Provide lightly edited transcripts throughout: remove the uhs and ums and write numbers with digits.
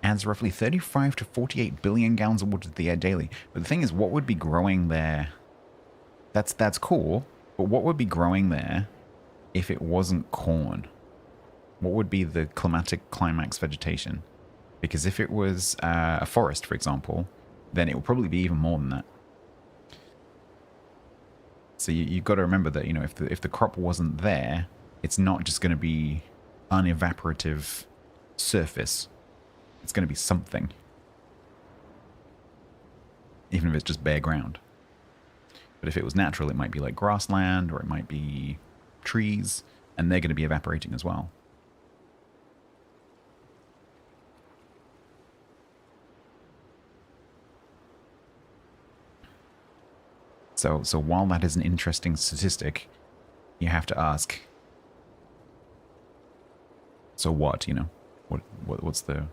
adds roughly 35 to 48 billion gallons of water to the air daily. But the thing is, what would be growing there? That's cool, but what would be growing there if it wasn't corn? What would be the climax vegetation? Because if it was a forest, for example, then it would probably be even more than that. So you've got to remember that, you know, if the crop wasn't there, it's not just going to be unevaporative surface. It's going to be something. Even if it's just bare ground. But if it was natural, it might be like grassland, or it might be trees, and they're going to be evaporating as well. So while that is an interesting statistic, you have to ask, so what, you know? What's the...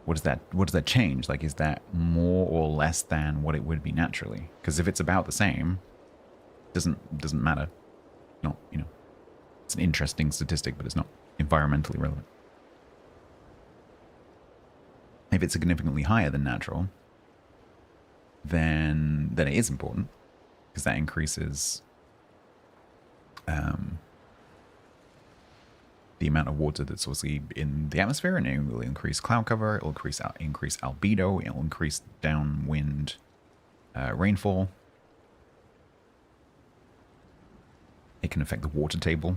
what does that change? Like, is that more or less than what it would be naturally? Because if it's about the same, doesn't matter. No, you know, it's an interesting statistic, but it's not environmentally relevant. If it's significantly higher than natural, then it is important, because that increases the amount of water that's obviously in the atmosphere, and it will increase cloud cover, it will increase albedo, it will increase downwind rainfall. It can affect the water table.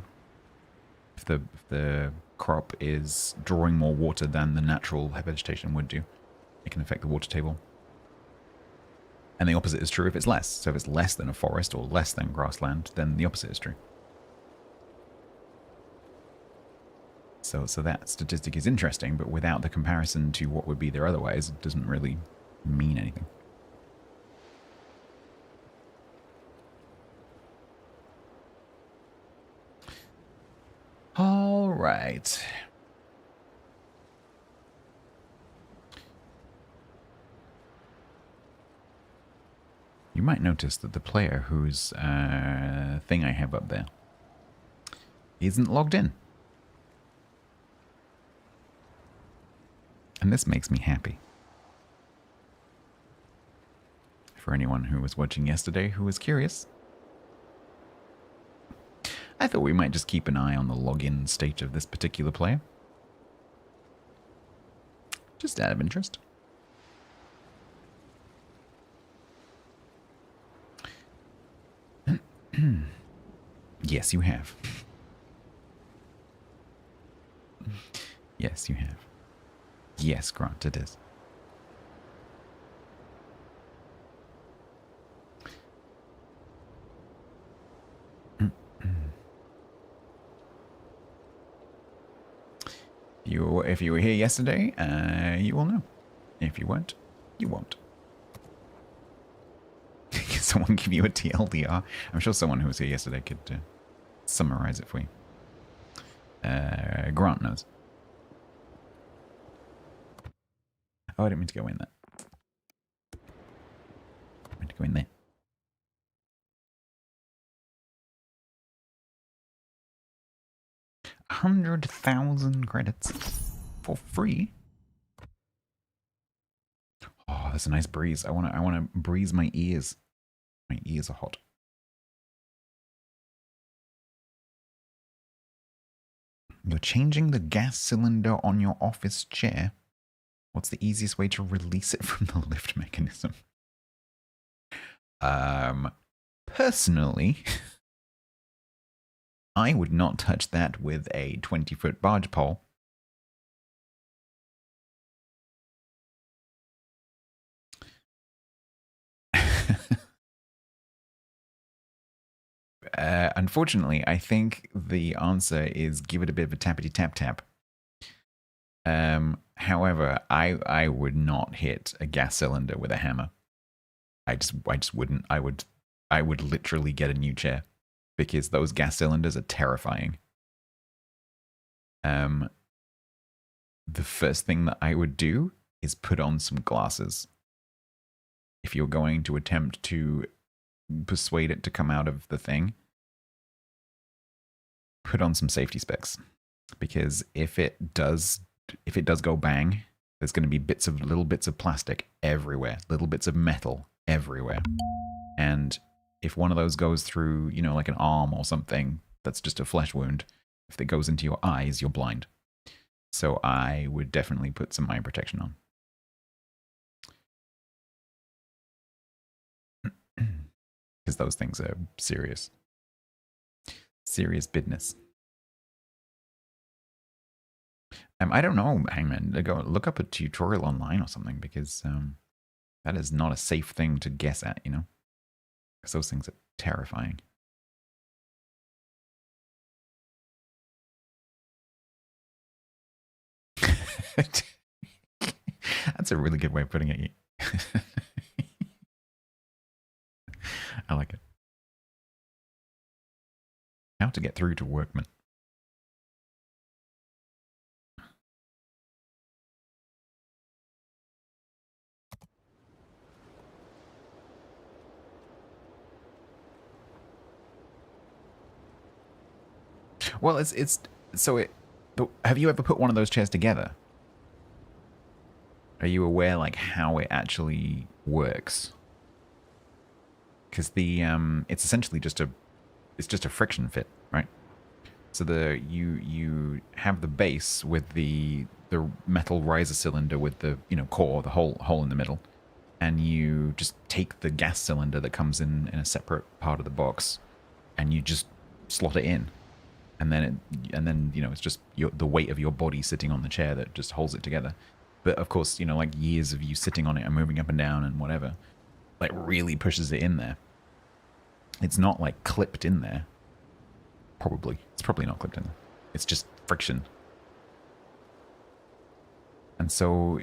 If the crop is drawing more water than the natural vegetation would do, it can affect the water table. And the opposite is true if it's less. So if it's less than a forest or less than grassland, then the opposite is true. So that statistic is interesting, but without the comparison to what would be there otherwise, it doesn't really mean anything. All right. You might notice that the player whose thing I have up there isn't logged in. And this makes me happy. For anyone who was watching yesterday who was curious, I thought we might just keep an eye on the login state of this particular player. Just out of interest. Yes, you have. Yes, you have. Yes, Grant, it is. If you were here yesterday, you will know. If you weren't, you won't. Can someone give you a TLDR? I'm sure someone who was here yesterday could summarize it for you. Grant knows. Oh, I didn't mean to go in there. I meant to go in there. 100,000 credits for free. Oh, that's a nice breeze. I wanna breeze my ears. My ears are hot. You're changing the gas cylinder on your office chair. What's the easiest way to release it from the lift mechanism? Personally, I would not touch that with a 20-foot barge pole. Unfortunately, I think the answer is give it a bit of a tappity tap tap. However, I would not hit a gas cylinder with a hammer. I just wouldn't. I would literally get a new chair, because those gas cylinders are terrifying. The first thing that I would do is put on some glasses. If you're going to attempt to persuade it to come out of the thing, put on some safety specs. Because if it does if it does go bang, there's going to be little bits of plastic everywhere, little bits of metal everywhere. And if one of those goes through, you know, like an arm or something, that's just a flesh wound. If it goes into your eyes, you're blind. So I would definitely put some eye protection on. Because those things are serious. Serious business. I don't know, Hangman. Look up a tutorial online or something, because that is not a safe thing to guess at, you know? Because those things are terrifying. That's a really good way of putting it. I like it. How to get through to workmen. Well, but have you ever put one of those chairs together? Are you aware, like, how it actually works? Because it's essentially just a friction fit, right? So you have the base with the metal riser cylinder with the, you know, core, the hole in the middle, and you just take the gas cylinder that comes in a separate part of the box, and you just slot it in, and then you know, it's just the weight of your body sitting on the chair that just holds it together. But of course, you know, like years of you sitting on it and moving up and down and whatever, like really pushes it in there. It's not like clipped in there. It's probably not clipped in there. It's just friction. And so,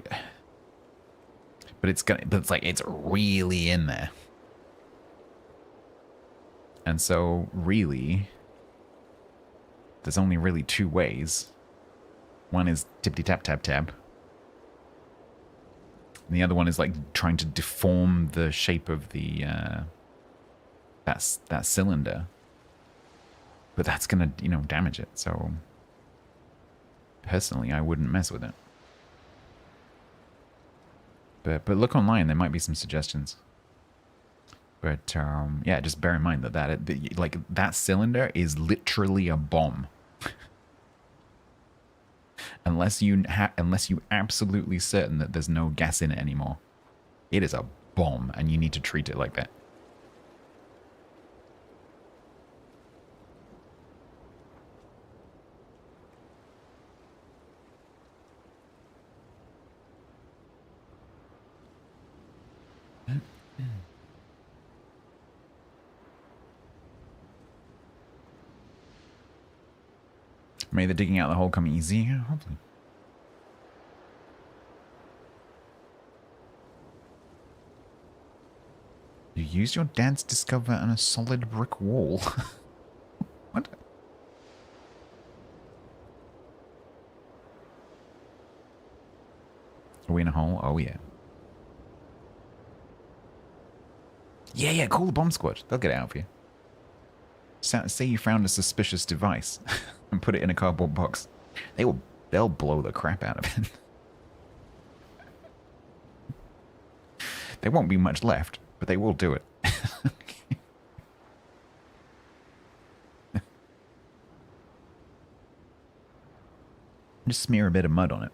but it's like, it's really in there. And so really, there's only really two ways. One is tippity tap tap tap. And the other one is like trying to deform the shape of the that cylinder. But that's gonna, you know, damage it. So personally, I wouldn't mess with it. But look online, there might be some suggestions. But yeah, just bear in mind that like that cylinder is literally a bomb. unless you absolutely certain that there's no gas in it anymore, it is a bomb, and you need to treat it like that. May the digging out the hole come easy? Yeah, hopefully. You used your dad's discover on a solid brick wall. What? Are we in a hole? Oh, yeah. Yeah, call the bomb squad. They'll get it out for you. Say you found a suspicious device and put it in a cardboard box. They'll blow the crap out of it. There won't be much left, but they will do it. Just smear a bit of mud on it.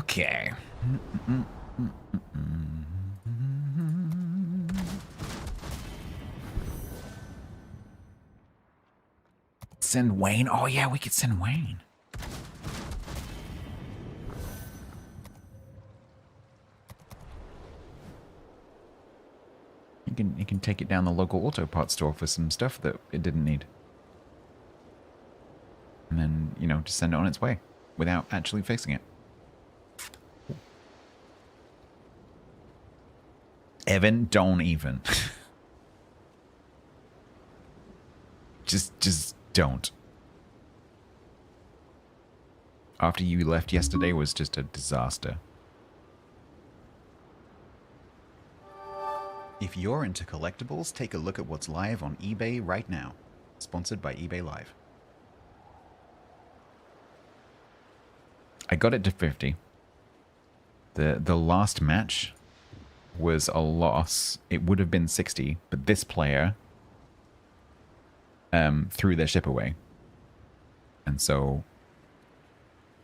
Okay. Send Wayne? Oh yeah, we could send Wayne. You can take it down the local auto parts store for some stuff that it didn't need. And then, you know, just send it on its way without actually fixing it. Evan, don't even. just don't. After you left yesterday was just a disaster. If you're into collectibles, take a look at what's live on eBay right now. Sponsored by eBay Live. I got it to 50. The last match was a loss. It would have been 60, but this player threw their ship away. And so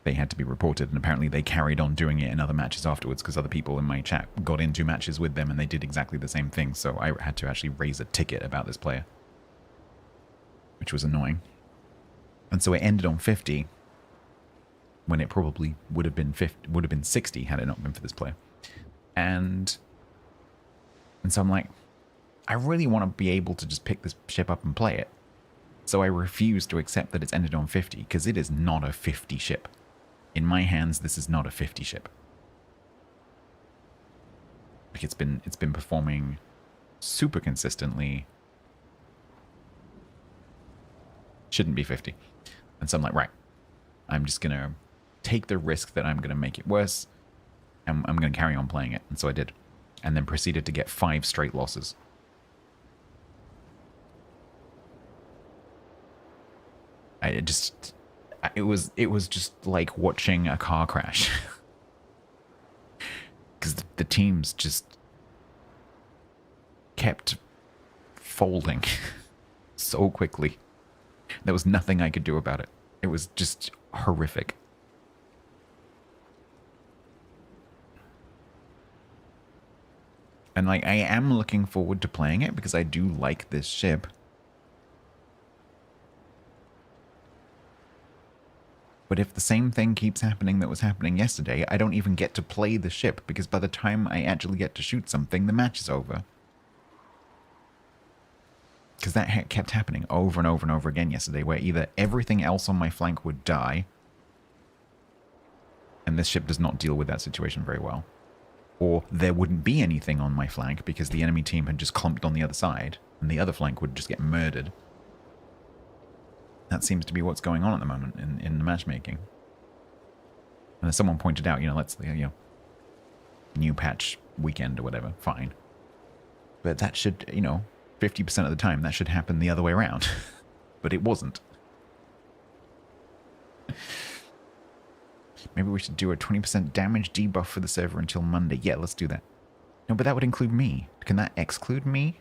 they had to be reported, and apparently they carried on doing it in other matches afterwards because other people in my chat got into matches with them and they did exactly the same thing. So I had to actually raise a ticket about this player, which was annoying. And so it ended on 50 when it probably would have been 60 had it not been for this player. And so I'm like, I really want to be able to just pick this ship up and play it. So I refuse to accept that it's ended on 50 because it is not a 50 ship. In my hands, this is not a 50 ship. Like it's been performing super consistently. Shouldn't be 50. And so I'm like, right, I'm just gonna take the risk that I'm gonna make it worse, and I'm gonna carry on playing it. And so I did, and then proceeded to get 5 straight losses. It was just like watching a car crash. Because the teams just kept folding so quickly. There was nothing I could do about it. It was just horrific. And like, I am looking forward to playing it because I do like this ship. But if the same thing keeps happening that was happening yesterday, I don't even get to play the ship because by the time I actually get to shoot something, the match is over. Because that kept happening over and over and over again yesterday, where either everything else on my flank would die, and this ship does not deal with that situation very well, or there wouldn't be anything on my flank because the enemy team had just clumped on the other side, and the other flank would just get murdered. That seems to be what's going on at the moment in the matchmaking. And as someone pointed out, new patch weekend or whatever, fine. But that should, 50% of the time, that should happen the other way around. But it wasn't. Maybe we should do a 20% damage debuff for the server until Monday. Yeah, let's do that. No, but that would include me. Can that exclude me?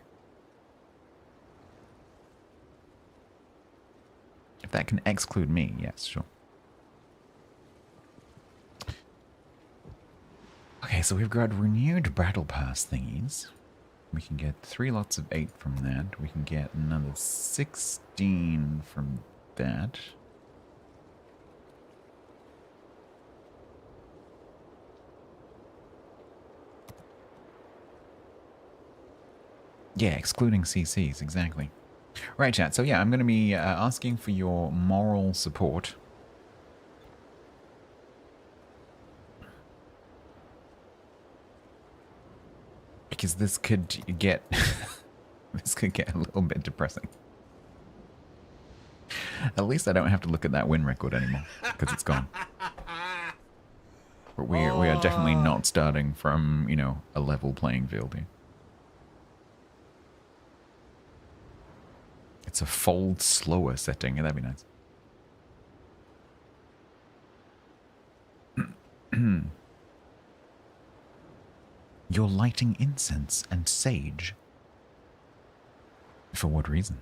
If that can exclude me, yes, sure. Okay, so we've got renewed battle pass thingies. We can get 3 lots of 8 from that. We can get another 16 from that. Yeah, excluding CCs, exactly. Right, chat. So yeah, I'm going to be asking for your moral support. Because this could get this could get a little bit depressing. At least I don't have to look at that win record anymore because it's gone. But we are definitely not starting from, a level playing field here. It's a fold slower setting. That'd be nice. You're lighting incense and sage. For what reason?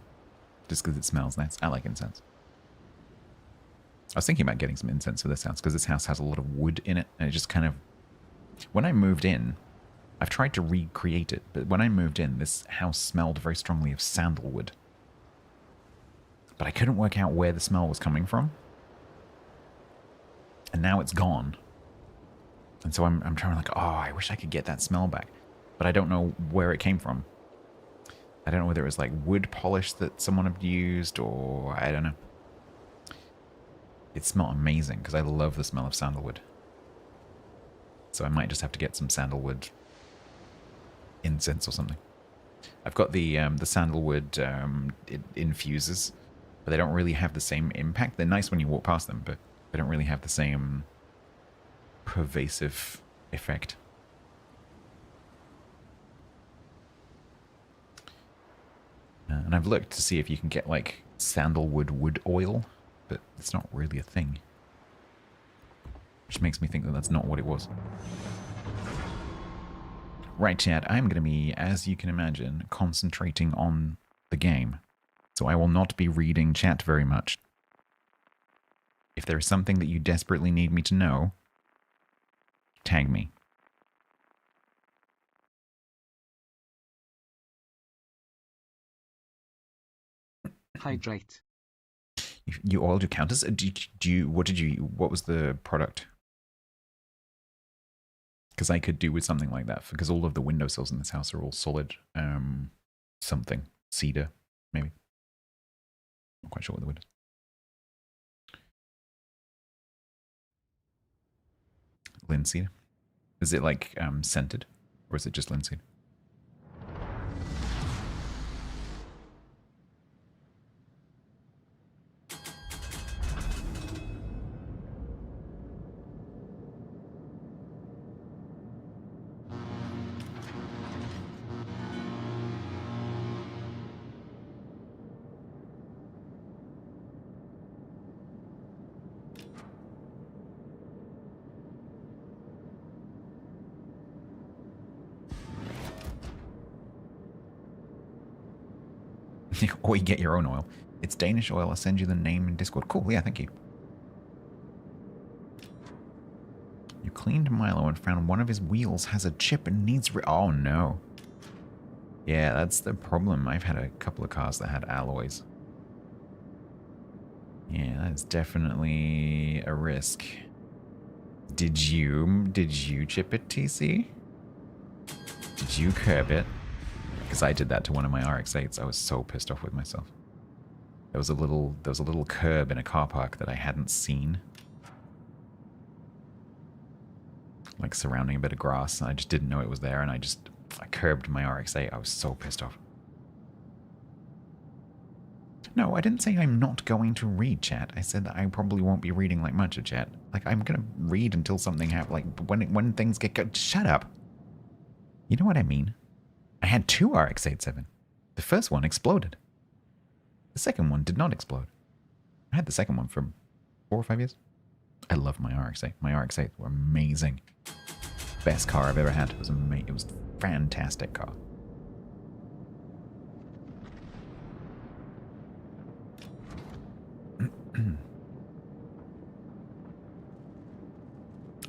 Just because it smells nice. I like incense. I was thinking about getting some incense for this house because this house has a lot of wood in it, and it just kind of... When I moved in, I've tried to recreate it, but when I moved in, this house smelled very strongly of sandalwood. But I couldn't work out where the smell was coming from. And now it's gone. And so I'm trying to I wish I could get that smell back. But I don't know where it came from. I don't know whether it was like wood polish that someone had used or I don't know. It smelled amazing because I love the smell of sandalwood. So I might just have to get some sandalwood incense or something. I've got the sandalwood infusers, but they don't really have the same impact. They're nice when you walk past them, but they don't really have the same pervasive effect. And I've looked to see if you can get, like, sandalwood wood oil, but it's not really a thing. Which makes me think that that's not what it was. Right, chat, I'm going to be, as you can imagine, concentrating on the game. So I will not be reading chat very much. If there is something that you desperately need me to know, tag me. Hydrate. You oiled your counters? What was the product? Because I could do with something like that, because all of the windowsills in this house are all solid, something. Cedar, maybe. Not quite sure what the wood is. Linseed? Is it like scented? Or is it just linseed? Or you get your own oil. It's Danish oil. I'll send you the name in Discord. Cool. Yeah, thank you. You cleaned Milo and found one of his wheels has a chip and needs oh, no. Yeah, that's the problem. I've had a couple of cars that had alloys. Yeah, that's definitely a risk. Did you chip it, TC? Did you curb it? Because I did that to one of my RX-8s. I was so pissed off with myself. There was a little curb in a car park that I hadn't seen. Like surrounding a bit of grass, and I just didn't know it was there, and I curbed my RX-8. I was so pissed off. No, I didn't say I'm not going to read chat. I said that I probably won't be reading like much of chat. Like, I'm gonna read until something happens. Like, when things get good. Shut up. You know what I mean? I had two RX-87. The first one exploded. The second one did not explode. I had the second one for 4 or 5 years. I love my RX-8. My RX-8s were amazing. Best car I've ever had. It was amazing. It was a fantastic car.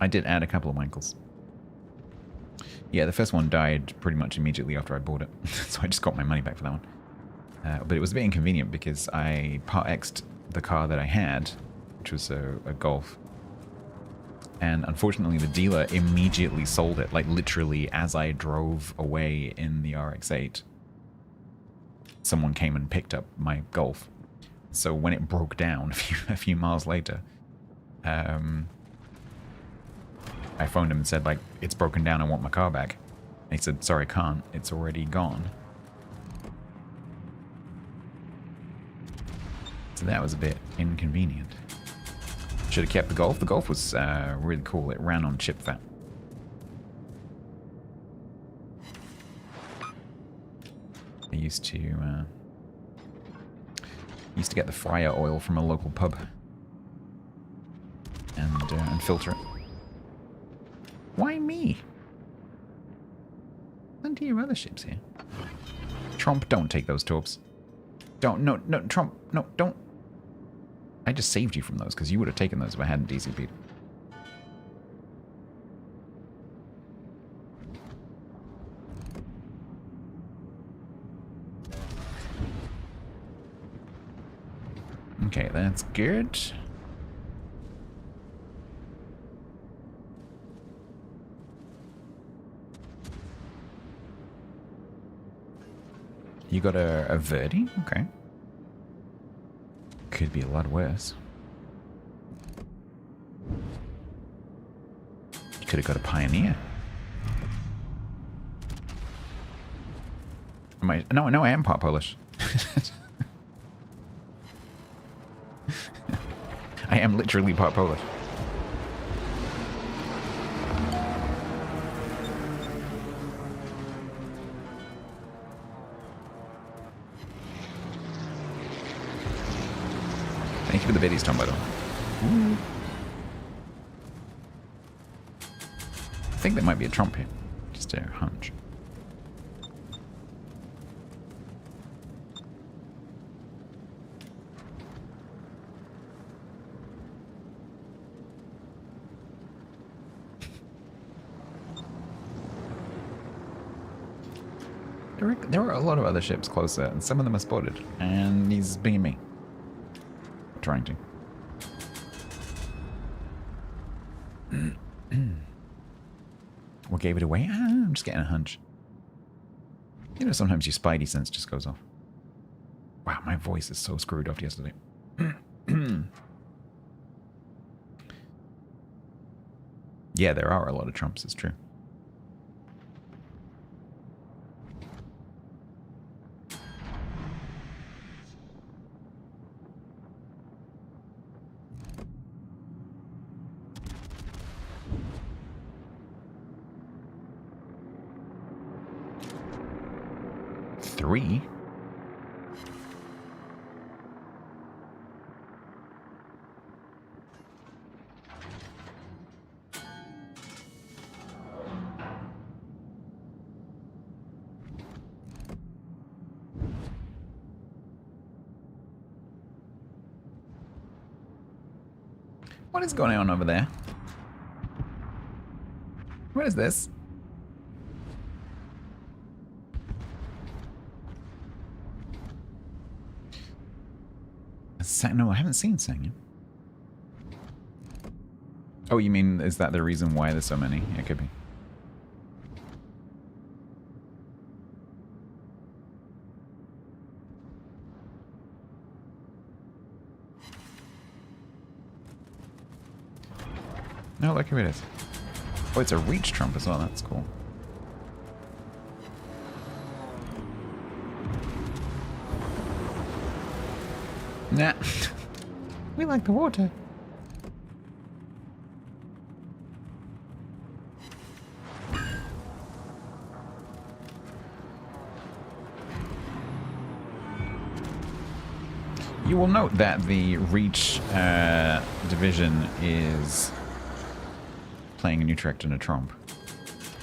I did add a couple of Wankles. Yeah, the first one died pretty much immediately after I bought it, so I just got my money back for that one. But it was a bit inconvenient because I part X'd the car that I had, which was a Golf. And unfortunately, the dealer immediately sold it, like literally as I drove away in the RX-8. Someone came and picked up my Golf. So when it broke down a few miles later, I phoned him and said, like, it's broken down, I want my car back. And he said, sorry, can't, it's already gone. So that was a bit inconvenient. Should have kept the Golf. The Golf was really cool. It ran on chip fat. I used to get the fryer oil from a local pub and filter it. Why me? Plenty of other ships here. Trump, don't take those torps. Don't, no, Trump, no, don't. I just saved you from those, because you would have taken those if I hadn't DCP'd. Okay, that's good. You got a Verdi? Okay. Could be a lot worse. You could have got a Pioneer. No, I am part Polish. I am literally part Polish. Thank you for the biddies, Tom, by the way. Ooh. I think there might be a trump here. Just a hunch. There are a lot of other ships closer, and some of them are spotted. And he's being me. Trying to. What gave it away? I'm just getting a hunch. You know, sometimes your spidey sense just goes off. Wow, my voice is so screwed off yesterday. Yeah, there are a lot of trumps, it's true. Three? What is going on over there? What is this? No, I haven't seen Sangin. Oh, you mean, is that the reason why there's so many? It could be. No, look who it is. Oh, it's a reach trump as well. That's cool. Nah. We like the water. You will note that the Reach division is playing a Utrecht and a Trump,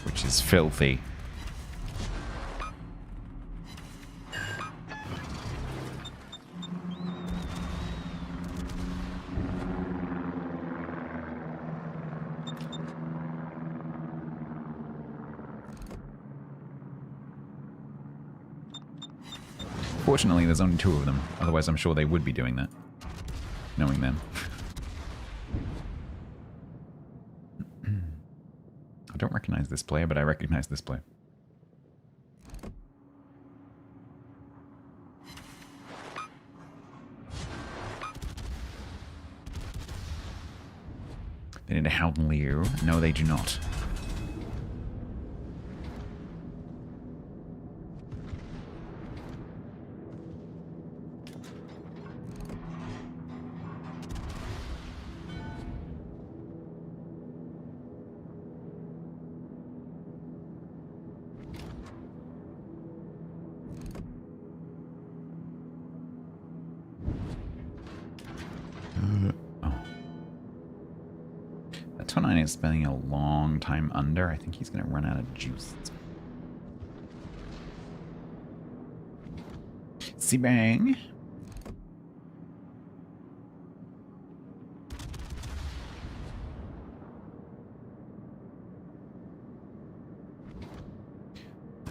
which is filthy. Fortunately, there's only two of them. Otherwise, I'm sure they would be doing that. Knowing them. I don't recognize this player, but I recognize this player. They need a Howden Liu. No, they do not. Is spending a long time under. I think he's going to run out of juice. C-Bang.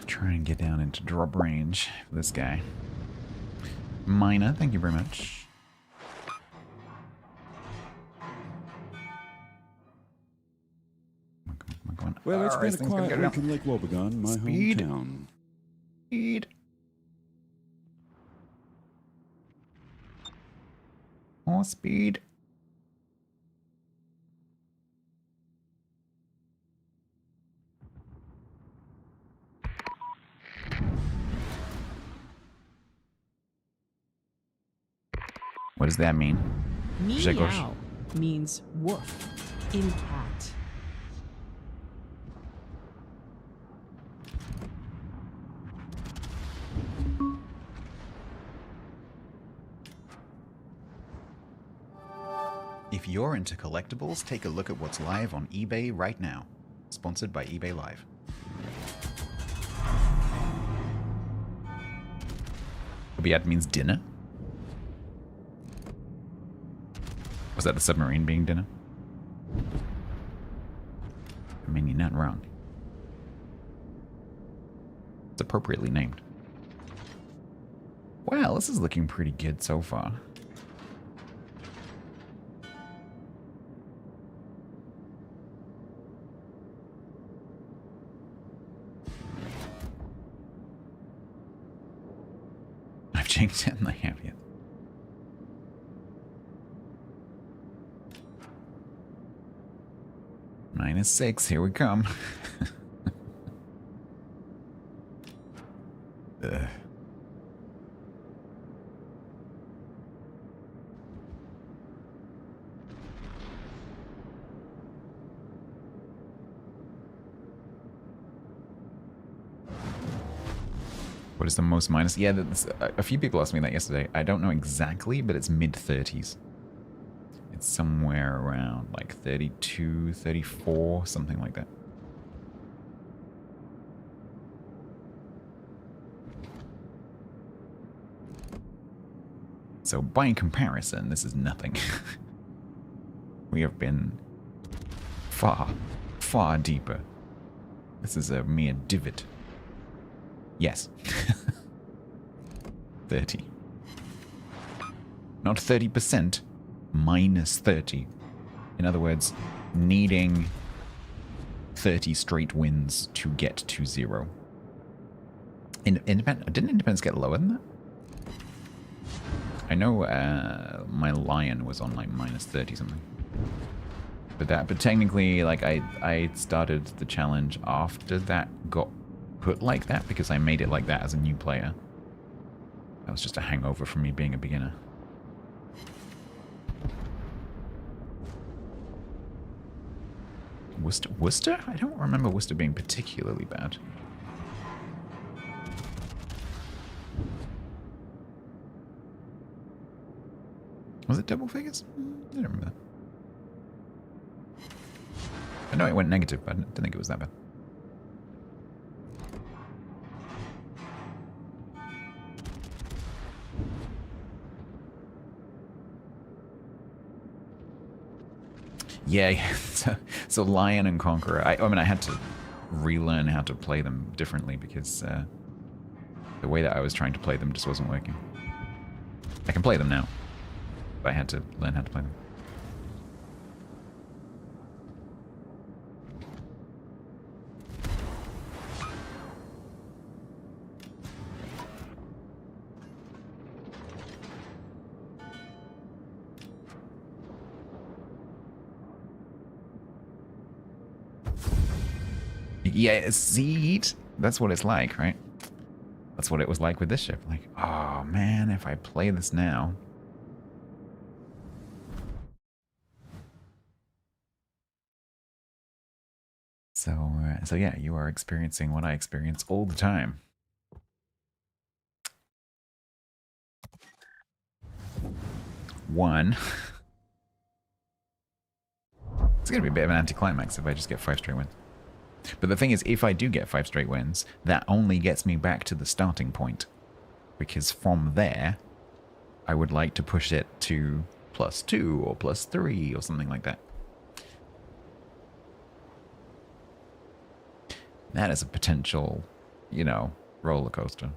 Try and get down into drop range for this guy. Mina, thank you very much. Well, it's been a quiet week in Lake Wobegon, my hometown. Speed. More speed. What does that mean? Meow means woof in cat. If you're into collectibles, take a look at what's live on eBay right now. Sponsored by eBay Live. Obiad means dinner? Was that the submarine being dinner? I mean, you're not wrong. It's appropriately named. Well, this is looking pretty good so far. I've changed it and I have yet. -6, here we come. Ugh. What is the most minus? Yeah, a few people asked me that yesterday. I don't know exactly, but it's mid-30s. It's somewhere around like 32, 34, something like that. So by comparison, this is nothing. We have been far, far deeper. This is a mere divot. Yes. 30. Not 30%, minus 30. In other words, needing 30 straight wins to get to 0. Didn't Independence get lower than that? I know my Lion was on like minus 30 something. But technically, like I started the challenge after that got put like that because I made it like that as a new player. That was just a hangover from me being a beginner. Worcester? I don't remember Worcester being particularly bad. Was it double figures? I don't remember that. I know it went negative, but I didn't think it was that bad. Yeah, so Lion and Conqueror. I mean, I had to relearn how to play them differently because the way that I was trying to play them just wasn't working. I can play them now, but I had to learn how to play them. Yeah, see, that's what it's like, right? That's what it was like with this ship. Like, oh man, if I play this now. So yeah, you are experiencing what I experience all the time. One. It's going to be a bit of an anticlimax if I just get 5 straight wins. But the thing is, if I do get 5 straight wins, that only gets me back to the starting point. Because from there, I would like to push it to +2 or +3 or something like that. That is a potential, you know, roller coaster.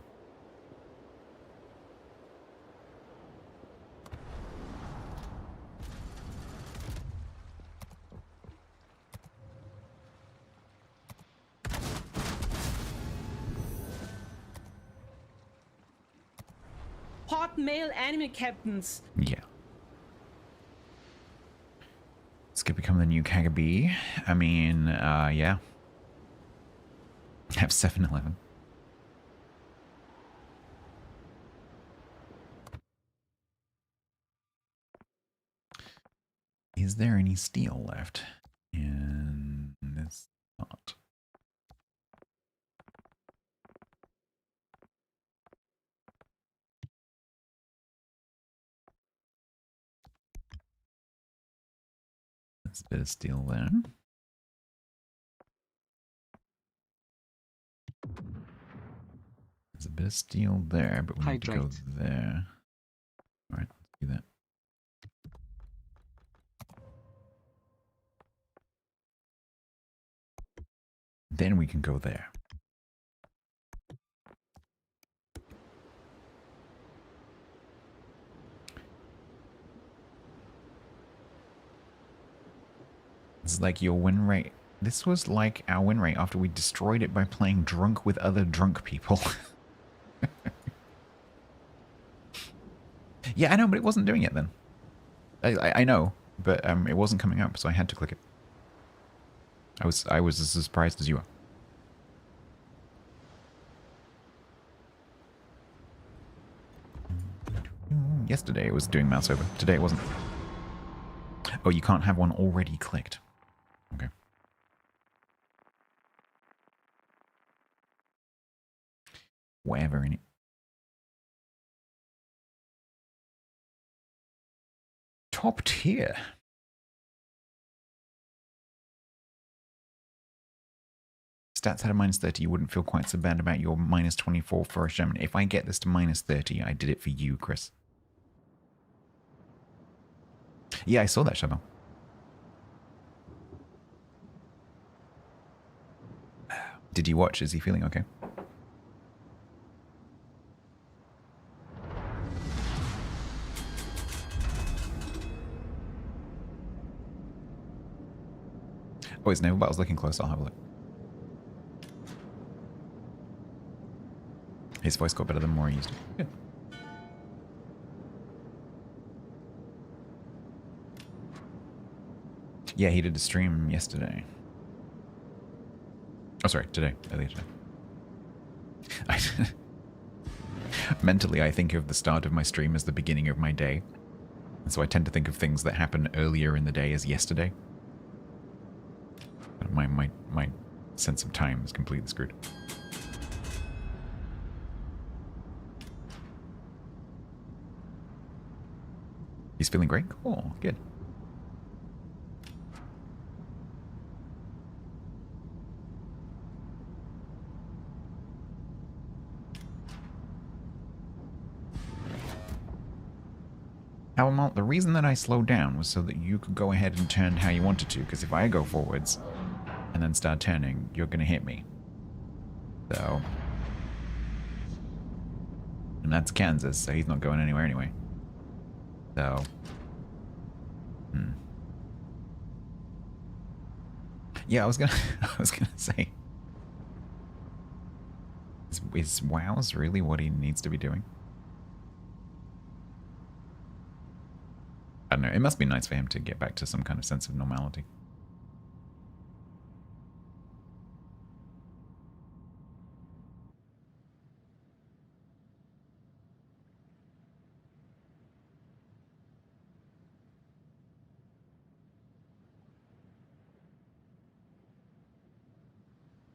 Hot male anime captains. Yeah. This could become the new Kagabi. I mean, yeah. Have 7-Eleven. Is there any steel left in this spot? There's a bit of steel there. There's a bit of steel there, but we need to go there. Alright, let's do that. Then we can go there. It's like your win rate. This was like our win rate after we destroyed it by playing drunk with other drunk people. Yeah, I know, but it wasn't doing it then. I know, but it wasn't coming up, so I had to click it. I was as surprised as you are. Yesterday it was doing mouse over. Today it wasn't. Oh, you can't have one already clicked. Okay. Whatever in it. Top tier. Stats had a minus 30, you wouldn't feel quite so bad about your minus 24 for a shaman. If I get this to minus 30, I did it for you, Chris. Yeah, I saw that, Shabel. Did you watch? Is he feeling okay? Oh, his naval battle's looking close. I'll have a look. His voice got better the more he used it. Good. Yeah, he did a stream yesterday. Oh, sorry, today. Earlier today. Mentally, I think of the start of my stream as the beginning of my day. And so I tend to think of things that happen earlier in the day as yesterday. My sense of time is completely screwed. He's feeling great? Cool, good. Almalt, the reason that I slowed down was so that you could go ahead and turn how you wanted to, because if I go forwards and then start turning, you're going to hit me. So... And that's Kansas, so he's not going anywhere anyway. So... Yeah, I was gonna say... Is WoW's really what he needs to be doing? I don't know, it must be nice for him to get back to some kind of sense of normality.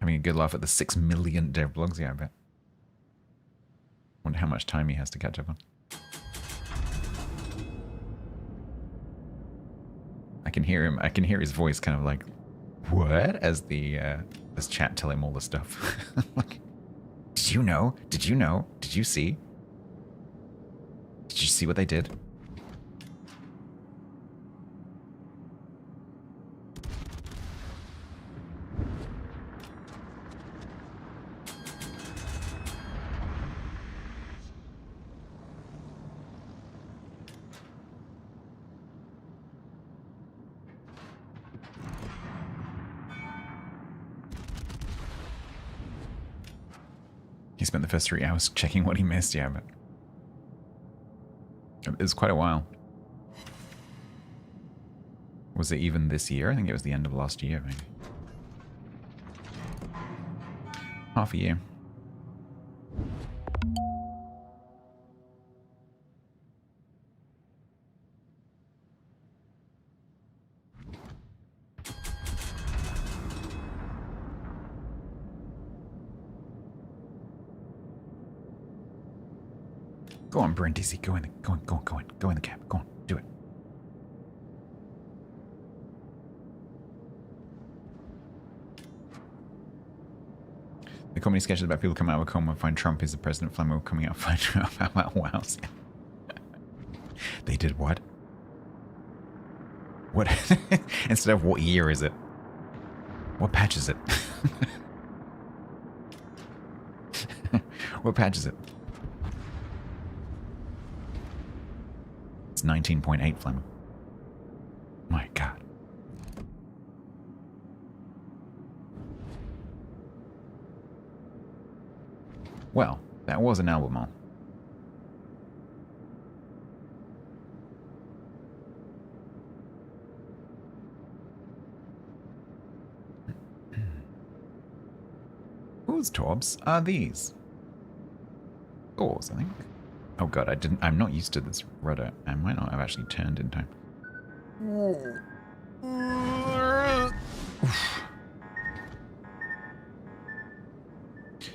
Having a good laugh at the 6 million dev blogs, yeah, I bet. Wonder how much time he has to catch up on. I can hear him, I can hear his voice kind of like, what? As the, as chat tell him all the stuff. Like, did you know? Did you know? Did you see? Did you see what they did? He spent the first 3 hours checking what he missed, yeah, but... It was quite a while. Was it even this year? I think it was the end of last year, maybe. Half a year. Go on, Brindisi, go in the, go in the cab, go on, do it. comedy sketches about people coming out of a coma, find Trump is the president, Flammo coming out, find Trump. Wow. They did what? What? Instead of what year is it? What patch is it? What patch is it? It's 19.8, Flammo. My God. Well, that was an album all. Whose tops are these? Doors, I think. Oh God, I'm not used to this rudder. I might not have actually turned in time.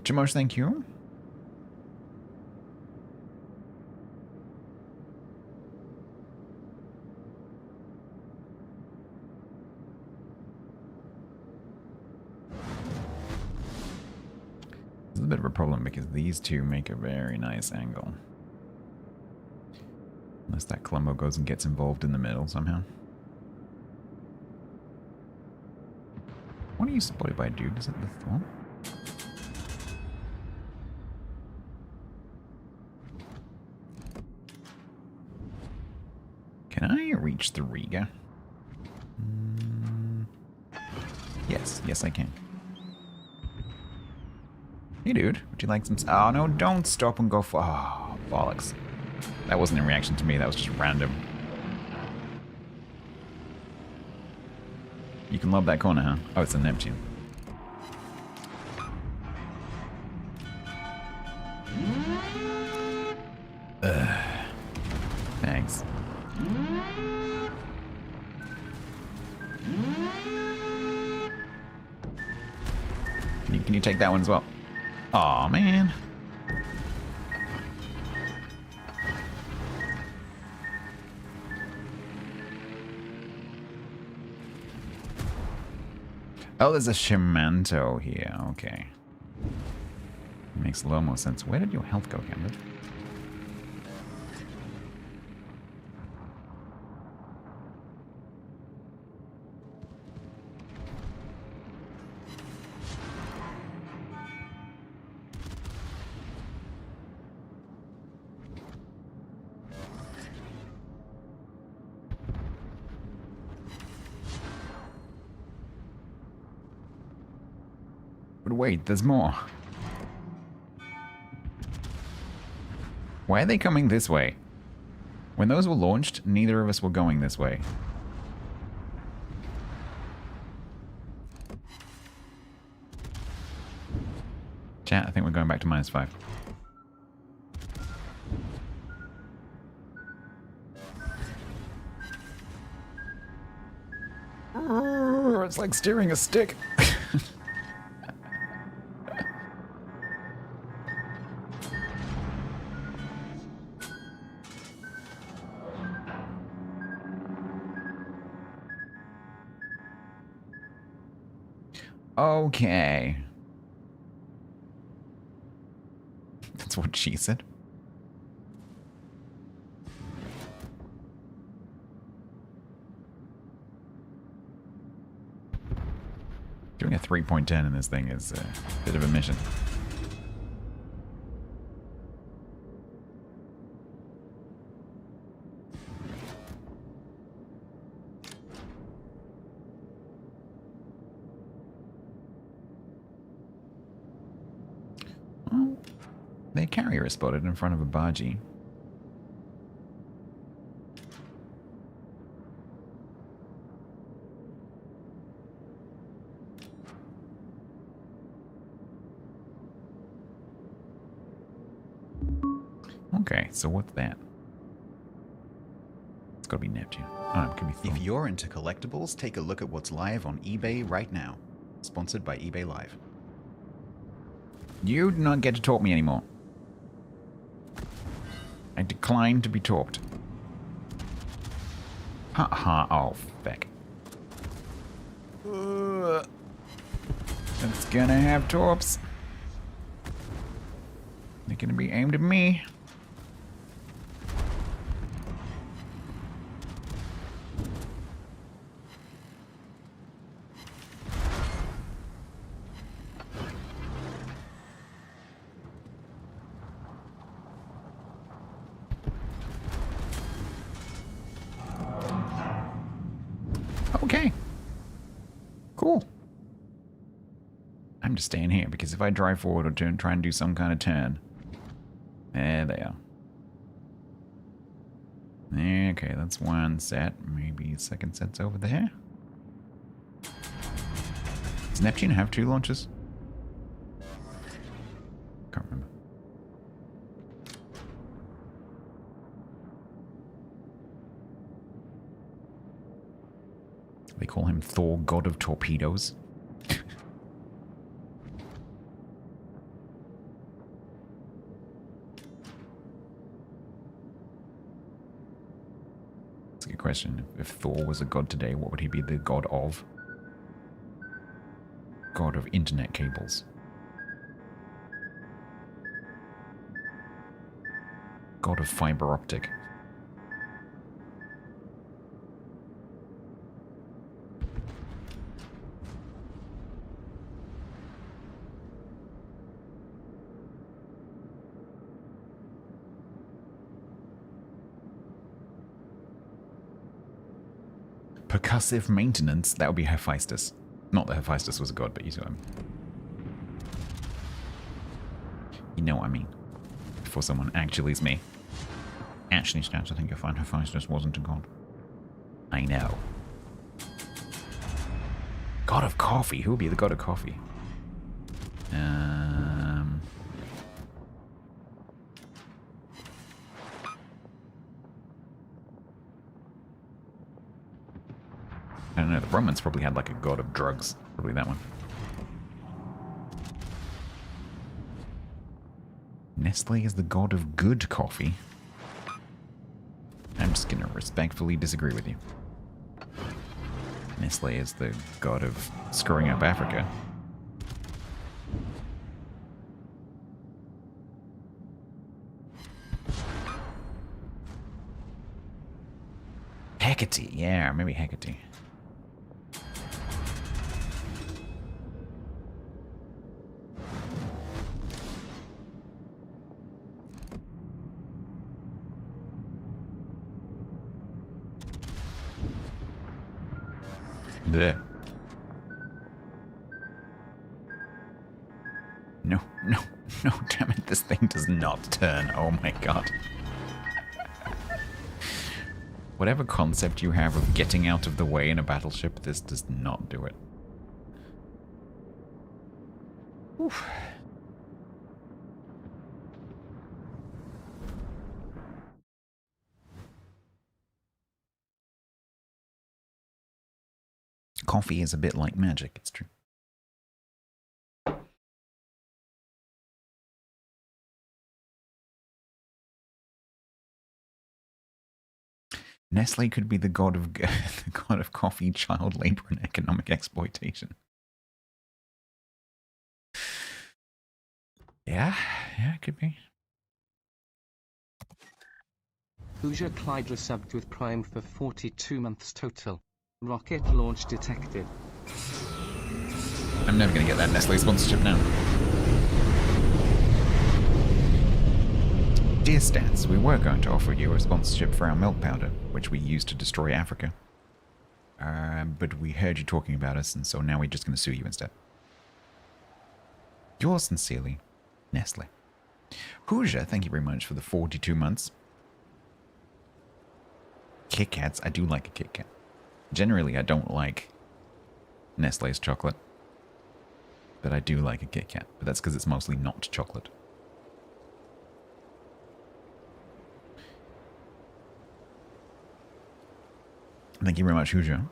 Jamosh, thank you. This is a bit of a problem because these two make a very nice angle. Unless that Columbo goes and gets involved in the middle somehow. What are you spotted by, dude? Is it the Thorn? Can I reach the Riga? Yes I can. Hey dude, would you like some... Oh no, don't stop and go for... Oh, bollocks. That wasn't in reaction to me, that was just random. You can lob that corner, huh? Oh, it's a Neptune. Thanks. Can you take that one as well? Aw, man. Oh, there's a Shimanto here. Okay. Makes a little more sense. Where did your health go, Camden? But wait, there's more. Why are they coming this way? When those were launched, neither of us were going this way. Chat, I think we're going back to -5. It's like steering a stick. Okay. That's what she said. Doing a 3.10 in this thing is a bit of a mission. Well, their carrier is spotted in front of a bargee. Okay, so what's that? It's gotta be Neptune. Oh, it could be Thor. If you're into collectibles, take a look at what's live on eBay right now. Sponsored by eBay Live. You do not get to talk me anymore. I decline to be talked. Ha. Oh, feck. It's gonna have torps. They're gonna be aimed at me. Okay. Cool. I'm just staying here because if I drive forward or try and do some kind of turn. There they are. Okay, that's one set. Maybe second set's over there. Does Neptune have 2 launches? Can't remember. They call him Thor, God of Torpedoes. That's a good question. If Thor was a god today, what would he be the god of? God of internet cables. God of fiber optic. Percussive maintenance, that would be Hephaestus. Not that Hephaestus was a god, but you see what I mean. You know what I mean. Before someone actually is me. Actually, Stats, I think you'll find Hephaestus wasn't a god. I know. God of coffee? Who would be the god of coffee? I don't know, the Romans probably had like a god of drugs. Probably that one. Nestle is the god of good coffee. I'm just gonna respectfully disagree with you. Nestle is the god of screwing up Africa. Hecate, yeah, maybe Hecate. There. No, no, no, damn it, this thing does not turn. Oh my god. Whatever concept you have of getting out of the way in a battleship, this does not do it. Oof. Coffee is a bit like magic, it's true. Nestle could be the god of the god of coffee, child labor, and economic exploitation. Yeah, it could be. Hoosier Clyde subbed with Prime for 42 months total. Rocket launch detected. I'm never going to get that Nestle sponsorship now. Dear Stats, we were going to offer you a sponsorship for our milk powder, which we use to destroy Africa. But we heard you talking about us, and so now we're just going to sue you instead. Yours sincerely, Nestle. Hoosier, thank you very much for the 42 months. Kit Kats, I do like a Kit Kat. Generally, I don't like Nestle's chocolate. But I do like a Kit Kat. But that's because it's mostly not chocolate. Thank you very much, Hoosier.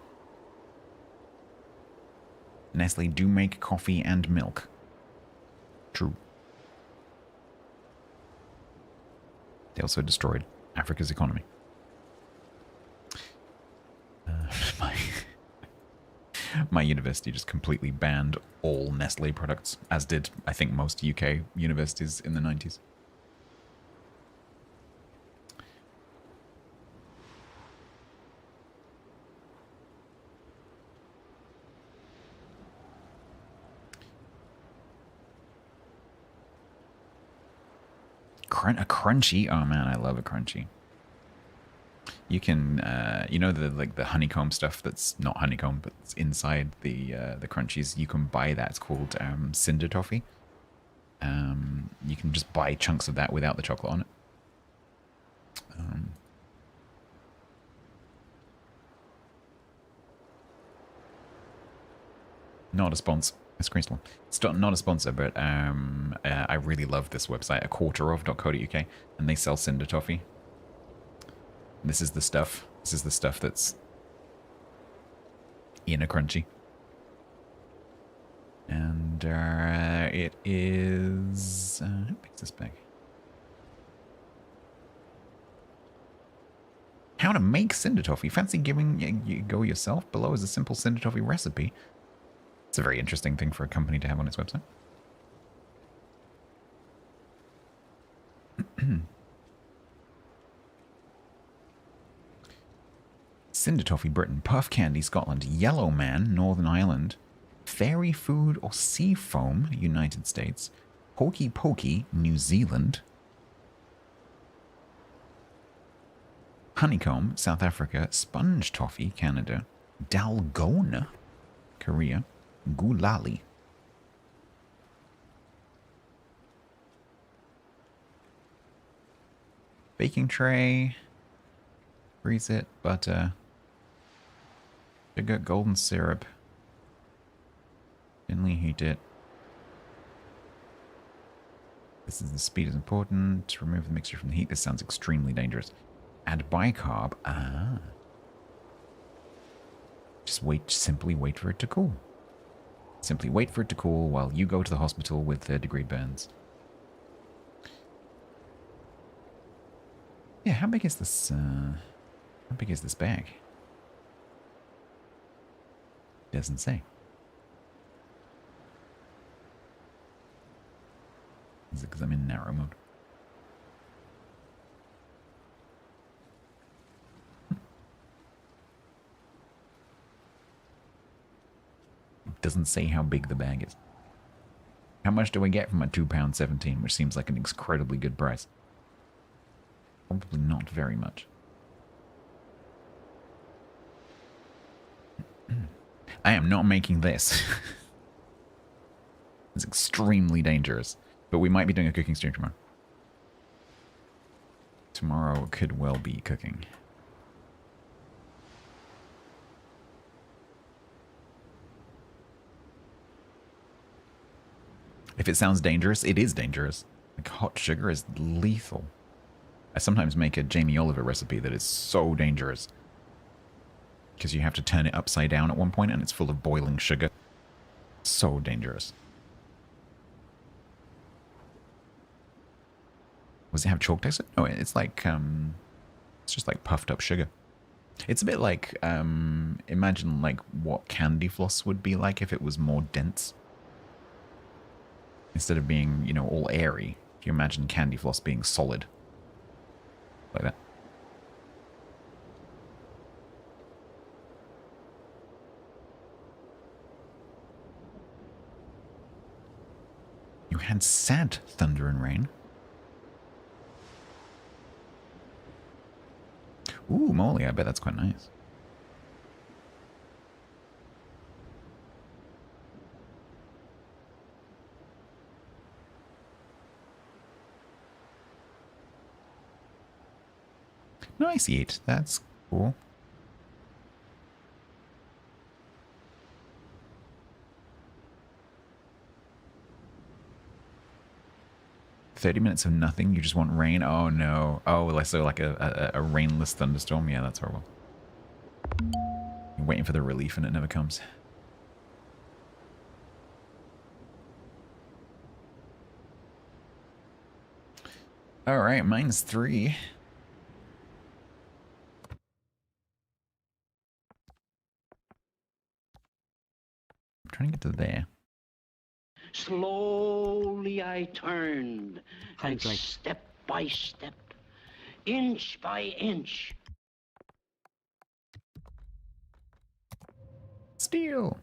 Nestle do make coffee and milk. True. They also destroyed Africa's economy. My university just completely banned all Nestle products, as did, I think, most UK universities in the 90s. a crunchy. Oh man, I love a crunchy. You can, you know, the honeycomb stuff that's not honeycomb, but it's inside the crunchies. You can buy that. It's called cinder toffee. You can just buy chunks of that without the chocolate on it. Not a sponsor. It's not a sponsor, but I really love this website, aquarterof.co.uk, and they sell cinder toffee. This is the stuff. This is the stuff that's in a crunchy. And it is... who picks this bag? How to make cinder toffee. Fancy giving you go yourself? Below is a simple cinder toffee recipe. It's a very interesting thing for a company to have on its website. Cinder toffee, Britain. Puff candy, Scotland. Yellow man, Northern Ireland. Fairy food or sea foam, United States. Hokey pokey, New Zealand. Honeycomb, South Africa. Sponge toffee, Canada. Dalgona, Korea. Gulali. Baking tray. Freeze it. Butter. Sugar, golden syrup. Thinly heat it. This is the speed is important. Remove the mixture from the heat. This sounds extremely dangerous. Add bicarb. Ah. Just wait. Simply wait for it to cool. Simply wait for it to cool while you go to the hospital with third-degree burns. Yeah, how big is this? How big is this bag? Doesn't say. Is it because I'm in narrow mode? It doesn't say how big the bag is. How much do I get from a £2.17, which seems like an incredibly good price? Probably not very much. I am not making this. It's extremely dangerous. But we might be doing a cooking stream tomorrow. Tomorrow could well be cooking. If it sounds dangerous, it is dangerous. Like hot sugar is lethal. I sometimes make a Jamie Oliver recipe that is so dangerous. Because you have to turn it upside down at one point and it's full of boiling sugar. So dangerous. Does it have chalk texture? No, it's like, it's just like puffed up sugar. It's a bit like, imagine like what candy floss would be like if it was more dense. Instead of being, you know, all airy, if you imagine candy floss being solid. Like that. You had sad thunder and rain. Ooh, moly, I bet that's quite nice. Nice eat. That's cool. "30 minutes of nothing, you just want rain? Oh no. Oh, so like a rainless thunderstorm? Yeah, that's horrible. You're waiting for the relief and it never comes. Alright, mine's 3. I'm trying to get to there. Slowly I turned, and Hydrate. step by step, inch by inch, Steel!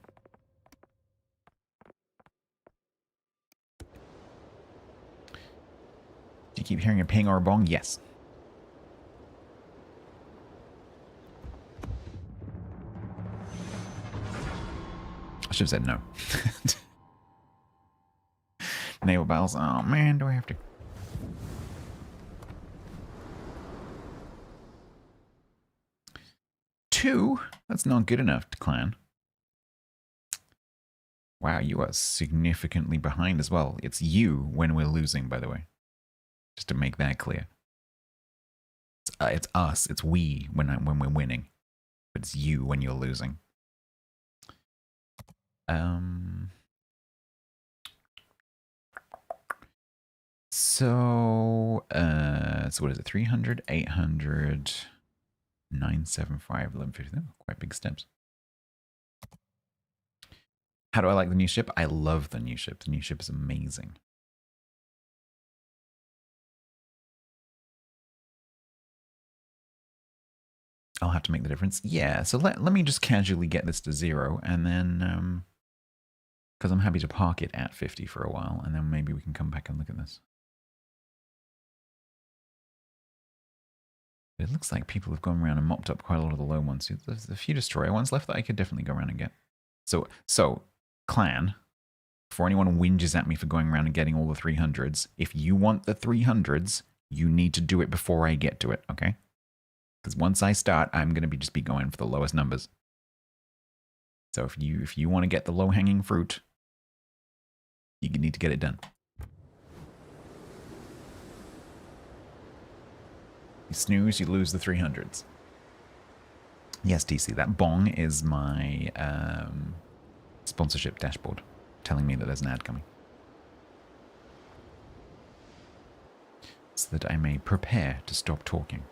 Do you keep hearing a ping or a bong? Yes. I should have said no. Naval battles. Oh man, do I have to? Two? That's not good enough, clan. Wow, you are significantly behind as well. It's you when we're losing, by the way. Just to make that clear. It's us, it's we when we're winning. But it's you when you're losing. So what is it? 300, 800, 975, 1150. Oh, quite big steps. How do I like the new ship? I love the new ship. The new ship is amazing. I'll have to make the difference. Yeah, so let me just casually get this to 0, and then, because I'm happy to park it at 50 for a while, and then maybe we can come back and look at this. It looks like people have gone around and mopped up quite a lot of the low ones. There's a few destroyer ones left that I could definitely go around and get. So clan, before anyone whinges at me for going around and getting all the 300s, if you want the 300s, you need to do it before I get to it, okay? Because once I start, I'm going to just be going for the lowest numbers. So if you want to get the low-hanging fruit, you need to get it done. You snooze, you lose the 300s. Yes, DC, that bong is my sponsorship dashboard telling me that there's an ad coming. So that I may prepare to stop talking.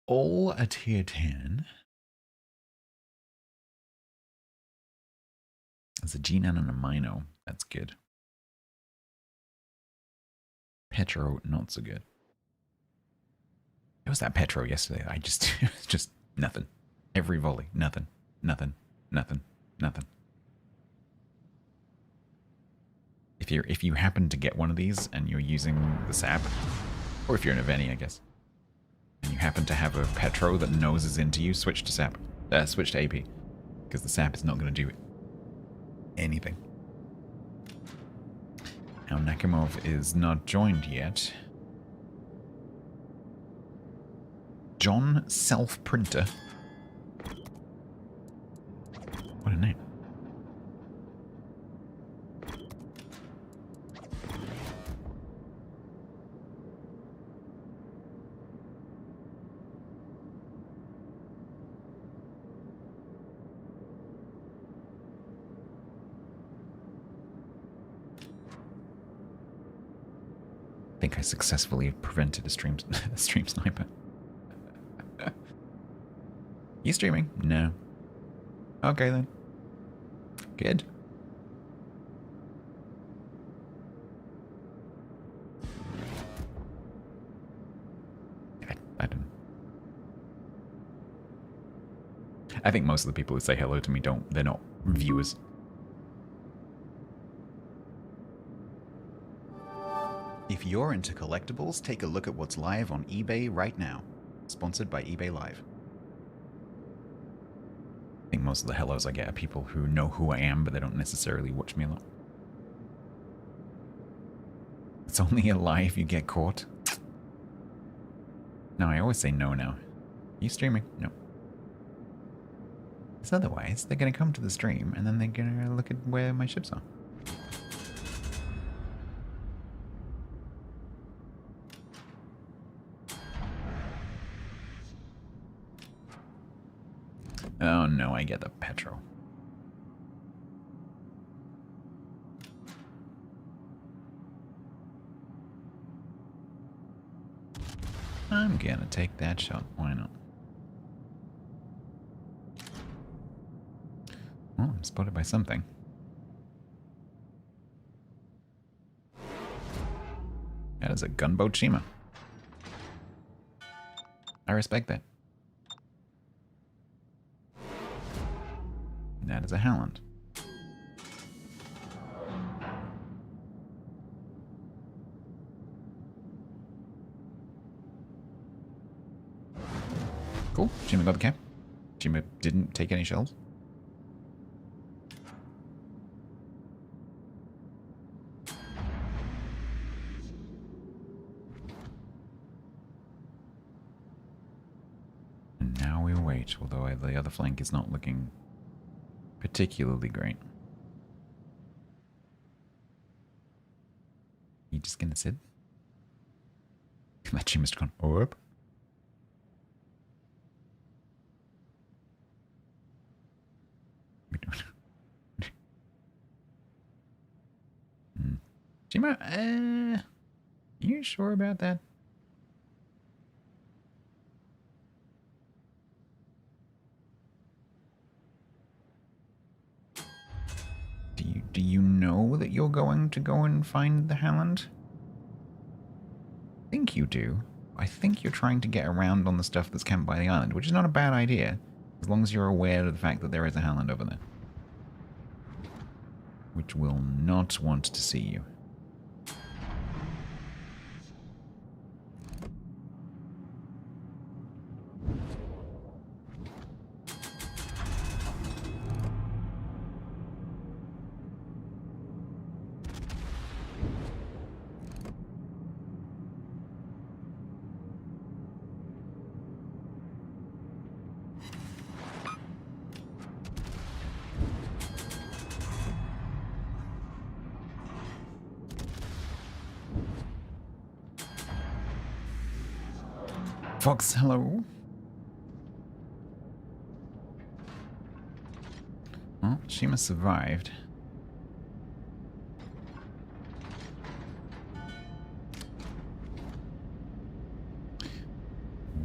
All a tier 10. There's a G9 and a Mino. That's good. Petro, not so good. It was that Petro yesterday. It was just nothing. Every volley, nothing, nothing, nothing, nothing. If you happen to get one of these and you're using the sap, or if you're in a Veni, I guess, and you happen to have a Petro that noses into you, switch to sap. Switch to AP. Because the sap is not going to do anything. Now Nakamov is not joined yet. John Self-Printer. What a name. I think I successfully prevented a stream sniper. You streaming? No. Okay then. Good. I don't know. I think most of the people who say hello to me they're not viewers. If you're into collectibles, take a look at what's live on eBay right now. Sponsored by eBay Live. I think most of the hellos I get are people who know who I am, but they don't necessarily watch me a lot. It's only a lie if you get caught. No, I always say no now. Are you streaming? No. Because otherwise, they're going to come to the stream, and then they're going to look at where my ships are. get the petrol. I'm gonna take that shot. Why not? Oh, I'm spotted by something. That is a gunboat Shima. I respect that. That is a Howland. Cool. Shima got the cap. Shima didn't take any shells. And now we wait, although the other flank is not looking particularly great. You just gonna sit? That Shima's gone up. Shima, you sure about that? Do you know that you're going to go and find the Howland? I think you do. I think you're trying to get around on the stuff that's camped by the island, which is not a bad idea, as long as you're aware of the fact that there is a Howland over there. Which will not want to see you. Fox, hello. Well, Shima survived.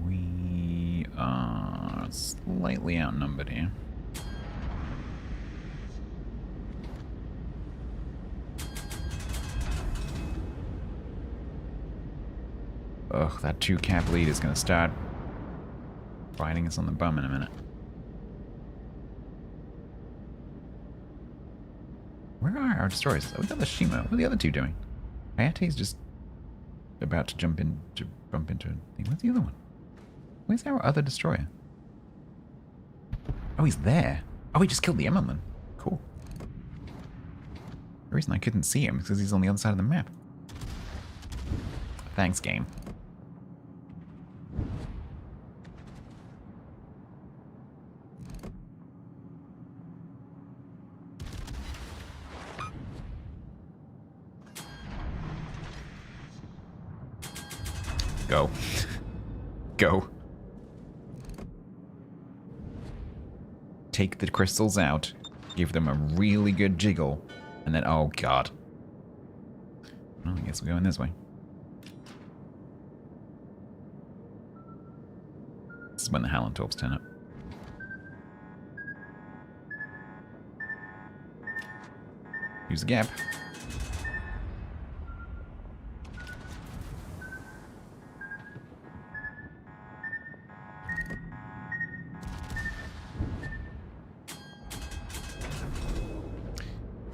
We are slightly outnumbered here. Ugh, that 2-cap lead is going to start biting us on the bum in a minute. Where are our destroyers? Oh, we got the Shima. What are the other two doing? Hayate's just about to bump into a thing. Where's the other one? Where's our other destroyer? Oh, he's there. Oh, he just killed the Emmerman. Cool. The reason I couldn't see him is because he's on the other side of the map. Thanks, game. Go. Go. Take the crystals out, give them a really good jiggle, and then, oh god. Well, I guess we're going this way. This is when the Howland Torps turn up. Use the gap.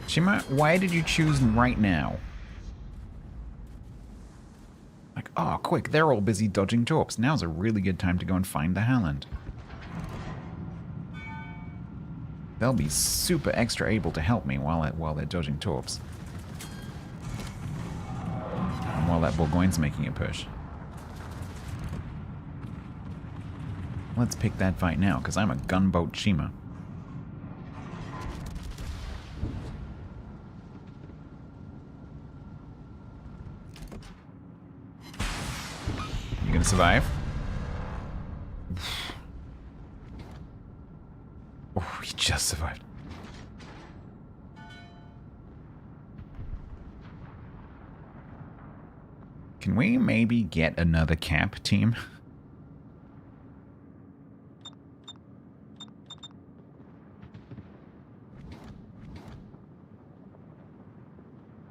Shima, why did you choose right now? Like, oh, quick, they're all busy dodging torps. Now's a really good time to go and find the Howland. They'll be super extra able to help me while they're dodging torps. And while that Bourgoigne's making a push. Let's pick that fight now, because I'm a gunboat Shima. You gonna survive? Oh, just survived. Can we maybe get another camp team?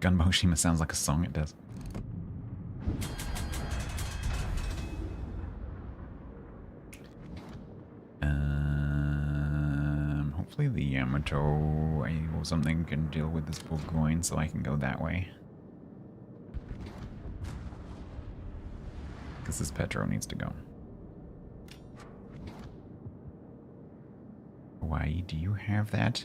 Gunboat Shima sounds like a song, it does. Hopefully the Yamato or something can deal with this Burgoyne so I can go that way. Because this Petro needs to go. Hawaii, do you have that?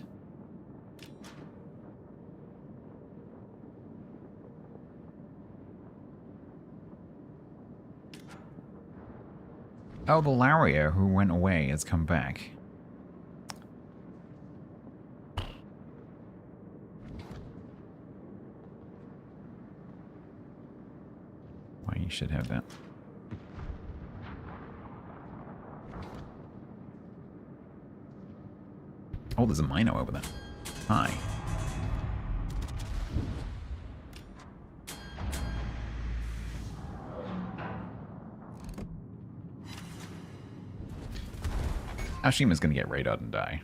Oh, the Laria who went away has come back. Why, you should have that. Oh, there's a Mino over there. Hi. Ashima's gonna get radar and die.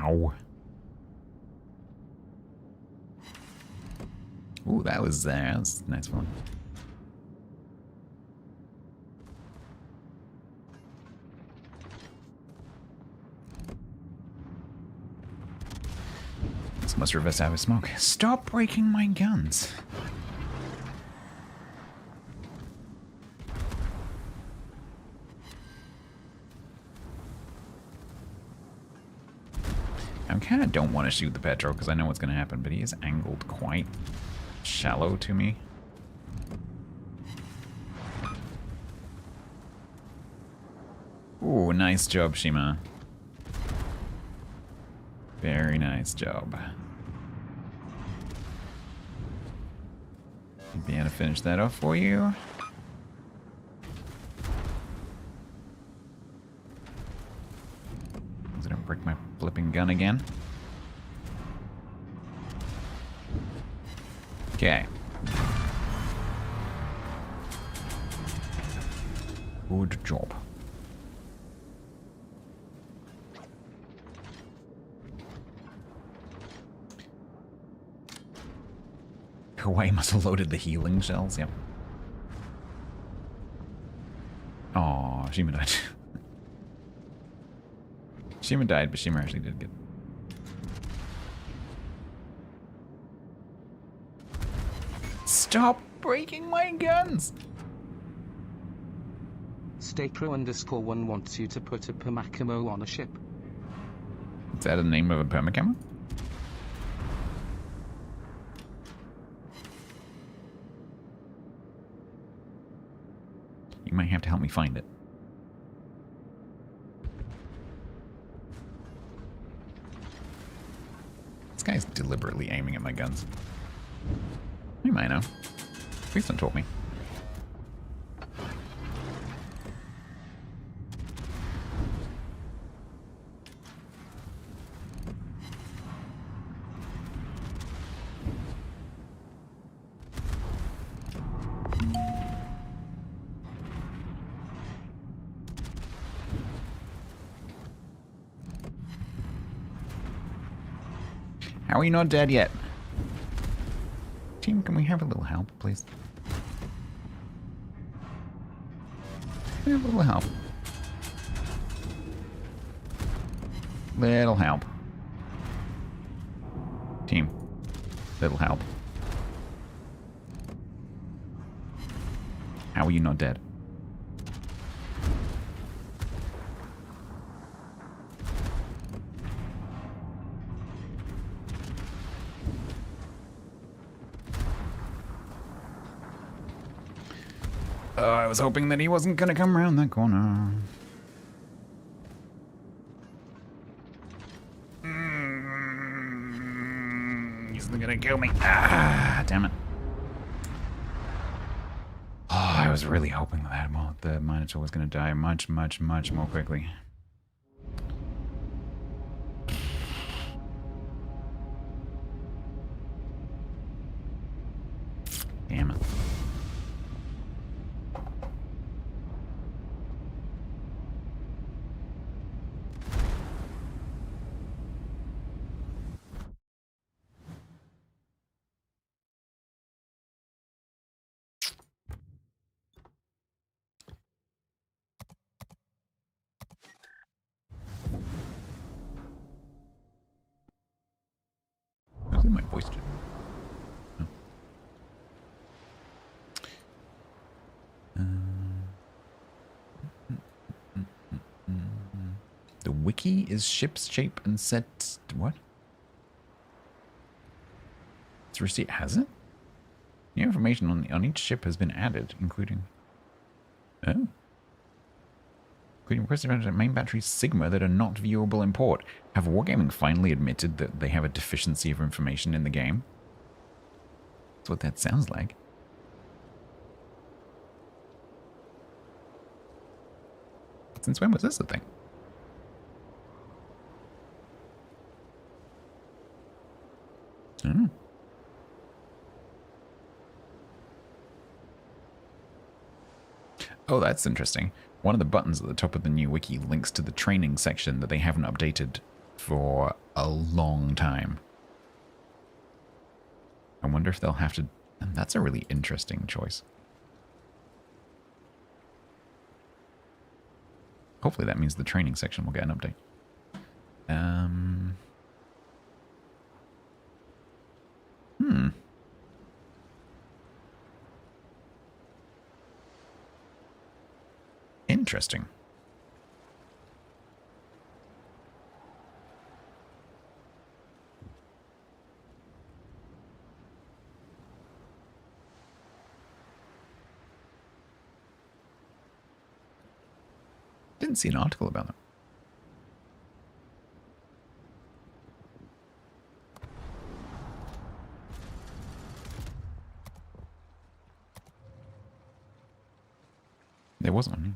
Ow. Ooh, that was a nice one. This must reverse out of smoke. Stop breaking my guns. I kind of don't want to shoot the Petro because I know what's going to happen, but he is angled quite shallow to me. Ooh, nice job, Shima. Very nice job. Be able to finish that off for you. I don't break my flipping gun again. Okay. Good job. Hawaii must have loaded the healing shells, yep. Aw, Shima died. Shima died, but Shima actually did good. Stop breaking my guns! Stapro_1 wants you to put a permacamo on a ship. Is that the name of a permacamo? You might have to help me find it. This guy's deliberately aiming at my guns. You might know. Please don't talk me. How are you not dead yet? Team, can we have a little help, please? Can we have a little help? Little help. Team, little help. How are you not dead? Oh, I was hoping that he wasn't going to come around that corner. He's going to kill me. Ah, damn it. Oh, I was really hoping that the Minotaur was going to die much, much, much more quickly. Damn it. Who's in my voice chat? The wiki is ship's shape and set. What? It's receipt. Has it? New information on each ship has been added, including. Oh. Including requested main batteries Sigma that are not viewable in port. Have Wargaming finally admitted that they have a deficiency of information in the game? That's what that sounds like. Since when was this a thing? Oh. Oh, that's interesting. One of the buttons at the top of the new wiki links to the training section that they haven't updated for a long time. I wonder if they'll have to... And that's a really interesting choice. Hopefully that means the training section will get an update. Interesting. Didn't see an article about that. There wasn't one.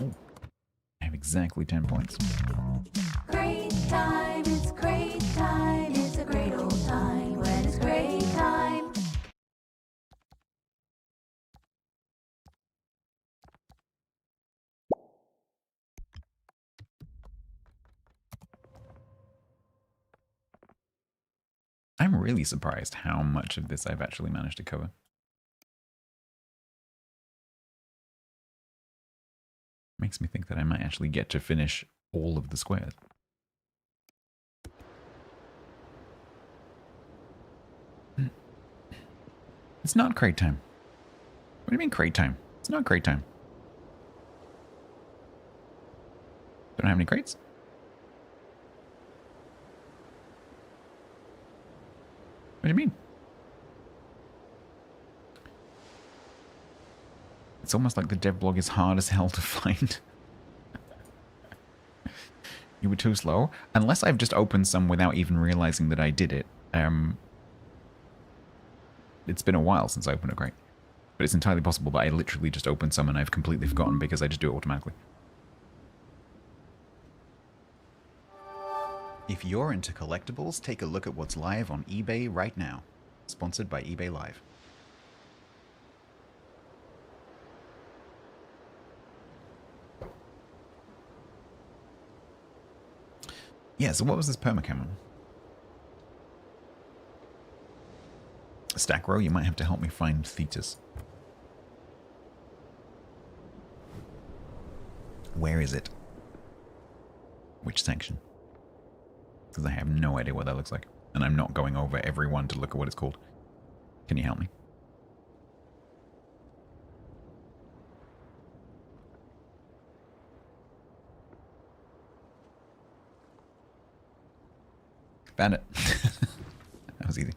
Ooh. I have exactly 10 points. Great time, it's great time, it's a great old time when it's great time. I'm really surprised how much of this I've actually managed to cover. Makes me think that I might actually get to finish all of the squares. It's not crate time. What do you mean crate time? It's not crate time. Don't have any crates? What do you mean? It's almost like the dev blog is hard as hell to find. You were too slow? Unless I've just opened some without even realizing that I did it. It's been a while since I opened a crate. But it's entirely possible that I literally just opened some and I've completely forgotten because I just do it automatically. If you're into collectibles, take a look at what's live on eBay right now. Sponsored by eBay Live. Yeah, so what was this permacam on? Stack row, you might have to help me find Thetis. Where is it? Which section? Because I have no idea what that looks like. And I'm not going over every one to look at what it's called. Can you help me? Found it. That was easy.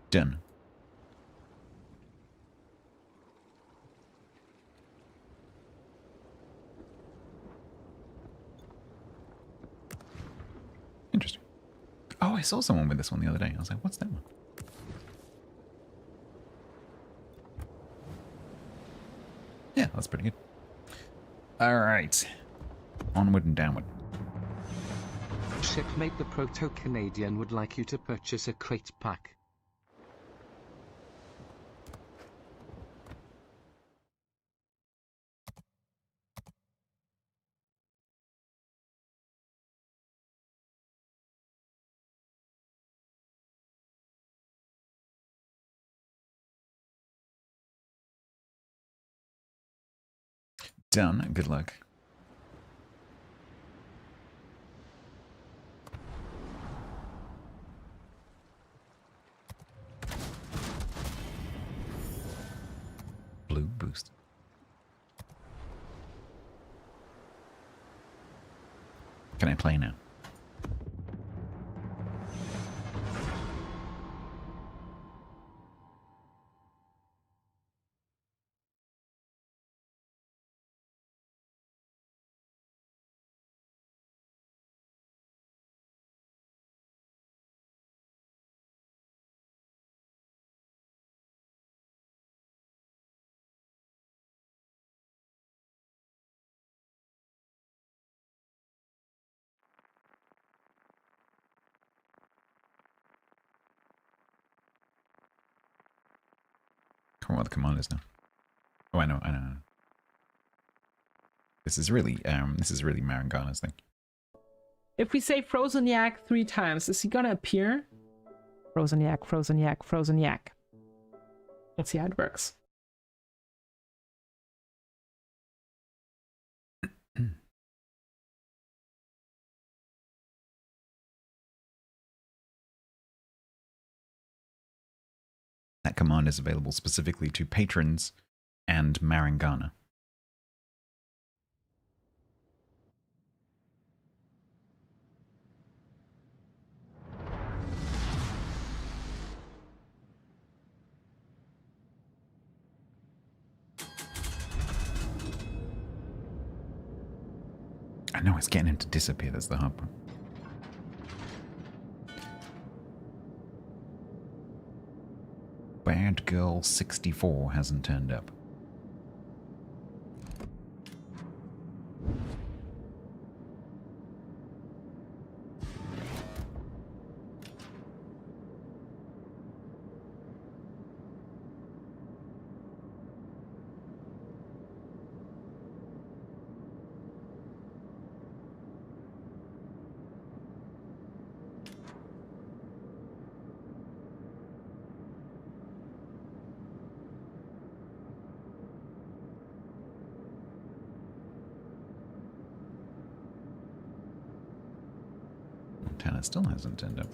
Done. Interesting. Oh, I saw someone with this one the other day. I was like, what's that one? Yeah, that's pretty good. All right. Onward and downward. Shipmate the Proto-Canadian would like you to purchase a crate pack. Done. Good luck. Blue boost. Can I play now? What the command is now. Oh, I know. This is really Marangana's thing. If we say frozen yak 3 times, is he gonna appear? Frozen yak, frozen yak, frozen yak. Let's see how it works. That command is available specifically to patrons and Marangana. I know it's getting him to disappear, that's the hard part. Bad Girl 64 hasn't turned up. Montana still hasn't turned up.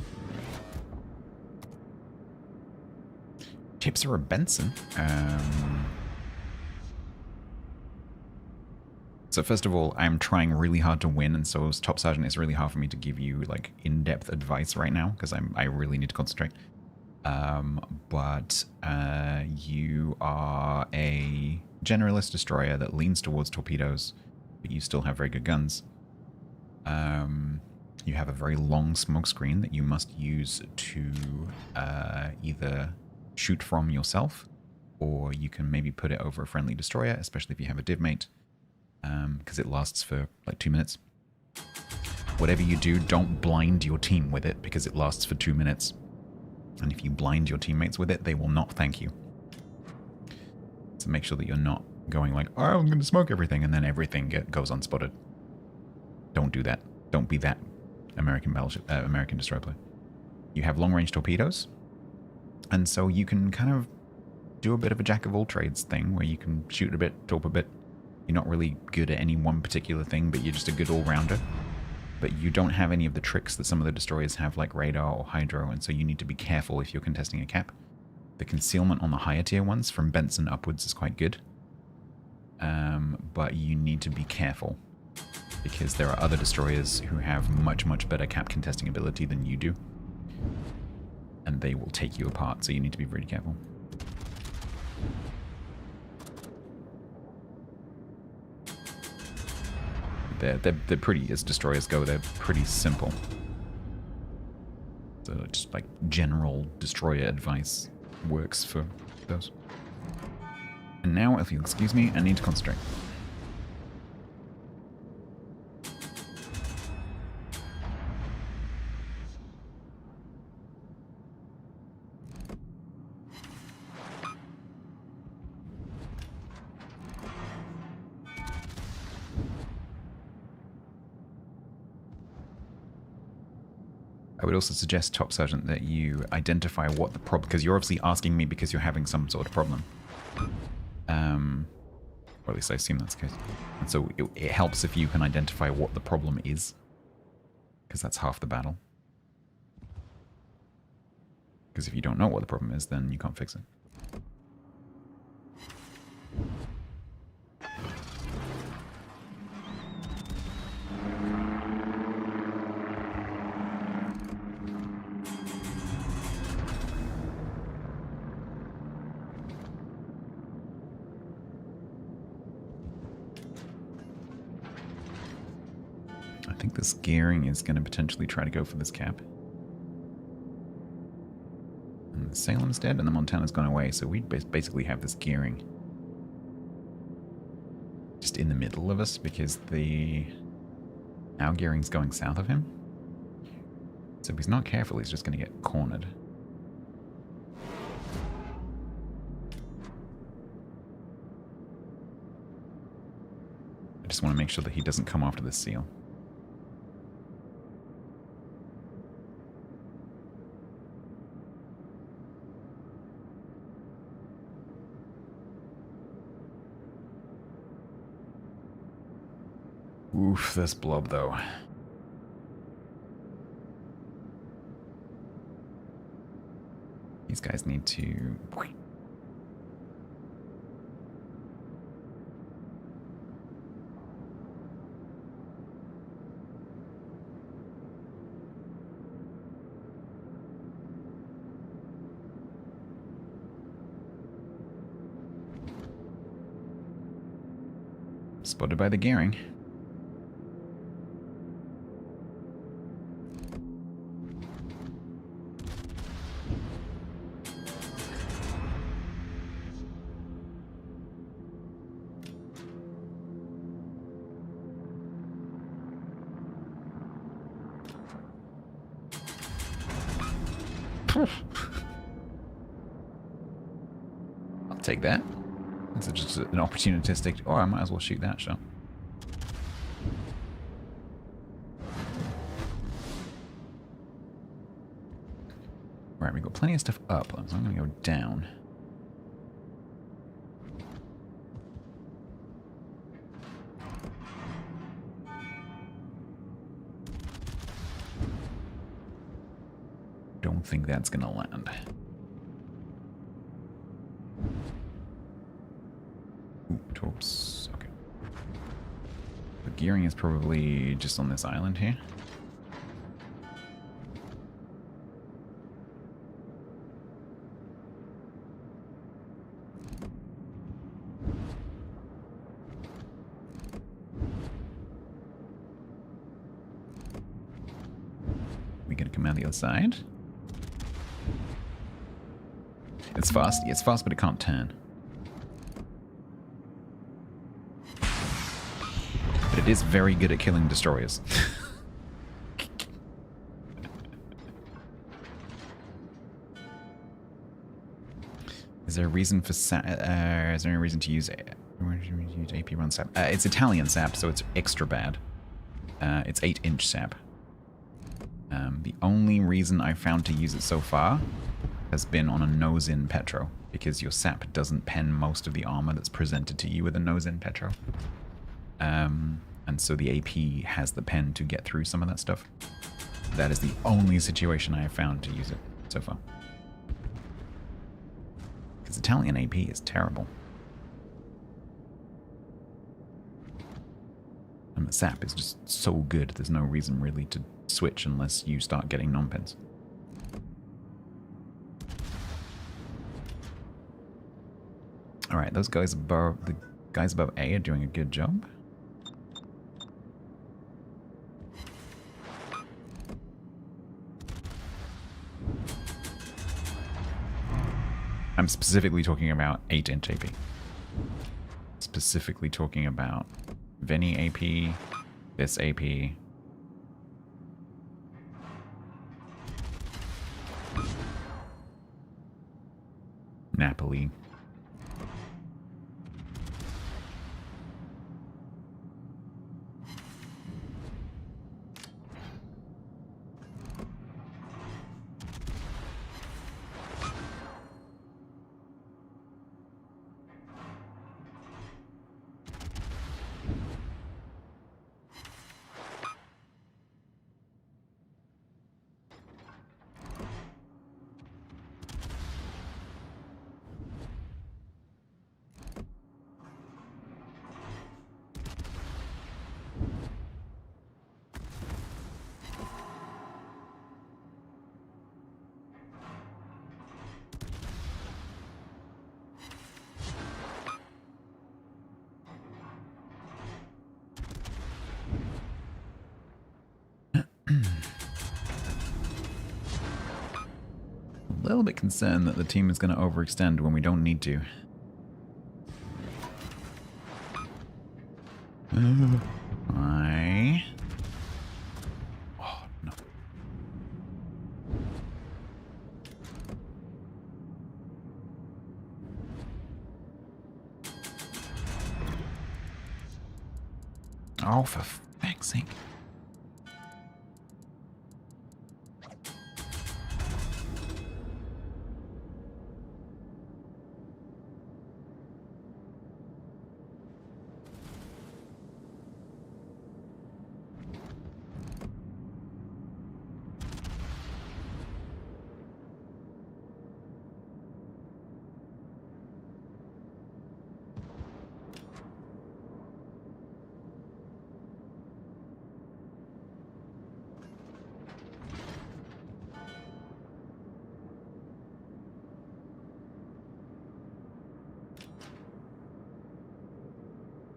Tips are a Benson. So first of all, I'm trying really hard to win, and so as Top Sergeant, it's really hard for me to give you like in-depth advice right now because I really need to concentrate. But you are a generalist destroyer that leans towards torpedoes, but you still have very good guns. You have a very long smoke screen that you must use to either shoot from yourself, or you can maybe put it over a friendly destroyer, especially if you have a div mate, because it lasts for like 2 minutes. Whatever you do, don't blind your team with it, because it lasts for 2 minutes. And if you blind your teammates with it, they will not thank you. So make sure that you're not going like, oh, I'm going to smoke everything, and then everything goes unspotted. Don't do that. Don't be that American battleship, American destroyer player. You have long-range torpedoes, and so you can kind of do a bit of a jack-of-all-trades thing, where you can shoot a bit, torp a bit. You're not really good at any one particular thing, but you're just a good all-rounder. But you don't have any of the tricks that some of the destroyers have, like radar or hydro, and so you need to be careful if you're contesting a cap. The concealment on the higher tier ones, from Benson upwards, is quite good. but you need to be careful because there are other destroyers who have much, much better cap contesting ability than you do, and they will take you apart, so you need to be very careful. They're pretty, as destroyers go, they're pretty simple. So just like general destroyer advice works for those. And now, if you'll excuse me, I need to concentrate. I would also suggest, Top Sergeant, that you identify what the problem... Because you're obviously asking me because you're having some sort of problem. Or at least I assume that's the case. And so it helps if you can identify what the problem is. Because that's half the battle. Because if you don't know what the problem is, then you can't fix it. I think this gearing is going to potentially try to go for this cap. And Salem's dead and the Montana's gone away, so we basically have this gearing just in the middle of us because our gearing's going south of him. So if he's not careful, he's just going to get cornered. I just want to make sure that he doesn't come after the seal. Oof, this blob, though. These guys need to... Spotted by the gearing. I'll take that. This is just an opportunistic... Oh, I might as well shoot that shot. Right, we've got plenty of stuff up, so I'm going to go down. Don't think that's going to land. Ooh, torps. Okay. The gearing is probably just on this island here. We gonna come out the other side? It's fast. Yeah, it's fast, but it can't turn. But it is very good at killing destroyers. Is there a reason for is there any reason to use AP run sap? It's Italian sap, so it's extra bad. It's 8-inch sap. The only reason I found to use it so far has been on a nose-in Petro, because your sap doesn't pen most of the armor that's presented to you with a nose-in Petro. And so the AP has the pen to get through some of that stuff. That is the only situation I have found to use it so far. Because Italian AP is terrible. the sap is just so good. There's no reason really to switch unless you start getting non-pens. All right, those guys above the guys above A are doing a good job. I'm specifically talking about 8-inch AP. Specifically talking about Veni AP, this AP. Napoli. A little bit concerned that the team is going to overextend when we don't need to. I... Oh, no. Oh, for fuck's sake.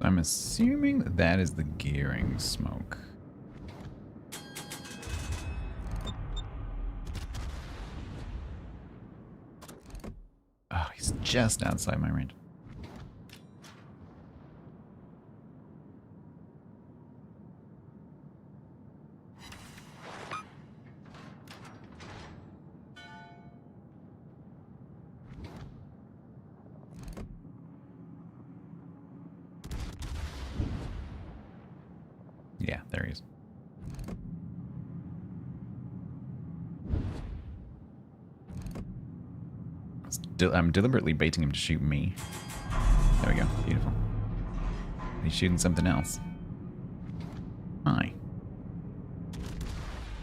I'm assuming that is the gearing smoke. Oh, he's just outside my range. Yeah, there he is. I'm deliberately baiting him to shoot me. There we go. Beautiful. He's shooting something else. Hi.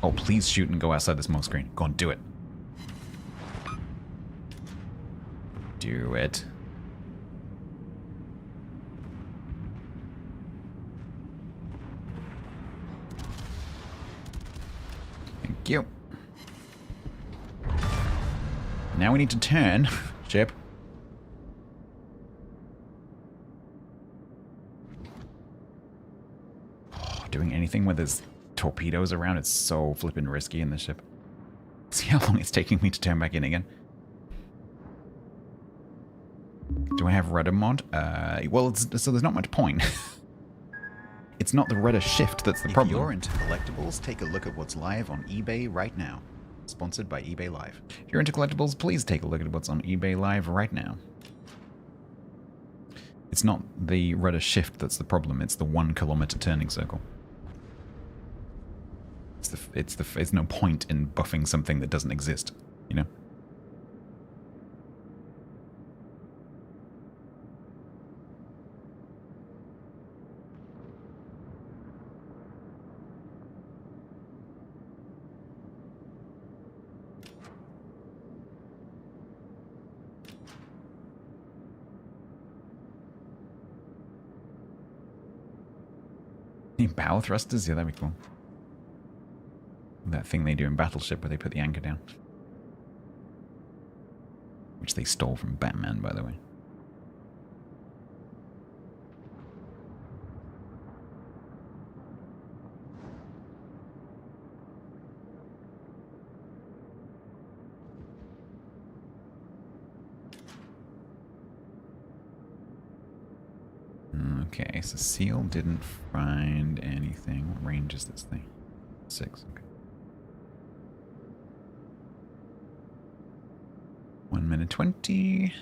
Oh, please shoot and go outside the smoke screen. Go on, do it. Do it. Thank you. Now we need to turn. Ship. Oh, doing anything where there's torpedoes around, it's so flippin' risky in this ship. See how long it's taking me to turn back in again. Do I have rudder mod? Well, so there's not much point. It's not the rudder shift that's the problem. If you're into collectibles, take a look at what's live on eBay right now. Sponsored by eBay Live. If you're into collectibles, please take a look at what's on eBay Live right now. It's not the rudder shift that's the problem, it's the 1 kilometer turning circle. It's no point in buffing something that doesn't exist, you know? Bow thrusters? Yeah, that'd be cool. That thing they do in Battleship where they put the anchor down. Which they stole from Batman, by the way. Okay, so Seal didn't find anything. What range is this thing? 6, okay. 1 minute 20.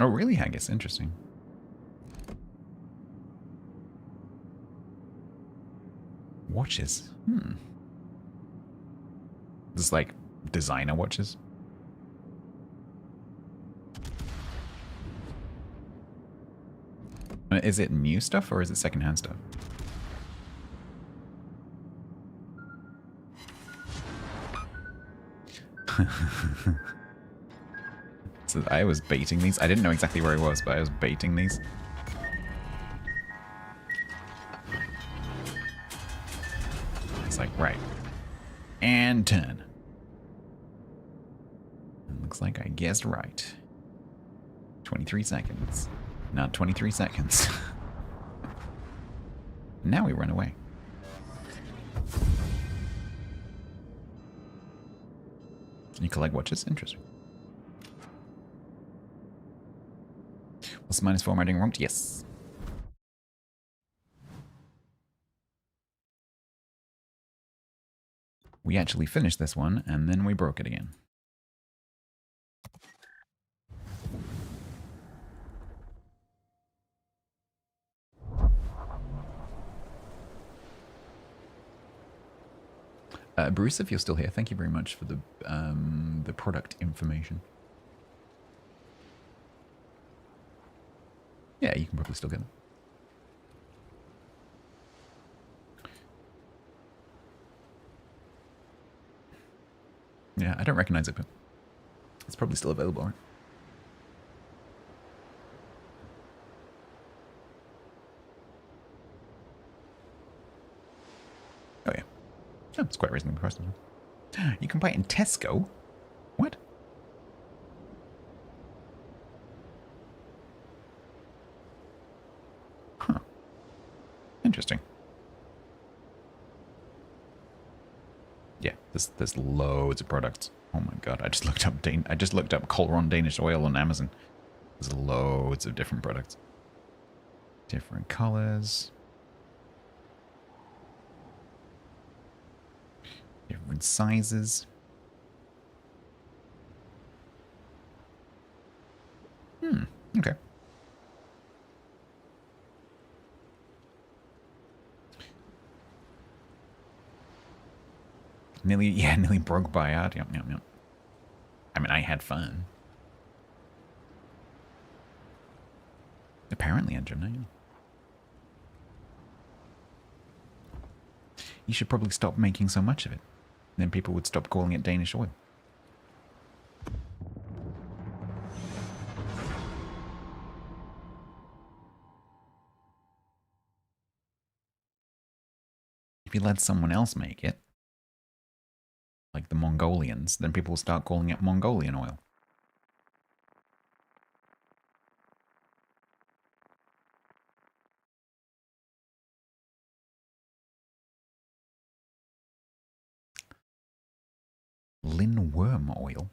Oh, really, Haggis? Interesting. Watches. This is like designer watches. Is it new stuff or is it secondhand stuff? So I was baiting these. I didn't know exactly where he was, but I was baiting these. It's like, right. And turn. It looks like I guessed right. 23 seconds. Not 23 seconds. Now we run away. You collect watches? Interesting. Was -4 wrong? Yes. We actually finished this one, and then we broke it again. Bruce, if you're still here, thank you very much for the product information. Yeah, you can probably still get them. Yeah, I don't recognize it, but it's probably still available, right? Oh, yeah. Oh, it's quite reasonably priced. You can buy it in Tesco? What? Huh. Interesting. Yeah, there's loads of products. Oh my god, I just looked up Colron Danish oil on Amazon. There's loads of different products. Different colors. Different sizes. Okay. Nearly broke by out. Yep. I mean, I had fun. Apparently, Andrew, you should probably stop making so much of it. Then people would stop calling it Danish oil. If you let someone else make it, like the Mongolians, then people will start calling it Mongolian oil. Linworm oil.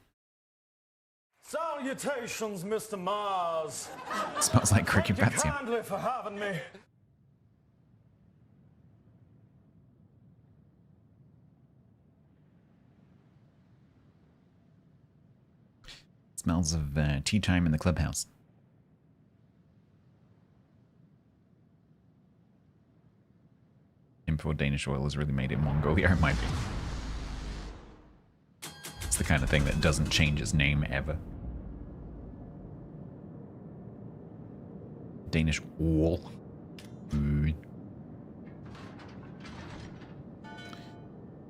Salutations, Mr. Mars. Smells like cricket bats. Thank you kindly for having me. Smells of tea time in the clubhouse. Import Danish oil is really made in Mongolia. It might be. It's the kind of thing that doesn't change its name ever. Danish oil.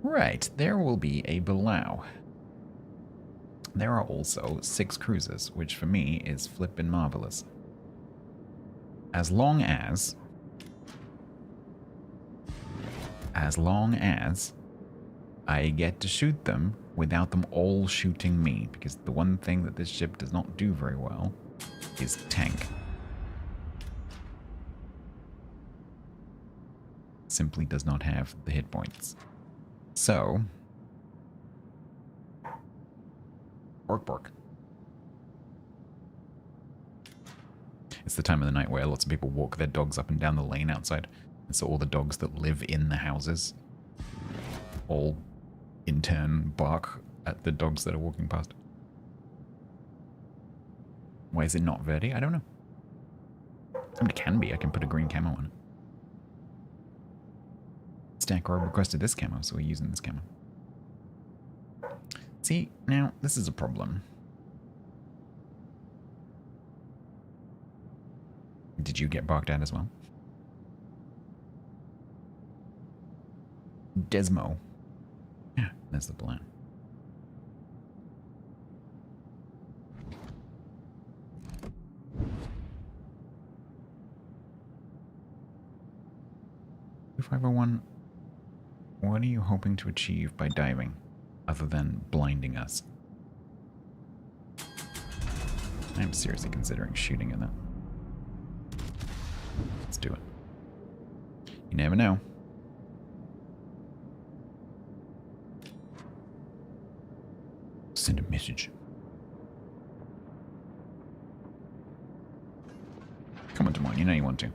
Right, there will be a below. There are also 6 cruisers, which for me is flippin' marvelous. As long as I get to shoot them without them all shooting me, because the one thing that this ship does not do very well is tank. Simply does not have the hit points. So, bork. It's the time of the night where lots of people walk their dogs up and down the lane outside. And so all the dogs that live in the houses all in turn bark at the dogs that are walking past. Why is it not Verdi? I don't know. I mean, it can be. I can put a green camo on it. Stackrob requested this camo, so we're using this camo. See, now, this is a problem. Did you get barked at as well? Desmo. Yeah, that's the plan. $501. What are you hoping to achieve by diving, other than blinding us? I'm seriously considering shooting at that. Let's do it. You never know. Send a message. Come on, Des Moines, you know you want to.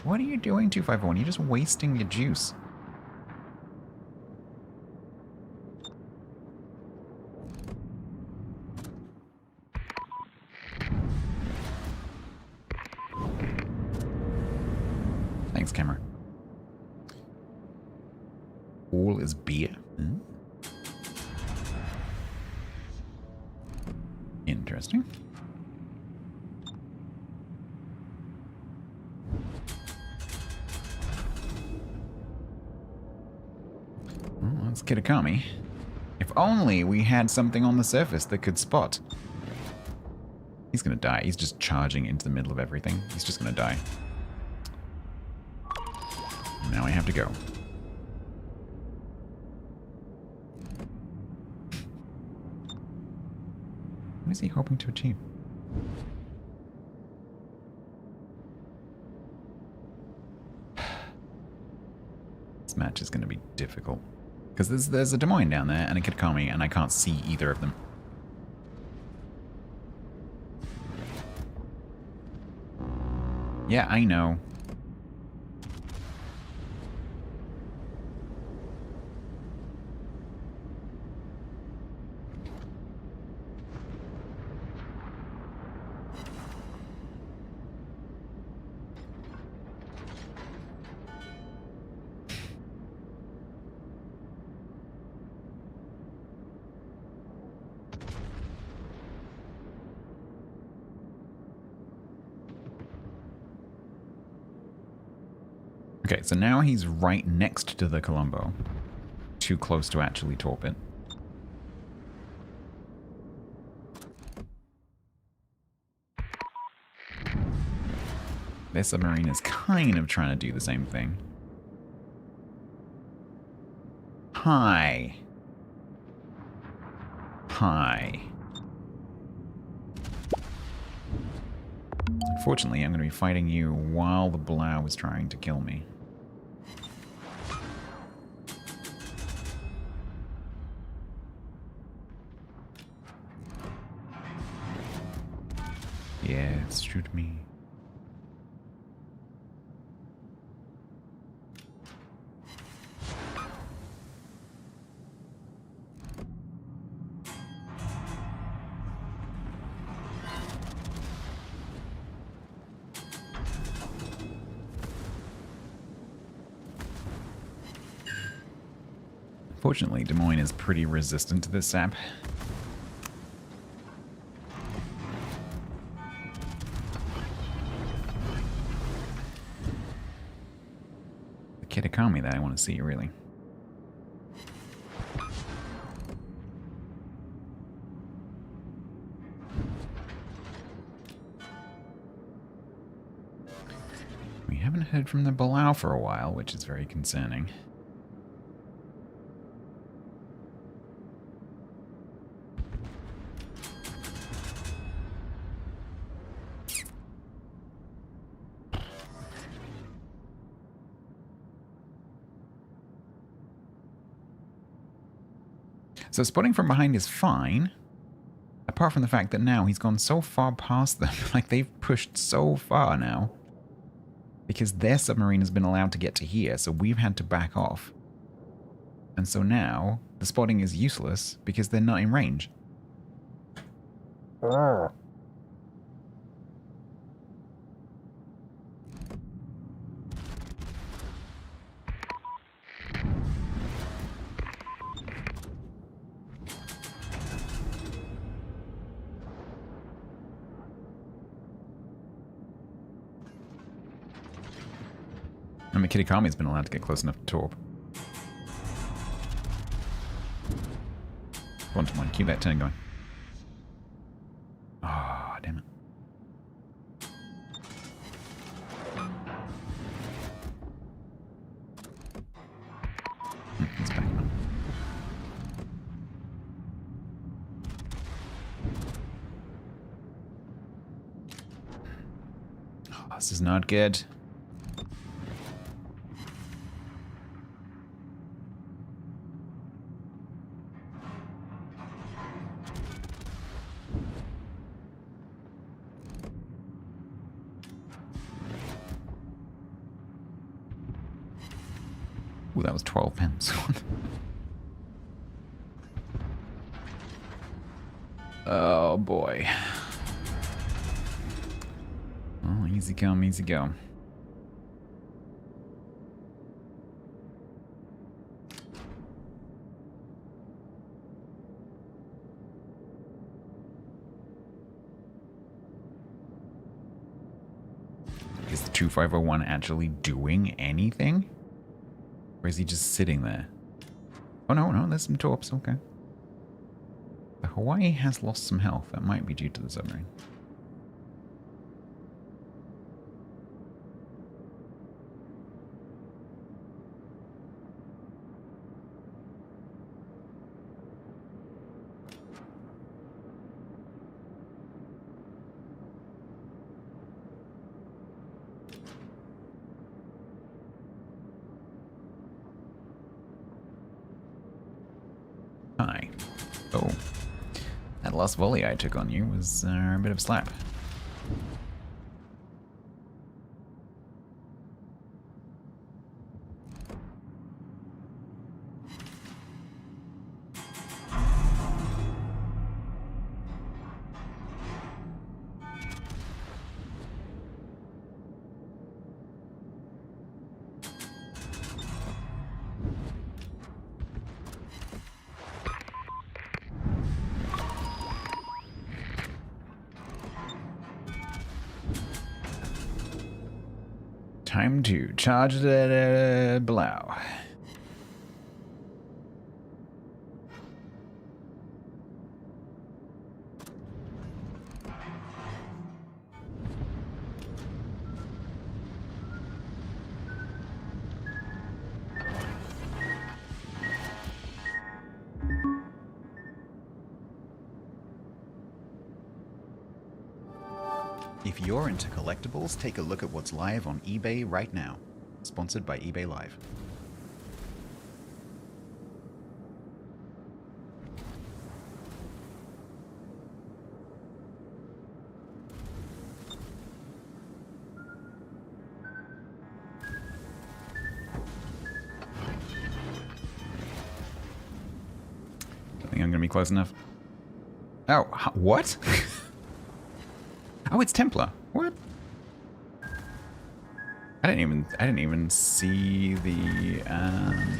What are you doing, 251? You're just wasting your juice. Thanks, camera. All is beer. Hmm? Interesting. Well, that's Kitakami. If only we had something on the surface that could spot. He's gonna die. He's just charging into the middle of everything. He's just gonna die. Now I have to go. What is he hoping to achieve? This match is going to be difficult. Because there's a Des Moines down there and a Kitakami, and I can't see either of them. Yeah, I know. Okay, so now he's right next to the Colombo. Too close to actually torp it. Their submarine is kind of trying to do the same thing. Hi. Hi. Unfortunately, I'm going to be fighting you while the Blau is trying to kill me. Yes, shoot me. Fortunately, Des Moines is pretty resistant to this sap. The Kitakami that I want to see, really. We haven't heard from the Balau for a while, which is very concerning. So spotting from behind is fine, apart from the fact that now he's gone so far past them. Like, they've pushed so far now. Because their submarine has been allowed to get to here, so we've had to back off. And so now, the spotting is useless because they're not in range. And Kitakami's been allowed to get close enough to Torp. Quantum one, keep that turn going. Ah, oh, damn it. It's back now. Oh, this is not good. Ooh, that was 12 pence. Oh boy. Oh, easy come, easy go. Is the 2501 actually doing anything? Or is he just sitting there? Oh no, no, there's some torps, okay. The Hawaii has lost some health. That might be due to the submarine. Hi. Oh. That last volley I took on you was a bit of a slap. Time to charge the blow. If you're into collectibles, take a look at what's live on eBay right now. Sponsored by eBay Live. I think I'm gonna be close enough. Oh, what? Oh, it's Templar. What? I didn't even see the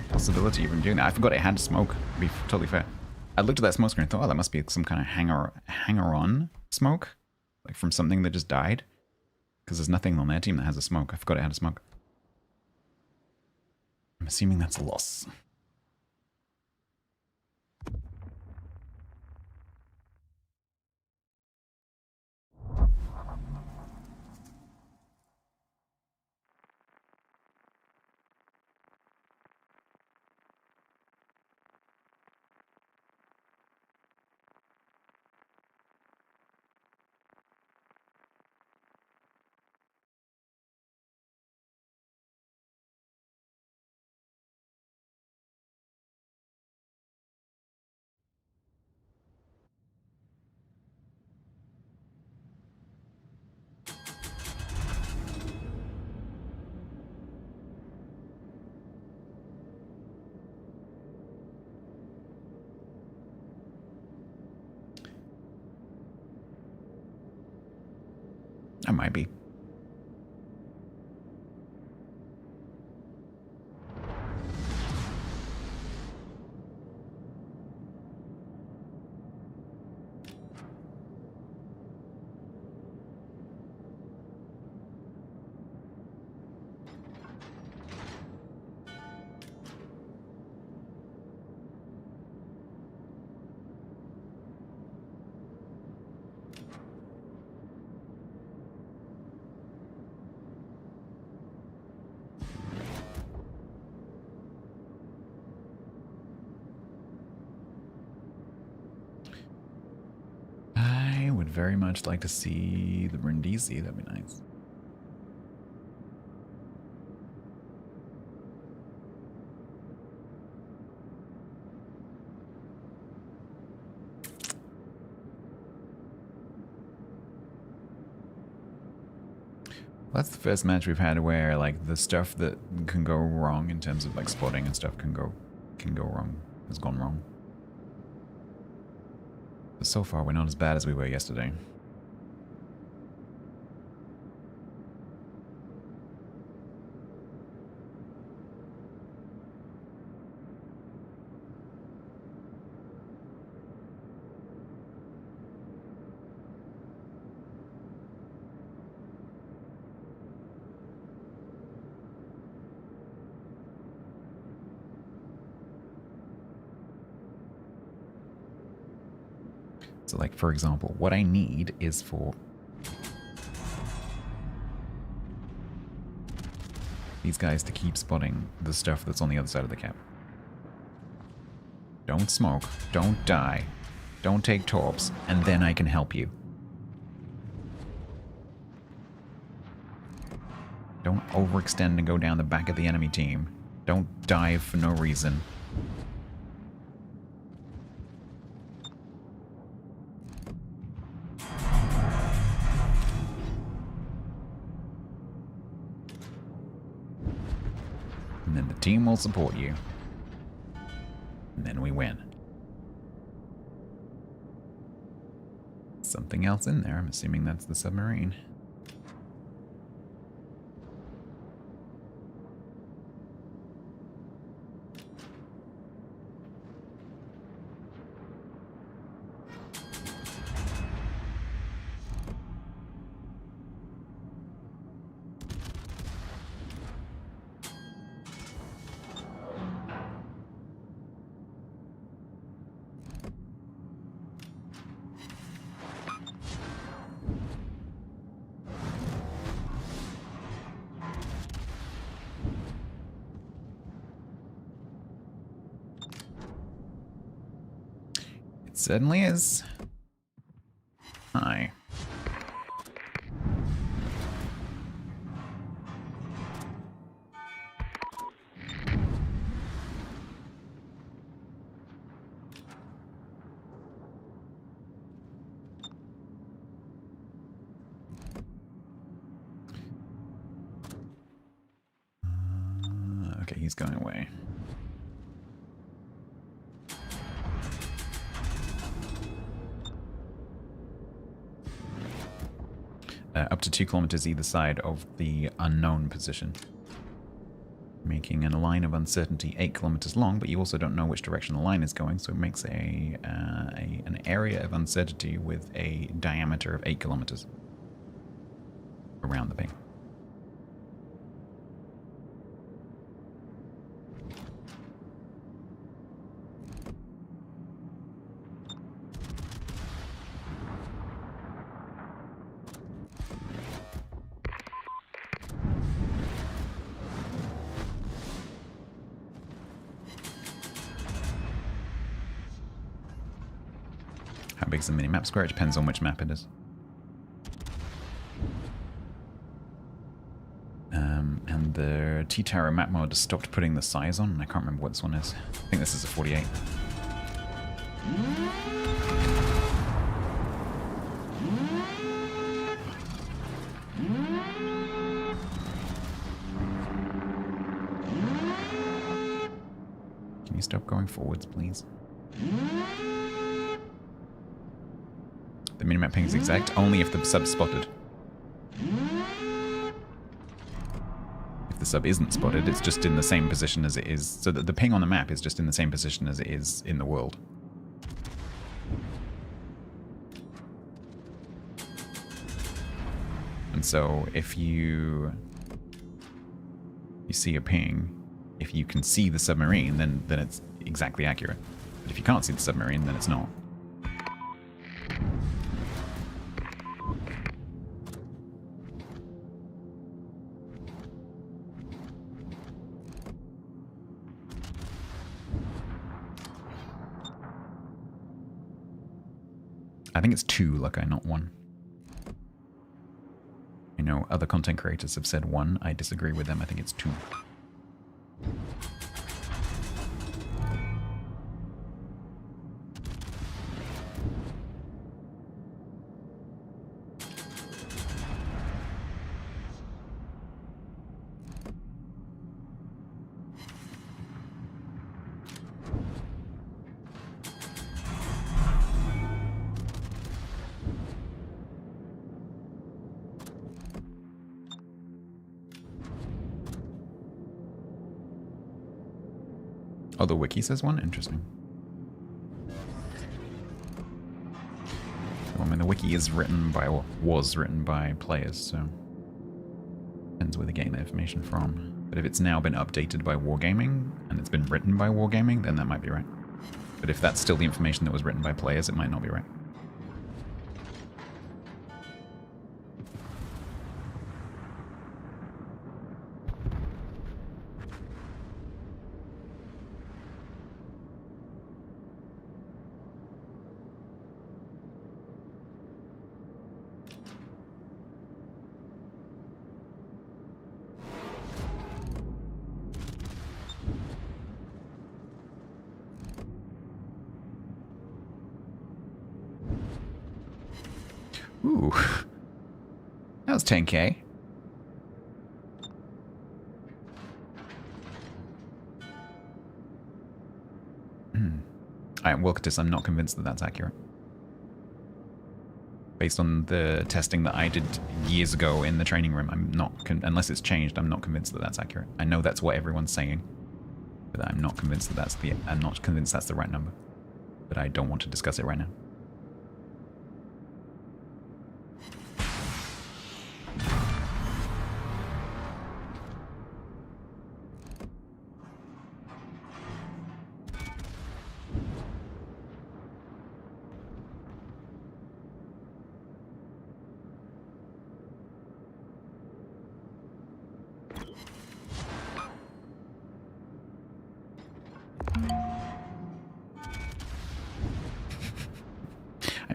possibility of him doing that. I forgot it had smoke, to be totally fair. I looked at that smoke screen and thought, oh, that must be some kind of hanger-on smoke. Like from something that just died. Because there's nothing on their team that has a smoke. I forgot it had a smoke. I'm assuming that's a loss. might be. I would very much like to see the Brindisi. That'd be nice. That's the first match we've had where like the stuff that can go wrong in terms of like spotting and stuff can go wrong, has gone wrong. But so far we're not as bad as we were yesterday. So like, for example, what I need is for these guys to keep spotting the stuff that's on the other side of the cap. Don't smoke, don't die, don't take torps, and then I can help you. Don't overextend and go down the back of the enemy team. Don't dive for no reason. And then the team will support you. And then we win. Something else in there. I'm assuming that's the submarine. Certainly is. Hi. Okay, he's going away. Up to 2 kilometers either side of the unknown position. Making a line of uncertainty 8 kilometers long, but you also don't know which direction the line is going, so it makes an area of uncertainty with a diameter of 8 kilometers around the ping. How big is the mini-map square? It depends on which map it is. And the T-Tower map mod has stopped putting the size on, and I can't remember what this one is. I think this is a 48. Can you stop going forwards, please? The minimap ping is exact only if the sub's spotted. If the sub isn't spotted, it's just in the same position as it is. So that the ping on the map is just in the same position as it is in the world. And so if you see a ping, if you can see the submarine, then it's exactly accurate. But if you can't see the submarine, then it's not. I think it's 2, Lucky, not 1. I know other content creators have said 1. I disagree with them. I think it's 2. Oh, the wiki says 1? Interesting. Well, I mean, the wiki is written by, or was written by players, so depends where they get the information from. But if it's now been updated by Wargaming, and it's been written by Wargaming, then that might be right. But if that's still the information that was written by players, it might not be right. Ooh. That was 10k. Alright, Wilcatus, I'm not convinced that that's accurate. Based on the testing that I did years ago in the training room, I'm not, unless it's changed, I'm not convinced that that's accurate. I know that's what everyone's saying, but I'm not convinced that I'm not convinced that's the right number. But I don't want to discuss it right now.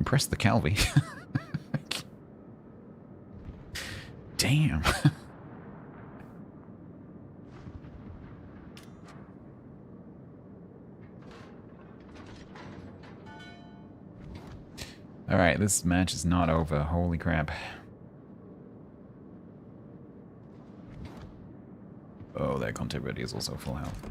Press the Calvi. Damn. Alright, this match is not over. Holy crap. Oh, their content ready is also full health.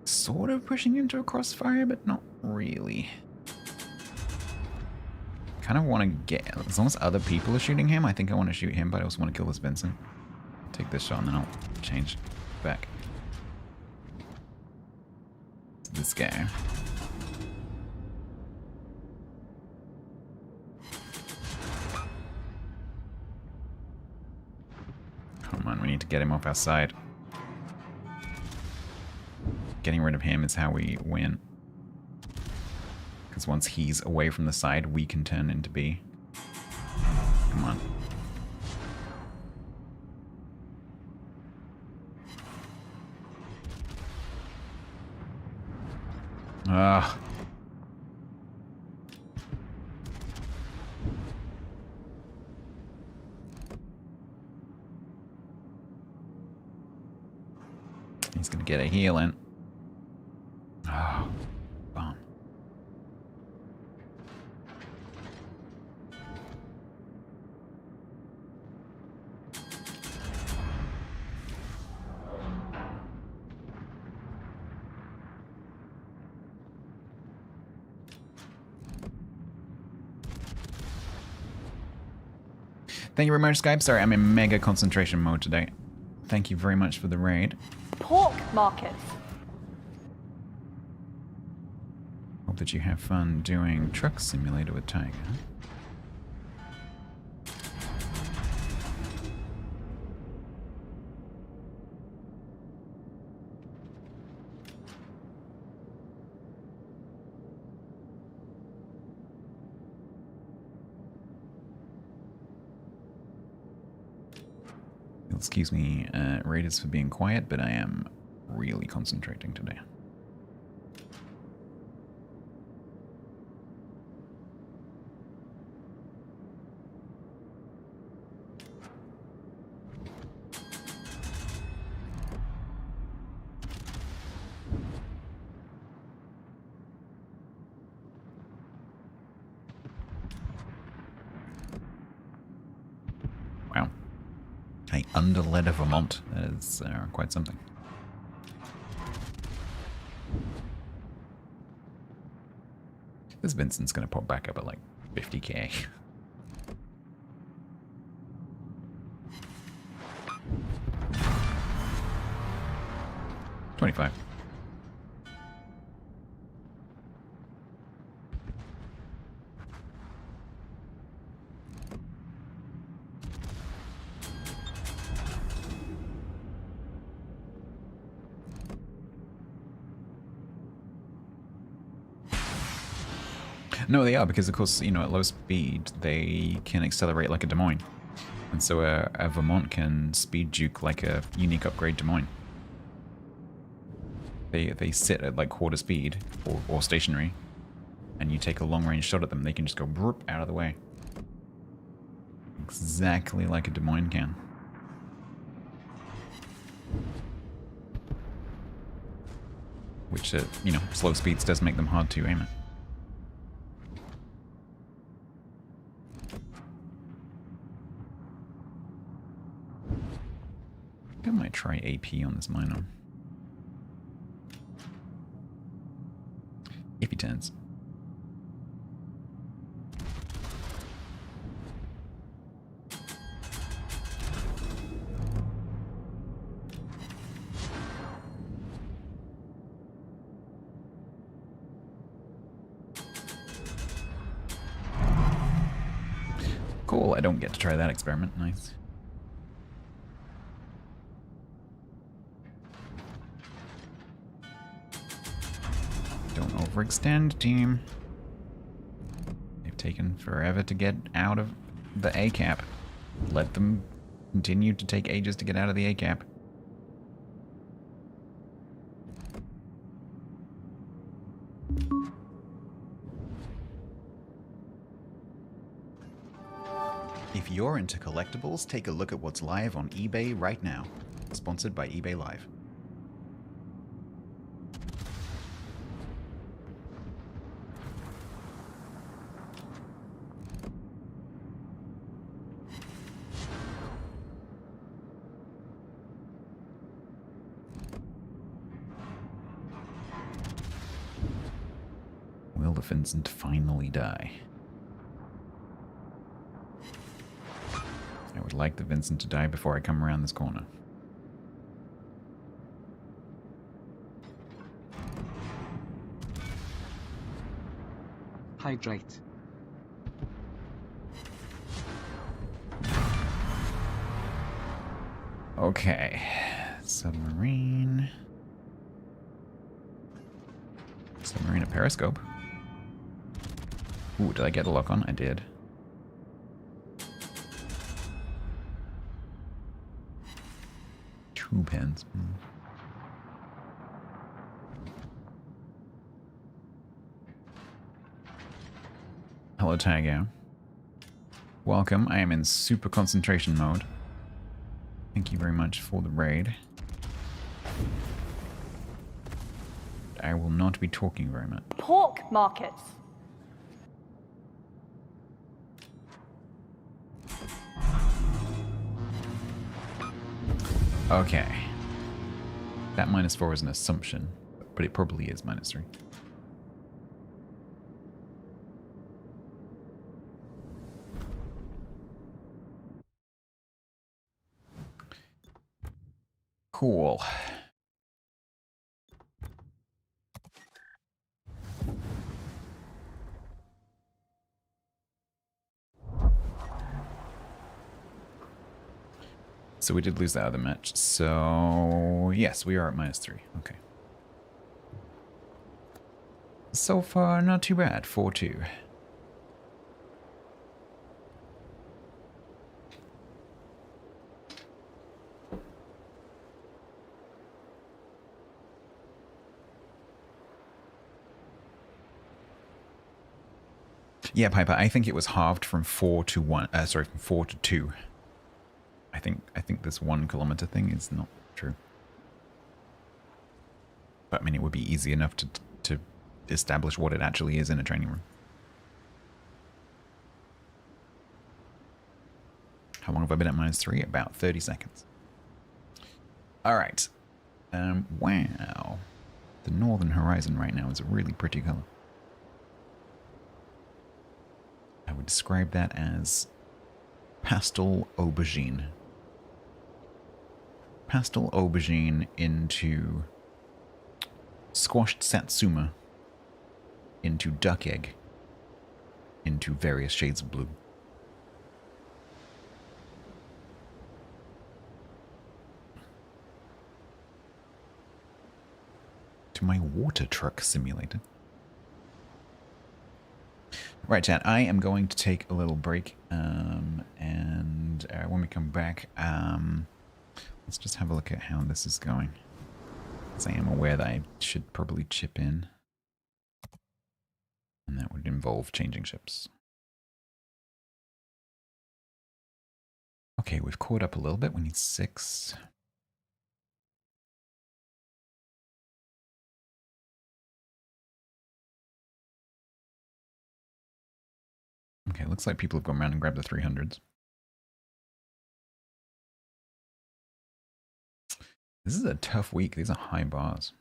Sort of pushing into a crossfire, but not really. Kind of want to get, as long as other people are shooting him, I think I want to shoot him, but I also want to kill this Vincent. Take this shot and then I'll change back to this guy. Come on, we need to get him off our side. Getting rid of him is how we win. Because once he's away from the side, we can turn into B. Come on. Ugh. He's gonna get a heal in. Oh, bomb. Thank you very much, Skype. Sorry, I'm in mega concentration mode today. Thank you very much for the raid. Pork markets. Hope that you have fun doing Truck Simulator with Tiger. Excuse me, Raiders, for being quiet, but I am really concentrating today. Wow. Hey, under lead of Vermont. That is quite something. This Vincent's gonna pop back up at like 50k. $25. No, they are, because of course, you know, at low speed, they can accelerate like a Des Moines. And so a Vermont can speed juke like a unique upgrade Des Moines. They sit at like quarter speed, or stationary, and you take a long range shot at them, they can just go broop out of the way. Exactly like a Des Moines can. Which, you know, slow speeds does make them hard to aim at. I might try AP on this minor. If he turns. Cool, I don't get to try that experiment. Nice. Don't overextend, team. They've taken forever to get out of the A cap. Let them continue to take ages to get out of the A cap. If you're into collectibles, take a look at what's live on eBay right now. Sponsored by eBay Live. Will the Vincent finally die? I would like the Vincent to die before I come around this corner. Hydrate. Okay. Submarine. Submarine at periscope. Ooh, did I get a lock on? I did. Two pens. Hello, Tiger. Welcome. I am in super concentration mode. Thank you very much for the raid. I will not be talking very much. Pork markets. Okay. That -4 is an assumption, but it probably is -3. Cool. So we did lose that other match. So yes, we are at -3. Okay. So far, not too bad. 4-2. Yeah, Piper, I think it was halved from 4 to 1. Sorry, from 4 to 2. I think this 1 kilometer thing is not true. But I mean, it would be easy enough to establish what it actually is in a training room. How long have I been at -3? About 30 seconds. All right. Wow. The northern horizon right now is a really pretty color. I would describe that as pastel aubergine. Pastel aubergine into squashed satsuma, into duck egg, into various shades of blue. To my water truck simulator. Right, chat, I am going to take a little break, and when we come back, let's just have a look at how this is going. Because I am aware that I should probably chip in, and that would involve changing ships. Okay, we've caught up a little bit. We need 6. Okay, looks like people have gone around and grabbed the 300s. This is a tough week. These are high bars.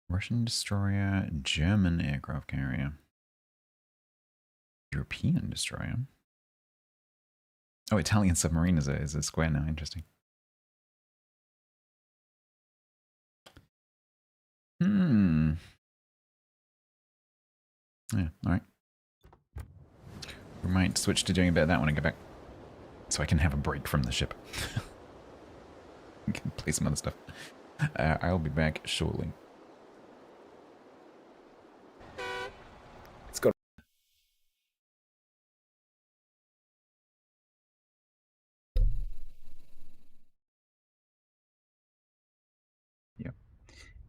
Russian destroyer, German aircraft carrier, European destroyer. Oh, Italian submarine is a square now. Interesting. Yeah, alright. We might switch to doing a bit of that when I get back. So I can have a break from the ship. I can play some other stuff. I'll be back shortly. Let's go. Yep.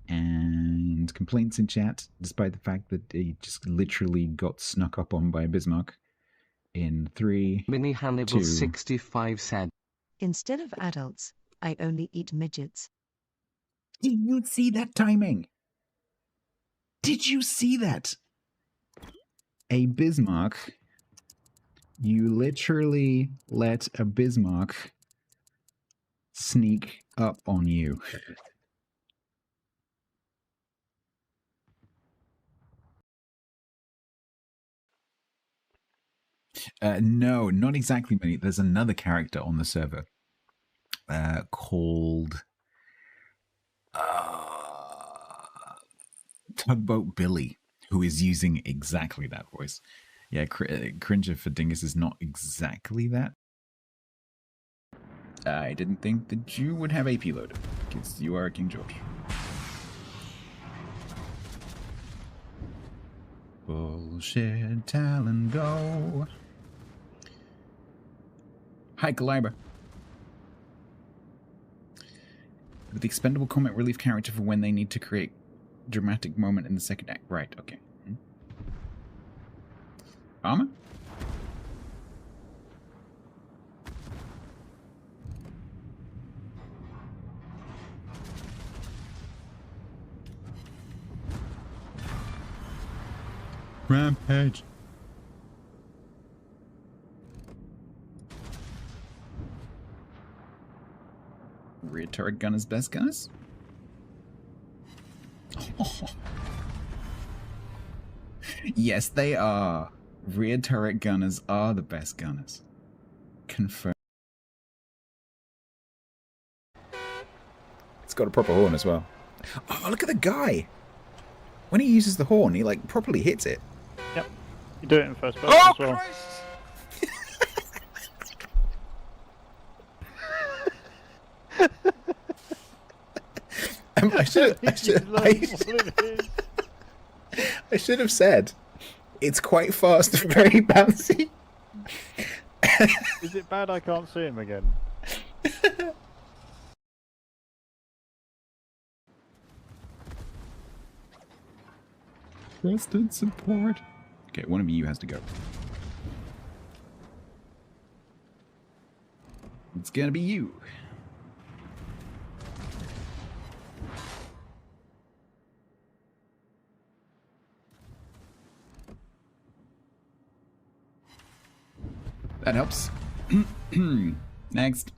And complaints in chat, despite the fact that he just literally got snuck up on by Bismarck. In 3, Mini Hannibal 2. 65 said, Instead of adults, I only eat midgets. Did you see that timing? Did you see that? A Bismarck. You literally let a Bismarck sneak up on you. No, not exactly many. There's another character on the server called Tugboat Billy, who is using exactly that voice. Yeah, Cringer for Dingus is not exactly that. I didn't think that you would have AP loaded, because you are King George. Bullshit, Talon, go. Hi, Caliber. With the expendable combat relief character for when they need to create dramatic moment in the second act. Right, okay. Armor? Rampage. Rear turret gun is best, guys. Yes, they are. Rear turret gunners are the best gunners. Confirm. It's got a proper horn as well. Oh, look at the guy! When he uses the horn, he like properly hits it. Yep. You do it in first person as well. I should have said it's quite fast and very bouncy. Is it bad I can't see him again? Trusted support. Okay, one of you has to go. It's gonna be you. That helps. Next.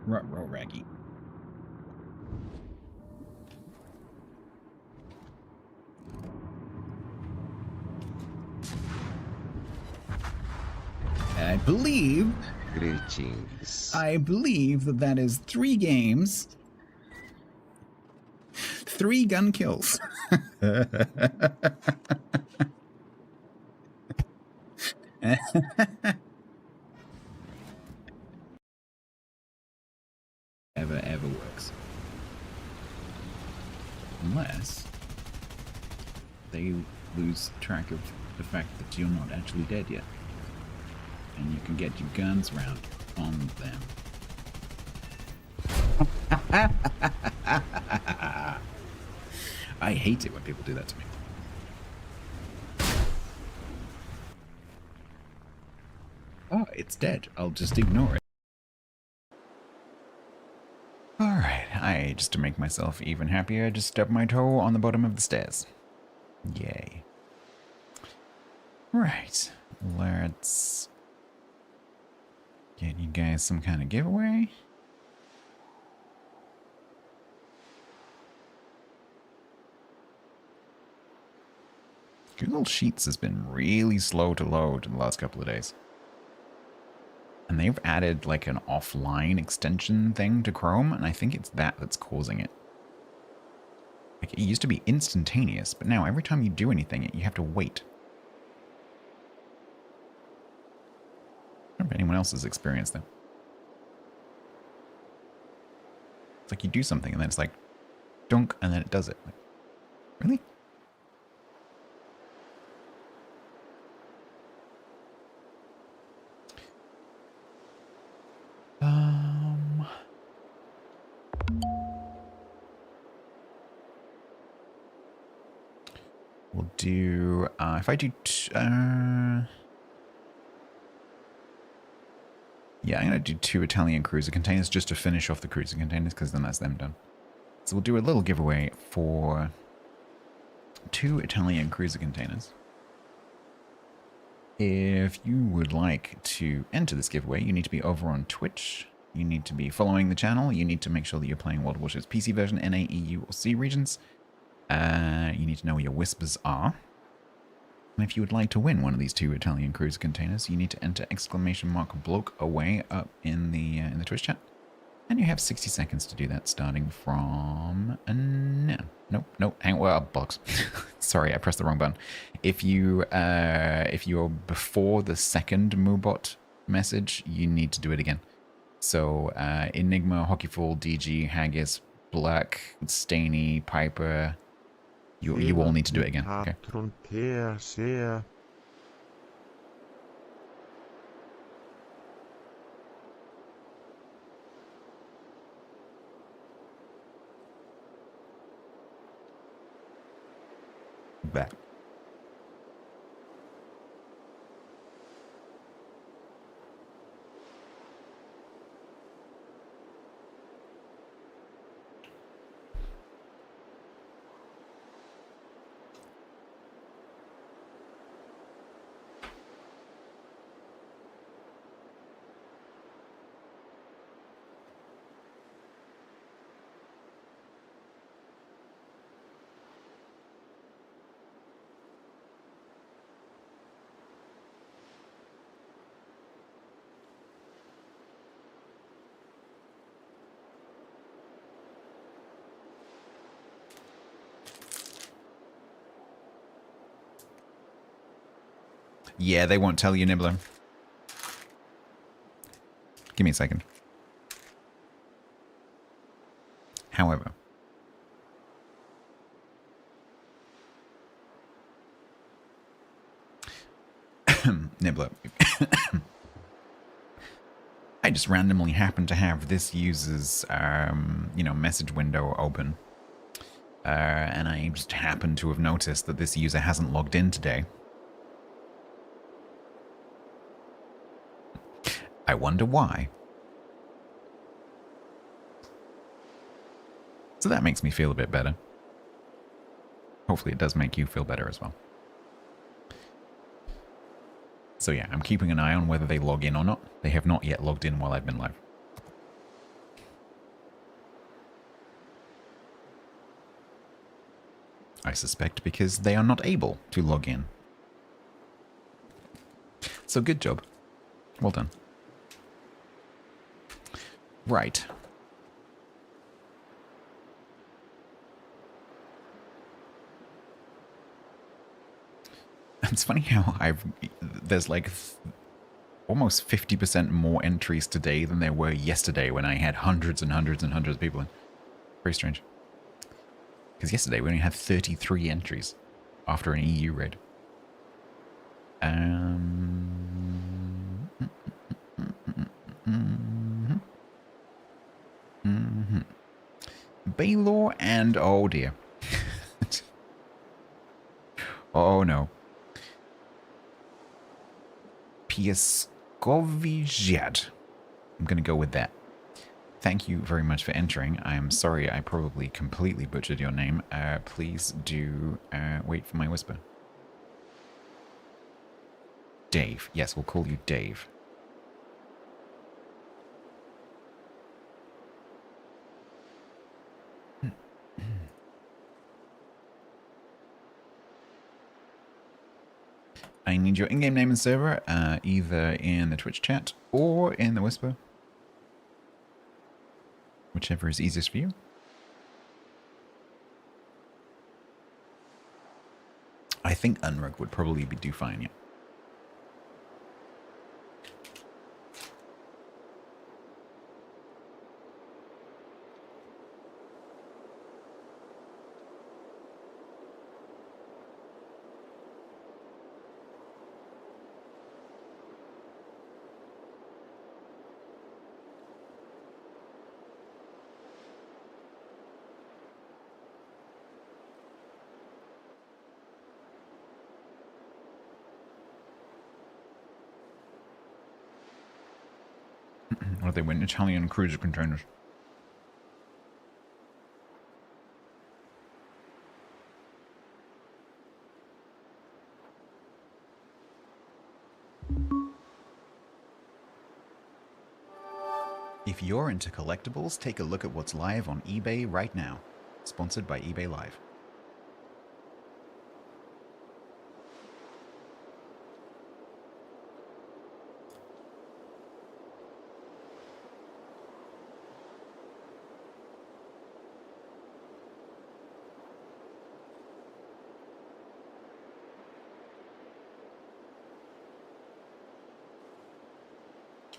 Row Raggy. I believe. Greetings. I believe that is 3 games. 3 gun kills. ever works. Unless they lose track of the fact that you're not actually dead yet. And you can get your guns round on them. I hate it when people do that to me. Oh, it's dead. I'll just ignore it. Alright, just to make myself even happier, just stubbed my toe on the bottom of the stairs. Yay. Right, let's get you guys some kind of giveaway. Google Sheets has been really slow to load in the last couple of days. And they've added like an offline extension thing to Chrome, and I think it's that's causing it. Like, it used to be instantaneous, but now every time you do anything, you have to wait. I don't know if anyone else has experienced that. It's like you do something and then it's like, dunk, and then it does it. Like, really? We'll do, if I do, yeah, I'm going to do 2 Italian cruiser containers just to finish off the cruiser containers, because then that's them done. So we'll do a little giveaway for 2 Italian cruiser containers. If you would like to enter this giveaway, you need to be over on Twitch. You need to be following the channel. You need to make sure that you're playing World Warships PC version, NA, EU, or C regions. You need to know where your whispers are. And if you would like to win one of these 2 Italian cruiser containers, you need to enter !bloke away up in the Twitch chat. And you have 60 seconds to do that, starting from now. Nope, hang on, well, box. Sorry, I pressed the wrong button. If you're before the second Moobot message, you need to do it again. So Enigma, Hockeyfall, DG, Haggis, Black, Staney, Piper, you all need to do it again. Okay. Back. Yeah, they won't tell you, Nibbler. Give me a second. However, Nibbler, I just randomly happen to have this user's, message window open. And I just happen to have noticed that this user hasn't logged in today. I wonder why. So that makes me feel a bit better. Hopefully it does make you feel better as well. So yeah, I'm keeping an eye on whether they log in or not. They have not yet logged in while I've been live. I suspect because they are not able to log in. So good job. Well done. Right. It's funny how there's like almost 50% more entries today than there were yesterday when I had hundreds and hundreds and hundreds of people in. Very strange. Because yesterday we only had 33 entries after an EU raid. Baylor and oh dear. Oh no. Pieskovijad. I'm going to go with that. Thank you very much for entering. I am sorry I probably completely butchered your name. Please do wait for my whisper. Dave. Yes, we'll call you Dave. I need your in-game name and server, either in the Twitch chat or in the whisper. Whichever is easiest for you. I think Unrug would probably do fine, yeah. Or they went Italian cruiser containers. If you're into collectibles, take a look at what's live on eBay right now. Sponsored by eBay Live.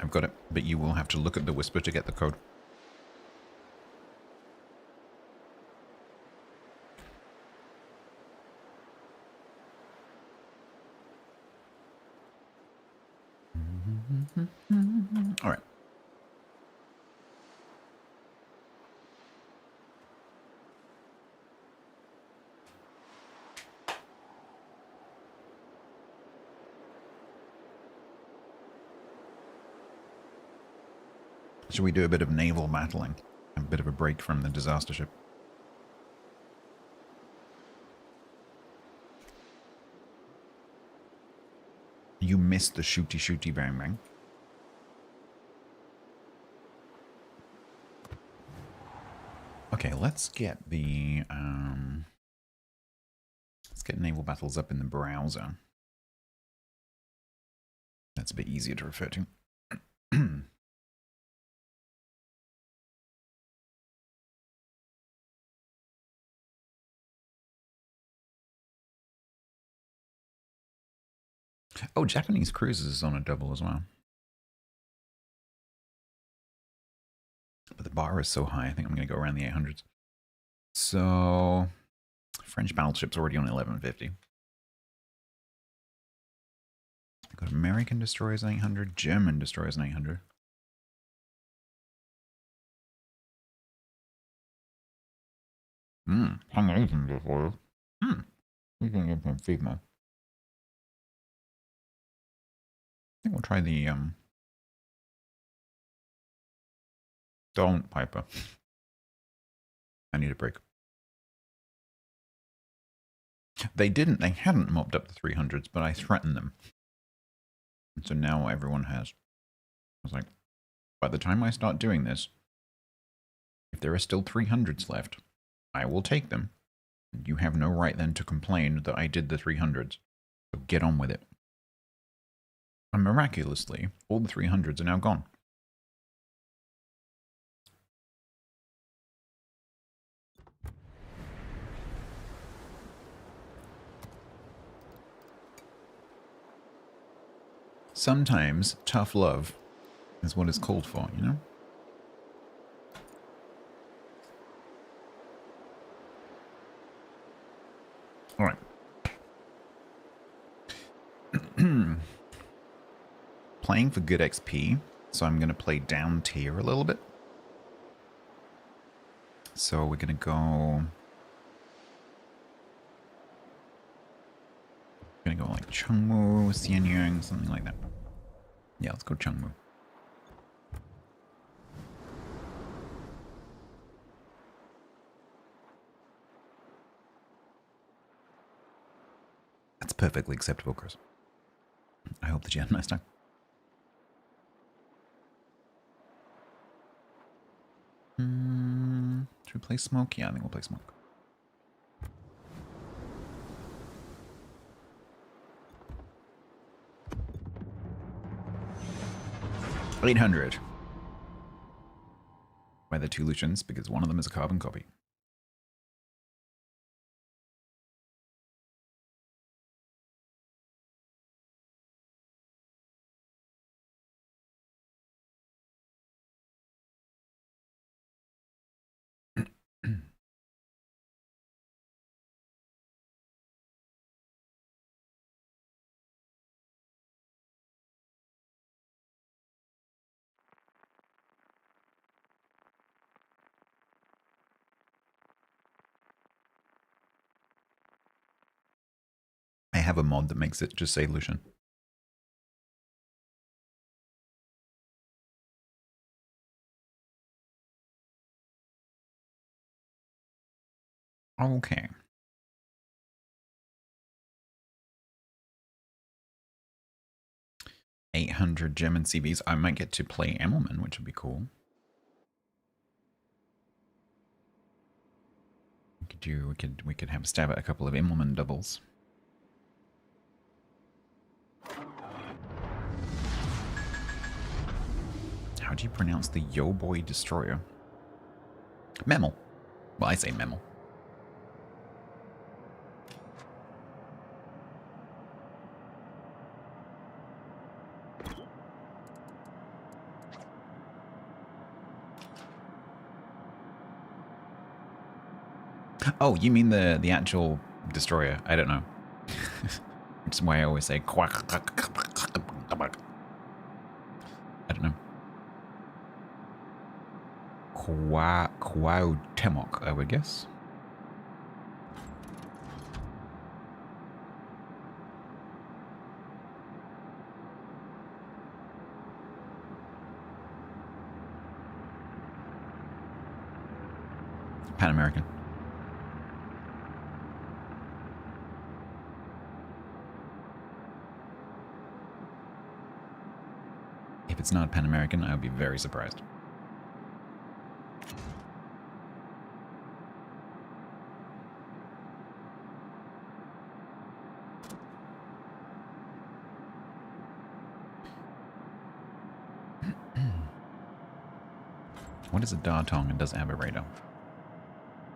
I've got it, but you will have to look at the whisper to get the code. All right. Should we do a bit of naval battling? A bit of a break from the disaster ship. You missed the shooty bang bang. Okay, let's get the let's get naval battles up in the browser. That's a bit easier to refer to. Oh, Japanese cruises is on a double as well. But the bar is so high, I think I'm going to go around the 800s. So, French battleship's already on 1150. I've got American destroyers 800, German destroyers 800. Hungarian destroyers. We can get them feed more. I think we'll try the Don't, Piper. I need a break. They hadn't mopped up the 300s, but I threatened them. And so now everyone has. I was like, by the time I start doing this, if there are still 300s left, I will take them. You have no right then to complain that I did the 300s. So get on with it. And miraculously, all the 300s are now gone. Sometimes tough love is what it's called for, you know? All right. Playing for good XP, so I'm going to play down tier a little bit. So we're going to go... We're going to go like Chengmu, Xianyang, something like that. Yeah, let's go Chengmu. That's perfectly acceptable, Chris. I hope that you had a nice time. Should we play Smoke? Yeah, I think we'll play Smoke. $800. By the two Lucians, because one of them is a carbon copy. I have a mod that makes it just say Lucian. Okay. $800 German CVs. I might get to play Emmelman, which would be cool. We could have a stab at a couple of Emmelman doubles. How do you pronounce the Yo Boy Destroyer? Memel. Well, I say Memel. Oh, you mean the actual destroyer? I don't know. It's why I always say quack. I don't know. Quautemok, I would guess. Pan American. If it's not Pan American, I would be very surprised. What is a Dartong and doesn't have a radar?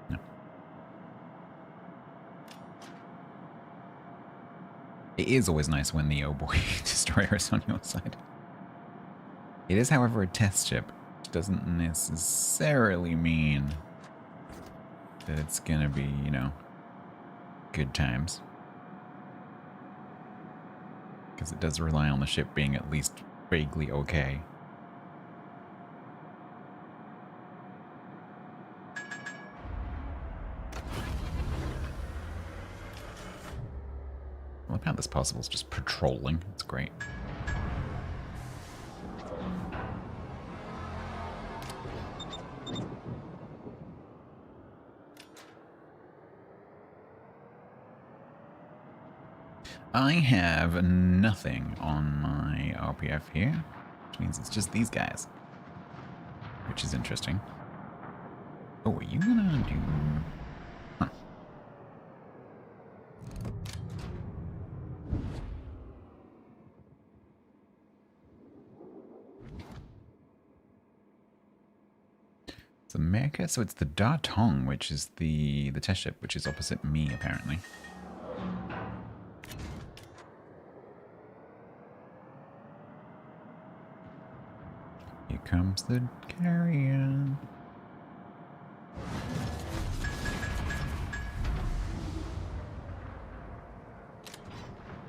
No. It is always nice when the oh boy destroyer is on your side. It is, however, a test ship, which doesn't necessarily mean that it's gonna be, you know, good times. Because it does rely on the ship being at least vaguely okay. I love how this possible is just patrolling. It's great. I have nothing on my RPF here, which means it's just these guys, which is interesting. Oh, are you gonna do... Huh. It's America, so it's the Dartong, which is the test ship, which is opposite me, apparently. Here comes the carrier.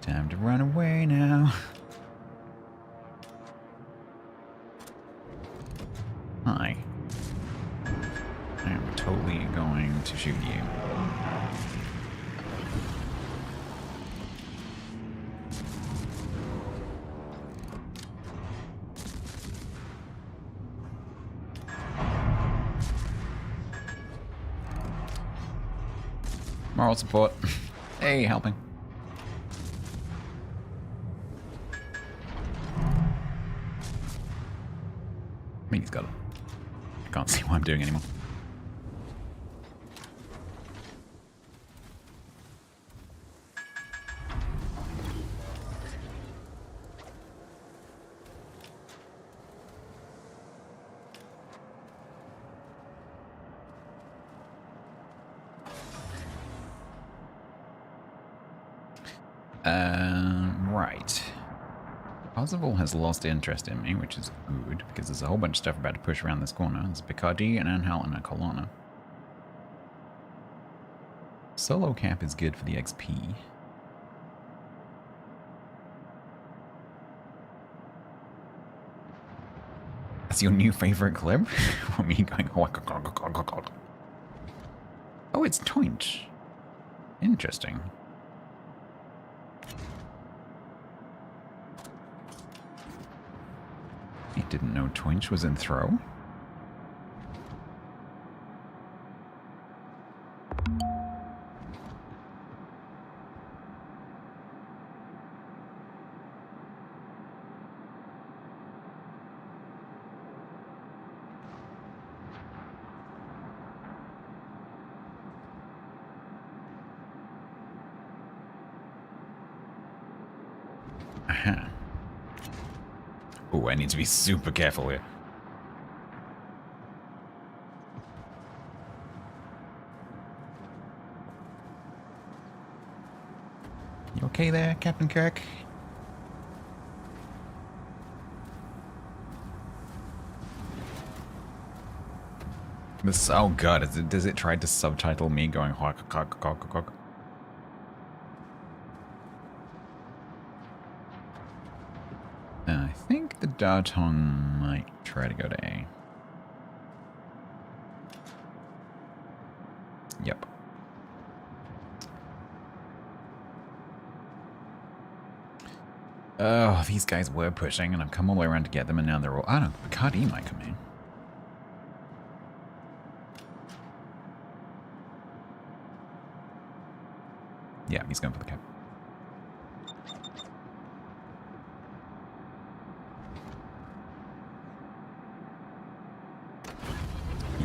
Time to run away now. Hi. I am totally going to shoot you. Moral support. Hey, helping. I mean, he's got it. I can't see what I'm doing anymore. Right. Possible has lost interest in me, which is good, because there's a whole bunch of stuff about to push around this corner. There's Picardy, an Anhal, and a Colonna. Solo cap is good for the XP. That's your new favorite clip? Or me going... Oh, it's Toinch. Interesting. I didn't know Toinch was in throw. Aha. Oh, I need to be super careful here. You okay there, Captain Kirk? This, oh god, does it try to subtitle me going hawk, cock, cock, cock? I think the Dartong might try to go to A. Yep. Oh, these guys were pushing, and I've come all the way around to get them, and now they're all... I don't know, Picardy might come in. Yeah, he's going for the cap.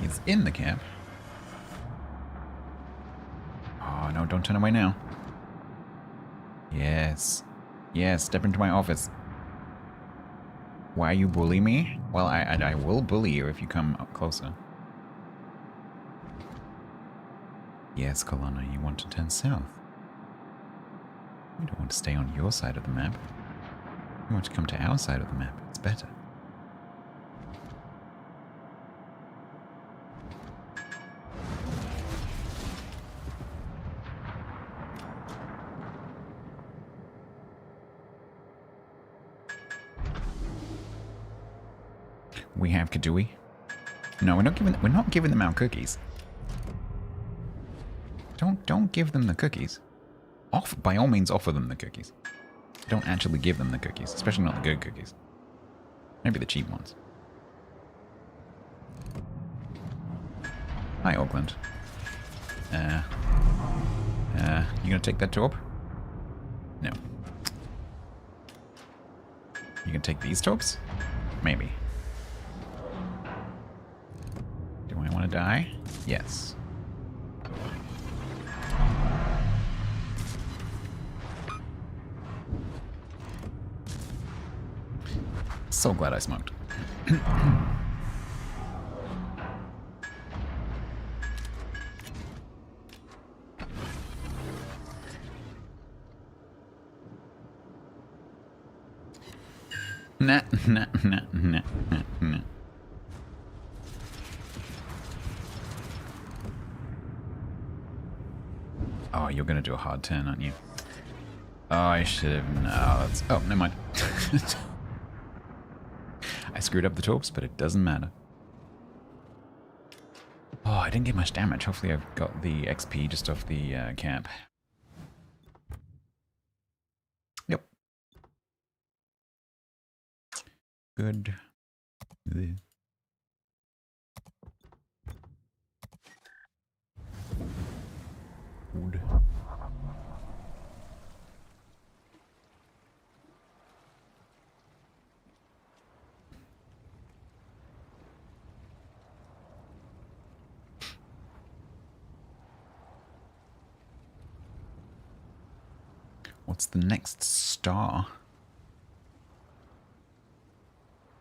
He's in the camp. Oh, no, don't turn away now. Yes. Yes, step into my office. Why you bully me? Well, I will bully you if you come up closer. Yes, Colonna, you want to turn south. We don't want to stay on your side of the map. We want to come to our side of the map. It's better. We have Kadui. No, we're not giving them our cookies. Don't give them the cookies. By all means offer them the cookies. Don't actually give them the cookies, especially not the good cookies. Maybe the cheap ones. Hi, Auckland. You gonna take that torp? No. You gonna take these torps? Maybe. Do I want to die? Yes. So glad I smoked. Nah. Oh, you're gonna do a hard turn, aren't you? Oh, I should have... No, that's... Oh, never mind. I screwed up the torps, but it doesn't matter. Oh, I didn't get much damage. Hopefully I've got the XP just off the camp. Yep. Good. Good. What's the next star?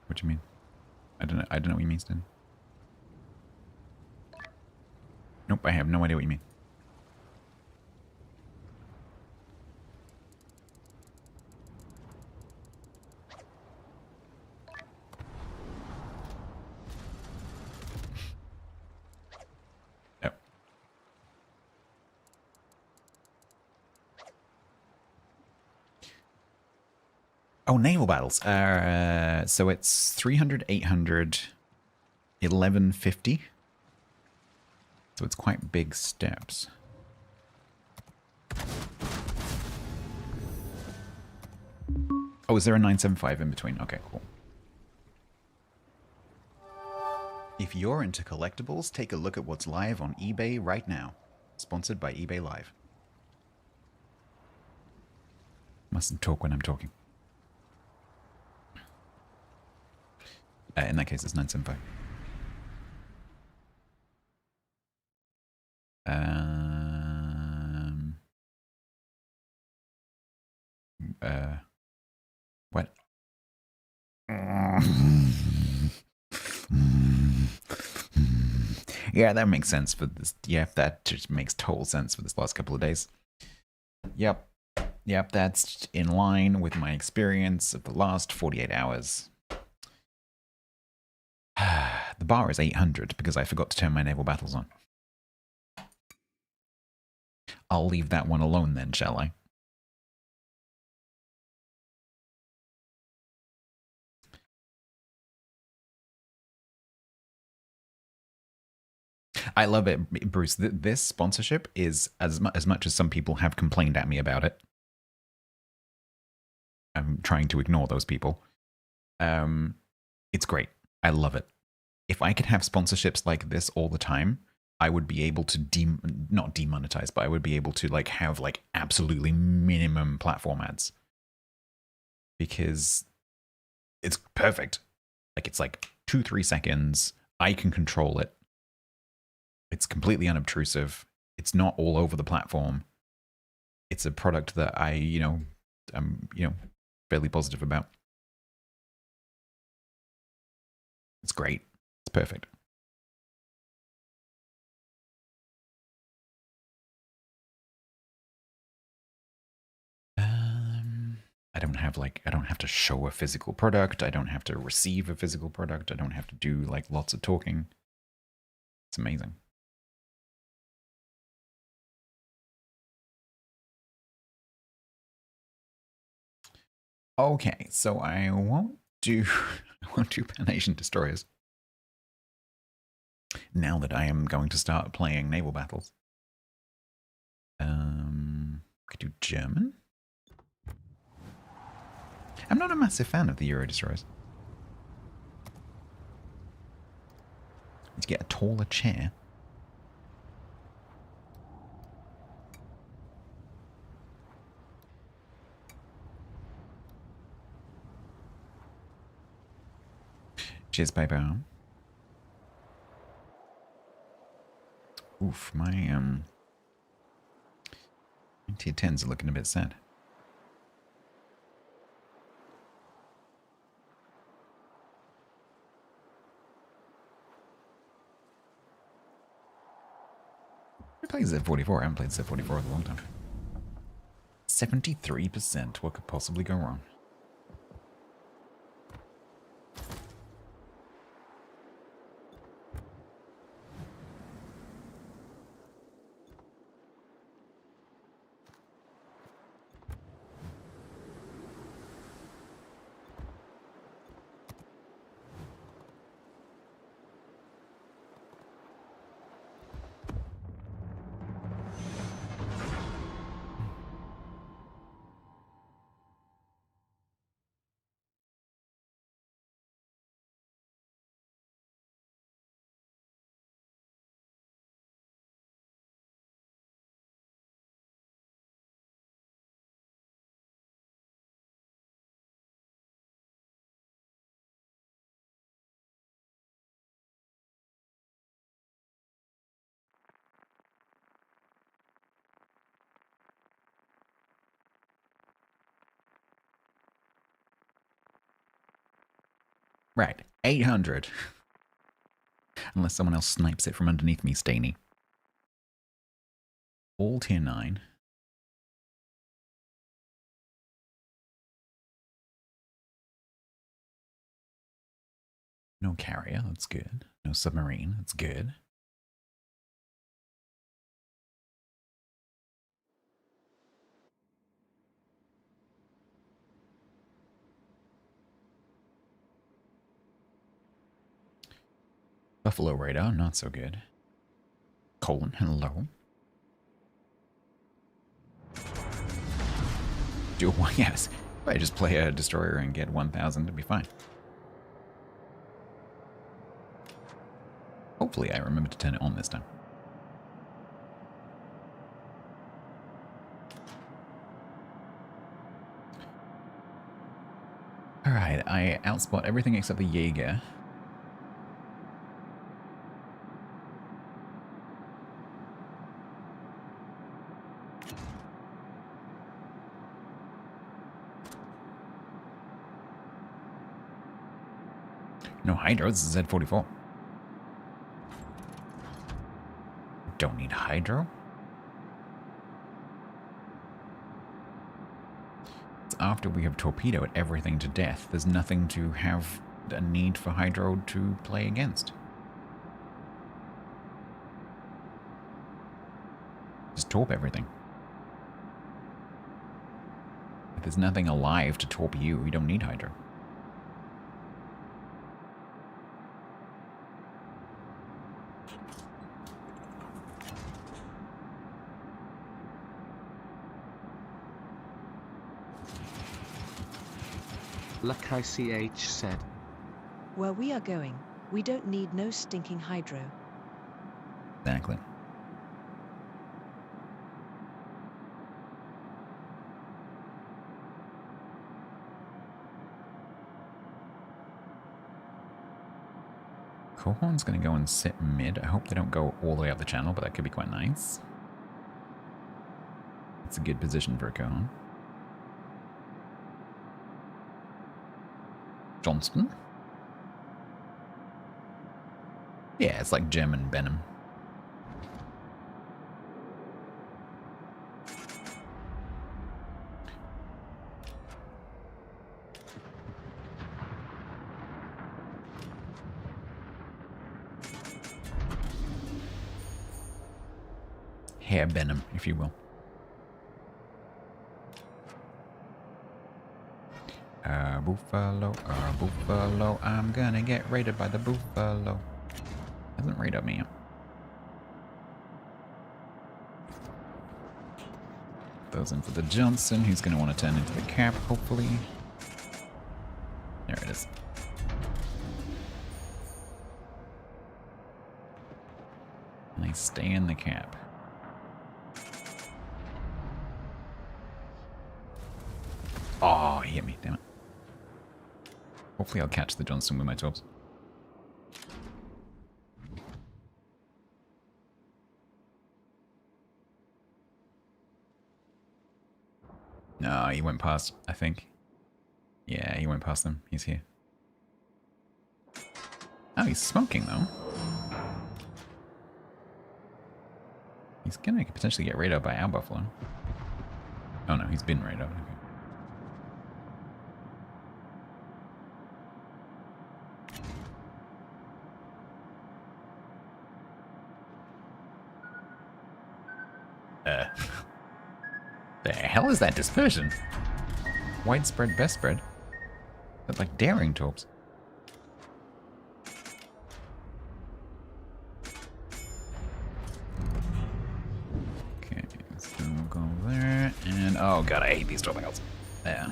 What do you mean? I don't know what you mean, Stan. Nope, I have no idea what you mean. Oh. Oh, naval battles. So it's 300, 800, 1150. So it's quite big steps. Oh, is there a 975 in between? Okay, cool. If you're into collectibles, take a look at what's live on eBay right now. Sponsored by eBay Live. Mustn't talk when I'm talking. In that case, it's 975. What? Yeah, that makes sense for this. Yeah, that just makes total sense for this last couple of days. Yep. Yep, that's in line with my experience of the last 48 hours. The bar is 800 because I forgot to turn my naval battles on. I'll leave that one alone then, shall I? I love it, Bruce. This sponsorship is, as much as some people have complained at me about it, I'm trying to ignore those people. It's great. I love it. If I could have sponsorships like this all the time, I would be able to not demonetize, but I would be able to like have like absolutely minimum platform ads. Because it's perfect. Like it's like 2-3 seconds. I can control it. It's completely unobtrusive. It's not all over the platform. It's a product that I'm fairly positive about. It's great. It's perfect. I don't have to show a physical product. I don't have to receive a physical product. I don't have to do like lots of talking. It's amazing. Okay, so I won't do Pan Asian destroyers. Now that I am going to start playing naval battles. Could do German? I'm not a massive fan of the Euro destroyers. Need to get a taller chair. Cheers, paper. Oof, my tier 10s are looking a bit sad. I played Z44. I haven't played Z44 in a long time. 73%. What could possibly go wrong? Right, 800. Unless someone else snipes it from underneath me, Stainy. All tier 9. No carrier, that's good. No submarine, that's good. Buffalo radar, not so good. Colon, hello. Do one, yes. If I just play a destroyer and get 1,000, it'd be fine. Hopefully I remember to turn it on this time. Alright, I outspot everything except the Jaeger. No Hydro, this is Z44. Don't need Hydro. It's after we have torpedoed everything to death. There's nothing to have a need for Hydro to play against. Just torp everything. If there's nothing alive to torp you, you don't need Hydro. Lucky CH said. Where we are going, we don't need no stinking hydro. Exactly. Cohorn's going to go and sit mid. I hope they don't go all the way up the channel, but that could be quite nice. It's a good position for a Cohorn. Johnston? Yeah, it's like German Benham. hair venom, if you will. Buffalo, I'm gonna get raided by the buffalo. Hasn't raided me yet. Those in for the Johnson, who's gonna want to turn into the cap, hopefully. There it is. And they stay in the cap. Oh, he hit me, damn it. Hopefully I'll catch the Johnson with my torps. No, he went past, I think. Yeah, he went past them. He's here. Oh, he's smoking, though. He's gonna potentially get raided by our buffalo. Oh no, he's been raided. Okay. The hell is that dispersion? Widespread, best spread? That's like daring torps. Okay, so we'll go there, and oh god, I hate these torp angles. Yeah.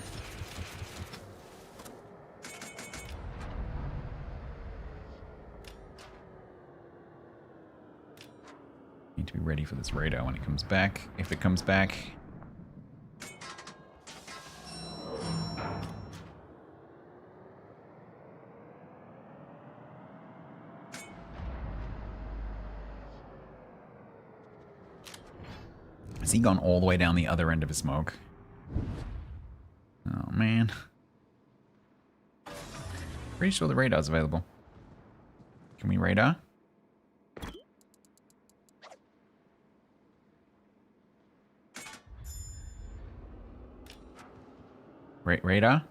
Need to be ready for this radar when it comes back. If it comes back. Has he gone all the way down the other end of his smoke? Oh man. Pretty sure the radar's available. Can we radar? Radar?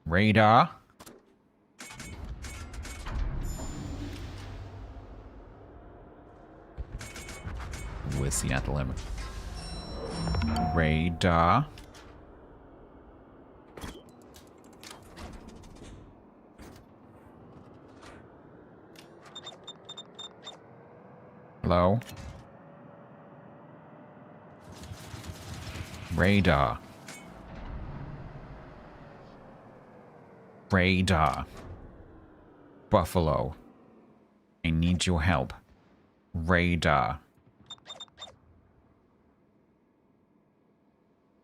Radar? With Seattle 11. Radar. Hello? Radar. Radar. Buffalo. I need your help. Radar.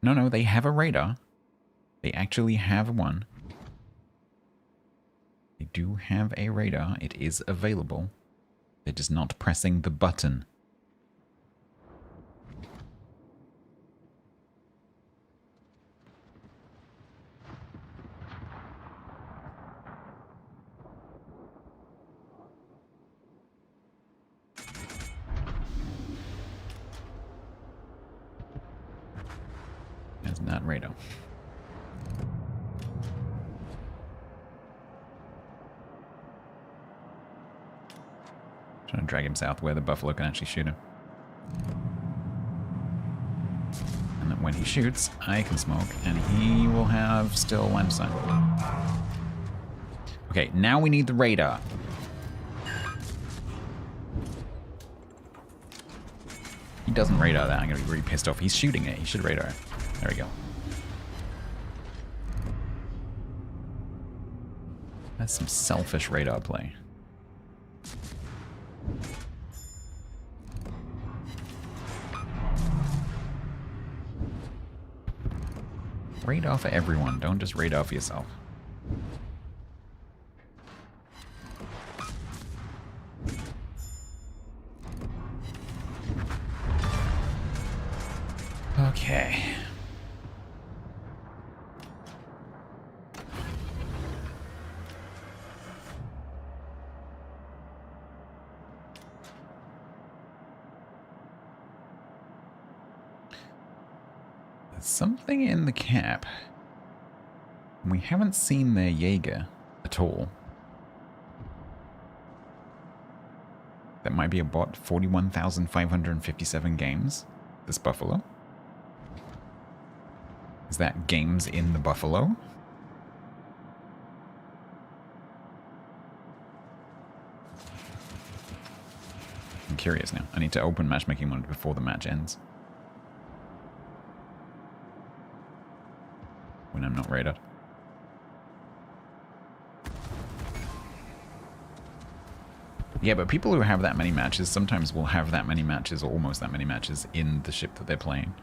No, they have a radar. They actually have one. They do have a radar. It is available. They're just not pressing the button. That's not radar. Trying to drag him south where the buffalo can actually shoot him. And then when he shoots, I can smoke, and he will have still limestone. Okay, now we need the radar. He doesn't radar that. I'm gonna be really pissed off. He's shooting it. He should radar it. There we go. That's some selfish radar play. Radar for everyone. Don't just radar for yourself. Okay. There's something in the cap. We haven't seen their Jaeger. at all. That might be a bot. 41,557 games. This Buffalo. Is that games in the Buffalo? I'm curious now. I need to open matchmaking mode before the match ends. When I'm not raided. Yeah, but people who have that many matches sometimes will have that many matches or almost that many matches in the ship that they're playing.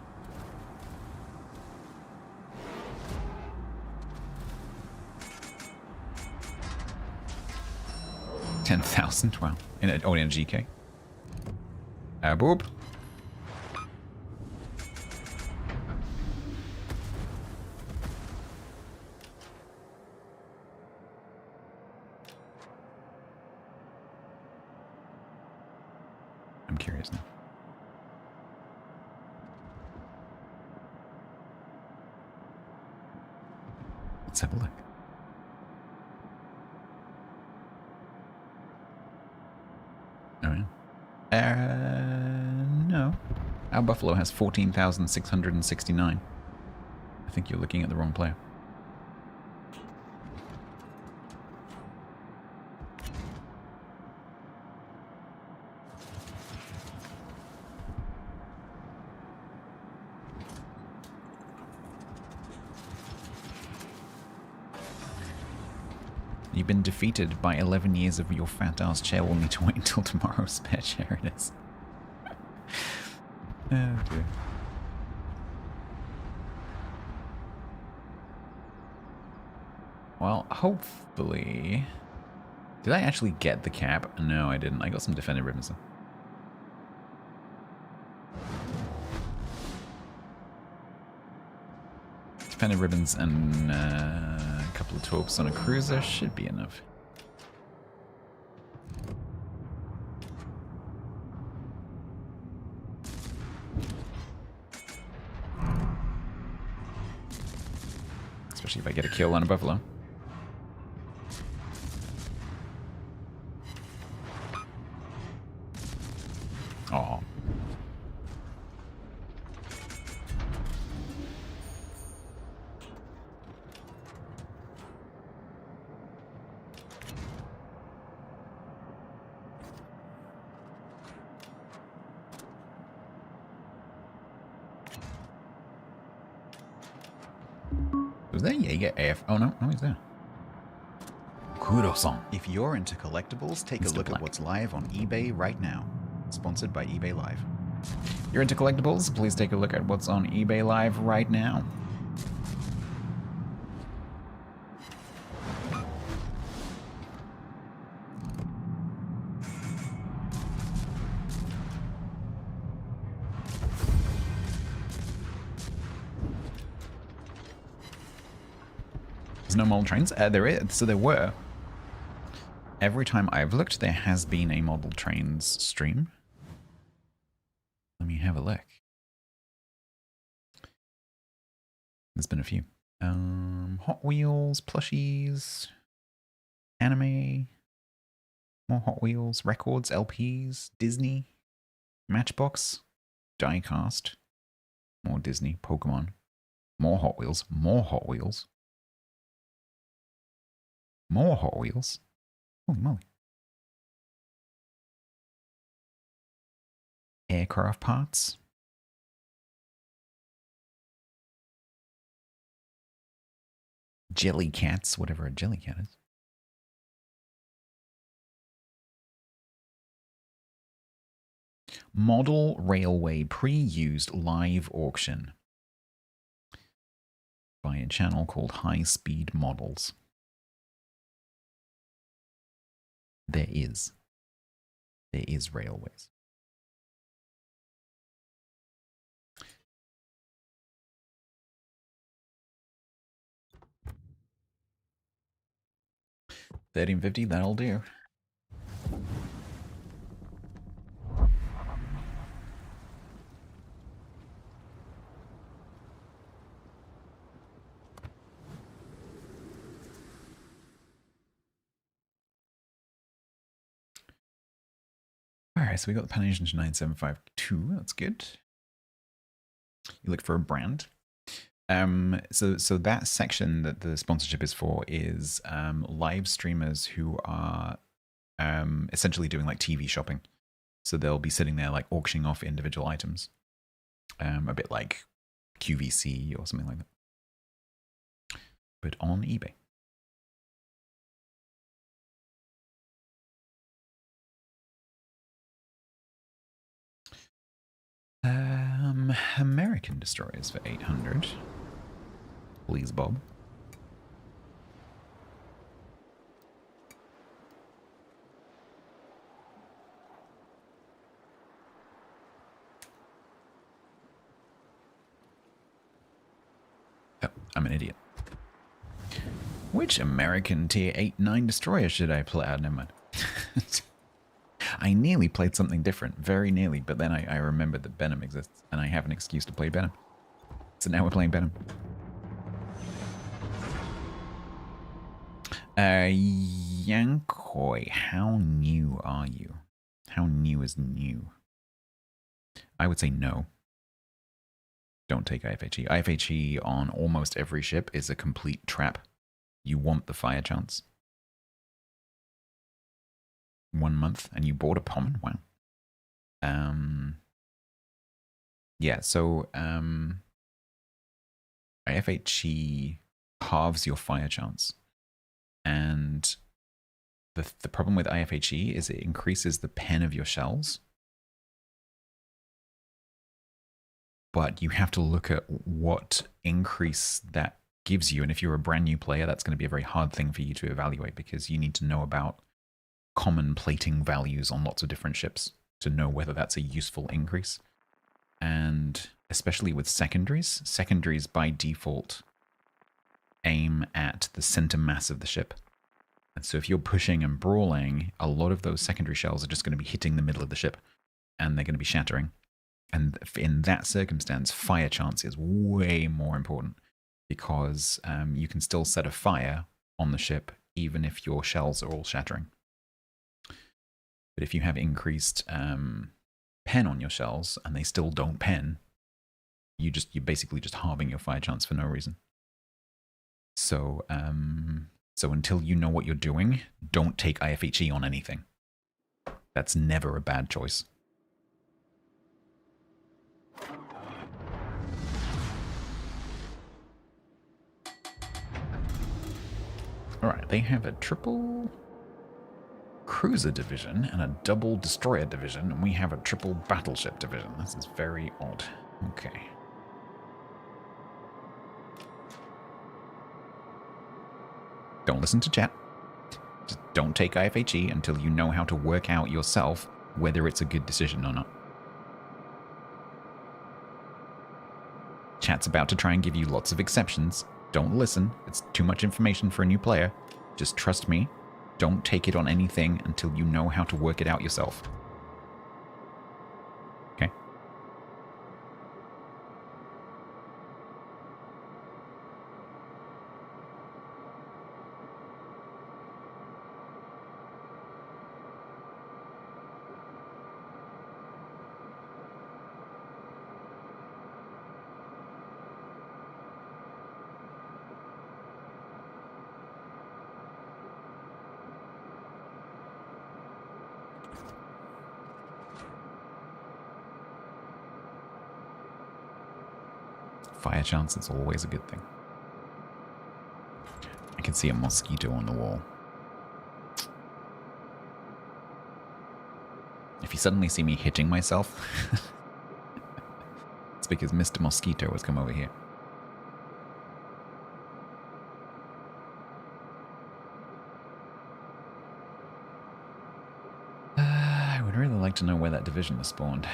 $10,000? Wow. In a GK. Boob. I'm curious now. Let's have a look. Oh, yeah. No. Our Buffalo has 14,669. I think you're looking at the wrong player. You've been defeated by 11 years of your fat ass chair. We'll need to wait until tomorrow's spare chair it is. Oh dear. Well, hopefully... Did I actually get the cap? No, I didn't. I got some defended ribbons though. Defended ribbons and a couple of torps on a cruiser should be enough. Especially if I get a kill on a Buffalo. Oh. Was there Jaeger AF? Oh no, he's there. Kudo-san. If you're into collectibles, take a look at what's live on eBay right now. Sponsored by eBay Live. You're into collectibles? Please take a look at what's on eBay Live right now. There's no model trains? There is. So there were. Every time I've looked, there has been a model trains stream. Let me have a look. There's been a few. Hot Wheels, plushies, anime, more Hot Wheels, records, LPs, Disney, Matchbox, diecast, more Disney, Pokemon, more Hot Wheels, more Hot Wheels, more Hot Wheels. Holy moly. Aircraft parts. Jelly cats, whatever a jelly cat is. Model Railway pre-used live auction by a channel called High Speed Models. There is railways. $13.50, that'll do. so we got the Polynesian 9752. That's good. You look for a brand. So that section that the sponsorship is for is live streamers who are essentially doing like TV shopping. So they'll be sitting there like auctioning off individual items, a bit like QVC or something like that, but on eBay. American destroyers for 800. Please, Bob. Oh, I'm an idiot. Which American tier 8-9 destroyer should I play? Never mind. I nearly played something different, very nearly, but then I remembered that Benham exists, and I have an excuse to play Benham. So now we're playing Benham. Yankoi, how new are you? How new is new? I would say no. Don't take IFHE. IFHE on almost every ship is a complete trap. You want the fire chance. 1 month, and you bought a Pommon? Wow. Yeah, so IFHE halves your fire chance. And the problem with IFHE is it increases the pen of your shells. But you have to look at what increase that gives you. And if you're a brand new player, that's going to be a very hard thing for you to evaluate, because you need to know about common plating values on lots of different ships to know whether that's a useful increase. And especially with secondaries, secondaries by default aim at the center mass of the ship. And so if you're pushing and brawling, a lot of those secondary shells are just going to be hitting the middle of the ship, and they're going to be shattering. And in that circumstance, fire chance is way more important, because you can still set a fire on the ship even if your shells are all shattering. But if you have increased pen on your shells and they still don't pen, you're basically just halving your fire chance for no reason. So so until you know what you're doing, don't take IFHE on anything. That's never a bad choice. Alright, they have a triple cruiser division and a double destroyer division, and we have a triple battleship division. This is very odd. Okay. Don't listen to chat. Just don't take IFHE until you know how to work out yourself whether it's a good decision or not. Chat's about to try and give you lots of exceptions. Don't listen. It's too much information for a new player. Just trust me. Don't take it on anything until you know how to work it out yourself. Okay? Fire chance is always a good thing. I can see a mosquito on the wall. If you suddenly see me hitting myself, it's because Mr. Mosquito has come over here. I would really like to know where that division was spawned.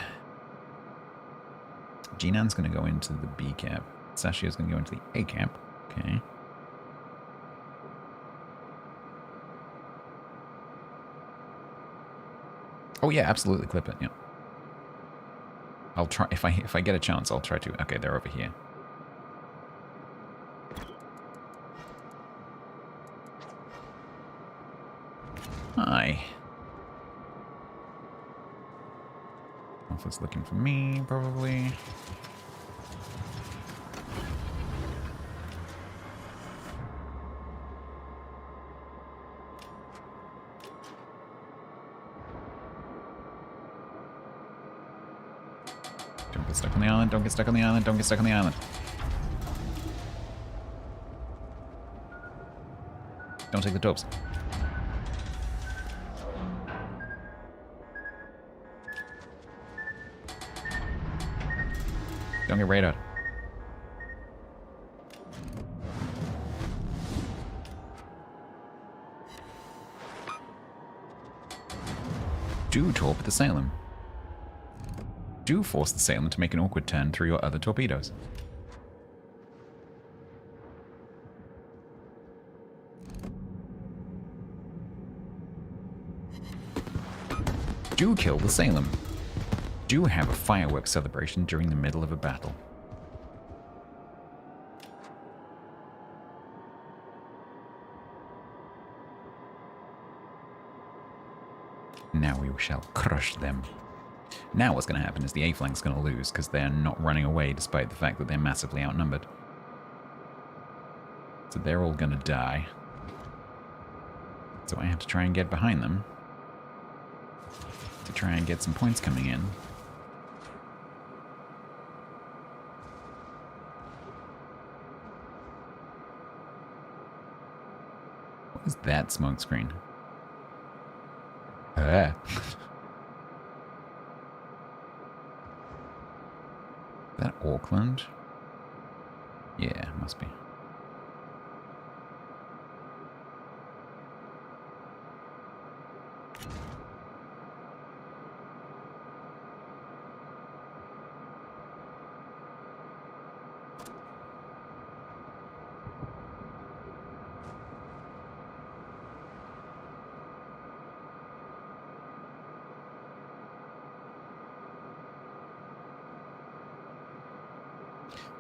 Jinan's going to go into the B camp. Sashio's going to go into the A camp. Okay. Oh yeah, absolutely clip it. Yeah. I'll try if I get a chance. I'll try to. Okay, they're over here. Hi. Alpha's looking for me, probably. Don't get stuck on the island, don't get stuck on the island, don't get stuck on the island. Don't take the torps. Don't get radar. Do torp the Salem. Do force the Salem to make an awkward turn through your other torpedoes. Do kill the Salem. Do have a fireworks celebration during the middle of a battle. Now we shall crush them. Now what's going to happen is the A-flank's going to lose because they're not running away despite the fact that they're massively outnumbered. So they're all going to die. So I have to try and get behind them to try and get some points coming in. What is that smoke screen? Ah. Is that Auckland? Yeah, must be.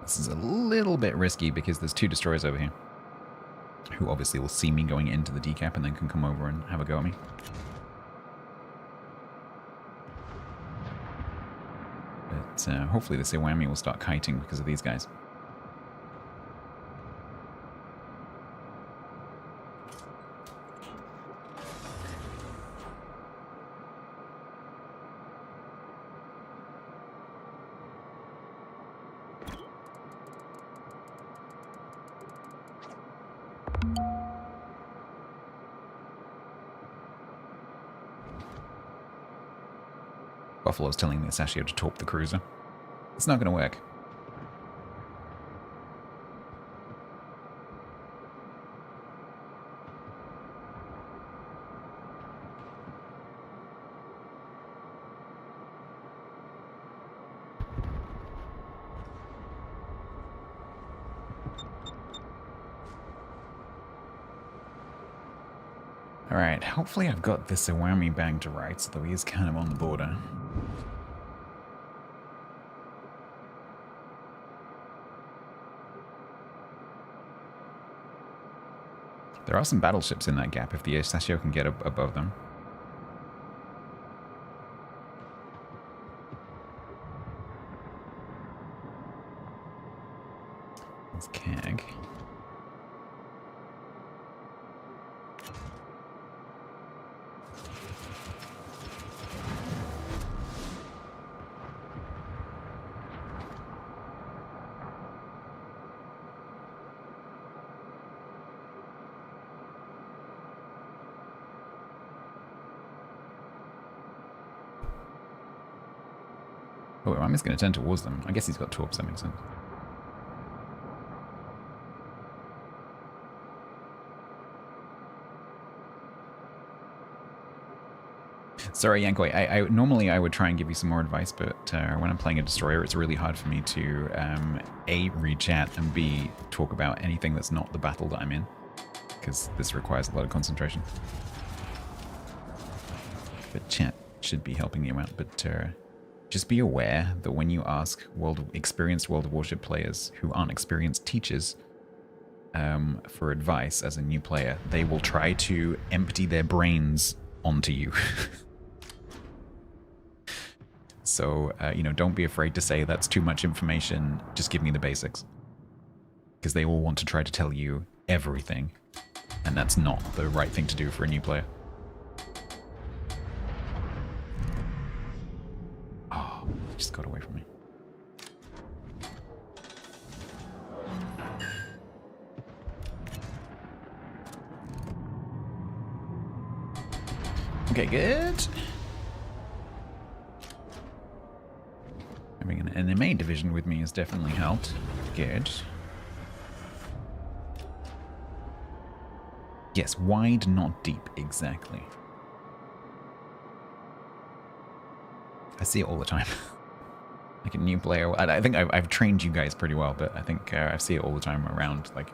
This is a little bit risky because there's two destroyers over here who obviously will see me going into the decap and then can come over and have a go at me. But hopefully the Sewami will start kiting because of these guys. Buffalo's telling the Sashio to torp the cruiser. It's not going to work. Alright, hopefully I've got this Sewami bang to rights, though he is kind of on the border. There are some battleships in that gap if the Sashio can get above them. There's CAG. Oh, I'm just going to turn towards them. I guess he's got torps, that makes sense. Sorry, Yankoi. I normally I would try and give you some more advice, but when I'm playing a destroyer, it's really hard for me to A, read chat, and B, talk about anything that's not the battle that I'm in, because this requires a lot of concentration. But chat should be helping you out, but just be aware that when you ask experienced World of Warship players who aren't experienced teachers for advice as a new player, they will try to empty their brains onto you. So, you know, don't be afraid to say that's too much information. Just give me the basics. Because they all want to try to tell you everything. And that's not the right thing to do for a new player. Oh, he just got away from me. Okay, good. Having an NMA division with me has definitely helped. Good. Yes, wide, not deep, exactly. I see it all the time. Like a new player. I think I've trained you guys pretty well, but I think I see it all the time around, like,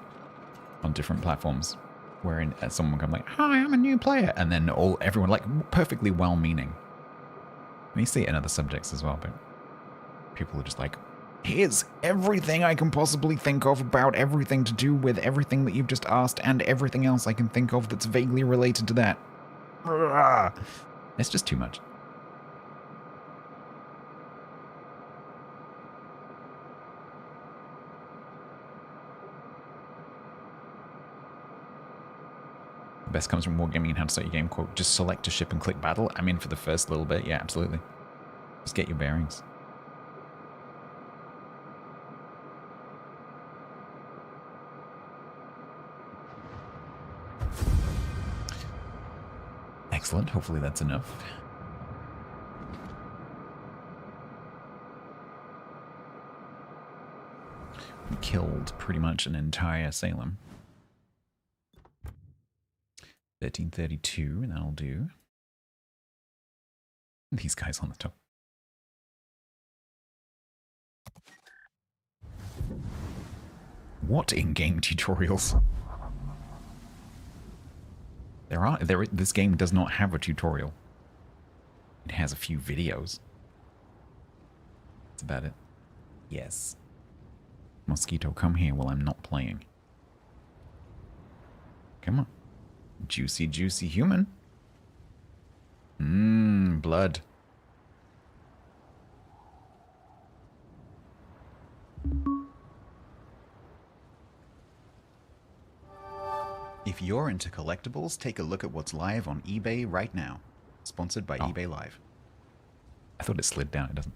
on different platforms. Wherein someone comes like, hi, I'm a new player. And then everyone, like, perfectly well-meaning. And you see it in other subjects as well, but people are just like, here's everything I can possibly think of about everything to do with everything that you've just asked and everything else I can think of that's vaguely related to that. It's just too much. The best comes from Wargaming and how to start your game. Quote, just select a ship and click battle. I mean, for the first little bit, yeah, absolutely. Just get your bearings. Excellent. Hopefully that's enough. We killed pretty much an entire Salem. 1332, that'll do. These guys on the top. What in-game tutorials? This game does not have a tutorial. It has a few videos. That's about it. Yes. Mosquito, come here while I'm not playing. Come on. Juicy, juicy human. Mmm, blood. If you're into collectibles, take a look at what's live on eBay right now. Sponsored by eBay Live. I thought it slid down. It doesn't.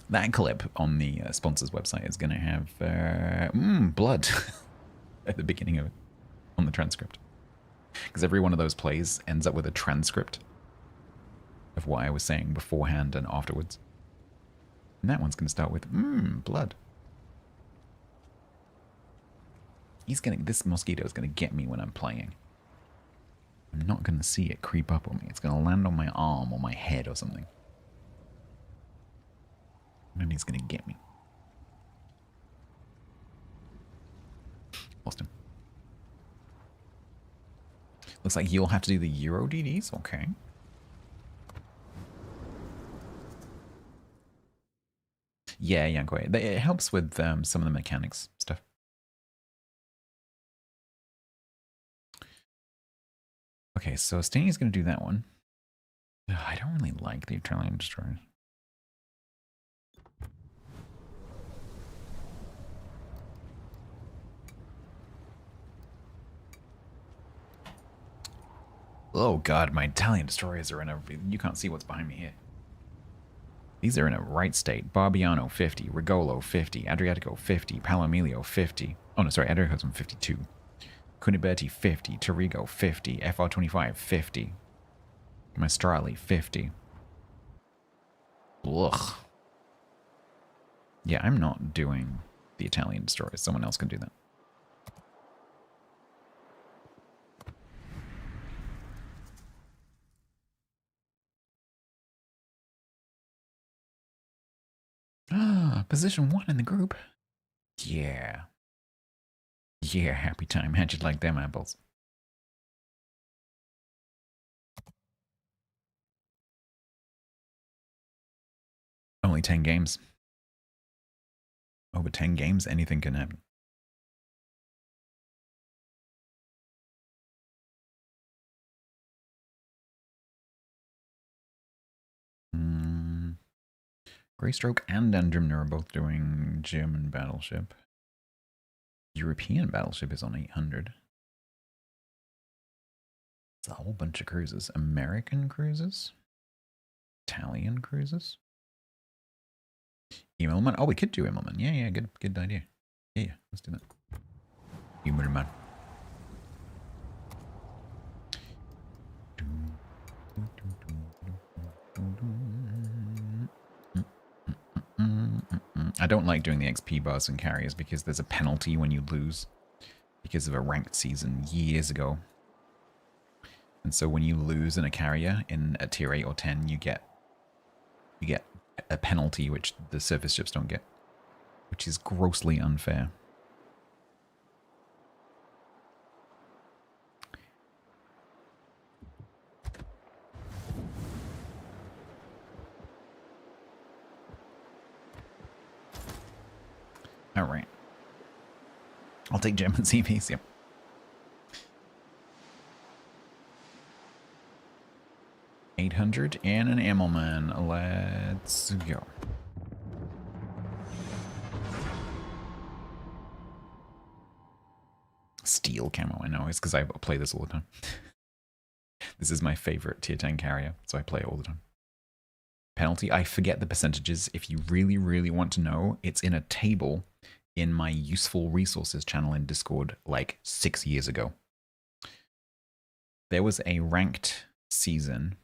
That clip on the sponsor's website is going to have blood at the beginning of it on the transcript. Because every one of those plays ends up with a transcript of what I was saying beforehand and afterwards. And that one's going to start with blood. This mosquito is going to get me when I'm playing. I'm not going to see it creep up on me. It's going to land on my arm or my head or something. And he's going to get me. Lost him. Looks like you'll have to do the Euro DDs. Okay. Yeah, great. It helps with some of the mechanics stuff. Okay, so Stanny's going to do that one. Ugh, I don't really like the Italian destroyers. Oh god, my Italian destroyers are in a... You can't see what's behind me here. These are in a right state. Barbiano, 50. Rigolo, 50. Adriatico, 50. Palomilio, 50. Oh, no, sorry. Adriatico's on 52. Cuniberti, 50. Torigo, 50. FR25, 50. Maestrali, 50. Ugh. Yeah, I'm not doing the Italian destroyers. Someone else can do that. Ah, position 1 in the group. Yeah. Yeah, happy time. How'd you like them apples? Only 10 games. Over 10 games, anything can happen. Greystroke and Andromeda are both doing German battleship. European battleship is on 800. It's a whole bunch of cruisers. American cruisers? Italian cruisers? Immelman? Oh, we could do Immelman. Yeah, good idea. Yeah, let's do that. Immelman. I don't like doing the XP bars and carriers because there's a penalty when you lose because of a ranked season years ago. And so when you lose in a carrier in a tier 8 or 10, you get a penalty which the surface ships don't get, which is grossly unfair. All right. I'll take German CVs, yep. $800 and an Immelman. Let's go. Steel camo, I know. It's because I play this all the time. This is my favorite tier 10 carrier, so I play it all the time. Penalty, I forget the percentages. If you really, really want to know, it's in a table in my useful resources channel in Discord like 6 years ago. There was a ranked season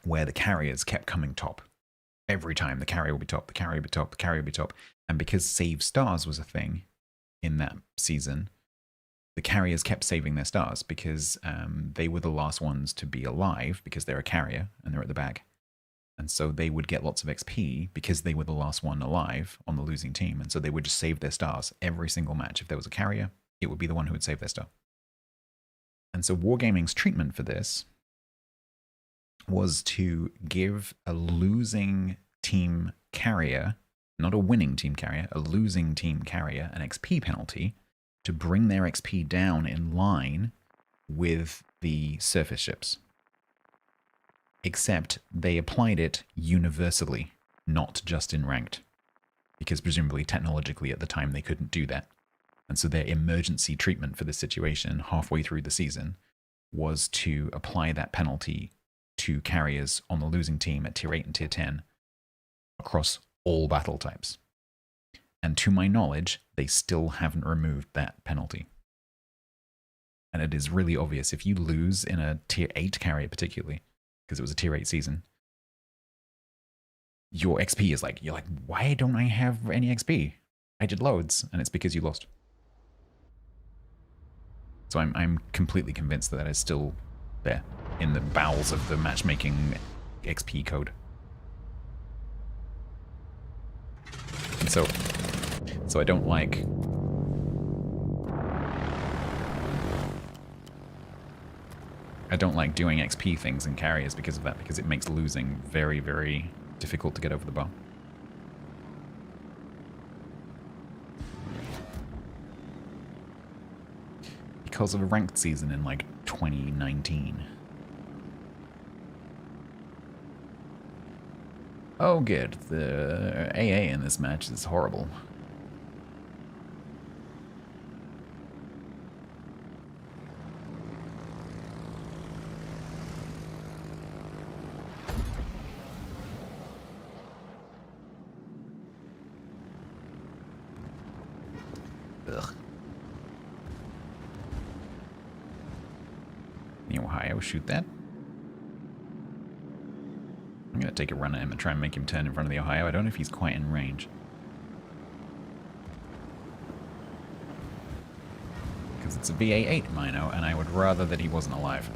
where the carriers kept coming top. Every time the carrier will be top, the carrier will be top, the carrier will be top. And because save stars was a thing in that season, the carriers kept saving their stars because they were the last ones to be alive because they're a carrier and they're at the back. And so they would get lots of XP because they were the last one alive on the losing team. And so they would just save their stars every single match. If there was a carrier, it would be the one who would save their star. And so Wargaming's treatment for this was to give a losing team carrier, not a winning team carrier, a losing team carrier, an XP penalty to bring their XP down in line with the surface ships. Except they applied it universally, not just in ranked, because presumably technologically at the time they couldn't do that. And so their emergency treatment for this situation halfway through the season was to apply that penalty to carriers on the losing team at tier 8 and tier 10 across all battle types. And to my knowledge, they still haven't removed that penalty. And it is really obvious if you lose in a tier 8 carrier particularly, because it was a tier 8 season, your XP is like, you're like, why don't I have any XP? I did loads, and it's because you lost. So I'm completely convinced that that is still there in the bowels of the matchmaking XP code. And so I don't like doing XP things in carriers because of that, because it makes losing very, very difficult to get over the bar. Because of a ranked season in like 2019. Oh good, the AA in this match is horrible. Ugh. The Ohio, shoot that. I'm gonna take a run at him and try and make him turn in front of the Ohio. I don't know if he's quite in range. Because it's a VA-8 Mino, and I would rather that he wasn't alive.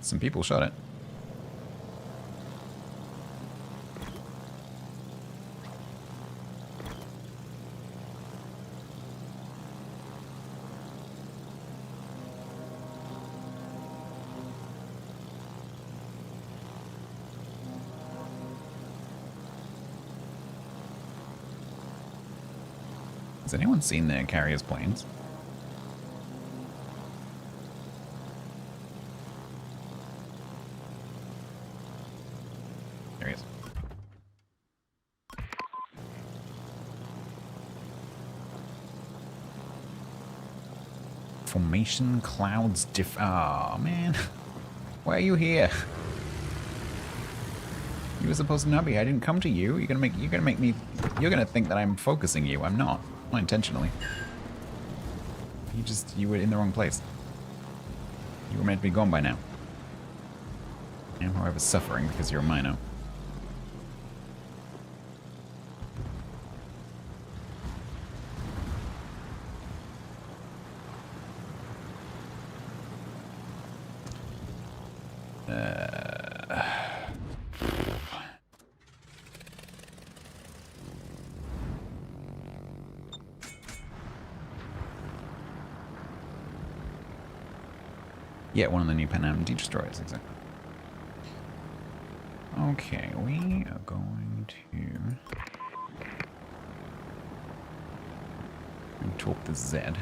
Some people shot it. Has anyone seen their carrier's planes? There he is. Formation clouds oh man. Why are you here? You were supposed to not be. I didn't come to you. You're gonna make me you're gonna think that I'm focusing you. I'm not. Not intentionally. You were in the wrong place. You were meant to be gone by now. And however suffering because you're a minor. Yeah, one of the new Panam destroyers, exactly. Okay, we are going to talk to Zed.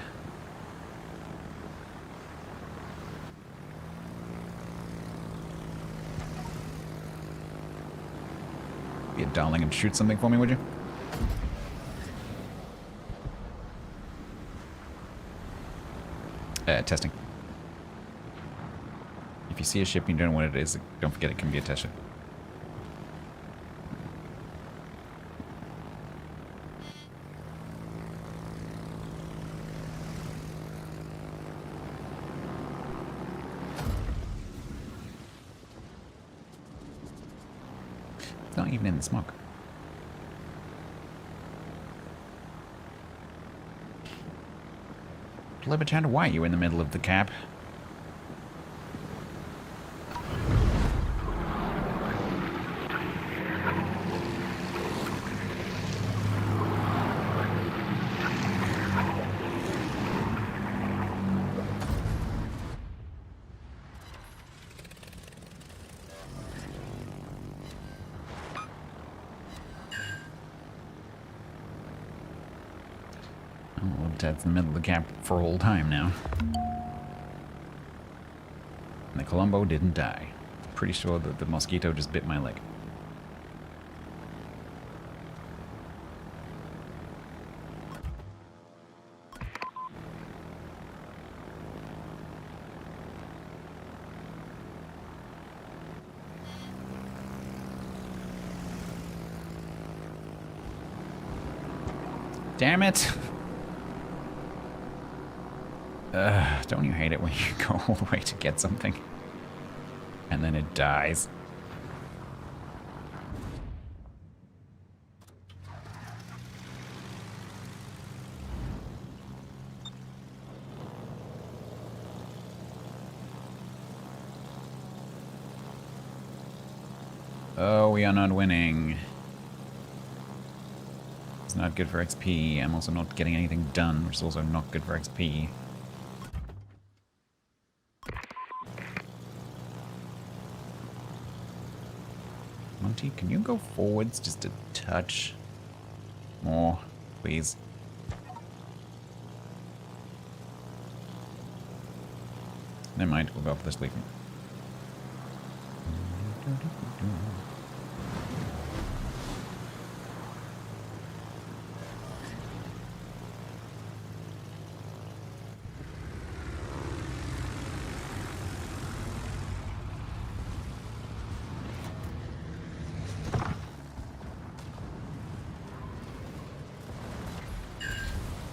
Be a darling and shoot something for me, would you? Testing. If you see a ship and you don't know what it is, don't forget it can be a test ship. It's not even in the smoke. Clever, why are you in the middle of the cap? Ted's in the middle of the cap for all time now. And the Columbo didn't die. Pretty sure that the mosquito just bit my leg. Damn it! Don't you hate it when you go all the way to get something and then it dies? Oh, we are not winning. It's not good for XP. I'm also not getting anything done, which is also not good for XP. Monty, can you go forwards just a touch more, please? Never mind, we'll go for the sleeping.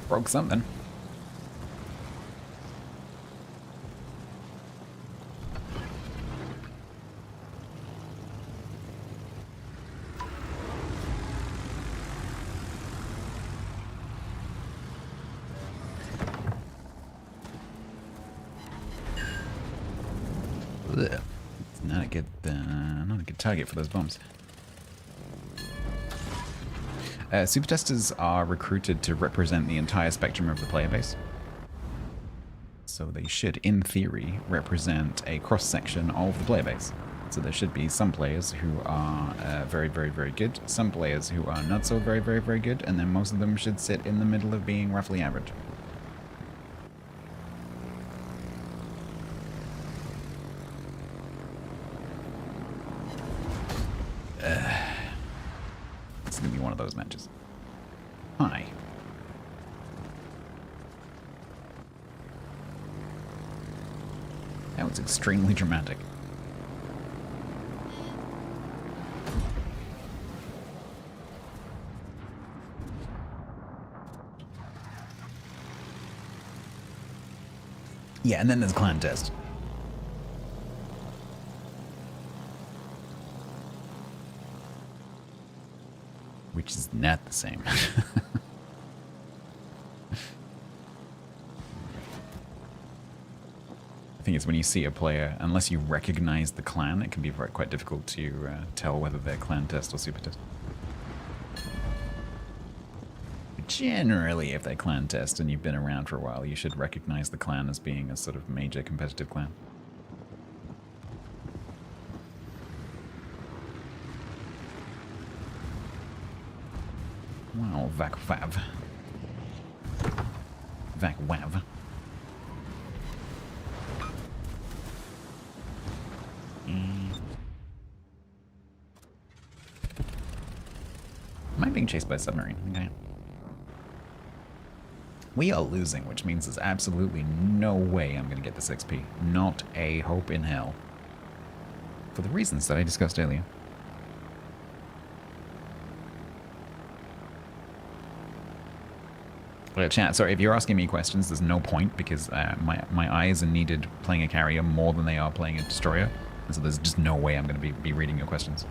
Broke something. Ugh. It's not a good target for those bombs. Super testers are recruited to represent the entire spectrum of the player base. So they should, in theory, represent a cross-section of the player base. So there should be some players who are very, very, very good, some players who are not so very, very, very good, and then most of them should sit in the middle of being roughly average. It's going to be one of those matches. Hi. That was extremely dramatic. Yeah, and then there's clan test. Which is not the same. The thing is, when you see a player, unless you recognize the clan, it can be quite difficult to tell whether they're clan test or super test. Generally, if they're clan test and you've been around for a while, you should recognize the clan as being a sort of major competitive clan. Wow, vac-vav. Vac-wav. Am I being chased by a submarine? Okay. We are losing, which means there's absolutely no way I'm going to get this XP. Not a hope in hell. For the reasons that I discussed earlier. Chat, sorry, if you're asking me questions, there's no point, because my eyes are needed playing a carrier more than they are playing a destroyer. And so there's just no way I'm going to be reading your questions.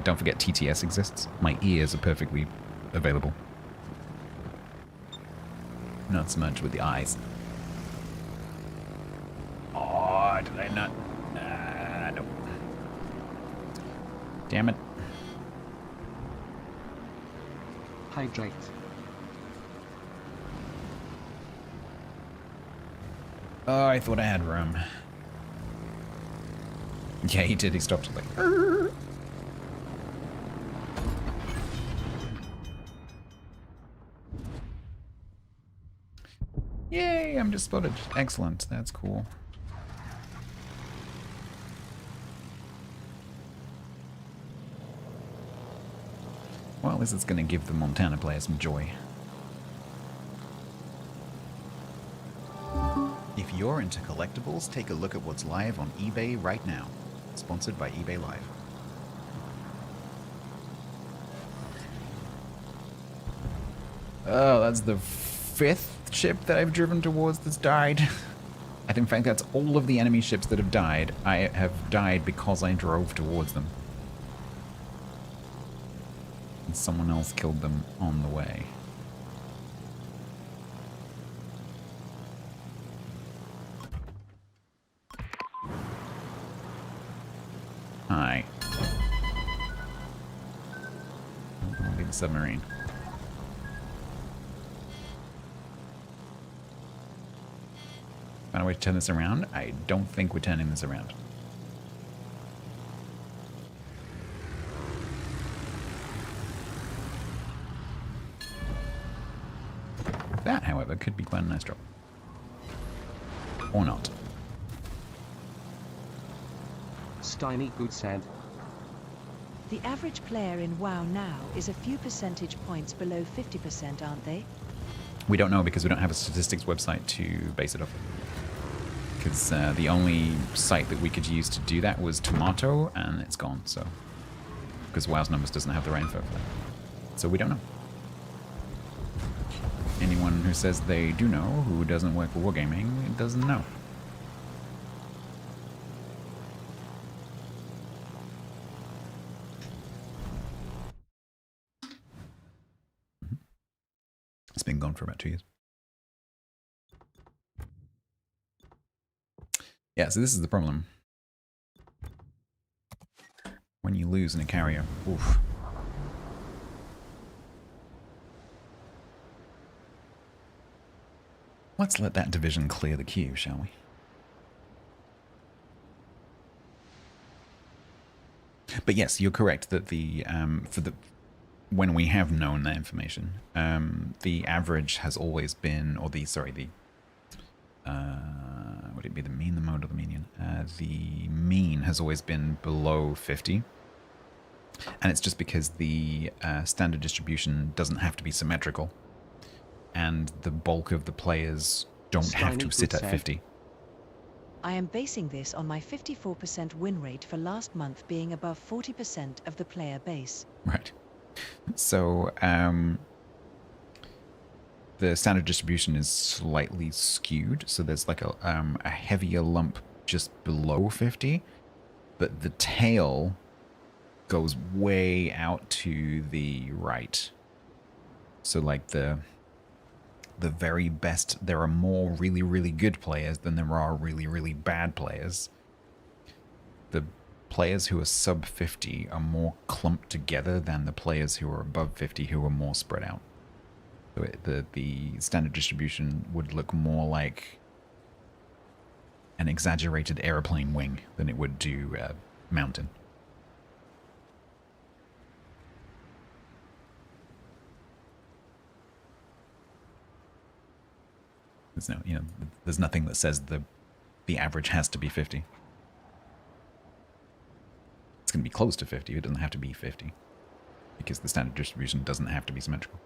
Don't forget TTS exists. My ears are perfectly available. Not so much with the eyes. Oh, did I not? No. Damn it. Hydrate. Oh, I thought I had room. Yeah, he did. He stopped like... Arr! Yay, I'm just spotted. Excellent. That's cool. Well, at least it's going to give the Montana player some joy. If you're into collectibles, take a look at what's live on eBay right now. Sponsored by eBay Live. Oh, that's the 5th ship that I've driven towards that's died. And in fact, that's all of the enemy ships that have died. I have died because I drove towards them. And someone else killed them on the way. Hi. I'll be the submarine. Find a way to turn this around? I don't think we're turning this around. That, however, could be quite a nice drop. Or not. Steiny Good said. The average player in WoW now is a few percentage points below 50%, aren't they? We don't know because we don't have a statistics website to base it off of. Because the only site that we could use to do that was Tomato, and it's gone, so... Because WoW's numbers doesn't have the right info for that. So we don't know. Anyone who says they do know, who doesn't work for Wargaming, doesn't know. It's been gone for about 2 years. Yeah, so this is the problem. When you lose in a carrier, oof. Let's let that division clear the queue, shall we? But yes, you're correct that the when we have known that information, the average has always been, or the would it be the mean, the mode, or the median? The mean has always been below 50. And it's just because the standard distribution doesn't have to be symmetrical. And the bulk of the players don't have to sit at 50. I am basing this on my 54% win rate for last month being above 40% of the player base. Right. So, the standard distribution is slightly skewed. So there's like a heavier lump just below 50. But the tail goes way out to the right. So like the very best, there are more really, really good players than there are really, really bad players. The players who are sub 50 are more clumped together than the players who are above 50 who are more spread out. So the standard distribution would look more like an exaggerated airplane wing than it would do a mountain. There's no, there's nothing that says the average has to be 50. It's going to be close to 50. It doesn't have to be 50 because the standard distribution doesn't have to be symmetrical.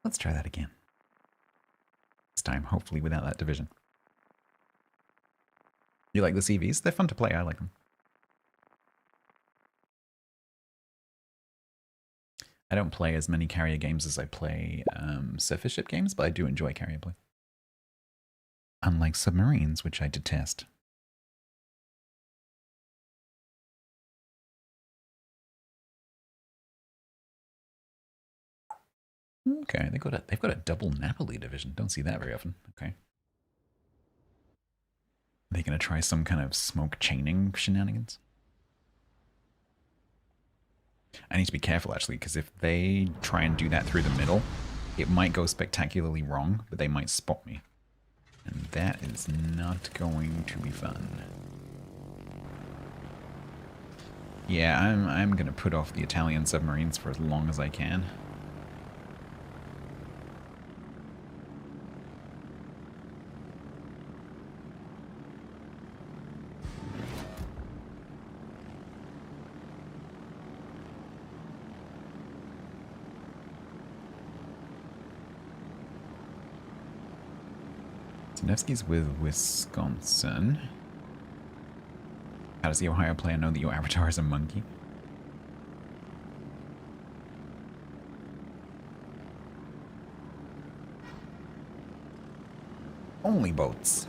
Let's try that again. This time, hopefully without that division. You like the CVs? They're fun to play. I like them. I don't play as many carrier games as I play surface ship games, but I do enjoy carrier play. Unlike submarines, which I detest. Okay, they've got a double Napoli division. Don't see that very often. Okay. Are they going to try some kind of smoke chaining shenanigans? I need to be careful, actually, because if they try and do that through the middle, it might go spectacularly wrong, but they might spot me. And that is not going to be fun. Yeah, I'm going to put off the Italian submarines for as long as I can. Nevsky's with Wisconsin. How does the Ohio player know that your avatar is a monkey? Only boats.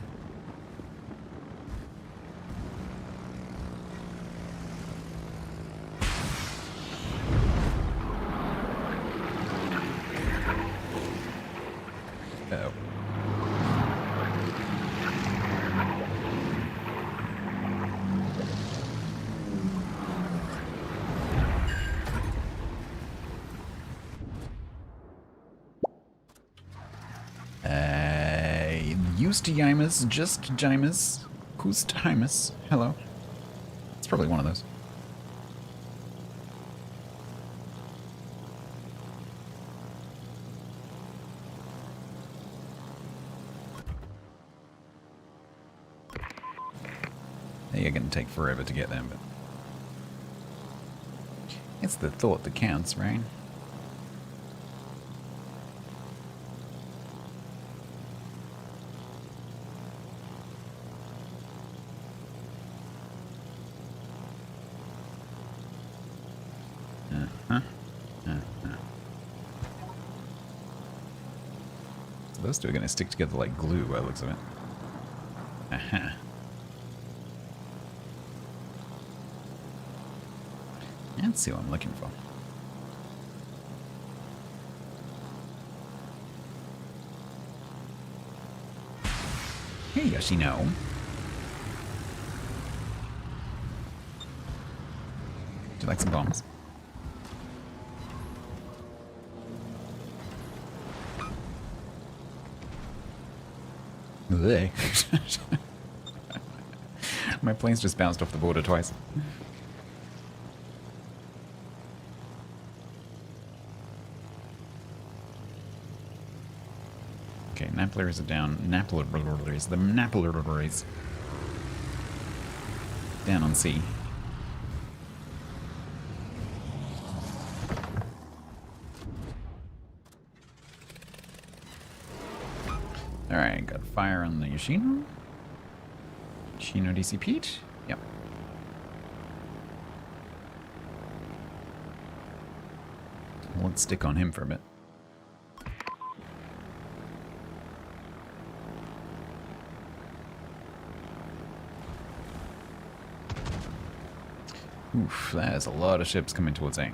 Uh-oh. Eustimus, just Jimus, Kustimus. Hello. It's probably one of those. You're going to take forever to get them, but it's the thought that counts, right? So those two are going to stick together like glue by the looks of it. Aha. Let's see what I'm looking for. Hey, Yoshino. you like some bombs? Blech. My plane's just bounced off the border twice. Okay, Nappleries are down. Nappleries. The Nappleries. Down on sea. Alright, got fire on the Yoshino. Yoshino DCP'd? Yep. Let's stick on him for a bit. Oof, there's a lot of ships coming towards A.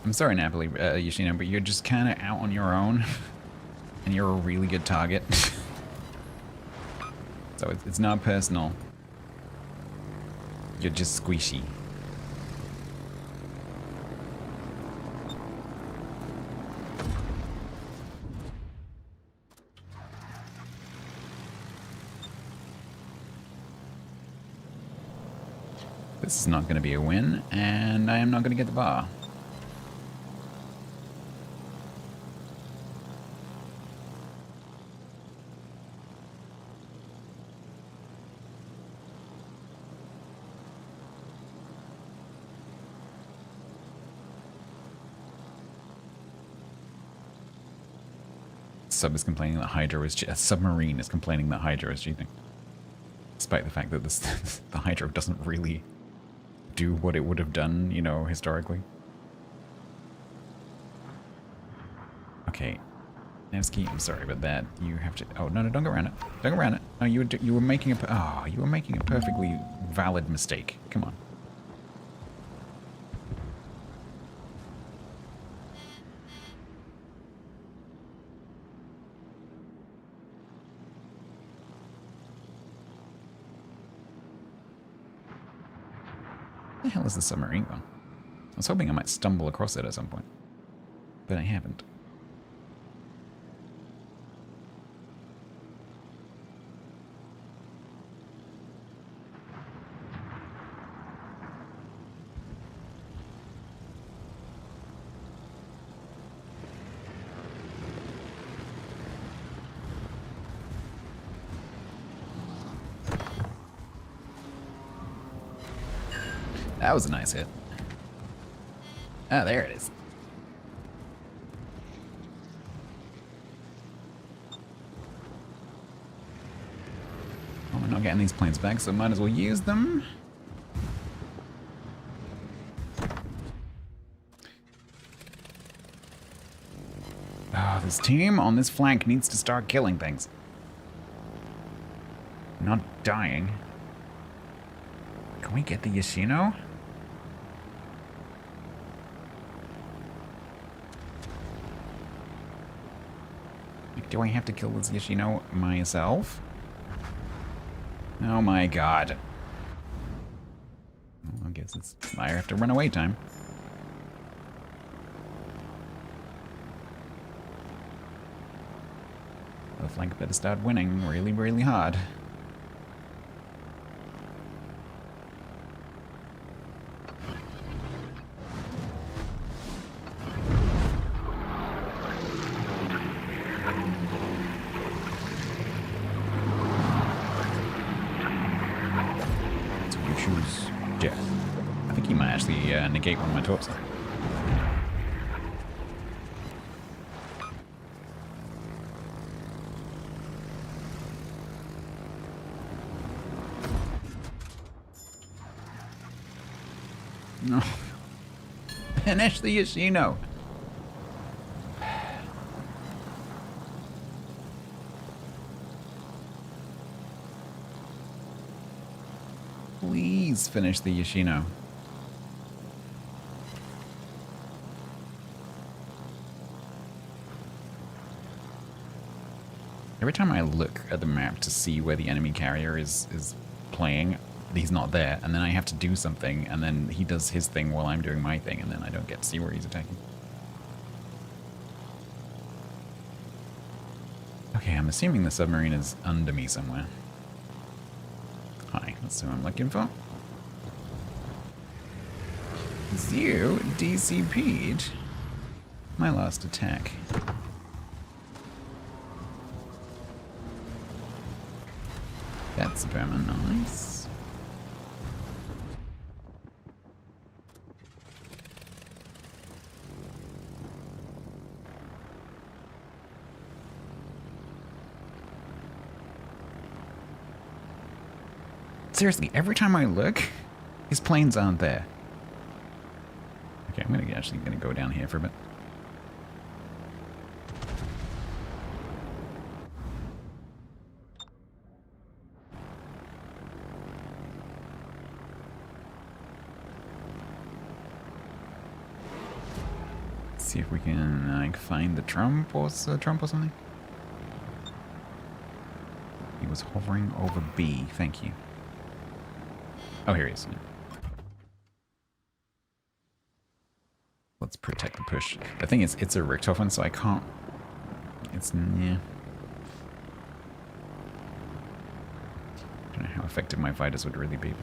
I'm sorry, Napoli, Yoshino, but you're just kind of out on your own, and you're a really good target. So it's not personal. You're just squishy. This is not going to be a win, and I am not going to get the bar. Sub is complaining that Hydra is a submarine is complaining that Hydra is cheating, despite the fact that the Hydra doesn't really do what it would have done, you know, historically. Okay, Nevsky, I'm sorry, but that you have to. Oh no, don't go around it. Don't go around it. No, you were making a. Oh, you were making a perfectly valid mistake. Come on. Where the hell is the submarine gone? I was hoping I might stumble across it at some point, but I haven't. That was a nice hit. Ah, there it is. Oh, we're not getting these planes back, so might as well use them. Oh, this team on this flank needs to start killing things. Not dying. Can we get the Yoshino? Do I have to kill this Yoshino myself? Oh my god. Well, I guess it's I have to run away time. The flank better start winning really, really hard. Yeah, I think he might actually negate one of my torps. Oh. Finish the Yoshino. Please finish the Yoshino. Every time I look at the map to see where the enemy carrier is playing, he's not there, and then I have to do something, and then he does his thing while I'm doing my thing, and then I don't get to see where he's attacking. Okay, I'm assuming the submarine is under me somewhere. Hi, that's who I'm looking for. You DCP'd my last attack. That's very nice. Seriously, every time I look, his planes aren't there. Okay, I'm actually gonna go down here for a bit. See if we can like find the Trump or something. He was hovering over B. Thank you. Oh, here he is. Let's protect the push. The thing is, it's a Richthofen, so I can't. It's yeah. I don't know how effective my fighters would really be.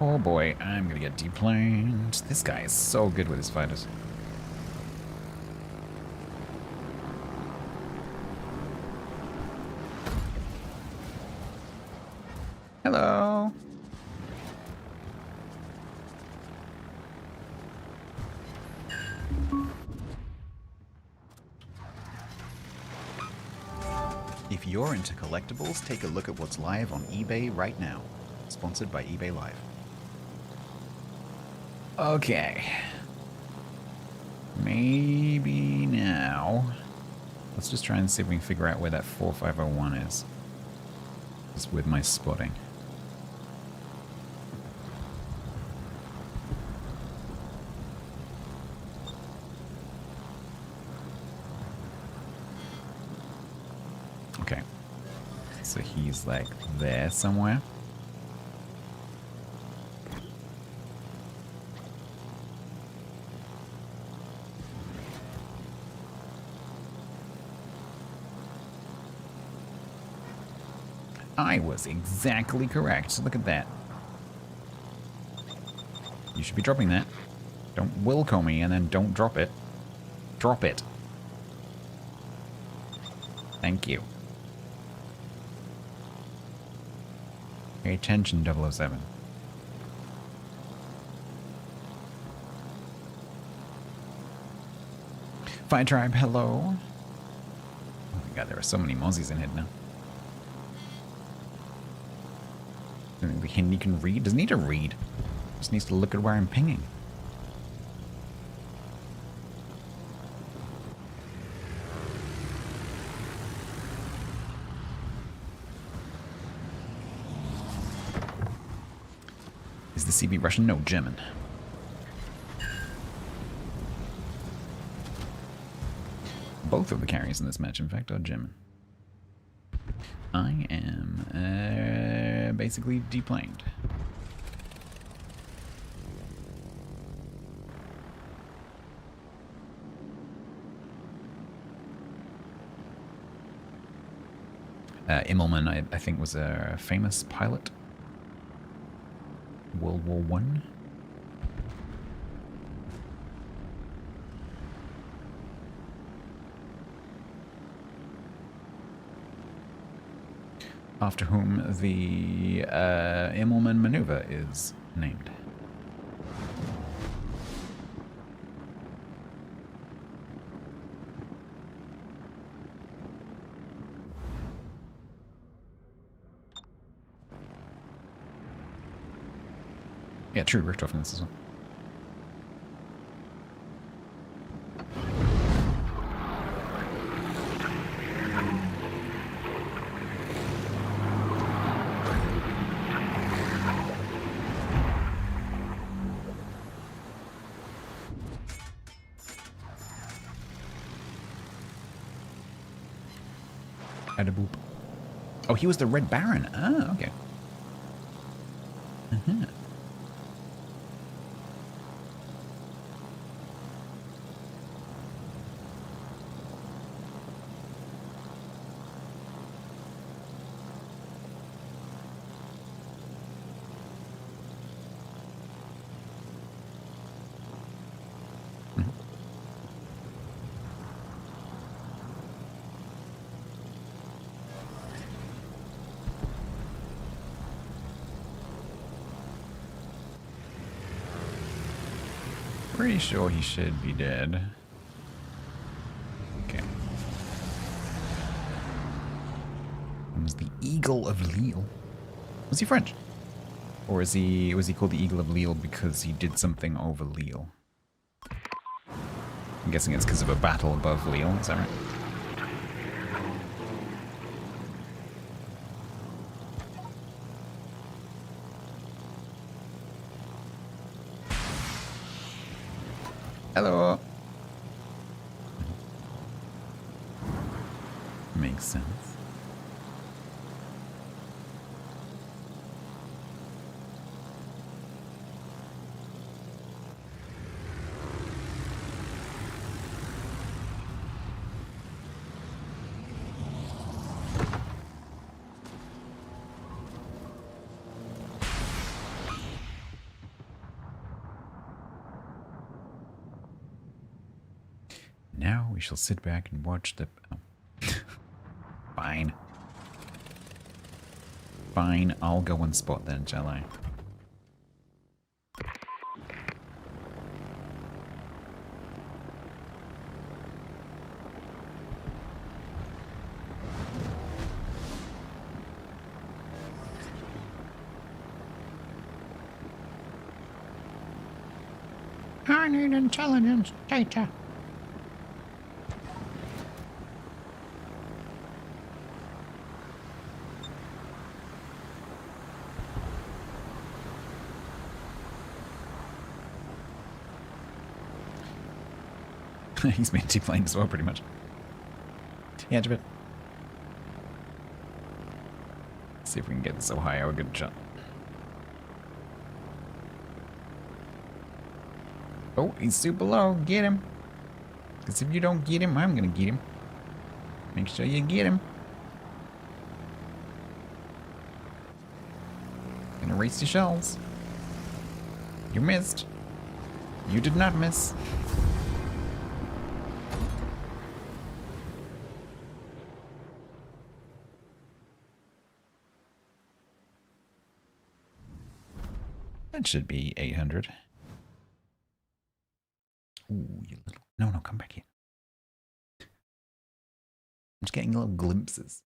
Oh boy, I'm gonna get deplaned. This guy is so good with his fighters. Hello. If you're into collectibles, take a look at what's live on eBay right now. Sponsored by eBay Live. Okay. Maybe now. Let's just try and see if we can figure out where that 4501 is. Just with my spotting. Okay. So he's like there somewhere. I was exactly correct. Look at that. You should be dropping that. Don't Wilco me and then don't drop it. Drop it. Thank you. Pay attention, 007. Fire Tribe, hello. Oh my god, there are so many Mozzies in here now. The Hindi can read? Doesn't need to read. Just needs to look at where I'm pinging. Is the CB Russian? No, German. Both of the carriers in this match, in fact, are German. I am basically deplaned. Immelman, I think, was a famous pilot. World War One. After whom the Immelman maneuver is named. Yeah, true. Richtofen in this as well. Adaboop. Oh, he was the Red Baron. Ah, okay. Uh-huh. Pretty sure he should be dead. Okay. It was the Eagle of Lille. Was he French? Or was he called the Eagle of Lille because he did something over Lille? I'm guessing it's because of a battle above Lille, is that right? Hello. Makes sense. Now we shall sit back and watch the... Oh. Fine. Fine, I'll go and spot then, shall I? I need intelligence data. He's meant to plane as well, pretty much. Yeah, a bit. See if we can get so high, a good shot. Oh, he's super low. Get him. Because if you don't get him, I'm going to get him. Make sure you get him. Gonna erase your shells. You missed. You did not miss. That should be 800. Ooh, you little... No, come back here. I'm just getting little glimpses.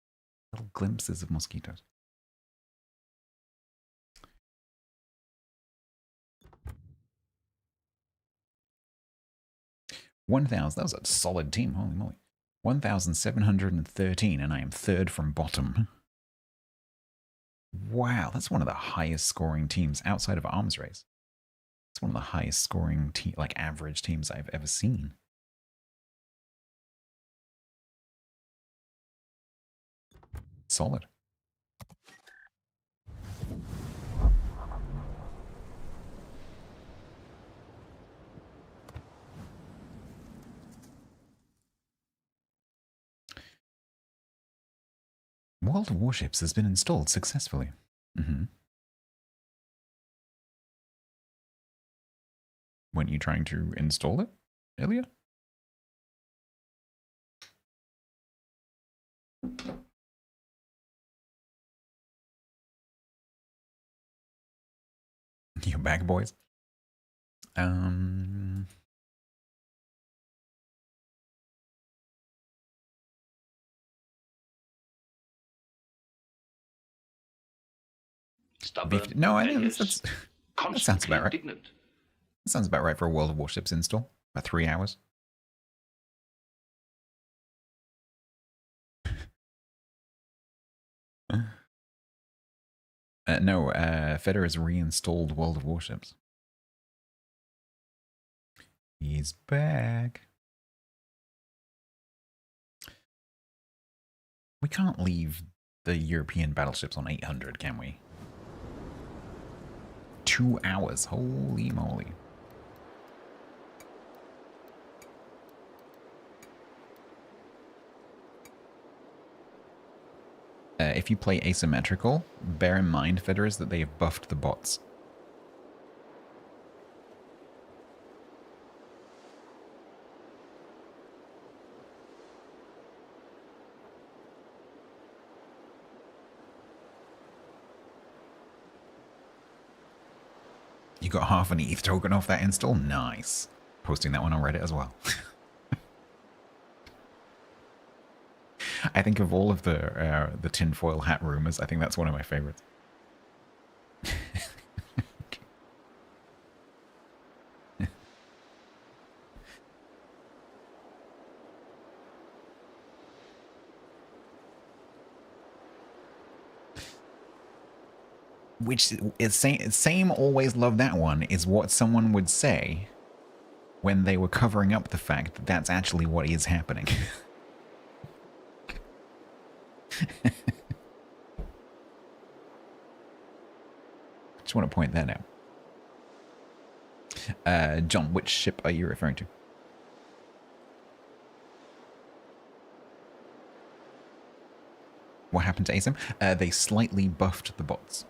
Little glimpses of mosquitoes. That was a solid team, holy moly. 1,713, and I am third from bottom. Wow, that's one of the highest scoring teams outside of Arms Race. It's one of the highest scoring, average teams I've ever seen. Solid. World of Warships has been installed successfully. Weren't you trying to install it earlier? You're back, boys. Stubborn. No, I think that's That sounds about right. indignant. That sounds about right for a World of Warships install. About 3 hours. No, Feder has reinstalled World of Warships. He's back. We can't leave the European battleships on 800, can we? 2 hours. Holy moly. If you play asymmetrical, bear in mind, Federers, that they have buffed the bots. You got half an ETH token off that install? Nice. Posting that one on Reddit as well. I think of all of the tinfoil hat rumors, I think that's one of my favorites. Which is same always love that one is what someone would say when they were covering up the fact that that's actually what is happening. Just want to point that out. John, which ship are you referring to? What happened to ASIM? They slightly buffed the bots.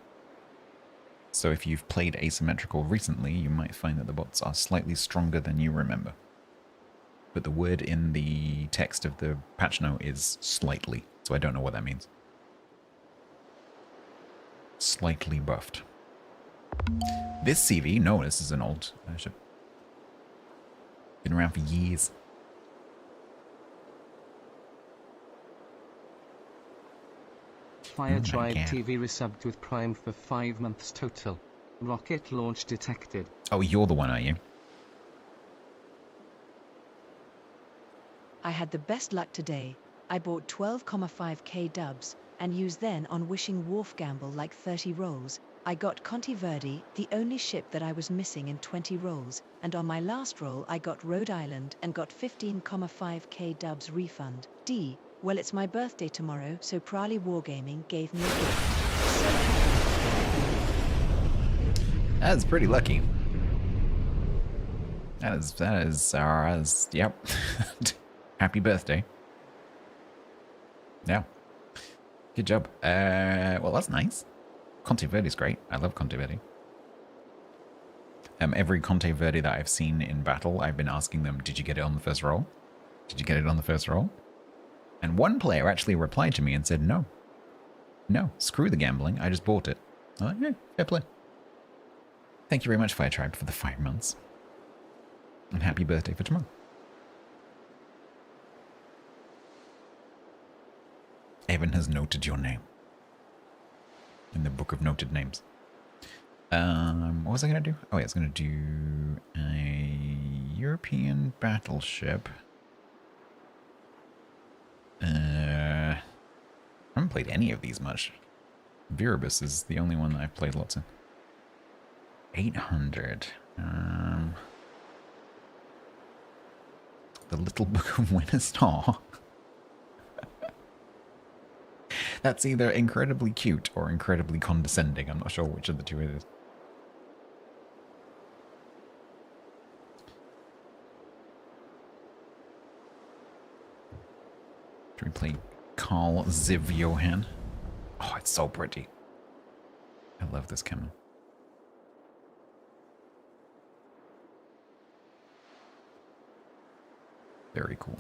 So if you've played asymmetrical recently, you might find that the bots are slightly stronger than you remember. But the word in the text of the patch note is slightly, so I don't know what that means. Slightly buffed. This CV, no, this is an old ship. Been around for years. Fire Tribe TV resubbed with Prime for 5 months total. Rocket launch detected. Oh, you're the one, are you? I had the best luck today. I bought 12,5k dubs, and used then on wishing Wharf gamble like 30 rolls. I got Conte Verde, the only ship that I was missing in 20 rolls, and on my last roll I got Rhode Island and got 15,5k dubs refund. Well, it's my birthday tomorrow, so Prali Wargaming gave me a gift. That's pretty lucky. That is yep. Happy birthday. Yeah. Good job. Well, that's nice. Conte Verde is great. I love Conte Verde. Every Conte Verde that I've seen in battle, I've been asking them, did you get it on the first roll? Did you get it on the first roll? And one player actually replied to me and said, no. No, screw the gambling. I just bought it. I'm like, yeah, fair play. Thank you very much, Fire Tribe, for the 5 months. And happy birthday for tomorrow. Evan has noted your name in the book of noted names. What was I going to do? Oh, yeah, I was going to do a European battleship. I haven't played any of these much. Viribus is the only one that I've played lots in. 800. The Little Book of Winterstar. That's either incredibly cute or incredibly condescending. I'm not sure which of the two it is. Should we play Carl Ziv Johan? Oh, it's so pretty. I love this camera. Very cool.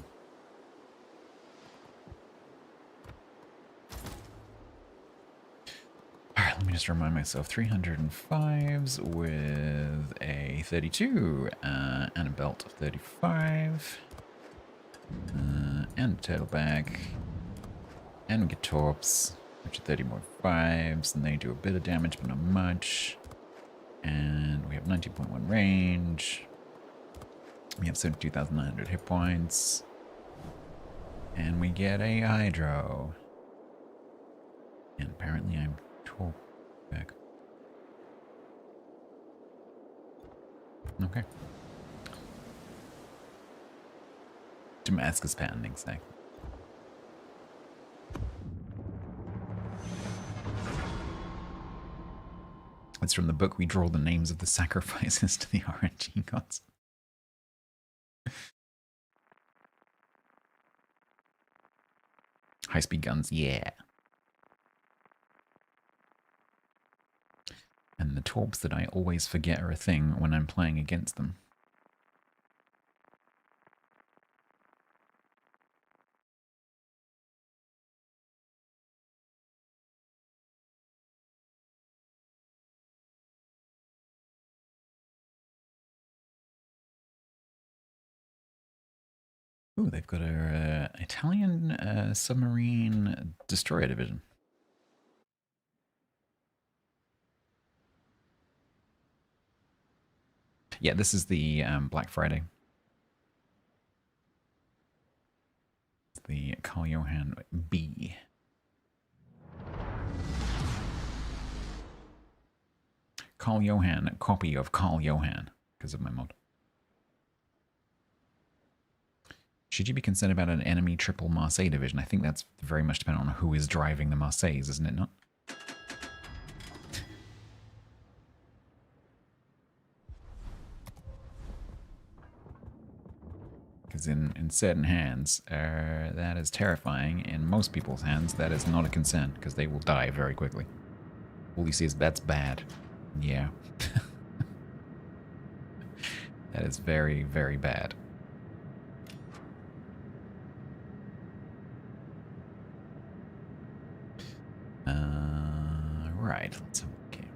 Alright, let me just remind myself. 305s with a 32 and a belt of 35. And a turtle bag. And we get torps, which are 30 more 5s, and they do a bit of damage, but not much. And 90.1 range. We have 72,900 hit points. And we get a hydro. And apparently I'm back. Okay. Damascus patenting stack. It's from the book. We draw the names of the sacrifices to the RNG gods. High-speed guns, yeah. And the torps that I always forget are a thing when I'm playing against them. Ooh, they've got a Italian submarine destroyer division. Yeah, this is the Black Friday. The Carl Johan B. Carl Johan, copy of Carl Johan, because of my mod. Should you be concerned about an enemy triple Marseille division? I think that's very much dependent on who is driving the Marseilles, isn't it not? Because in certain hands, that is terrifying. In most people's hands, that is not a concern, because they will die very quickly. All you see is, that's bad. Yeah. That is very, very bad. Right, let's have a game.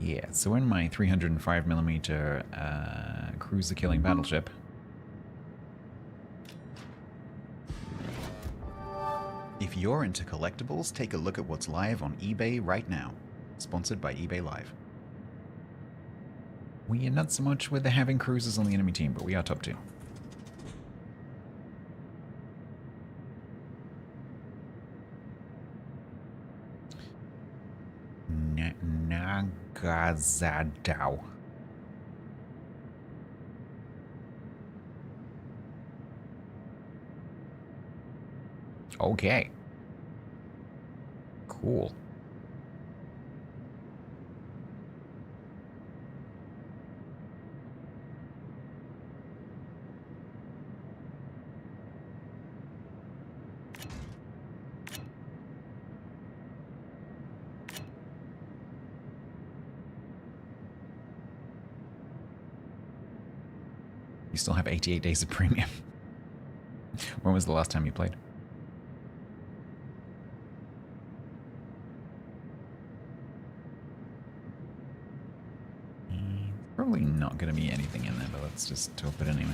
Yeah, so in my 305mm cruiser-killing battleship, If you're into collectibles, take a look at what's live on eBay right now. Sponsored by eBay Live. we are not so much with the having cruisers on the enemy team, but we are top 2. Nagazadao. Okay. Cool. You still have 88 days of premium. When was the last time you played? Probably not going to be anything in there, but let's just top it anyway.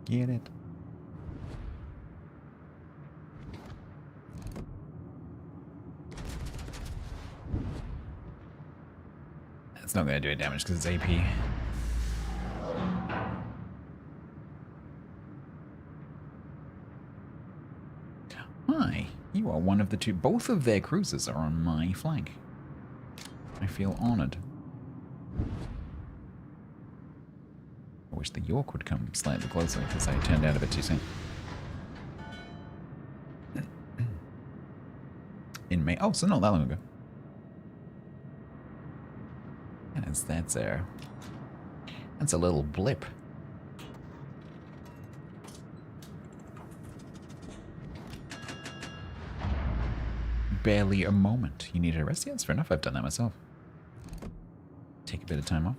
Get it. It's not going to do any damage because it's AP. Hi, you are one of the two. Both of their cruisers are on my flank. I feel honored. I wish the York would come slightly closer because I turned out a bit too soon. In May. Oh, so not that long ago. That's a little blip. Barely a moment. You need a rest? Yeah, that's fair enough. I've done that myself. Take a bit of time off.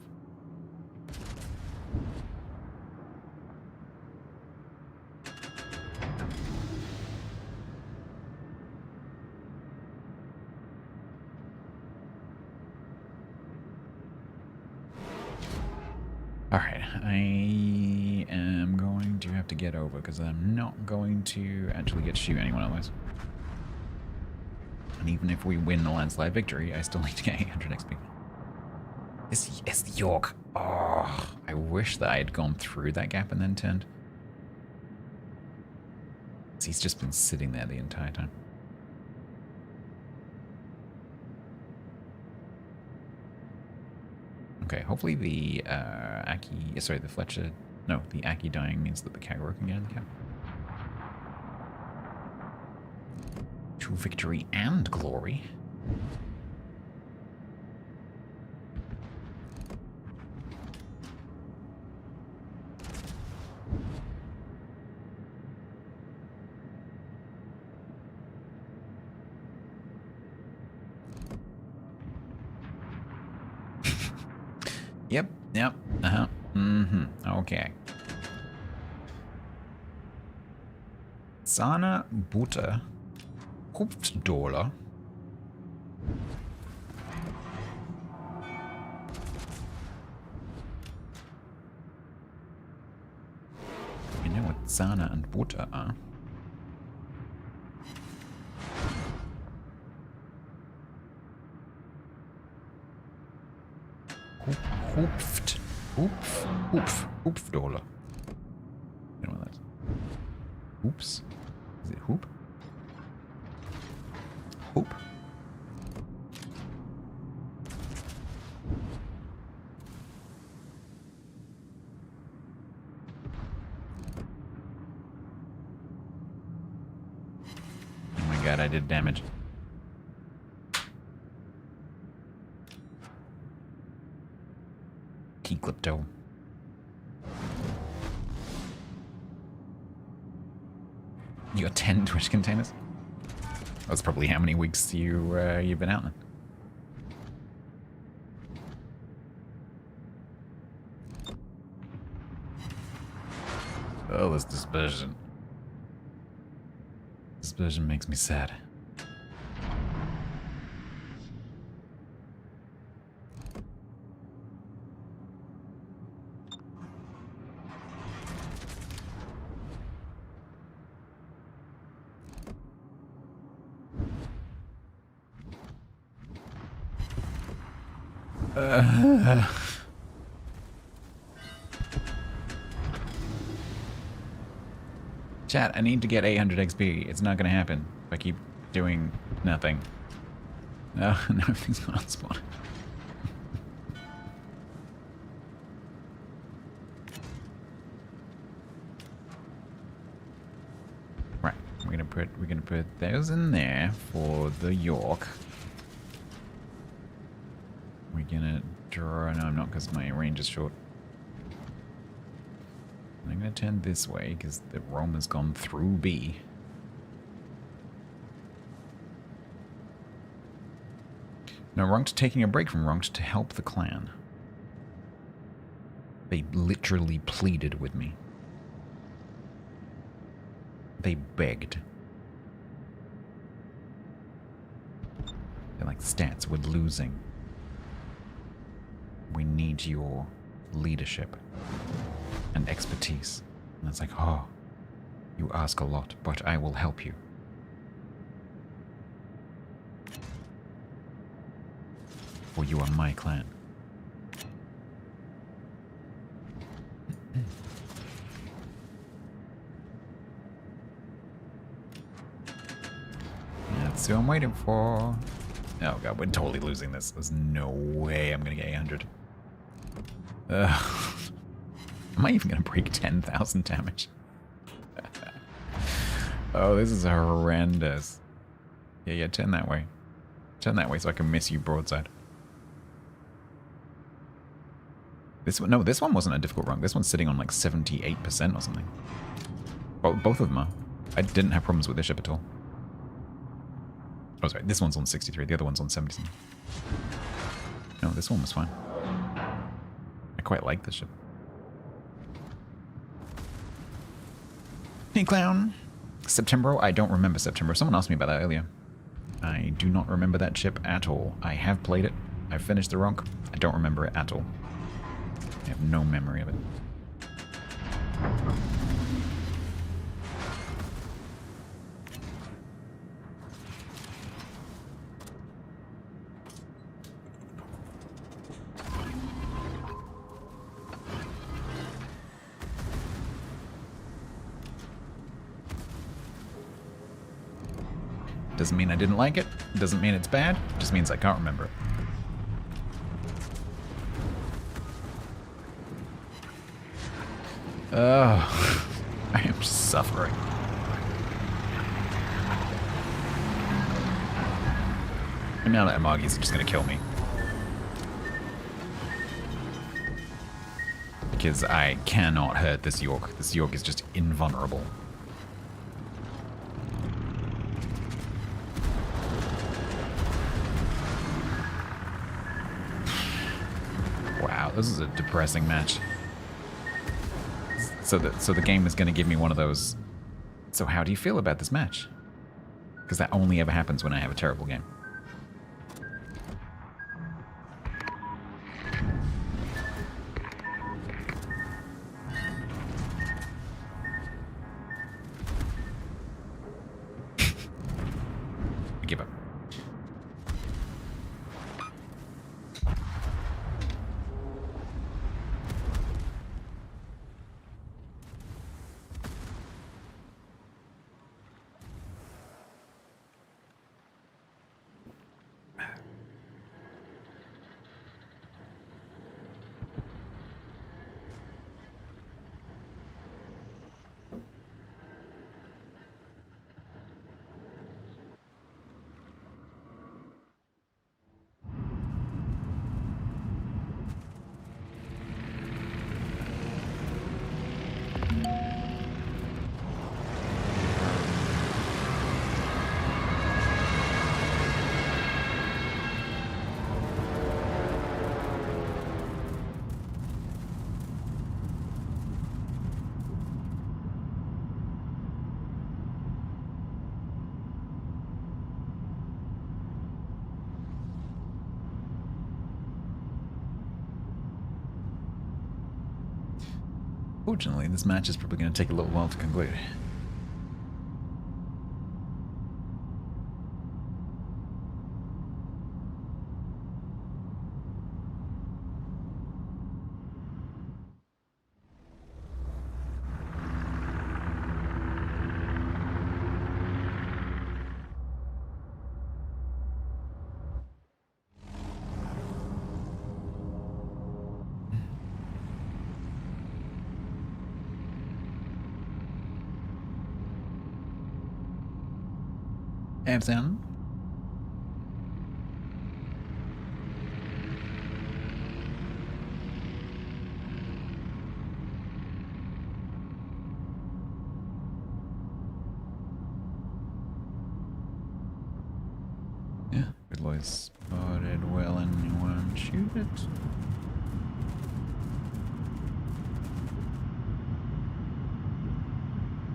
Alright, I am going to have to get over because I'm not going to actually get to shoot anyone otherwise. And even if we win the landslide victory, I still need to get 800 XP. It's the York. Oh, I wish that I had gone through that gap and then turned. He's just been sitting there the entire time. Okay, hopefully the the Fletcher, no, the Aki dying means that the Kagura can get in the cap. To victory and glory. Yep, okay. Sana Butter Hoofdollar. You know what Sana and Butter are? Hoofdollar. You know what that's? Oops. Is it hoop? Hoop? Oh my god, I did damage. Klepto. You got 10 Twitch containers? That's probably how many weeks you've been out then. Oh, this dispersion. Dispersion makes me sad. Chat, I need to get 800 XP. It's not gonna happen if I keep doing nothing. No, everything's gone on spawn. Right, we're gonna put those in there for the York. We're gonna draw. No, I'm not, because my range is short. I'm gonna turn this way because the Rome has gone through B. Now, Runked taking a break from Runked to help the clan. They literally pleaded with me. They begged. They're like, Stats, we're losing. We need your leadership and expertise. And it's like, oh, you ask a lot, but I will help you. For you are my clan. That's who I'm waiting for. Oh god, we're totally losing this. There's no way I'm gonna get 800. Am I even gonna break 10,000 damage? Oh, this is horrendous. Yeah, turn that way. Turn that way so I can miss you broadside. This one, no, this one wasn't a difficult run. This one's sitting on like 78% or something. Both of them are. I didn't have problems with this ship at all. Oh, sorry, this one's on 63, the other one's on 70. No, this one was fine. I quite like this ship. Hey, Clown. September? I don't remember September. Someone asked me about that earlier. I do not remember that ship at all. I have played it. I've finished the Ronk. I don't remember it at all. I have no memory of it. Doesn't mean I didn't like it. Doesn't mean it's bad. Just means I can't remember it. Oh, I am suffering. And now that Amagi's just gonna kill me. Because I cannot hurt this York. This York is just invulnerable. Wow, this is a depressing match. So the game is going to give me one of those. So how do you feel about this match? Because that only ever happens when I have a terrible game. I give up. Fortunately, this match is probably going to take a little while to conclude. Sound. Yeah, good boys. Spotted well, anyone shoot it?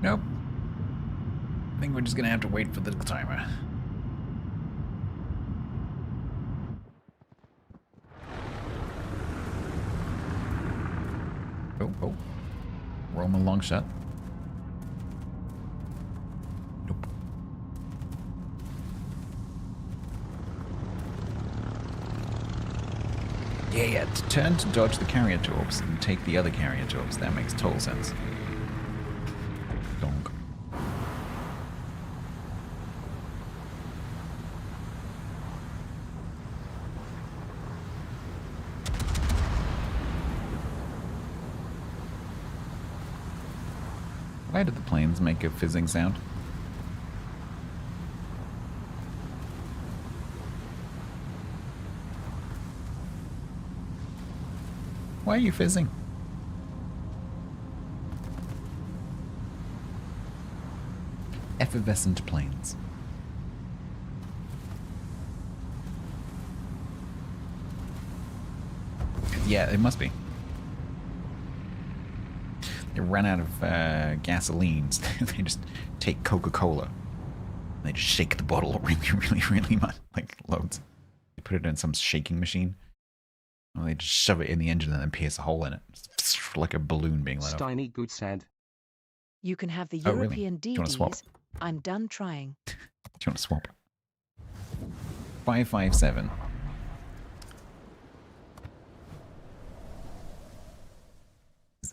Nope. I think we're just gonna have to wait for the timer. Oh. Roman long shot. Nope. Yeah, turn to dodge the carrier torps and take the other carrier torps. That makes total sense. Donk. Why did the planes make a fizzing sound? Why are you fizzing? Effervescent planes. Yeah, it must be. They ran out of gasoline. They just take Coca-Cola. They just shake the bottle really much, like loads. They put it in some shaking machine. Well, they just shove it in the engine and then pierce a hole in it. Like a balloon being let off. Steiny Good said. You can have the Oh, really? European Do you want to swap? DDs. I'm done trying. Do you want to swap? 557.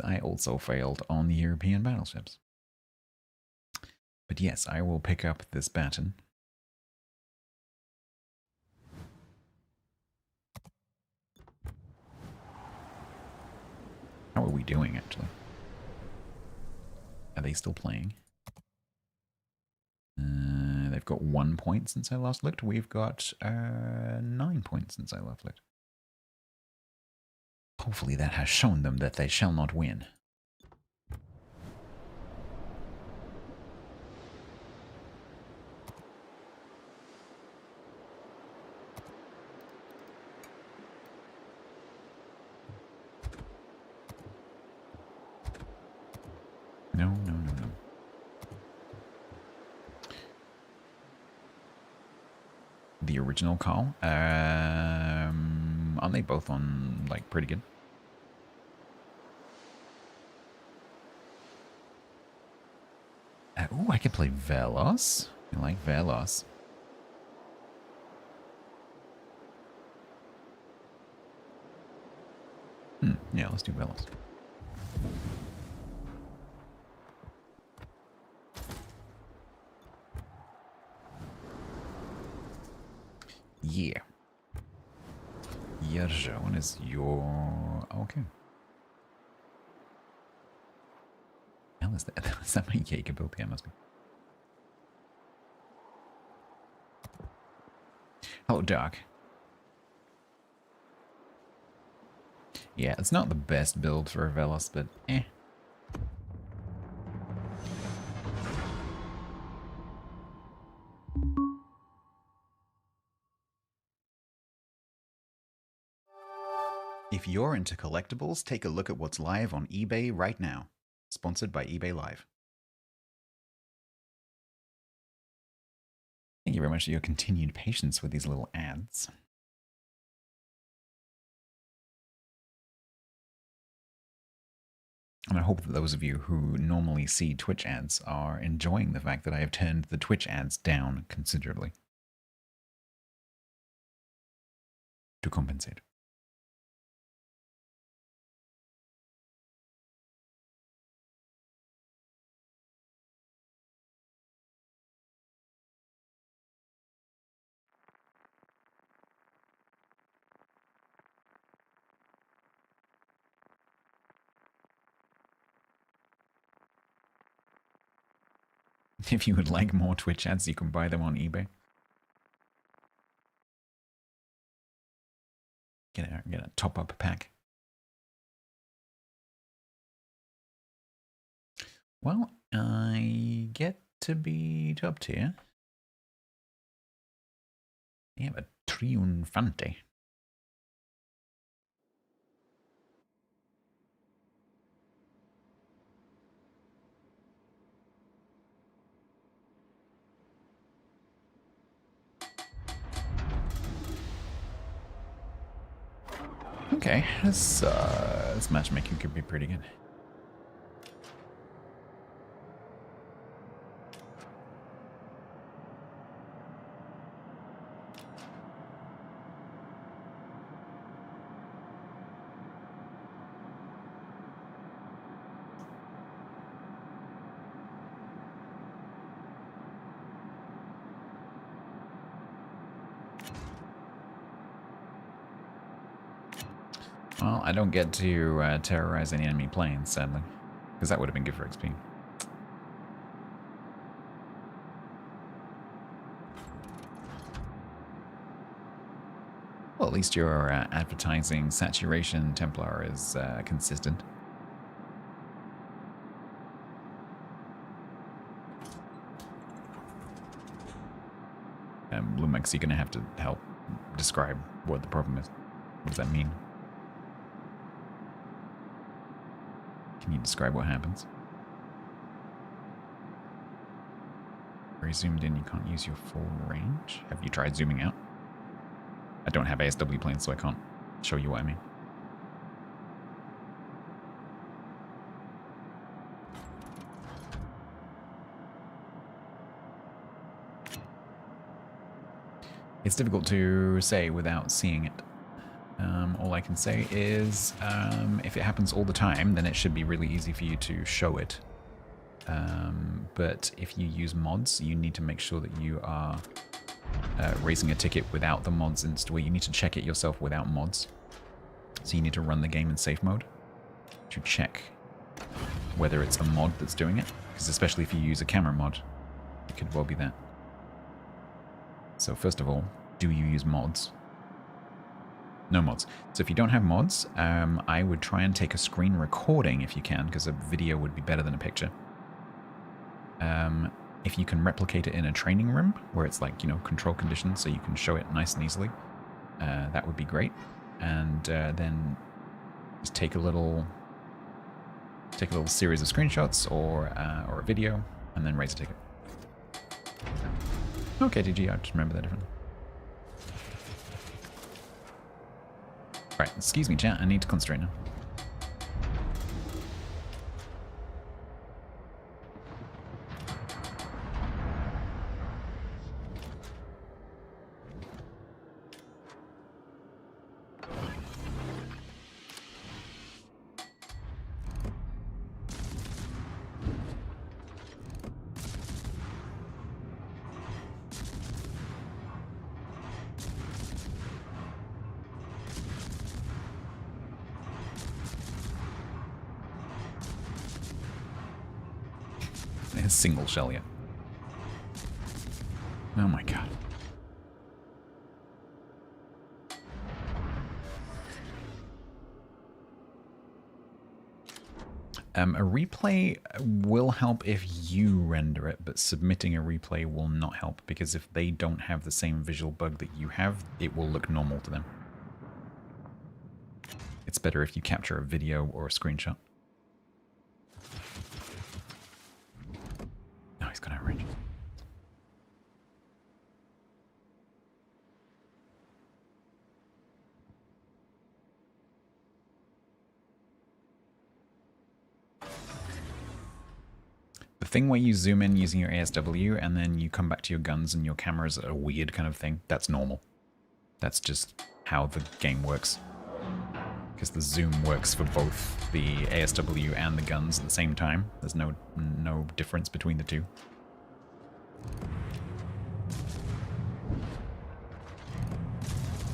I also failed on the European battleships. But yes, I will pick up this baton. How are we doing, actually? Are they still playing? They've got 1 point since I last looked. We've got 9 points since I last looked. Hopefully that has shown them that they shall not win. No, no, no, no. The original call. Aren't they both on, like, pretty good? Ooh, I could play Velos. I like Velos. Yeah, let's do Velos. Yeah. Yerzhon is your... Okay. Hell is that? Is that my Jaeger build? Yeah, it must be. Hello, Doc. Yeah, it's not the best build for a Velos, but eh. If you're into collectibles, take a look at what's live on eBay right now. Sponsored by eBay Live. Thank you very much for your continued patience with these little ads. And I hope that those of you who normally see Twitch ads are enjoying the fact that I have turned the Twitch ads down considerably. To compensate. If you would like more Twitch ads, you can buy them on eBay. Get a top-up pack. Well, I get to be top tier. I have a Triunfante. Okay, this matchmaking could be pretty good. Well, I don't get to terrorize any enemy planes, sadly, because that would have been good for XP. Well, at least your advertising saturation Templar is consistent. Lumex, you're going to have to help describe what the problem is. What does that mean? Can you describe what happens? Very zoomed in, you can't use your full range. Have you tried zooming out? I don't have ASW planes, so I can't show you what I mean. It's difficult to say without seeing it. All I can say is if it happens all the time, then it should be really easy for you to show it. But if you use mods, you need to make sure that you are raising a ticket without the mods installed. You need to check it yourself without mods. So you need to run the game in safe mode to check whether it's a mod that's doing it. Because especially if you use a camera mod, it could well be that. So first of all, do you use mods? No mods. So if you don't have mods, I would try and take a screen recording if you can, because a video would be better than a picture. If you can replicate it in a training room, where it's like, you know, control conditions, so you can show it nice and easily, that would be great. And then just take a little series of screenshots or a video, and then raise a ticket. Okay, GG, I just remember that differently. Right, excuse me, chat, I need to concentrate now. Single shell yet. Oh my god. A replay will help if you render it, but submitting a replay will not help, because if they don't have the same visual bug that you have, it will look normal to them. It's better if you capture a video or a screenshot. No, he's gonna range. The thing where you zoom in using your ASW and then you come back to your guns and your cameras are a weird kind of thing, that's normal. That's just how the game works. Because the zoom works for both the ASW and the guns at the same time. There's no difference between the two.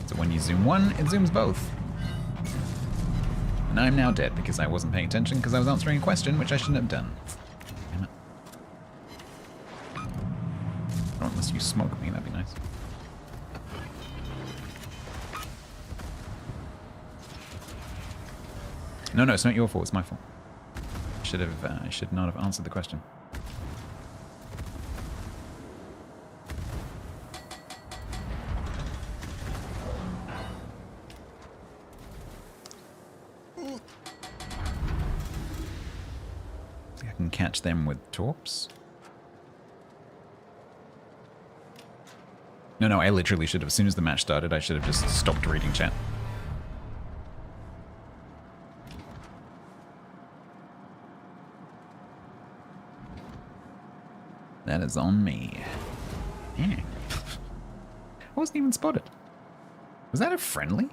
So when you zoom one, it zooms both. And I'm now dead because I wasn't paying attention because I was answering a question which I shouldn't have done. Damn it. Or unless you smoke me, that'd be nice. No, it's not your fault. It's my fault. I should not have answered the question. I can catch them with torps. No, I literally should have. As soon as the match started, I should have just stopped reading chat. That is on me. Yeah. I wasn't even spotted. Was that a friendly?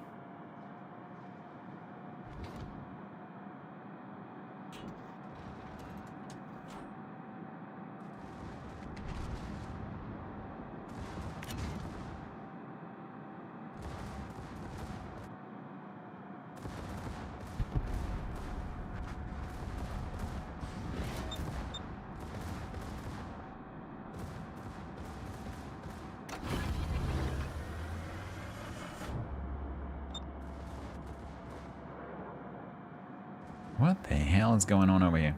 What the hell is going on over here?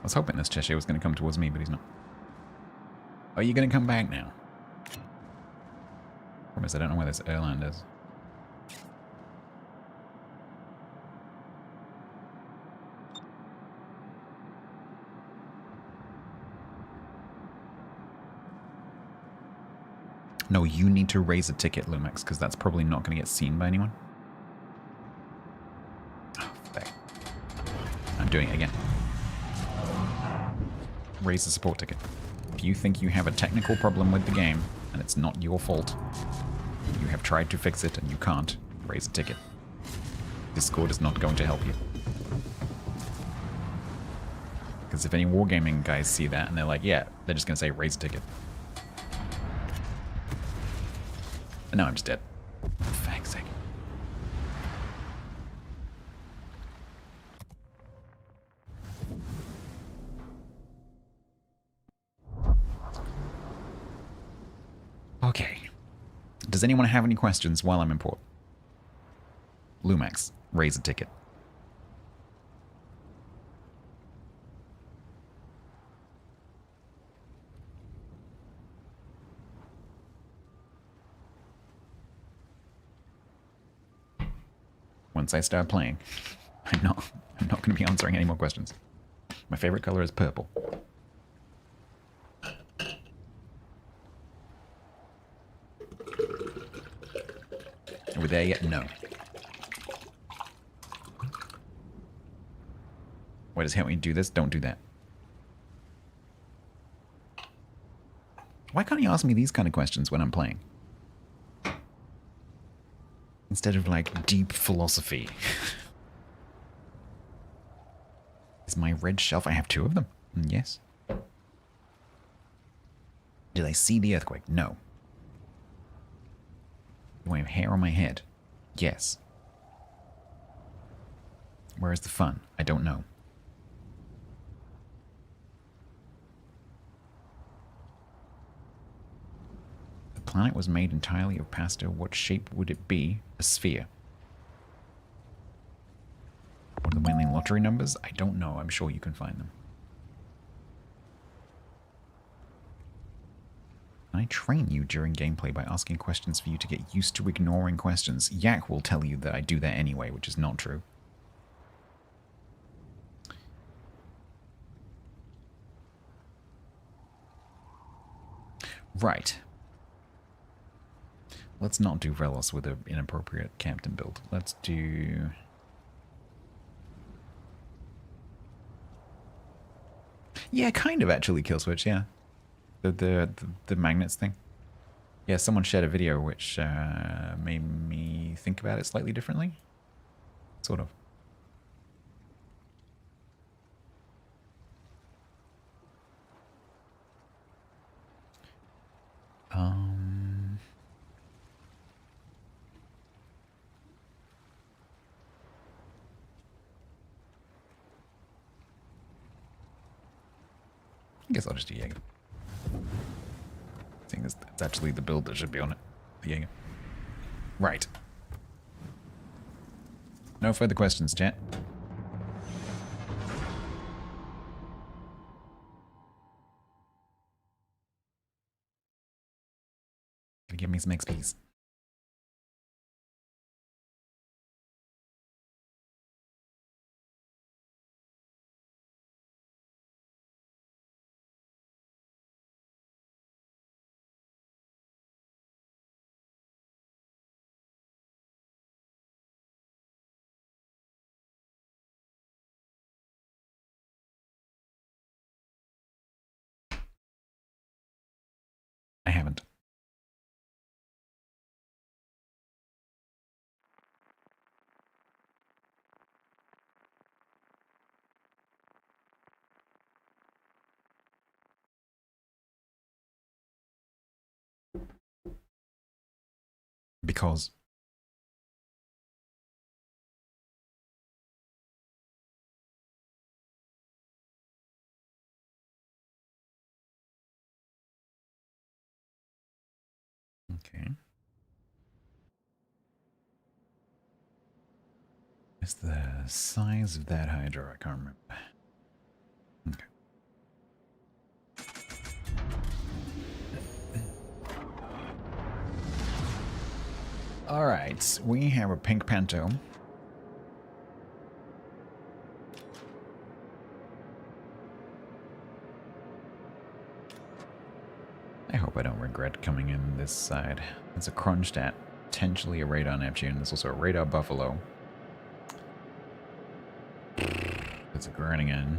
I was hoping this Cheshire was going to come towards me, but he's not. Are you going to come back now? Problem is, I don't know where this airland is. No, you need to raise a ticket, Lumex, because that's probably not going to get seen by anyone. Oh, fuck. I'm doing it again. Raise a support ticket. If you think you have a technical problem with the game, and it's not your fault, you have tried to fix it and you can't, raise a ticket. Discord is not going to help you. Because if any wargaming guys see that and they're like, yeah, they're just going to say, raise a ticket. And now I'm just dead. For fuck's sake. Okay. Does anyone have any questions while I'm in port? Lumex, raise a ticket. Once I start playing, I'm not going to be answering any more questions. My favorite color is purple. Are we there yet? No. Why does it help me do this? Don't do that. Why can't you ask me these kind of questions when I'm playing? Instead of, like, deep philosophy. Is my red shelf? I have 2 of them. Yes. Did I see the earthquake? No. Do I have hair on my head? Yes. Where is the fun? I don't know. The planet was made entirely of pasta. What shape would it be? A sphere. What are the winning lottery numbers? I don't know. I'm sure you can find them. I train you during gameplay by asking questions for you to get used to ignoring questions. Yak will tell you that I do that anyway, which is not true. Right. Let's not do Velos with an inappropriate captain build. Let's do... Yeah, kind of actually, Killswitch, yeah. The magnets thing. Yeah, someone shared a video which made me think about it slightly differently. Sort of. I guess I'll just do Jaeger. I think it's actually the build that should be on it. The Jaeger. Right. No further questions, chat. Gotta give me some XPs. I haven't. Because... Okay. What's the size of that Hydra? I can't remember. Okay. Alright, we have a pink Panto. I hope. Hope I don't regret coming in this side. It's a Kronstadt, potentially a radar Neptune. There's also a radar Buffalo. It's a Groningen.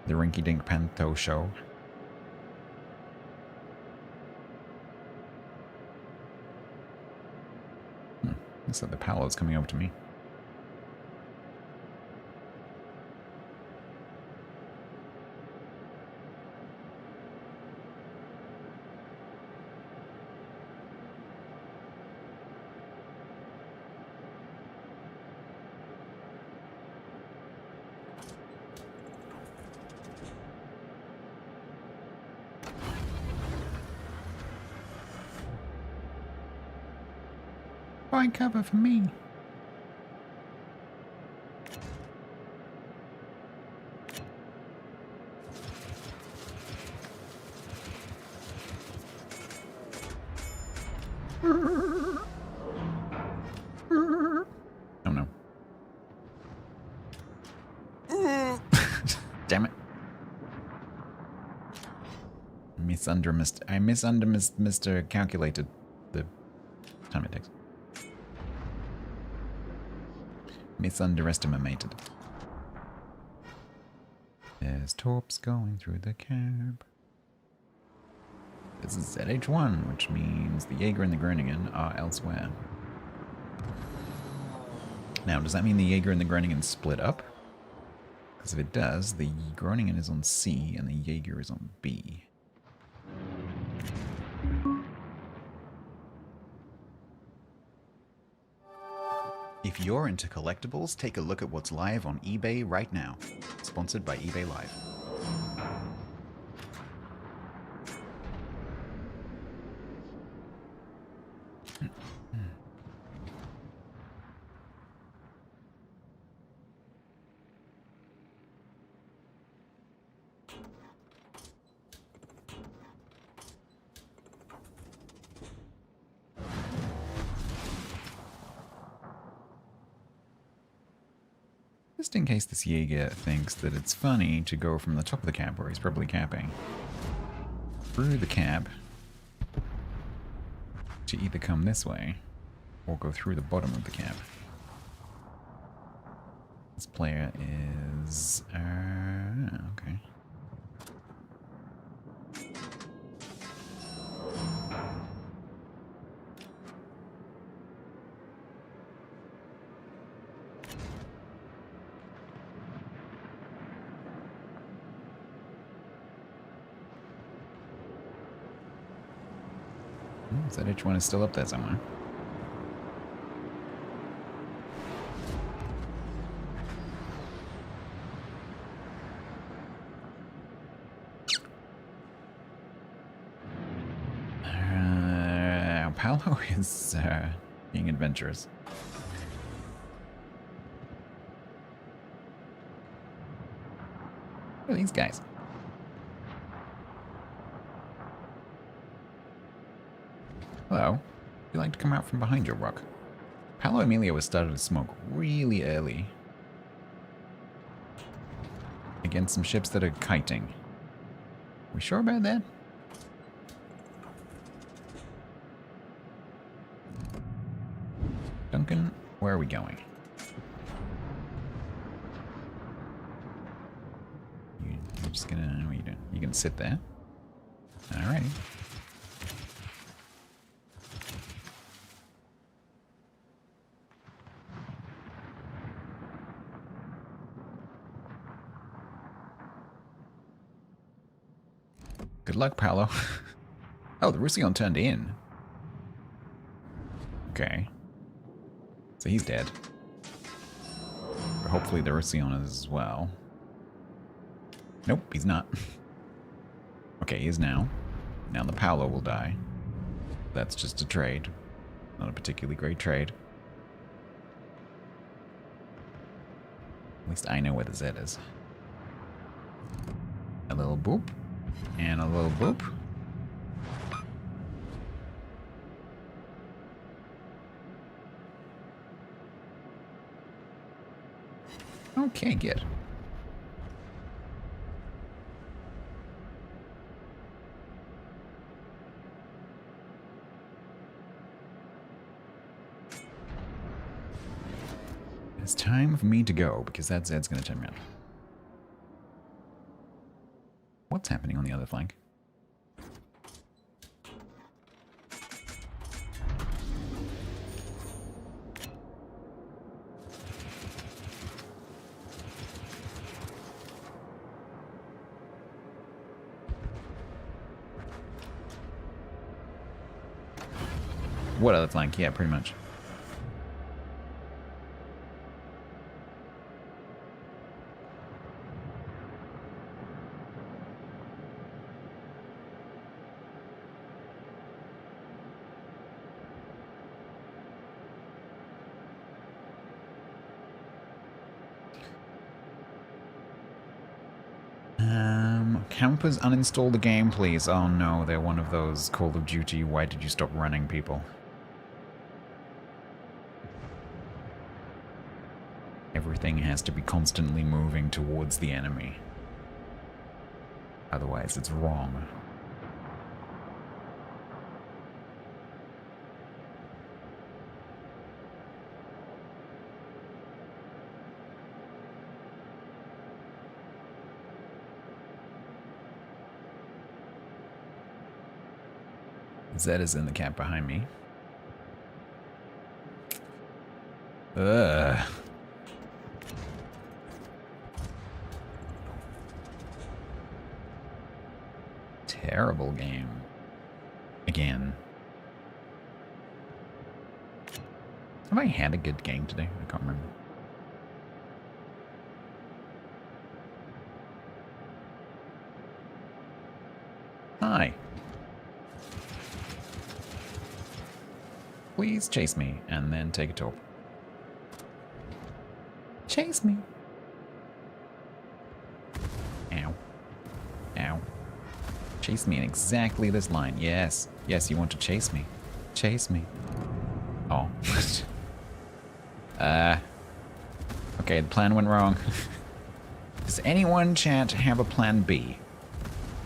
The Rinky Dink Panto show. Looks like the Paolo's coming over to me. Find cover for me. Oh no. Damn it. I miscalculated the time it takes. Misunderestimated. There's torps going through the cab. This is ZH1, which means the Jaeger and the Groningen are elsewhere. Now, does that mean the Jaeger and the Groningen split up? Because if it does, the Groningen is on C and the Jaeger is on B. If you're into collectibles, take a look at what's live on eBay right now. Sponsored by eBay Live. Just in case this Jaeger thinks that it's funny to go from the top of the cab, where he's probably capping, through the cab to either come this way or go through the bottom of the cab. This player is... okay. ZH1 is still up there somewhere. Paolo is being adventurous. Who are these guys? Hello. Would you like to come out from behind your rock? Paolo Emilio was started to smoke really early. Against some ships that are kiting. We sure about that? Duncan, where are we going? You're just gonna... what are you doing? You can sit there? Alrighty. Good luck, Paolo. Oh, the Roussillon turned in. Okay. So he's dead. But hopefully the Roussillon is as well. Nope, he's not. Okay, he is now. Now the Paolo will die. That's just a trade. Not a particularly great trade. least I know where the Z is. A little boop. And a little boop. Okay, good. It's time for me to go, because that Zed's going to turn around. What's happening on the other flank? What other flank? Yeah, pretty much. Campers, uninstall the game, please. Oh no, they're one of those Call of Duty, why did you stop running people? Everything has to be constantly moving towards the enemy. Otherwise, it's wrong. Zed is in the camp behind me. Ugh. Terrible game. Again. Have I had a good game today? I can't remember. Hi. Please chase me and then take a tour. Chase me. Ow. Ow. Chase me in exactly this line. Yes. Yes, you want to chase me. Chase me. Oh. Okay, the plan went wrong. Does anyone, chat, have a plan B?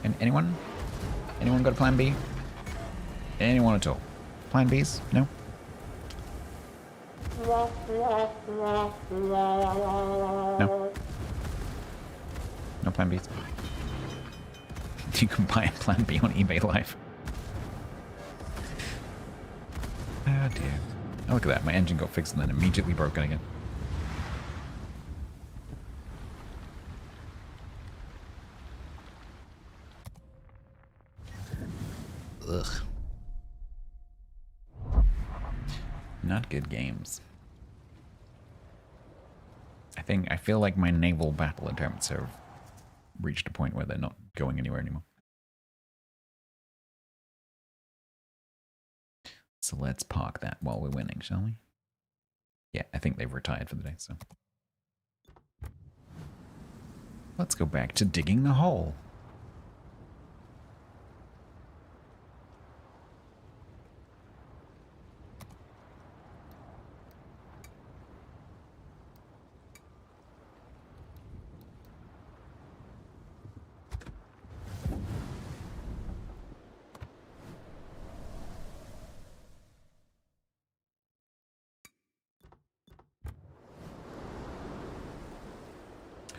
And anyone? Anyone got a plan B? Anyone at all? Plan Bs? No? No? No plan Bs? You can buy a plan B on eBay Live. Oh dear. Oh, look at that. My engine got fixed and then immediately broken again. Ugh. Not good games. I feel like my naval battle attempts have reached a point where they're not going anywhere anymore. So let's park that while we're winning, shall we? Yeah, I think they've retired for the day, so. Let's go back to digging the hole.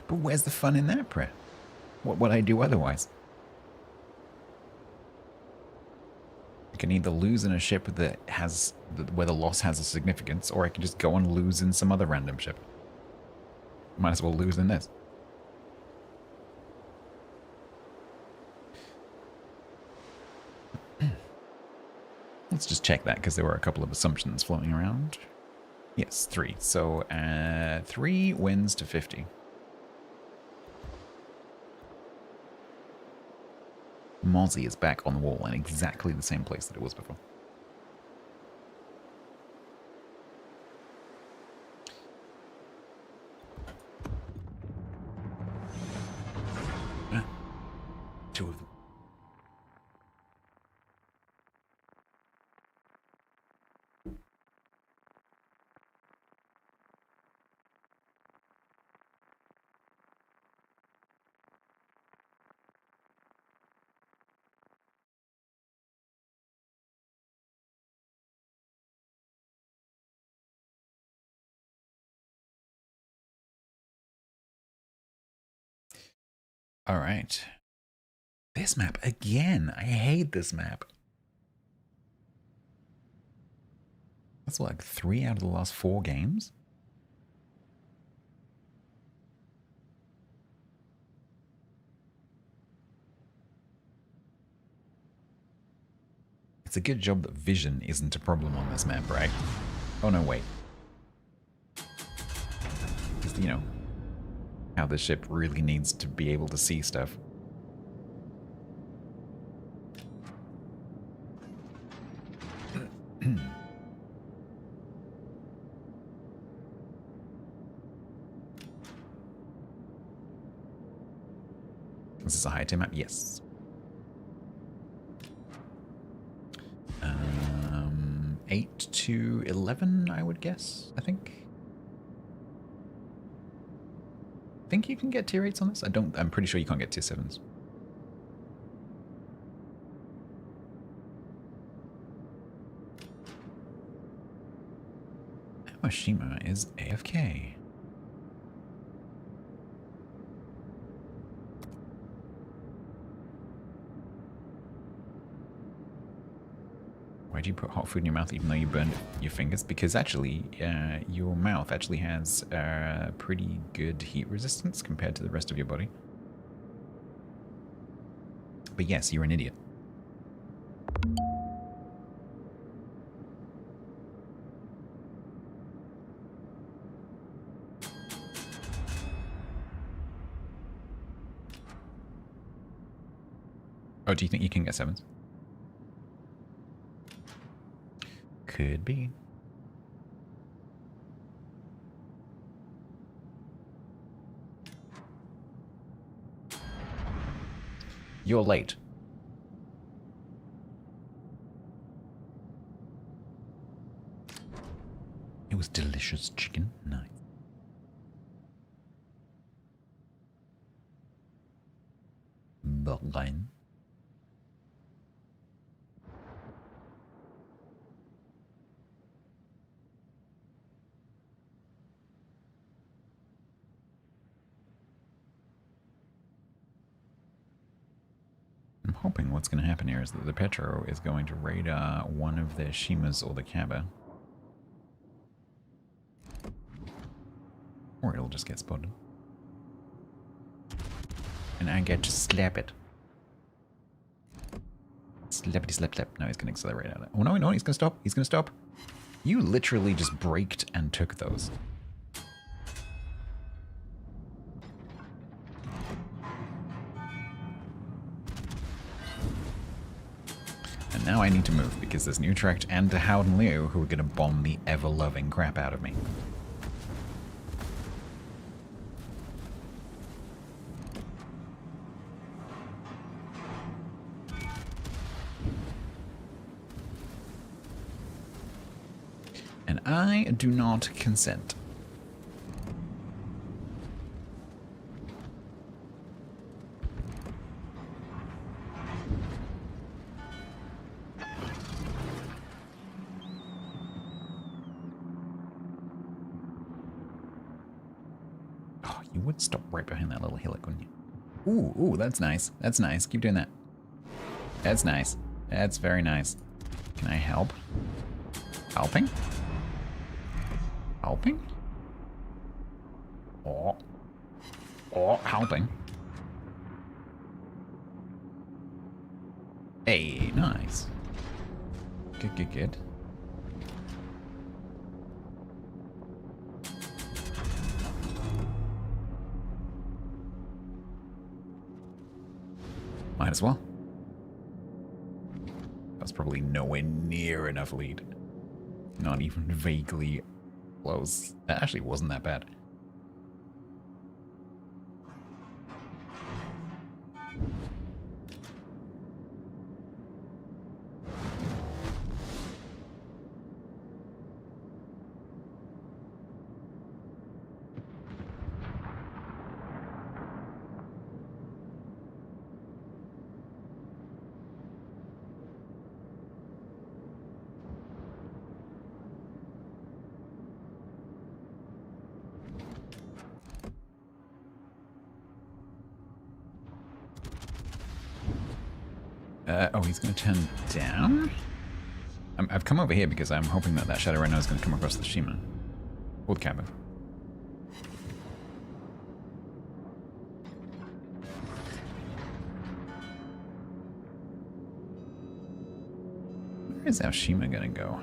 But where's the fun in that, Brett? What would I do otherwise? I can either lose in a ship that has where the loss has a significance, or I can just go and lose in some other random ship. Might as well lose in this. Let's just check that, because there were a couple of assumptions floating around. Yes, 3. So, 3 wins to 50. Mozzie is back on the wall in exactly the same place that it was before. All right. This map again. I hate this map. That's like 3 out of the last 4 games. It's a good job that vision isn't a problem on this map, right? Oh no, wait. Because, you know, how the ship really needs to be able to see stuff. Is this a high tier map? Yes. 8 to 11, I would guess, I think. Think you can get tier 8s on this? I'm pretty sure you can't get tier 7s. Awashima is AFK. Why do you put hot food in your mouth even though you burned your fingers? Because actually, your mouth actually has pretty good heat resistance compared to the rest of your body. But yes, you're an idiot. Oh, do you think you can get 7s? Could be. You're late. It was delicious chicken. Nice. Berlin. I'm hoping what's going to happen here is that the Petro is going to radar one of their Shimas or the Kaba. Or it'll just get spotted. And I get to slap it. Slappity slap slap. No, he's going to accelerate at it. Oh no, no, he's going to stop. He's going to stop. You literally just braked and took those. And now I need to move because there's Utrecht and De Howden Liu who are going to bomb the ever-loving crap out of me. And I do not consent. Oh, you would stop right behind that little hillock, wouldn't you? Ooh, ooh, that's nice. That's nice. Keep doing that. That's nice. That's very nice. Can I help? Helping? Helping? Oh. Oh, helping. Hey, nice. Good, good, good. Might as well. That's probably nowhere near enough lead. Not even vaguely close. That actually wasn't that bad. Oh, he's going to turn down? I've come over here because I'm hoping that Shadow Rhino is going to come across the Shima. Or the Cabo. Where is our Shima going to go?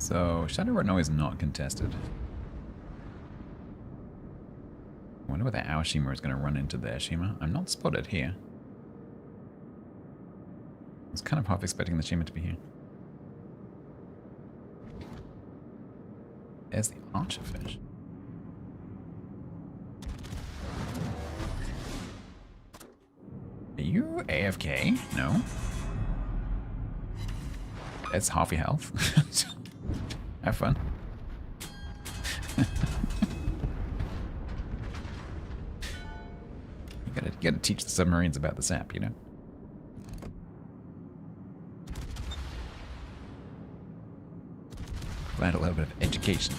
So, Shadow Rhino is not contested. I wonder whether our Shima is going to run into their Shima. I'm not spotted here. I was kind of half expecting the Shima to be here. There's the Archerfish. Are you AFK? No. That's half your health. Have fun. you gotta teach the submarines about the sap, you know? Provide a little bit of education.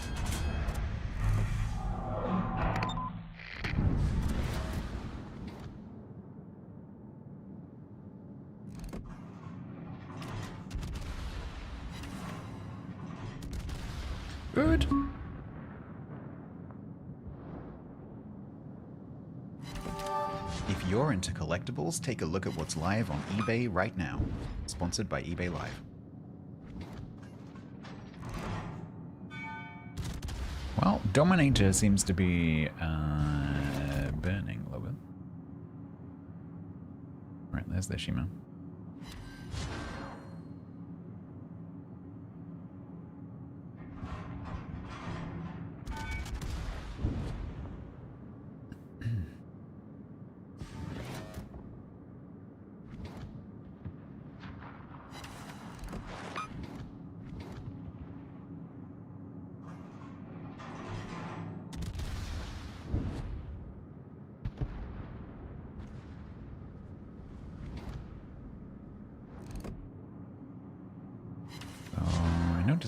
Good. If you're into collectibles, take a look at what's live on eBay right now. Sponsored by eBay Live. Well, Dominator seems to be burning a little bit. Right, there's the Shima.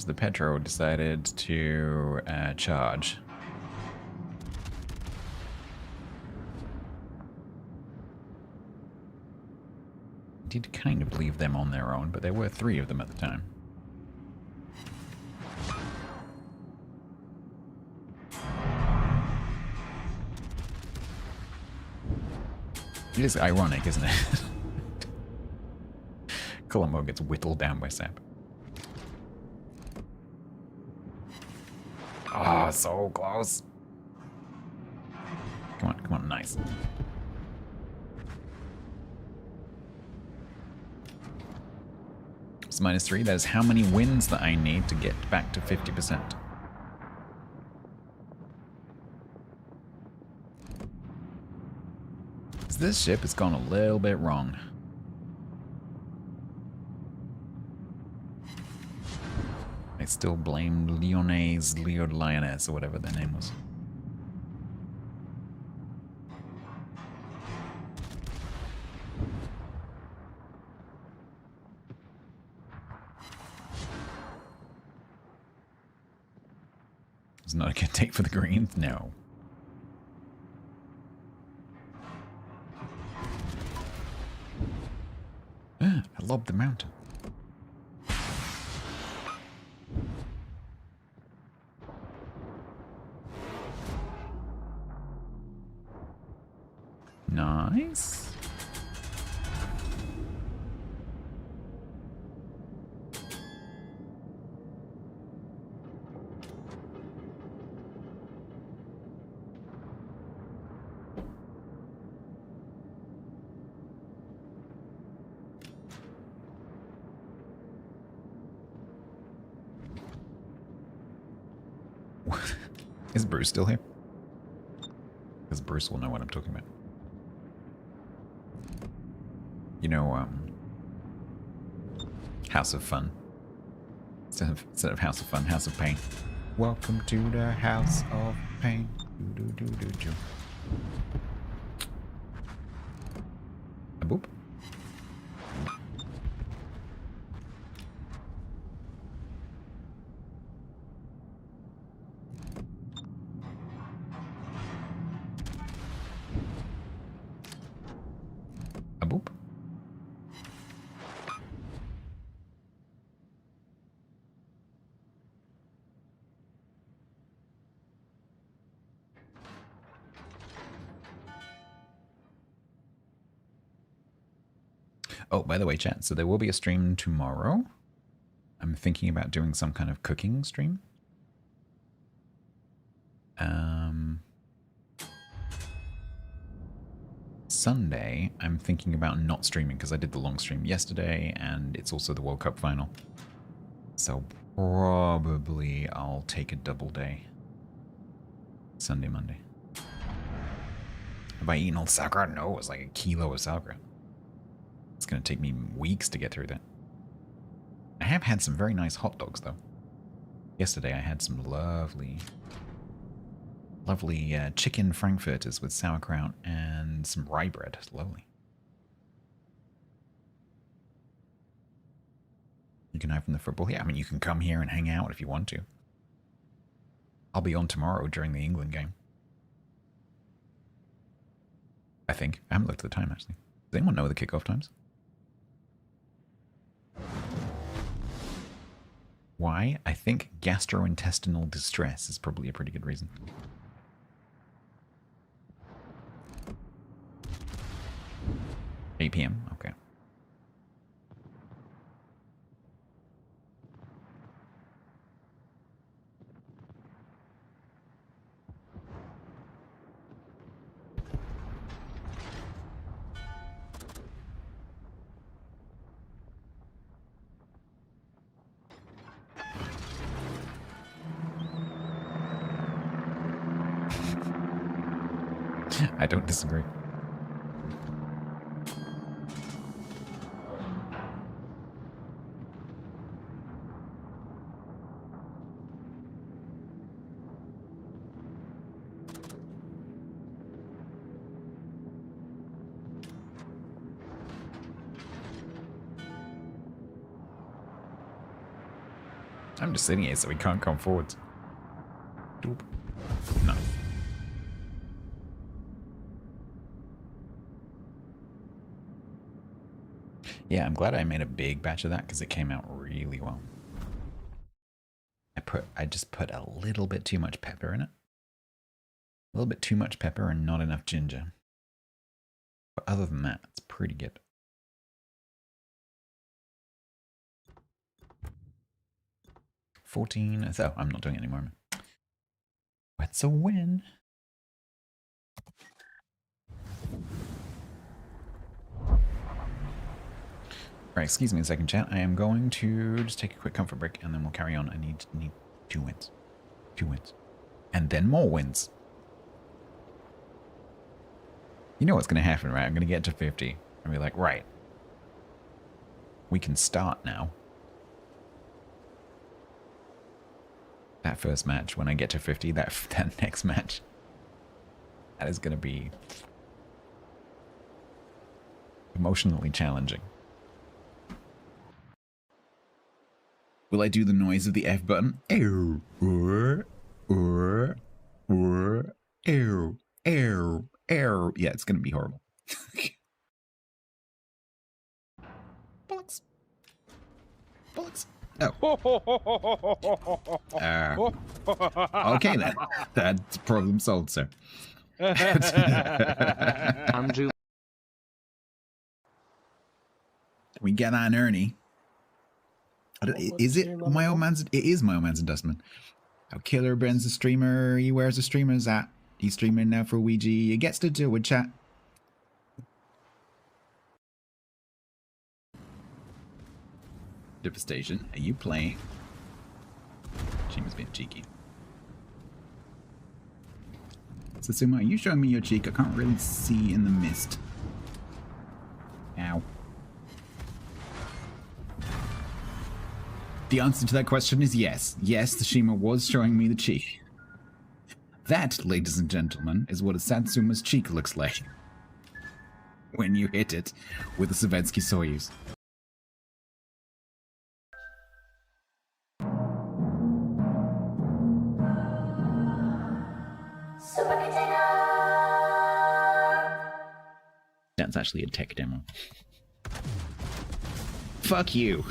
The Petro decided to charge. Did kind of leave them on their own, but there were 3 of them at the time. It is ironic, isn't it? Colombo gets whittled down by sap. Ah, oh, so close. Come on, nice. It's -3. That is how many wins that I need to get back to 50%. This ship has gone a little bit wrong. I still blame Lioness or whatever their name was. It's not a good take for the Greens? No. I lobbed the mountain. Nice. Is Bruce still here? Because Bruce will know what I'm talking about. You know, House of Fun. Instead of House of Fun, House of Pain. Welcome to the House of Pain. boop. A boop. Oh, by the way, chat, so there will be a stream tomorrow. I'm thinking about doing some kind of cooking stream. Sunday, I'm thinking about not streaming because I did the long stream yesterday and it's also the World Cup final. So probably I'll take a double day. Sunday, Monday. Have I eaten all the sauerkraut? No, it was like a kilo of sauerkraut. It's going to take me weeks to get through that. I have had some very nice hot dogs, though. Yesterday I had some lovely chicken frankfurters with sauerkraut and some rye bread. It's lovely. You can have from the football here. I mean, you can come here and hang out if you want to. I'll be on tomorrow during the England game. I think. I haven't looked at the time, actually. Does anyone know the kickoff times? Why? I think gastrointestinal distress is probably a pretty good reason. $8 p.m. Okay. I don't disagree. I'm just sitting here so we can't come forward. Doop. No. Yeah, I'm glad I made a big batch of that because it came out really well. I just put a little bit too much pepper in it. A little bit too much pepper and not enough ginger. But other than that, it's pretty good. $14. Oh, I'm not doing it anymore. What's a win? Right, excuse me a second, chat. I am going to just take a quick comfort break and then we'll carry on. I need 2 wins. 2 wins. And then more wins. You know what's going to happen, right? I'm going to get to 50 and be like, right. We can start now. That first match, when I get to 50, that next match, that is going to be emotionally challenging. Will I do the noise of the F button? Ew, ew, ew, ew. Yeah, it's going to be horrible. Bullets. Bullets. Oh. Okay then. That's problem solved, sir. Andrew. We get on Ernie. Is it my old man's? It is my old man's and Dustman. How Killer Bren's a streamer. He wears a streamer's at. He's streaming now for Ouija. He gets to do with chat. Devastation. Are you playing? She must be cheeky. Satsuma, are you showing me your cheek? I can't really see in the mist. Ow. The answer to that question is yes. Yes, the Shima was showing me the cheek. That, ladies and gentlemen, is what a Satsuma's cheek looks like. when you hit it with the Savetsky Soyuz. Super container. That's actually a tech demo. Fuck you.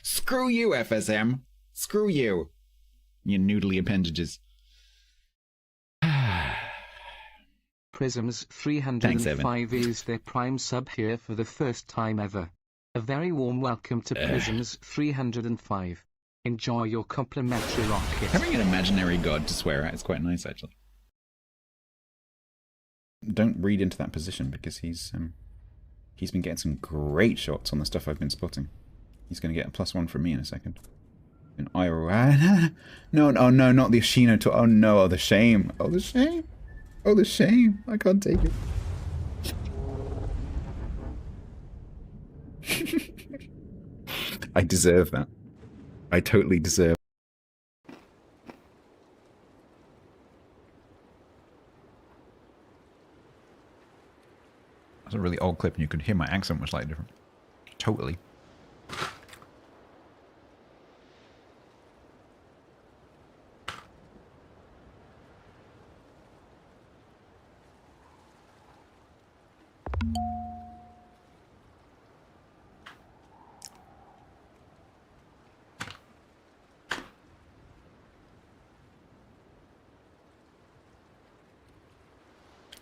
Screw you, FSM. Screw you. You noodly appendages. Prisms 305 is their prime sub here for the first time ever. A very warm welcome to Prisms 305. Enjoy your complimentary rocket. Having an imaginary god to swear at is quite nice, actually. Don't read into that position because he's been getting some great shots on the stuff I've been spotting. He's going to get a +1 from me in a second. And no, not the Ashino. Oh no, oh the shame. Oh the shame. Oh the shame. I can't take it. I deserve that. I totally deserve. That's a really old clip and you could hear my accent was slightly different. Totally.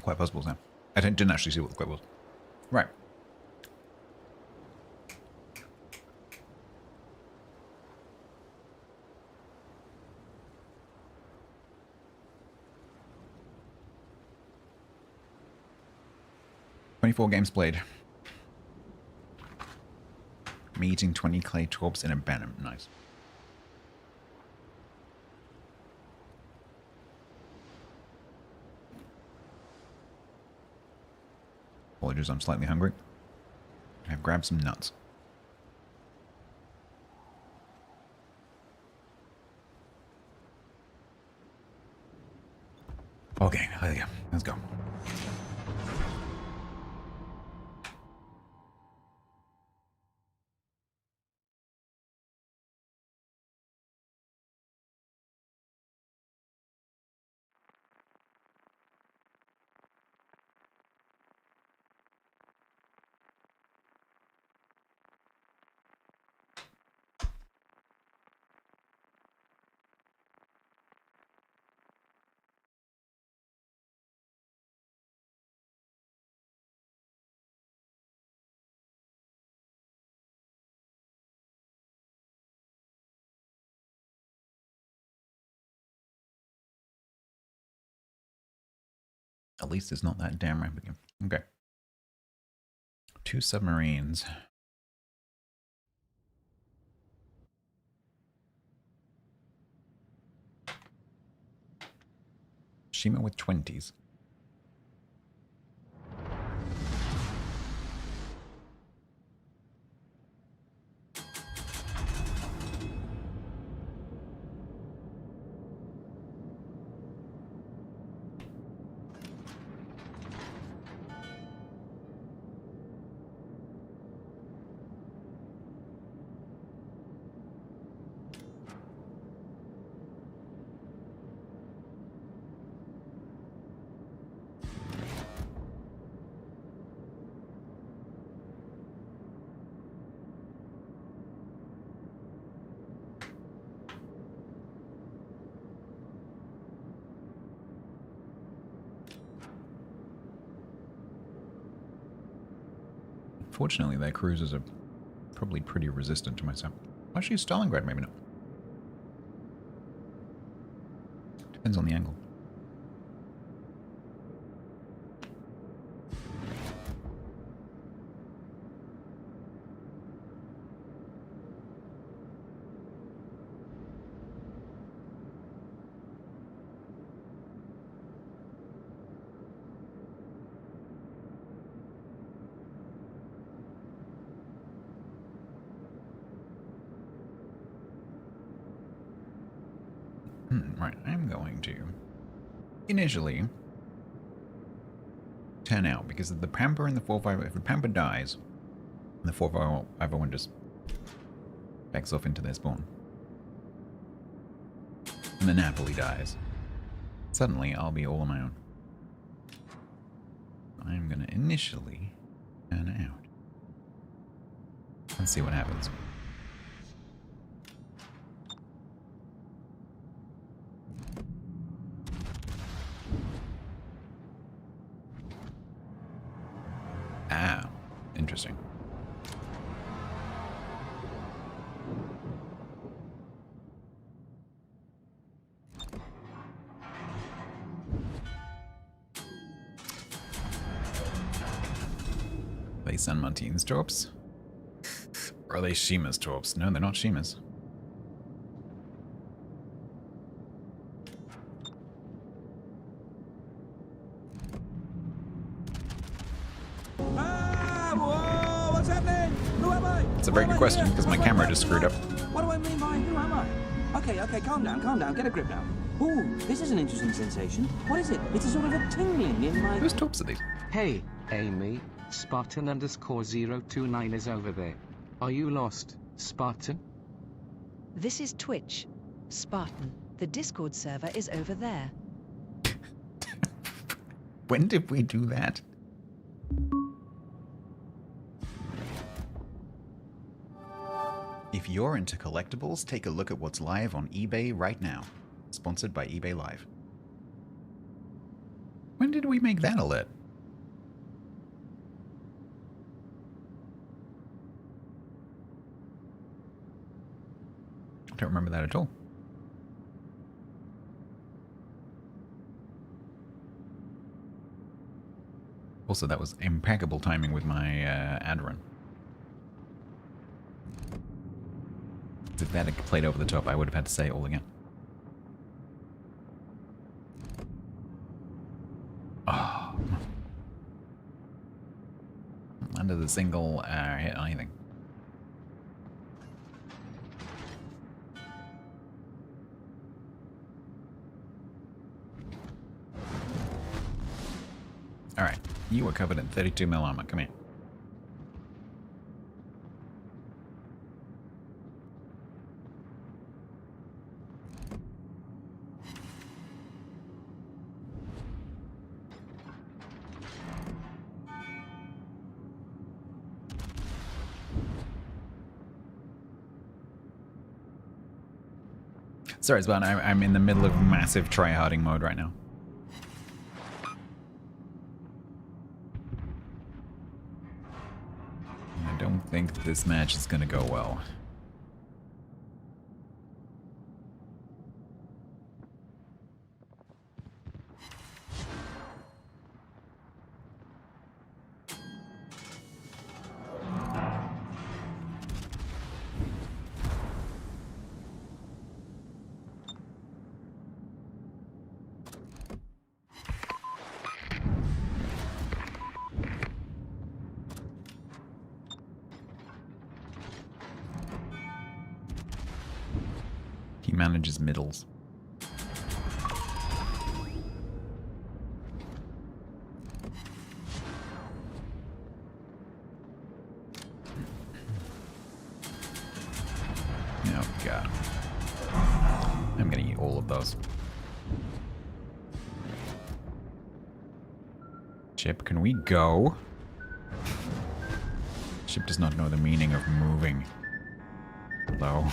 Quite possible now. I didn't actually see what the quote was. Right. "24 games played. Me eating 20 clay torps in a banner. Nice. Apologies, I'm slightly hungry. I've grabbed some nuts. Okay, there you go. Let's go. At least it's not that damn rapid. Okay. 2 submarines. Shima with 20s. Fortunately, their cruisers are probably pretty resistant to myself. Actually, Stalingrad, maybe not. Depends on the angle. Right, I'm going to initially turn out? Because the Pamper and the 450, if the Pamper dies, and the 451 just backs off into their spawn, and the Napoli dies, suddenly I'll be all on my own. I'm going to initially turn out and see what happens. Ah, interesting. Are they San Martin's torps? Or are they Shima's torps? No, they're not Shima's. Whoa, what's happening? Who am I? It's a very good question, because my camera just screwed up. What do I mean by who am I? Okay, calm down, get a grip now. Ooh, this is an interesting sensation. What is it? It's a sort of a tingling in my... Whose torps are these? Hey, Amy, Spartan_029 is over there. Are you lost, Spartan? This is Twitch. Spartan, the Discord server is over there. When did we do that? If you're into collectibles, take a look at what's live on eBay right now. Sponsored by eBay Live. When did we make that alert? I don't remember that at all. Also, that was impeccable timing with my ad run. If that had played over the top, I would have had to say it all again. Oh. Under the single hit on anything. Alright, you were covered in 32 mil armor. Come here. Sorry, Spawn, I'm in the middle of massive tryharding mode right now. I don't think this match is gonna go well. He manages middles. Oh god. I'm gonna eat all of those. Chip, can we go? Chip does not know the meaning of moving. Hello.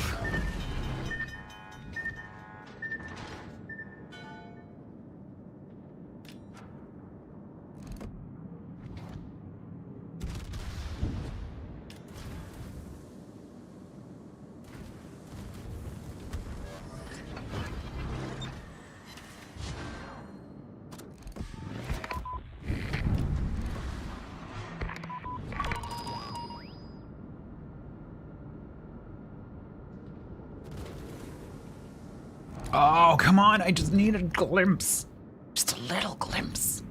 Oh, come on. I just need a glimpse. Just a little glimpse.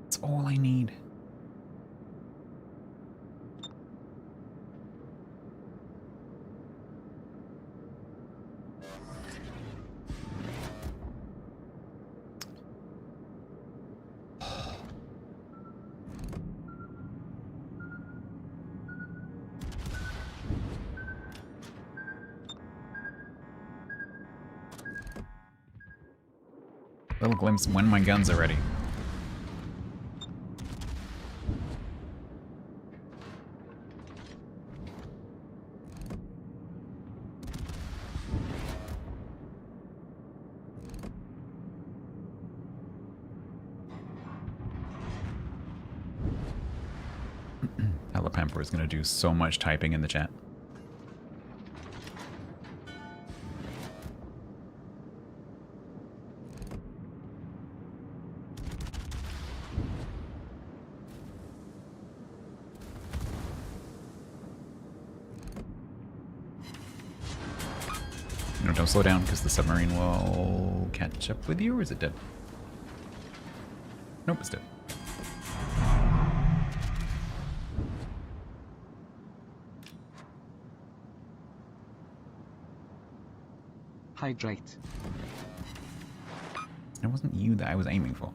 That's all I need. Little glimpse when my guns are ready. Pamper is going to do so much typing in the chat. No, don't slow down because the submarine will catch up with you, or is it dead? Nope, it's dead. Hydrate. It wasn't you that I was aiming for.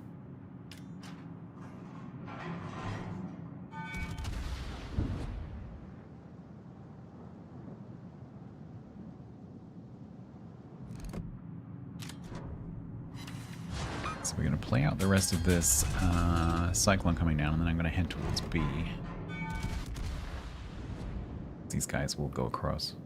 So we're going to play out the rest of this cyclone coming down, and then I'm going to head towards B. These guys will go across.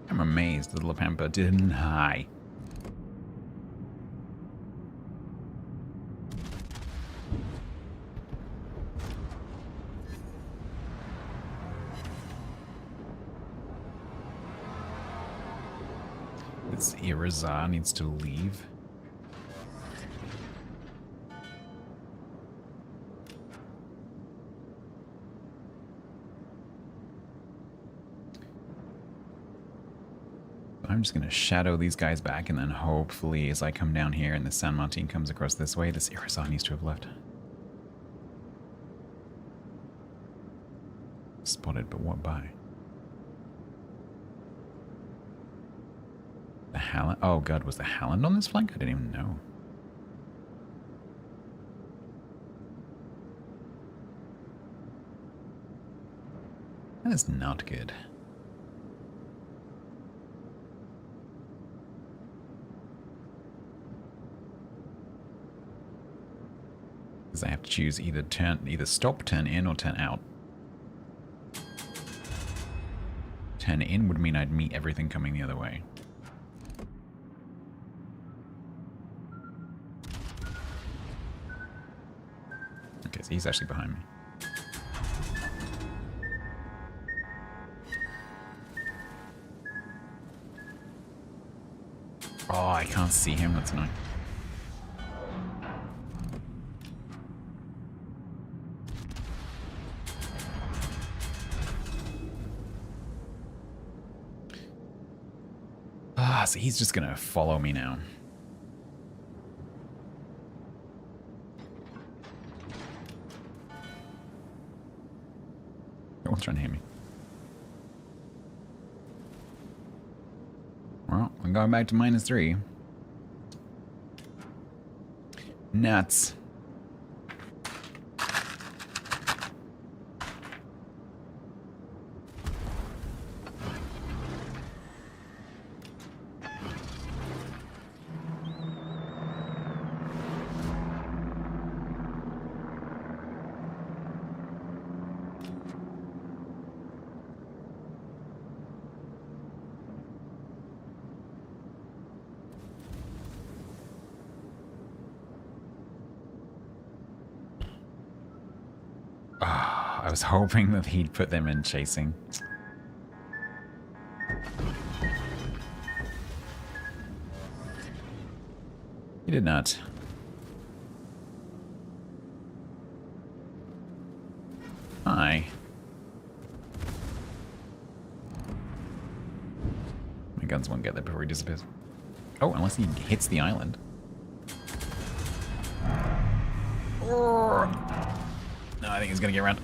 I'm amazed that Lapampa didn't high. This Iraza needs to leave. I'm just going to shadow these guys back, and then hopefully as I come down here and the San Martin comes across this way, this Iraza needs to have left. Spotted, but what by? The Halland? Oh god, was the Halland on this flank? I didn't even know. That is not good. Because I have to choose either stop, turn in, or turn out. Turn in would mean I'd meet everything coming the other way. Okay, so he's actually behind me. Oh, I can't see him, that's annoying. Ah, so he's just gonna follow me now. No one's trying to hit me. Well, I'm going back to -3. Nuts. I was hoping that he'd put them in chasing. He did not. Hi. My guns won't get there before he disappears. Oh, unless he hits the island. No, I think he's gonna get around.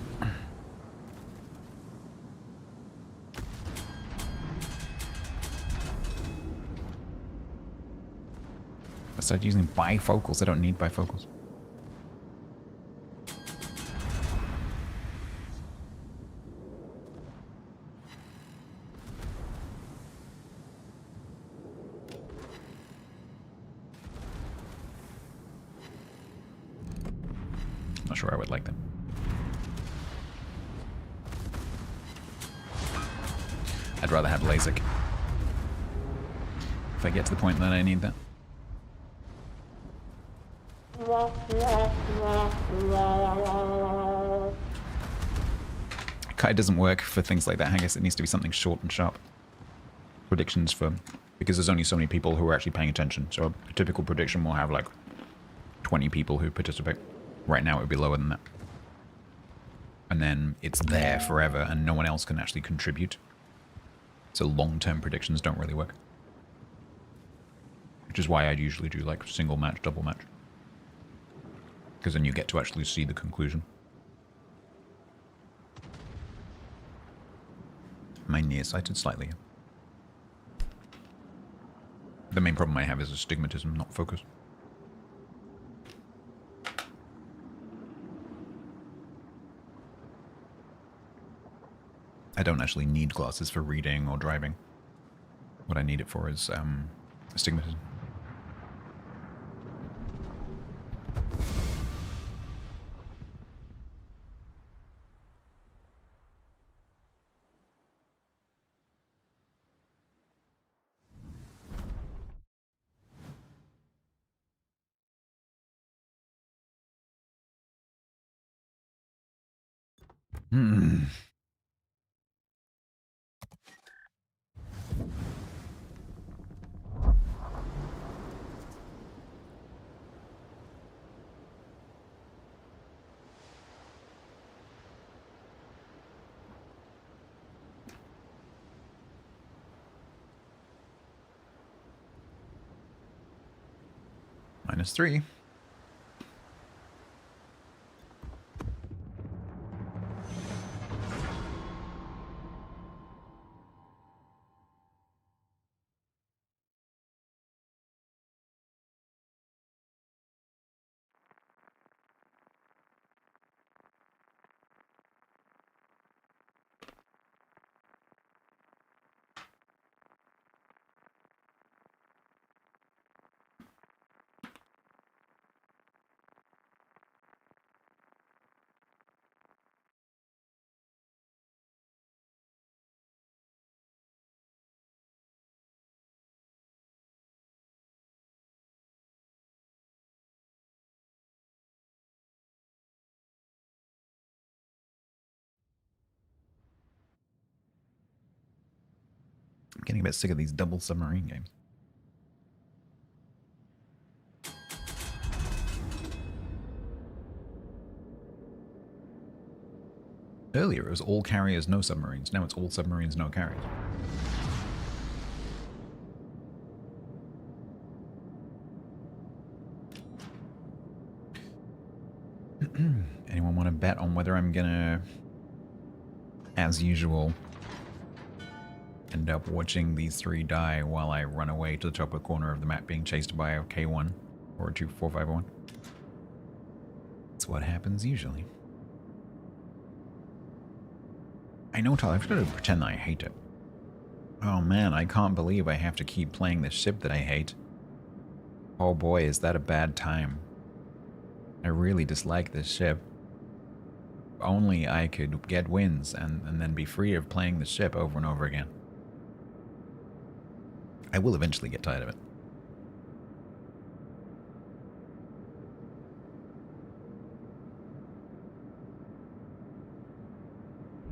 I started using bifocals. I don't need bifocals. Not sure I would like them. I'd rather have LASIK. If I get to the point that I need that. Kite doesn't work for things like that. I guess it needs to be something short and sharp. Predictions for... because there's only so many people who are actually paying attention. So a typical prediction will have like 20 people who participate. Right now it would be lower than that. And then it's there forever and no one else can actually contribute. So long-term predictions don't really work. Which is why I usually do like single match, double match. Because then you get to actually see the conclusion. Am I nearsighted slightly? The main problem I have is astigmatism, not focus. I don't actually need glasses for reading or driving. What I need it for is astigmatism. Hmm. -3. I'm getting a bit sick of these double submarine games. Earlier it was all carriers, no submarines. Now it's all submarines, no carriers. Anyone want to bet on whether I'm gonna, as usual, end up watching these three die while I run away to the top of the corner of the map being chased by a K1 or a 2451? That's what happens usually. I know, Tyler, I've got to pretend that I hate it. Oh man, I can't believe I have to keep playing this ship that I hate. Oh boy, is that a bad time. I really dislike this ship. If only I could get wins and then be free of playing the ship over and over again. I will eventually get tired of it.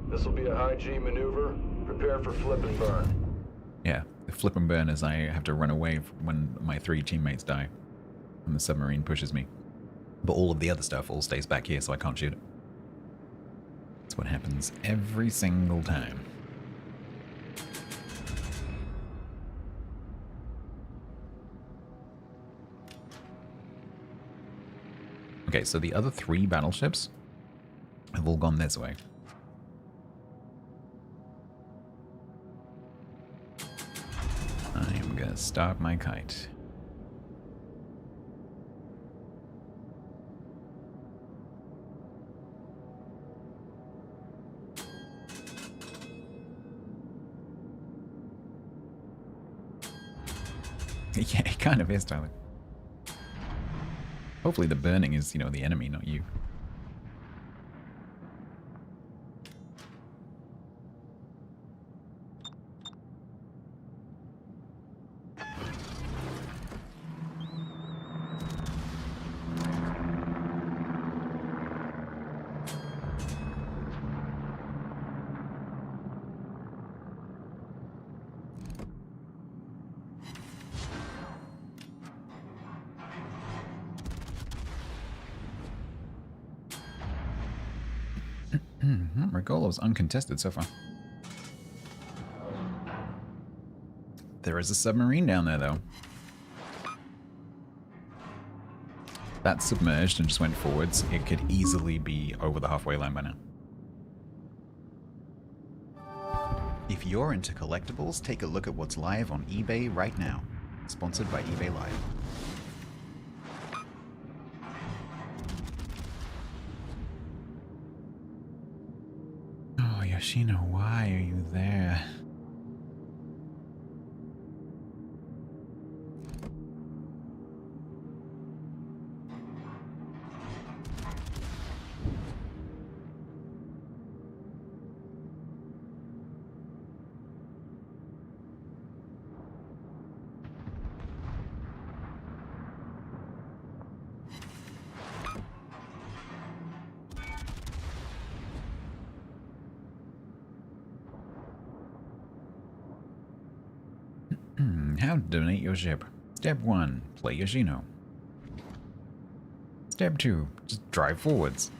This will be a high G maneuver. Prepare for flip and burn. Yeah, the flip and burn is I have to run away when my 3 teammates die. And the submarine pushes me. But all of the other stuff all stays back here, so I can't shoot it. It's what happens every single time. Okay, so the other 3 battleships have all gone this way. I am gonna start my kite. Yeah, it kind of is, Tyler. Hopefully the burning is, you know, the enemy, not you. Regolo's uncontested so far. There is a submarine down there, though. That's submerged and just went forwards. It could easily be over the halfway line by now. If you're into collectibles, take a look at what's live on eBay right now. Sponsored by eBay Live. Oh, Yoshino, why are you there? How to donate your ship. Step 1, play Yoshino. Step 2, just drive forwards.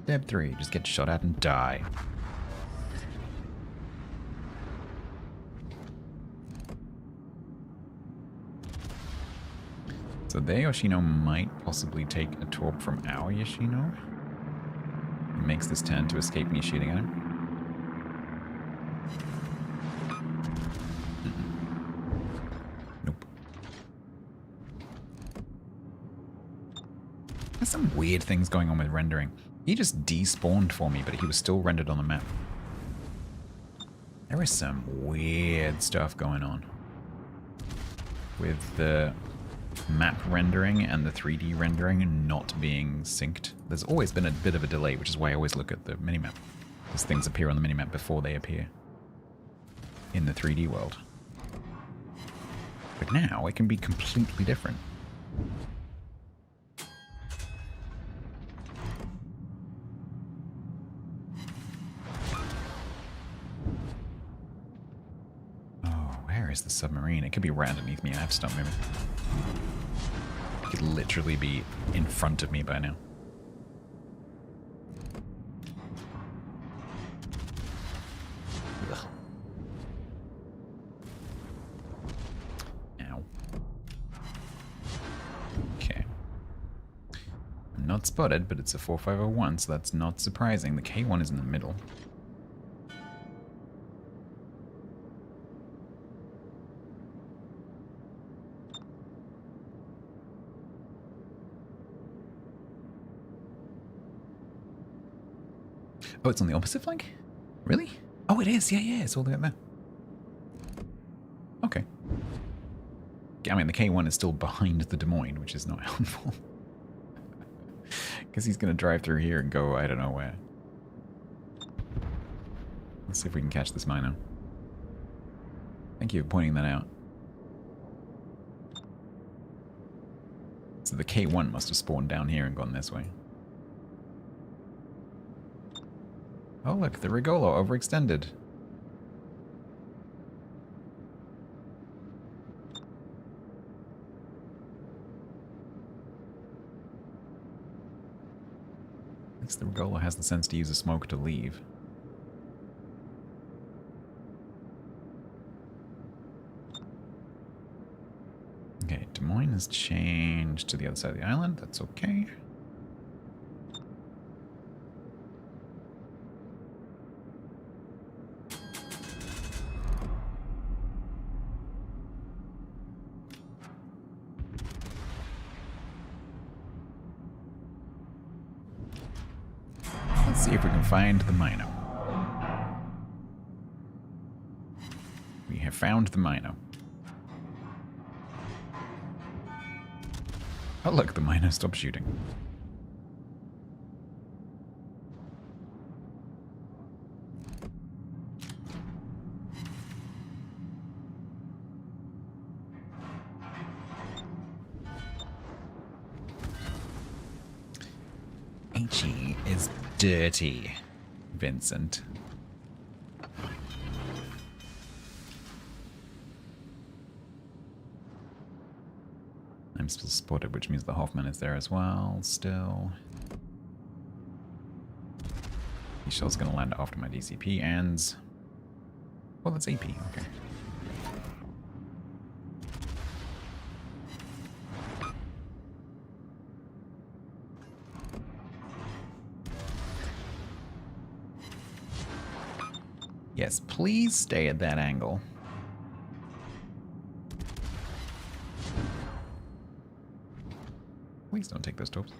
Step 3, just get shot at and die. So their Yoshino might possibly take a torp from our Yoshino. He makes this turn to escape me shooting at him. There's some weird things going on with rendering. He just despawned for me, but he was still rendered on the map. There is some weird stuff going on with the map rendering and the 3D rendering not being synced. There's always been a bit of a delay, which is why I always look at the minimap, because things appear on the minimap before they appear in the 3D world. But now it can be completely different. Is the submarine? It could be right underneath me. I have to stop moving. It could literally be in front of me by now. Ugh. Ow. Okay. I'm not spotted, but it's a 4501, so that's not surprising. The K1 is in the middle. Oh, it's on the opposite flank? Really? Oh, it is. Yeah, yeah. It's all the way up there. Okay. I mean, the K1 is still behind the Des Moines, which is not helpful. Because he's going to drive through here and go, I don't know where. Let's see if we can catch this miner. Thank you for pointing that out. So the K1 must have spawned down here and gone this way. Oh look, the Regolo overextended. least the Regola has the sense to use a smoke to leave. Okay, Des Moines has changed to the other side of the island. That's okay. Let's see if we can find the Mino. We have found the Mino. Oh look, the Mino stopped shooting. HE is dirty, Vincent. I'm still spotted, which means the Hoffman is there as well, still. The shell's gonna land after my DCP ends. Well, it's AP, okay. Yes, please stay at that angle. Please don't take those topes.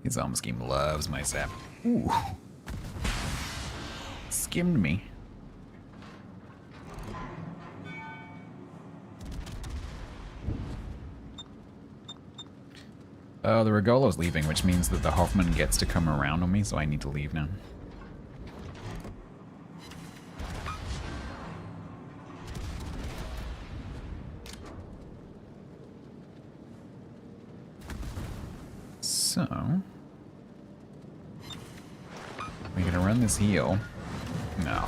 His armor scheme loves my sap. Ooh. Skimmed me. Oh, the Regolo's leaving, which means that the Hoffman gets to come around on me, so I need to leave now. So, we're gonna run this heal. No,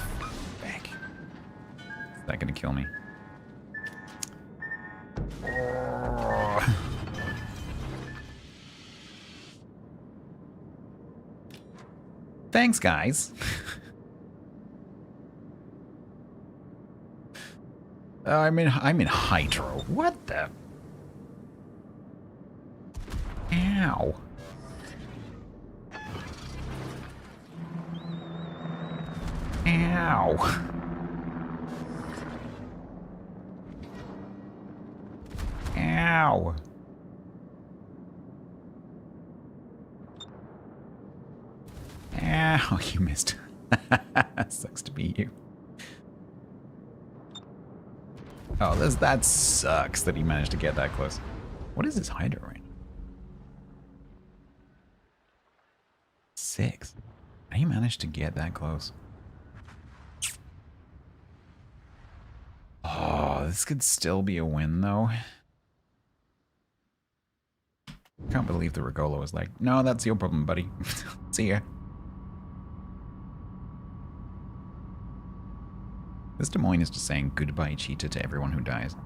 back. Is that gonna kill me? Oh. Thanks, guys. I'm in hydro. What the? Ow. Ow. Ow. Ow, you missed. Sucks to be you. Oh, that sucks that he managed to get that close. What is his hydro range? 6. He managed to get that close. Oh, this could still be a win, though. Can't believe the Regolo was like, no, that's your problem, buddy. See ya. This Des Moines is just saying goodbye, cheetah, to everyone who dies.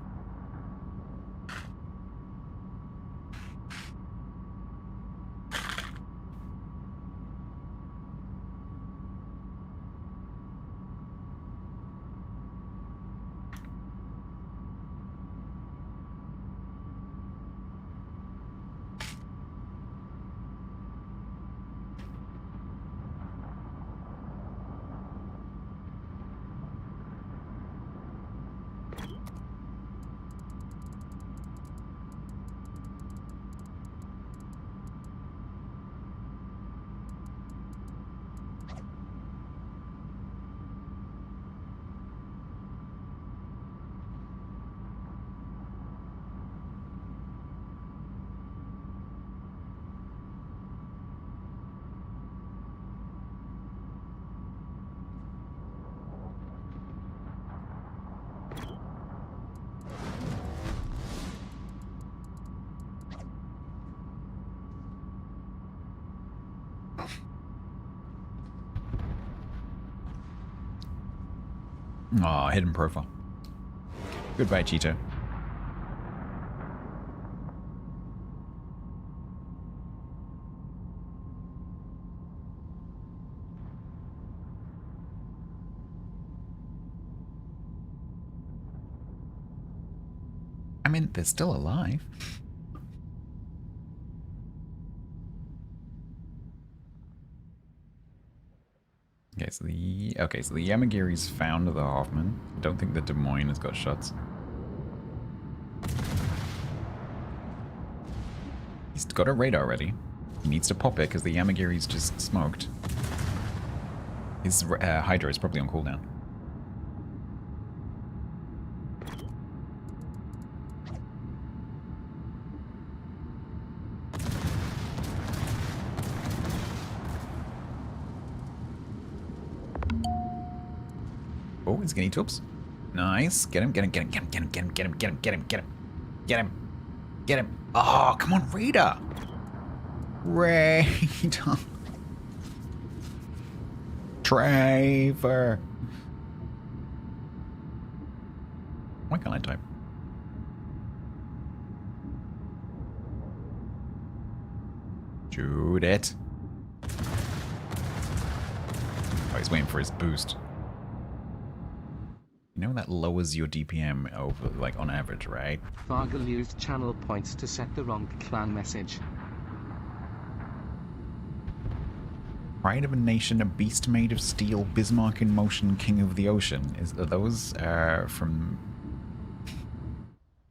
Aw, hidden profile. Goodbye, Cheeto. I mean, they're still alive. Okay, so the Yamagiri's found the Hoffman. I don't think the Des Moines has got shots. He's got a radar ready. He needs to pop it because the Yamagiri's just smoked. His Hydra is probably on cooldown. Oh, he's getting tubes. Nice. Get him, get him, get him, get him, get him, get him, get him, get him, get him, get him, get him, get him. Oh, come on, Raider. Raider. Trevor. Why can't I type? Shoot it. Oh, he's waiting for his boost. You know that lowers your DPM over, like, on average, right? Fargal used channel points to set the wrong clan message. Pride of a nation, a beast made of steel, Bismarck in motion, king of the ocean. Are those from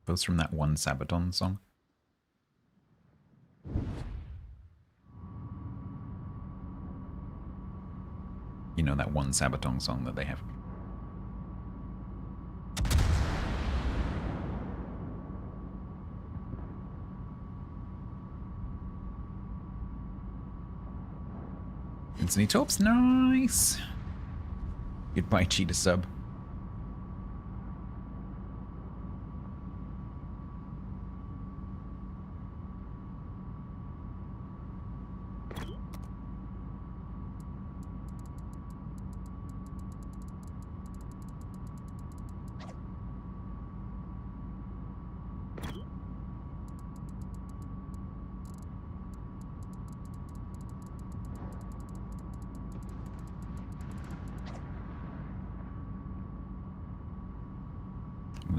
that one Sabaton song? You know that one Sabaton song that they have? Anthony Tops, nice. Goodbye, Cheetah sub.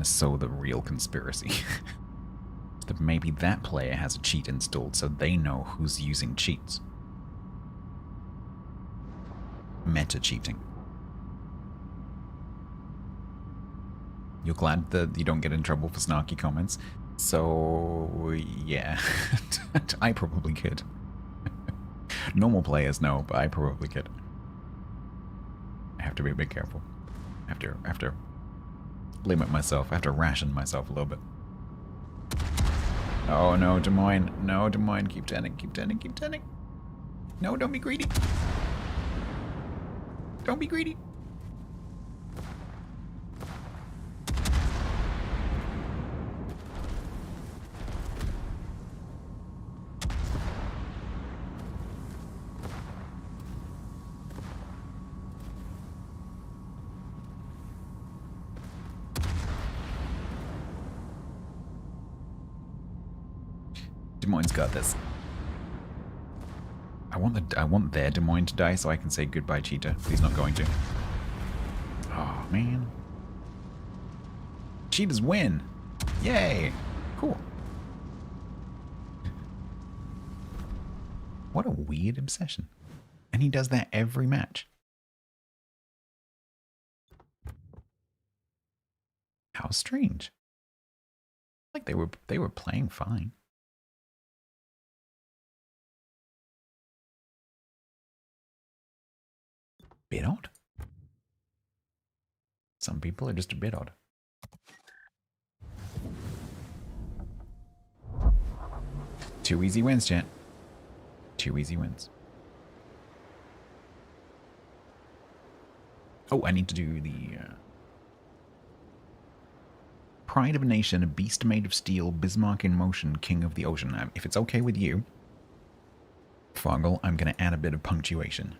So the real conspiracy. That maybe that player has a cheat installed so they know who's using cheats. Meta cheating. You're glad that you don't get in trouble for snarky comments? So, yeah. I probably could. Normal players know, but I probably could. I have to be a bit careful. I have to limit myself. I have to ration myself a little bit. Oh no, Des Moines. No, Des Moines. Keep tending, keep tending, keep tending. No, don't be greedy. Don't be greedy. Des Moines got this. I want their Des Moines to die so I can say goodbye, Cheetah. He's not going to. Oh man. Cheetahs win. Yay. Cool. What a weird obsession. And he does that every match. How strange. Like they were playing fine. Bit odd. Some people are just a bit odd. Two easy wins, chat. Two easy wins. Oh, I need to do the Pride of a nation, a beast made of steel, Bismarck in motion, king of the ocean. If it's okay with you, Foggle, I'm going to add a bit of punctuation.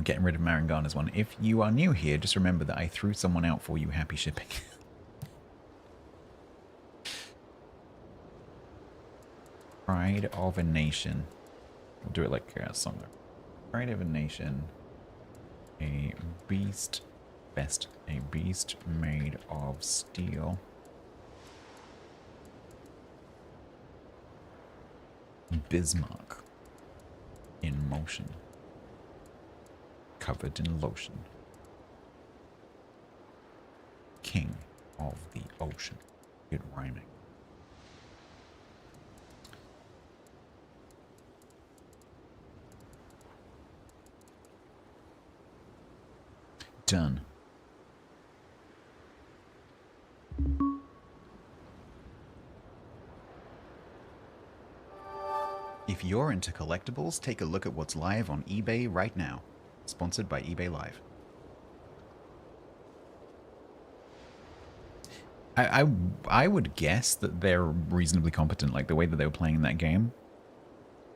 getting rid of Marangana's one. If you are new here, just remember that I threw someone out for you. Happy shipping. Pride of a Nation. We'll do it like somewhere. Pride of a Nation. A beast. Best. A beast made of steel. Bismarck. In motion. Covered in lotion. King of the ocean. Good rhyming. Done. If you're into collectibles, take a look at what's live on eBay right now. Sponsored by eBay Live. I would guess that they're reasonably competent, like the way that they were playing in that game.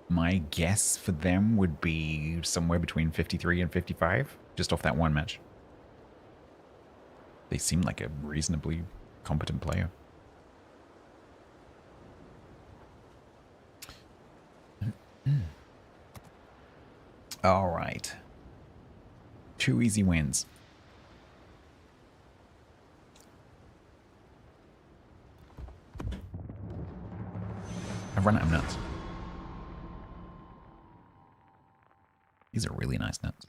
My guess for them would be somewhere between 53 and 55, just off that one match. They seem like a reasonably competent player. All right. 2 easy wins. I've run out of nuts. These are really nice nuts.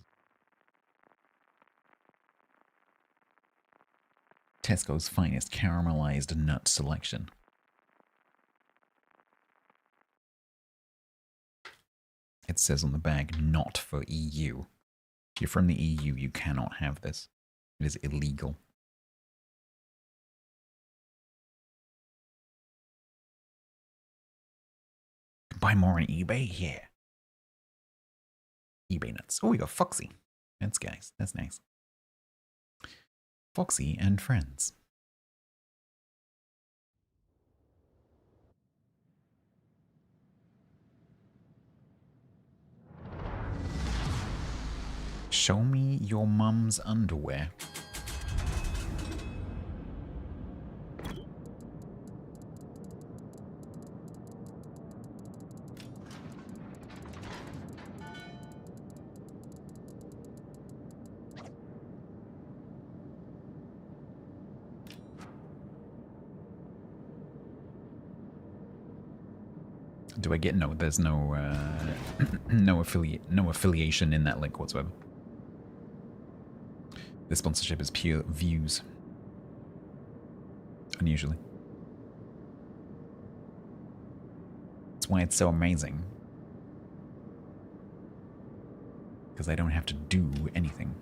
Tesco's finest caramelized nut selection. It says on the bag, not for EU. If you're from the EU, you cannot have this. It is illegal. Buy more on eBay? Yeah. eBay nuts. Oh, we got Foxy. That's guys. That's nice. Foxy and friends. Show me your mum's underwear. Do I get no? There's no no affiliation in that link whatsoever. The sponsorship is pure views. Unusually. That's why it's so amazing. Because I don't have to do anything.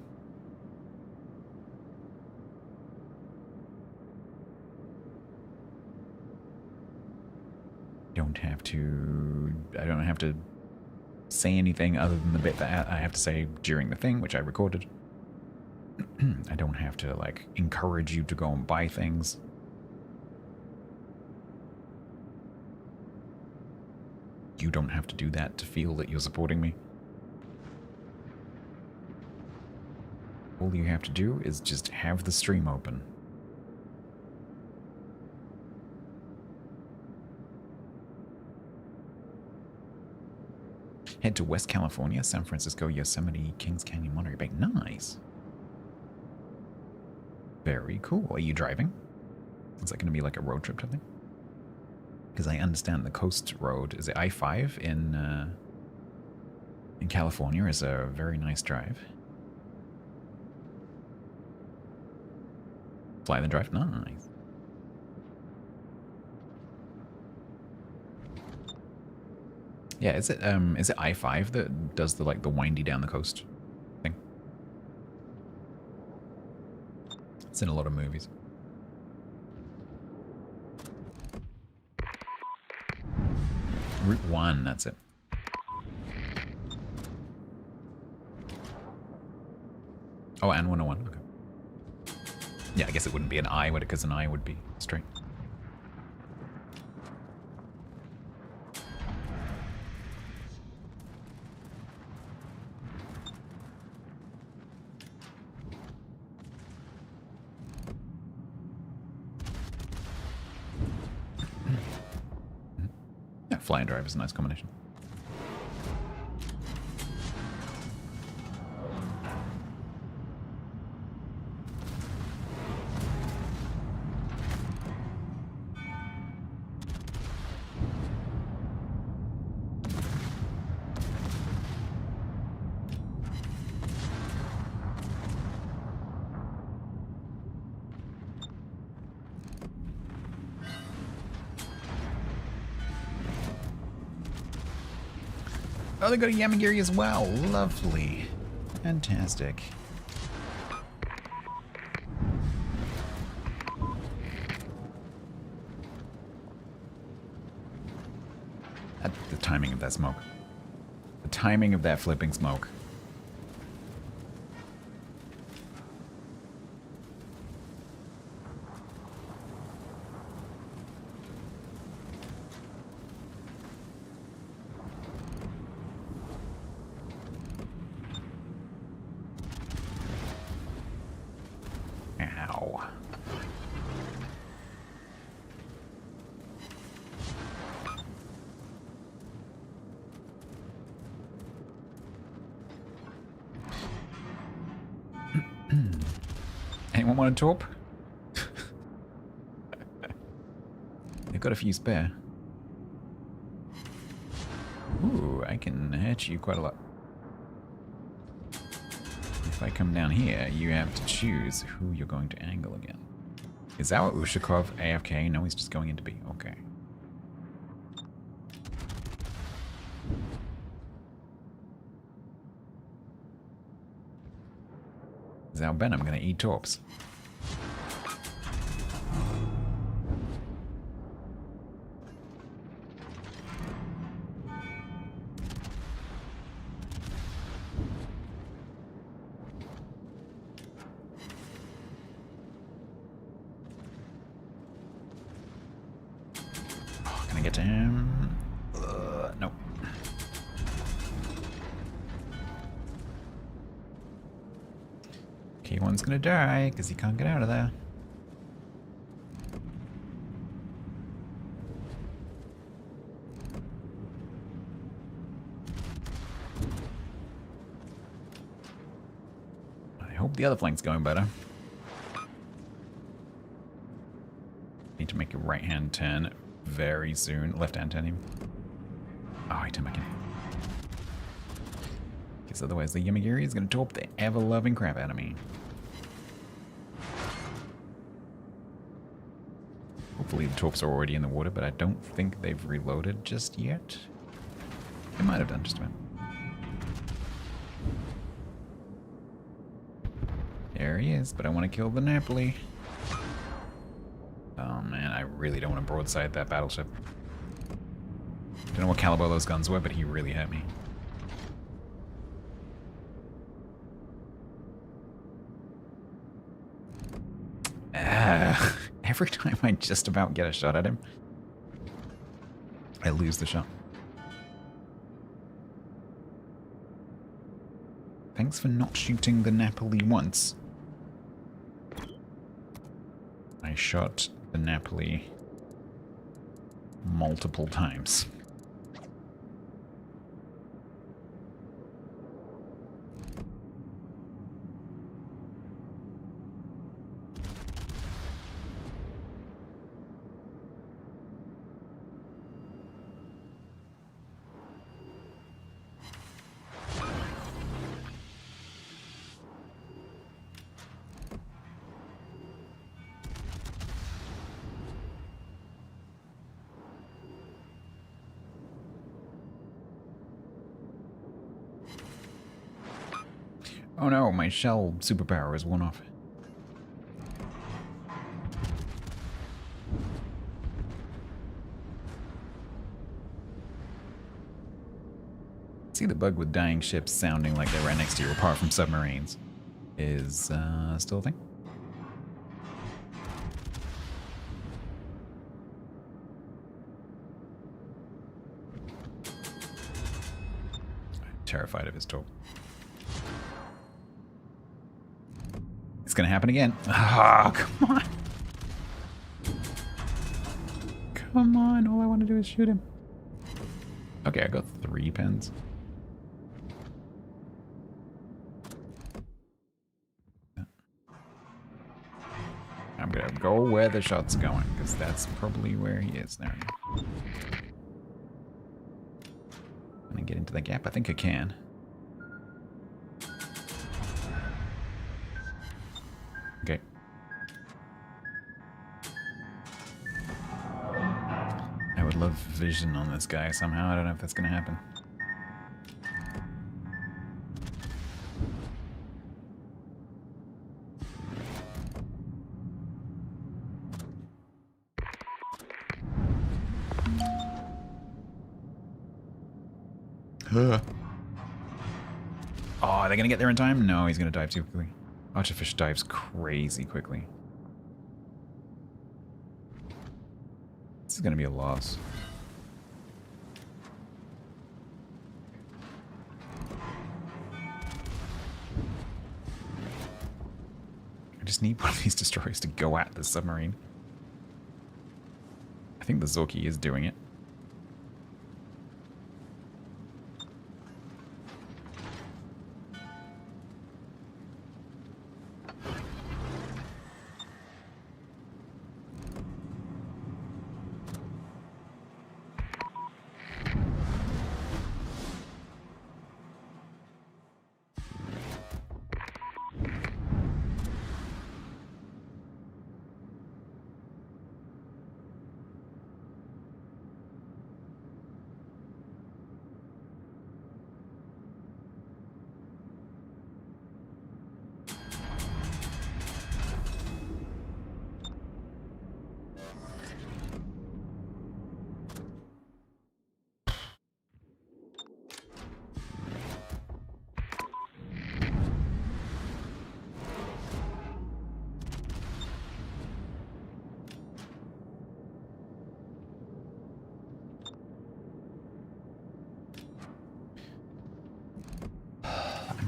I don't have to say anything other than the bit that I have to say during the thing, which I recorded. I don't have to, like, encourage you to go and buy things. You don't have to do that to feel that you're supporting me. All you have to do is just have the stream open. Head to West California, San Francisco, Yosemite, Kings Canyon, Monterey Bay. Nice. Very cool. Are you driving? Is that going to be like a road trip type thing? Because I understand the coast road, is it I-5 in California, is a very nice drive. Fly the drive? Nice. Yeah, is it I-5 that does the like the windy down the coast thing? It's in a lot of movies. Route 1, that's it. Oh, and 101, okay. Yeah, I guess it wouldn't be an I, would it? Because an I would be straight. fly and drive is a nice combination. Oh, they got a Yamagiri as well. Lovely. Fantastic. The timing of that smoke. The timing of that flipping smoke. Ow. Anyone want a torp? They've got a few spare. Ooh, I can hurt you quite a lot. If I come down here, you have to choose who you're going to angle again. Is our Ushakov AFK? No, he's just going into B. Okay. Zao Ben, I'm gonna eat torps. Oh, can I get to him? Nope. K1's gonna die because he can't get out of there. I hope the other flank's going better. Need to make a right-hand turn very soon. Left-hand turn even. Oh, I turned back in. Because otherwise the Yamagiri is going to torp the ever-loving crap out of me. Hopefully the torps are already in the water, but I don't think they've reloaded just yet. They might have done just about. There he is, but I want to kill the Napoli. Oh man, I really don't want to broadside that battleship. Don't know what caliber those guns were, but he really hurt me. Every time I just about get a shot at him, I lose the shot. Thanks for not shooting the Napoli once. I shot the Napoli multiple times. Oh no, my shell superpower is one off. See, the bug with dying ships sounding like they're right next to you, apart from submarines, is still a thing. I'm terrified of his torp. It's gonna happen again. Ah, come on. Come on, all I want to do is shoot him. Okay, I got 3 pens. I'm gonna go where the shot's going, because that's probably where he is. There we go. Can I get into the gap? I think I can. Okay. I would love vision on this guy somehow. I don't know if that's gonna happen. Oh, are they gonna get there in time? No, he's gonna dive too quickly. Archerfish dives crazy quickly. This is gonna be a loss. I just need one of these destroyers to go at the submarine. I think the Zorky is doing it.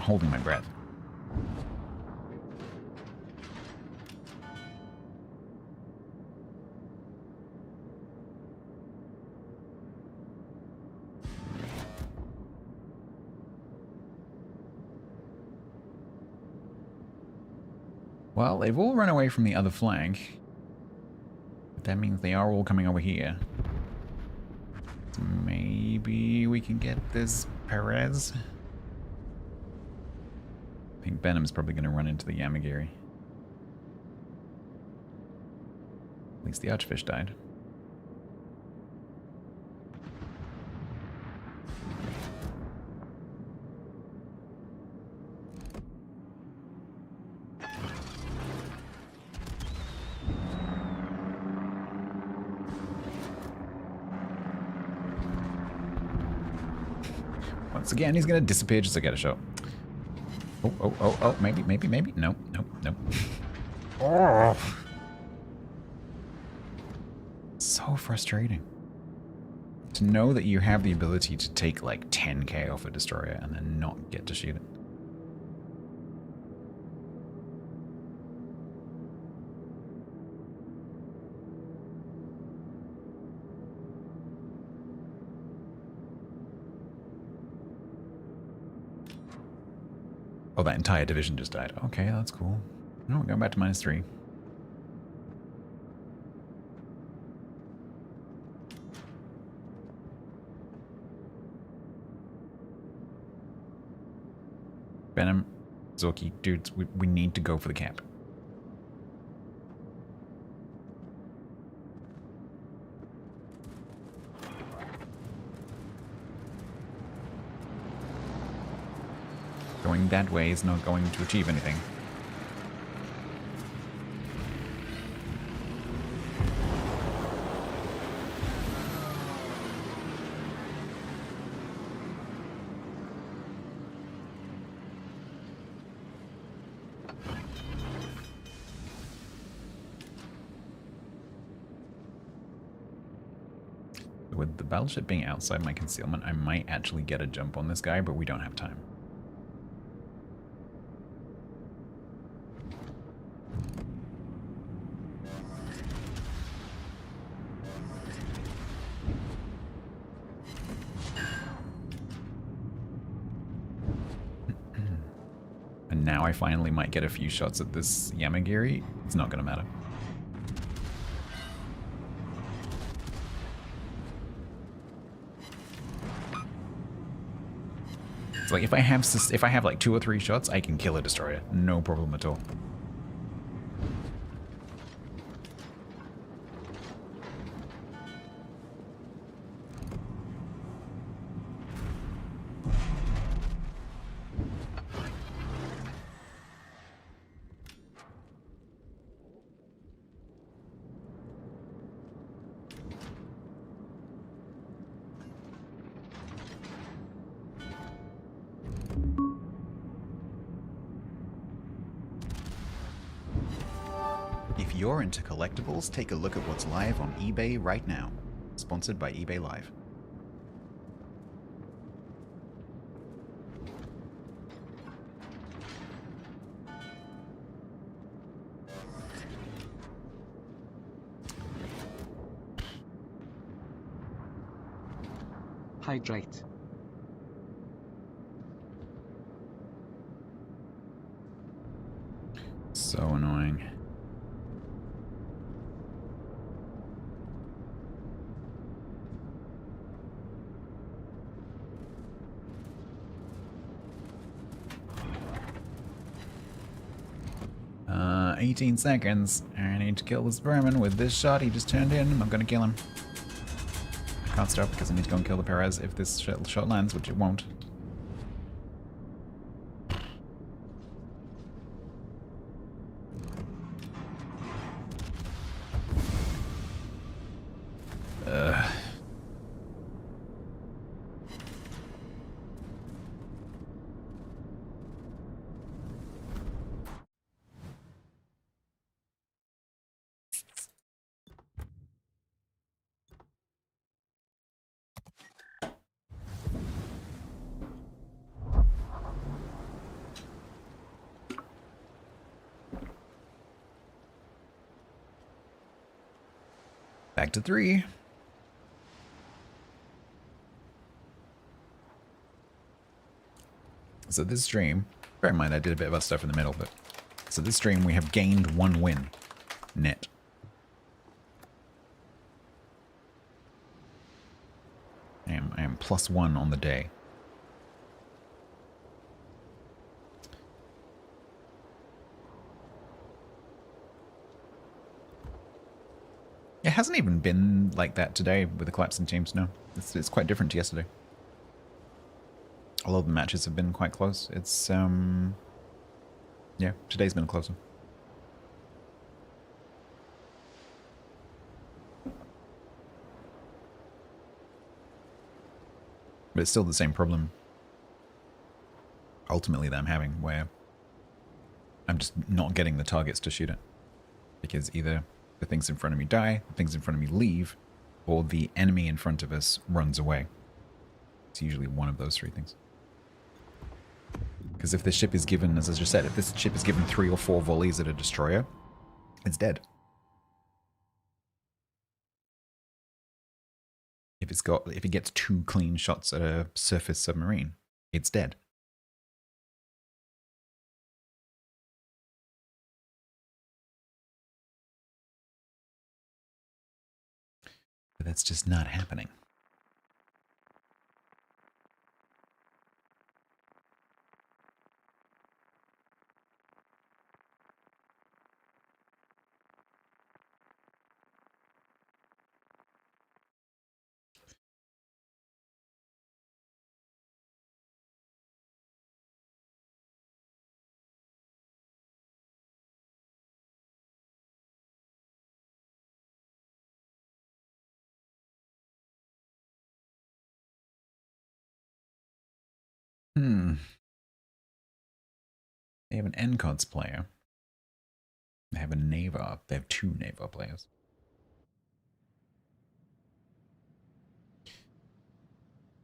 Holding my breath. Well, they've all run away from the other flank. But that means they are all coming over here. So maybe we can get this Perez. I think Benham's probably going to run into the Yamagiri. At least the Archfish died. Once again, he's going to disappear just to get a shot. Oh, maybe. No. Oh. So frustrating. To know that you have the ability to take like 10k off a destroyer and then not get to shoot it. Oh, that entire division just died. Okay, that's cool. No, we're going back to -3. Venom, Zorky, dudes, we need to go for the camp. Going that way is not going to achieve anything. With the battleship being outside my concealment, I might actually get a jump on this guy, but we don't have time. And now I finally might get a few shots at this Yamagiri. It's not going to matter. It's like if I have like 2 or 3 shots, I can kill a destroyer. No problem at all. If you're into collectibles, take a look at what's live on eBay right now. Sponsored by eBay Live. Hydrate. So annoying. Uh, 18 seconds. I need to kill this vermin with this shot he just turned in. I'm gonna kill him. I can't stop because I need to go and kill the Perez if this shot lands, which it won't. Back to 3. So this stream, bear in mind I did a bit of other stuff in the middle, but so this stream we have gained 1 win net. I am +1 on the day. It hasn't even been like that today with the collapsing teams, no. It's quite different to yesterday. A lot of the matches have been quite close. It's, yeah, today's been closer. But it's still the same problem, ultimately, that I'm having, where I'm just not getting the targets to shoot it. Because either the things in front of me die, the things in front of me leave, or the enemy in front of us runs away. It's usually one of those 3 things. Because if this ship is given, as I just said, if this ship is given 3 or 4 volleys at a destroyer, it's dead. If it gets 2 clean shots at a surface submarine, it's dead. But that's just not happening. They have an NCODS player. They have a Navar. They have 2 Navar players.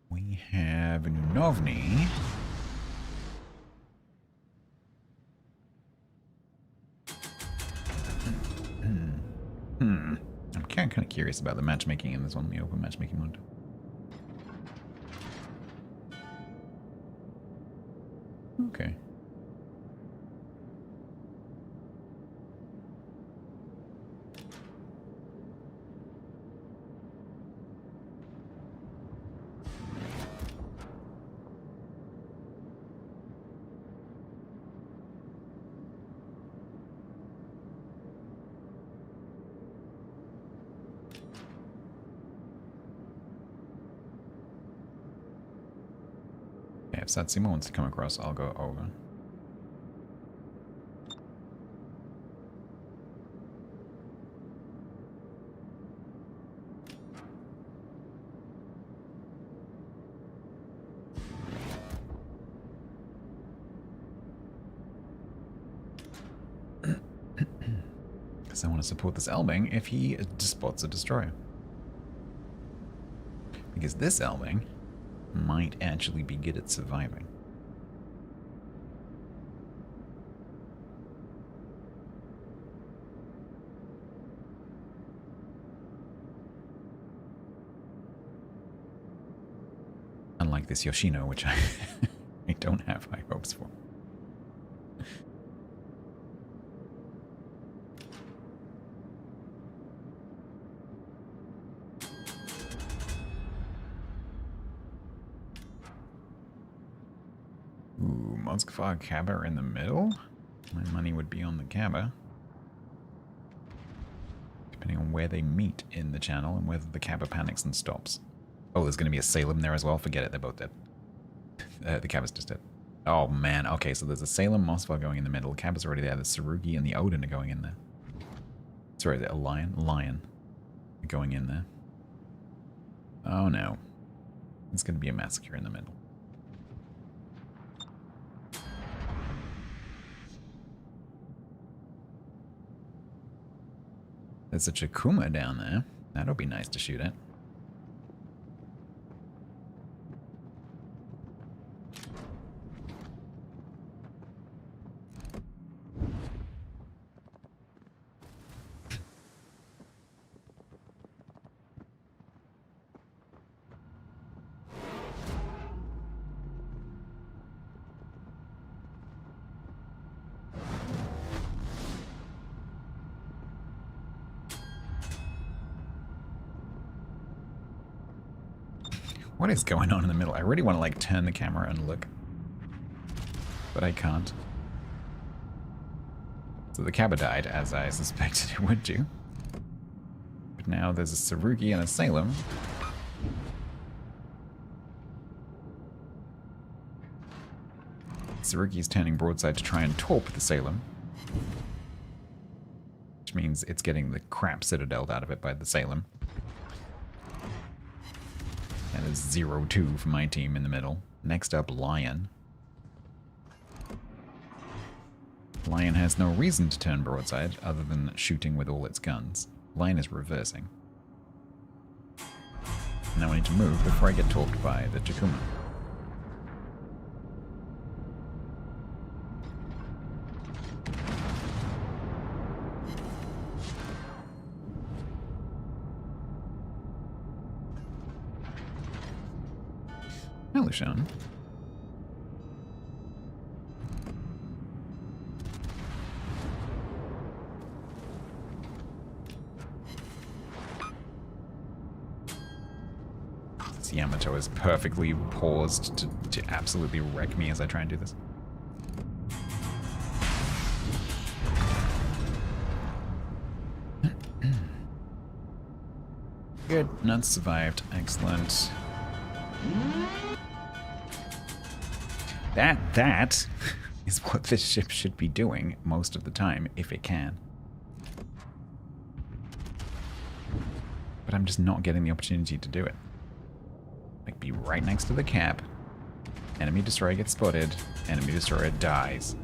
We have Nunovny. I'm kind of curious about the matchmaking in this one, the open matchmaking mode. Okay. Yeah, if Satsuma wants to come across, I'll go over. Because I want to support this Elbing if he spots a destroyer. Because this Elbing might actually be good at surviving. Unlike this Yoshino, which I don't have high hopes for. Ooh, Moskva Cabba in the middle? My money would be on the Cabba. Depending on where they meet in the channel and whether the Cabba panics and stops. Oh, there's going to be a Salem there as well. Forget it, they're both dead. The Cabba's just dead. Oh man, okay, so there's a Salem Moskva going in the middle. The Cabba's already there. The Sarugi and the Odin are going in there. Sorry, a Lion? Lion. Going in there. Oh no. It's going to be a massacre in the middle. There's a Chakuma down there. That'll be nice to shoot at. What is going on in the middle? I really want to like turn the camera and look, but I can't. So the Cabba died, as I suspected it would do. But now there's a Sarugi and a Salem. Sarugi's turning broadside to try and torp the Salem. Which means it's getting the crap citadeled out of it by the Salem. That is 0-2 for my team in the middle. Next up, Lion. Lion has no reason to turn broadside other than shooting with all its guns. Lion is reversing. Now I need to move before I get torped by the Chakuma. Hello, Sean. This Yamato is perfectly paused to absolutely wreck me as I try and do this. Good. Nuts survived. Excellent. That is what this ship should be doing most of the time, if it can. But I'm just not getting the opportunity to do it. Like, be right next to the cap. Enemy destroyer gets spotted. Enemy destroyer dies.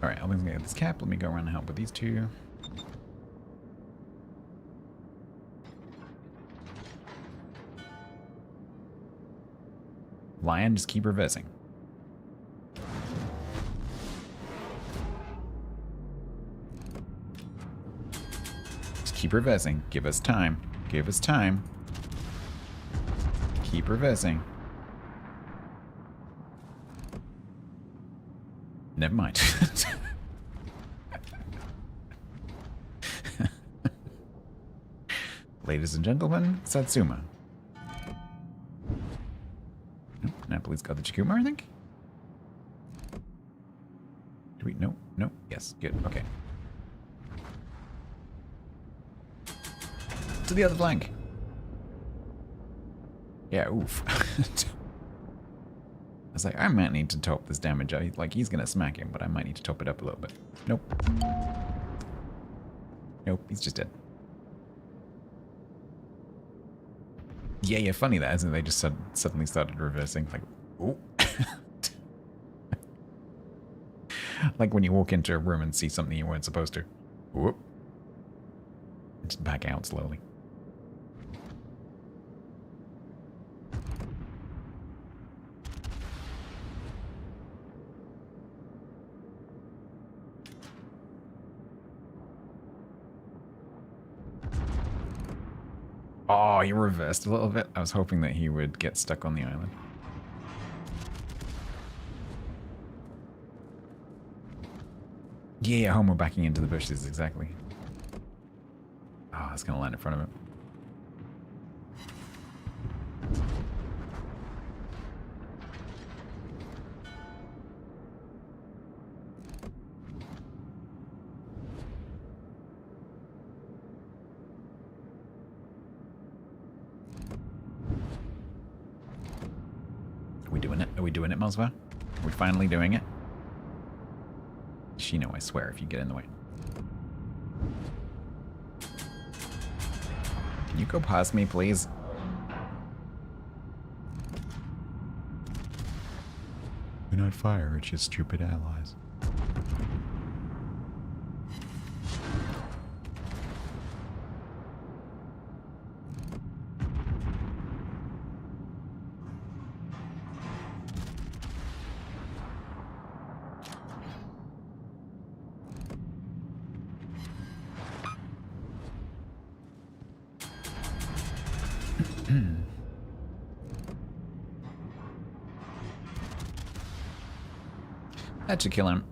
Alright, I'm gonna get this cap. Let me go around and help with these two. Lion, just keep reversing. Just keep reversing. Give us time. Give us time. Keep reversing. Never mind. Ladies and gentlemen, Satsuma. Nope, Napoli's got the Chikuma, I think. Do we? No, no. Yes, good. Okay. To the other flank. Yeah, oof. I was like, I might need to top this damage. Like, he's gonna smack him, but I might need to top it up a little bit. Nope. Nope, he's just dead. Yeah, funny that, isn't it? They just suddenly started reversing. Like, ooh. Like when you walk into a room and see something you weren't supposed to. Whoop. Just back out slowly. Oh, he reversed a little bit. I was hoping that he would get stuck on the island. Yeah, Homo backing into the bushes, exactly. Oh, it's gonna land in front of him. Are we doing it? Are we doing it, Mosva? Are we finally doing it? Shino, I swear, if you get in the way. Can you go past me, please? Do not fire at your stupid allies. That should kill him.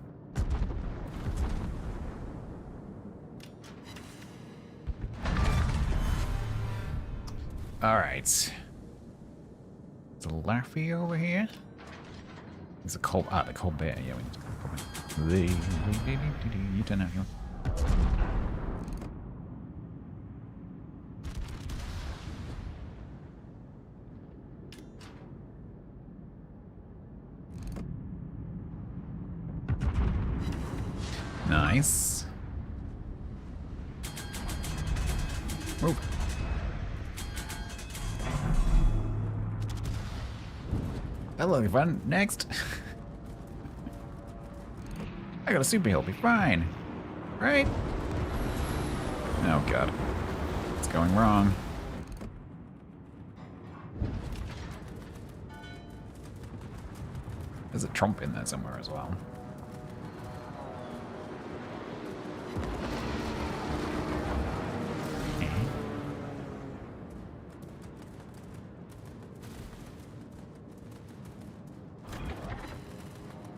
Alright. There's a Laffy over here. There's a Cold... Ah, the Cold Bear. Yeah, we need to go. You turn out here. Nice. Move. Hello, everyone. Next. I got a super heal. Be fine. Right? Oh, God. It's going wrong. There's a Trump in there somewhere as well.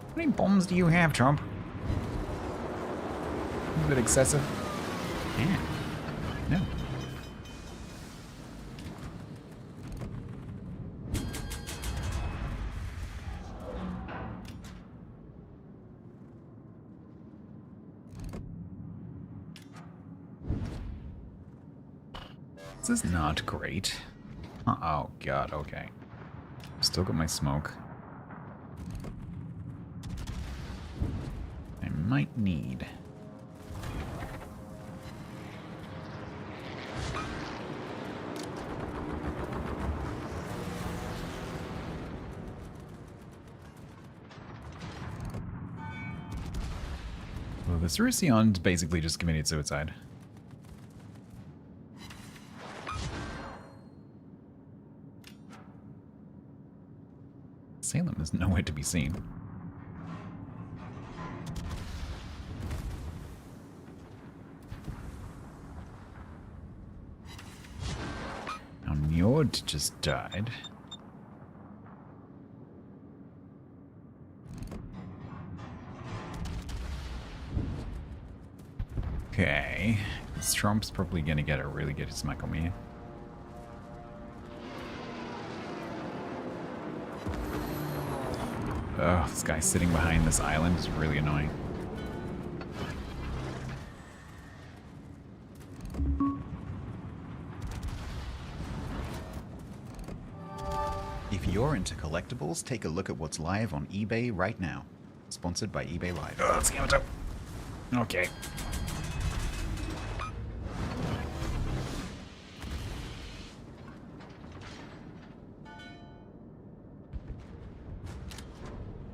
How many bombs do you have, Trump? A bit excessive. Yeah. No. This is not great. Oh, God, okay. Still got my smoke. I might need. Well, the Cerusian basically just committed suicide. Salem is nowhere to be seen. Now Njord just died. Okay. This Trump's probably gonna get a really good smack on me. Oh, this guy sitting behind this island is really annoying. If you're into collectibles, take a look at what's live on eBay right now. Sponsored by eBay Live. Oh, let's get it up. Okay.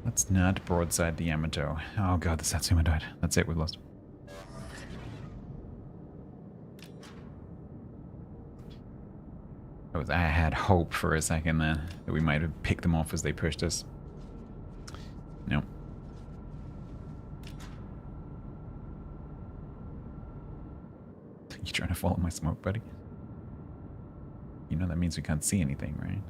Let's not broadside the Yamato. Oh god, the Satsuma died. That's it, we lost. I had hope for a second there that we might have picked them off as they pushed us. Nope. You trying to follow my smoke, buddy? You know that means we can't see anything, right?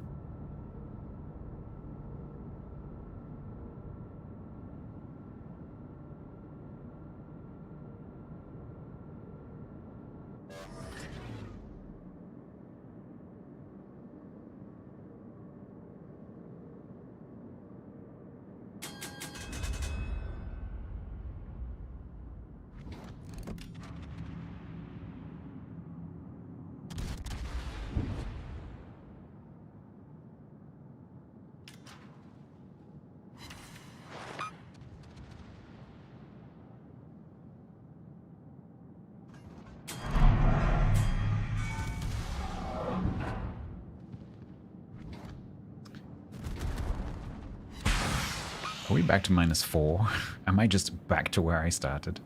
Are we back to -4? Am I just back to where I started?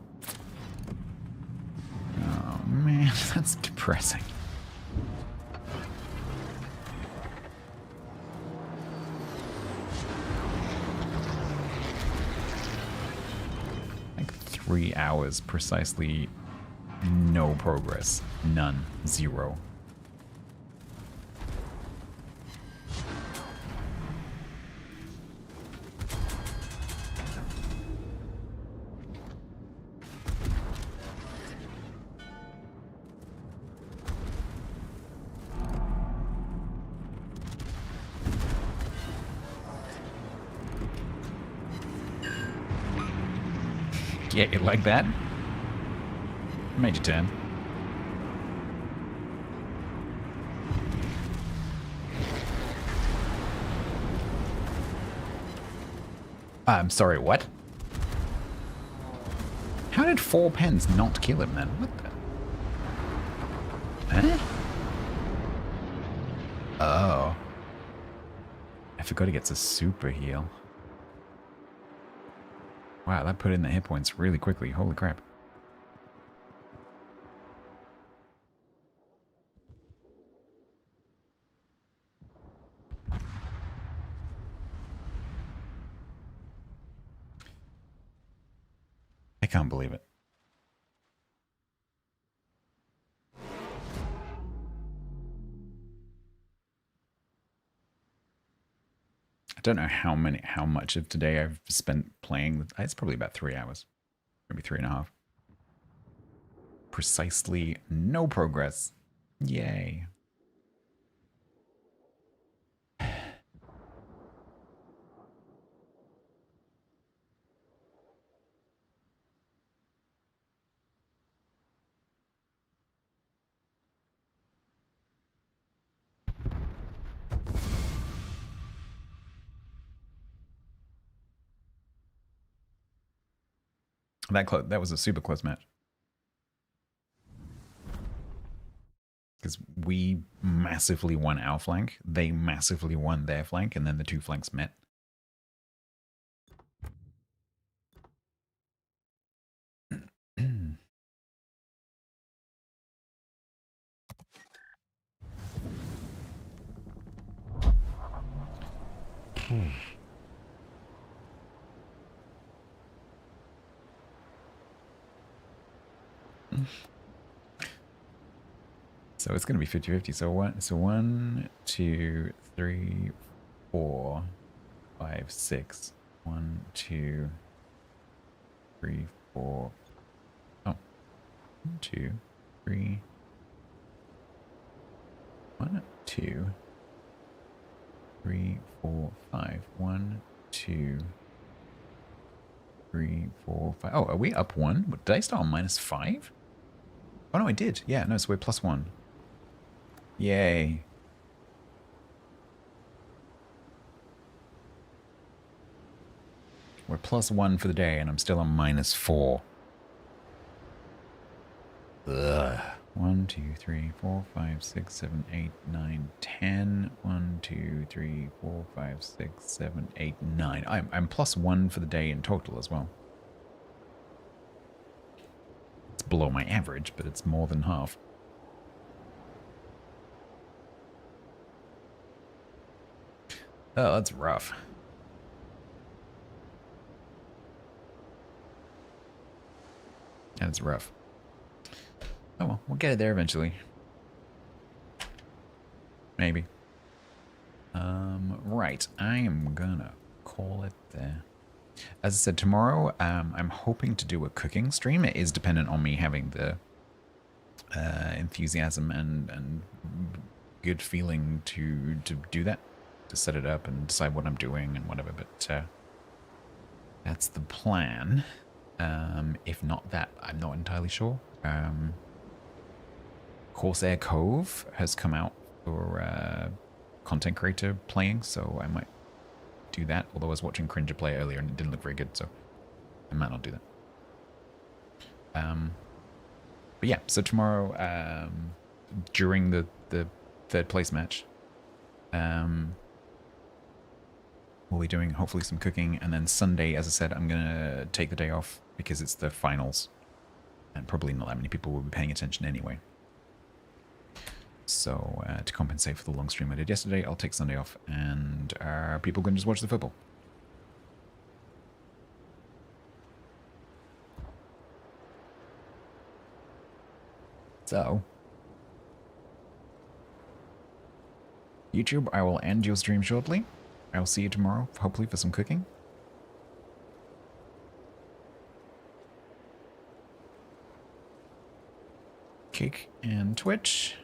Oh man, that's depressing. Like 3 hours precisely, no progress. None. Zero. Yeah, you like that? Made your turn. I'm sorry, what? How did 4 pens not kill him then? What the? Huh? Oh. I forgot he gets a super heal. Wow, that put in the hit points really quickly. Holy crap. I can't believe it. I don't know how much of today I've spent playing. It's probably about 3 hours, maybe 3.5. Precisely no progress. Yay. That was a super close match. Because we massively won our flank, they massively won their flank, and then the two flanks met. So it's going to be 50-50. So 1, 2, 3, 4, 5, 6. 1, 2, 3, 4. Oh. 1, 2, 3. 1, 2, 3, 4, 5. 1, 2, 3, 4, 5. Oh, are we up 1? What, did I start on -5? Oh, no, I did. Yeah, no, so we're +1. Yay. We're +1 for the day, and I'm still on -4. Ugh. 1, 2, 3, 4, 5, 6, 7, 8, 9, 10. 1, 2, 3, 4, 5, 6, 7, 8, 9. I'm +1 for the day in total as well. It's below my average, but it's more than half. Oh, that's rough. That's rough. Oh well, we'll get it there eventually. Maybe. Right. I am gonna call it there. As I said, tomorrow, I'm hoping to do a cooking stream. It is dependent on me having the enthusiasm and good feeling to do that, to set it up and decide what I'm doing and whatever. But that's the plan. If not that, I'm not entirely sure. Corsair Cove has come out for content creator playing, so I might do that. Although I was watching Cringer play earlier and it didn't look very good, so I might not do that. But yeah, so tomorrow, during the third place match, we'll be doing hopefully some cooking, and then Sunday, as I said, I'm gonna take the day off because it's the finals, and probably not that many people will be paying attention anyway. So to compensate for the long stream I did yesterday, I'll take Sunday off, and people can just watch the football. So, YouTube, I will end your stream shortly. I will see you tomorrow, hopefully for some cooking. Kick and Twitch.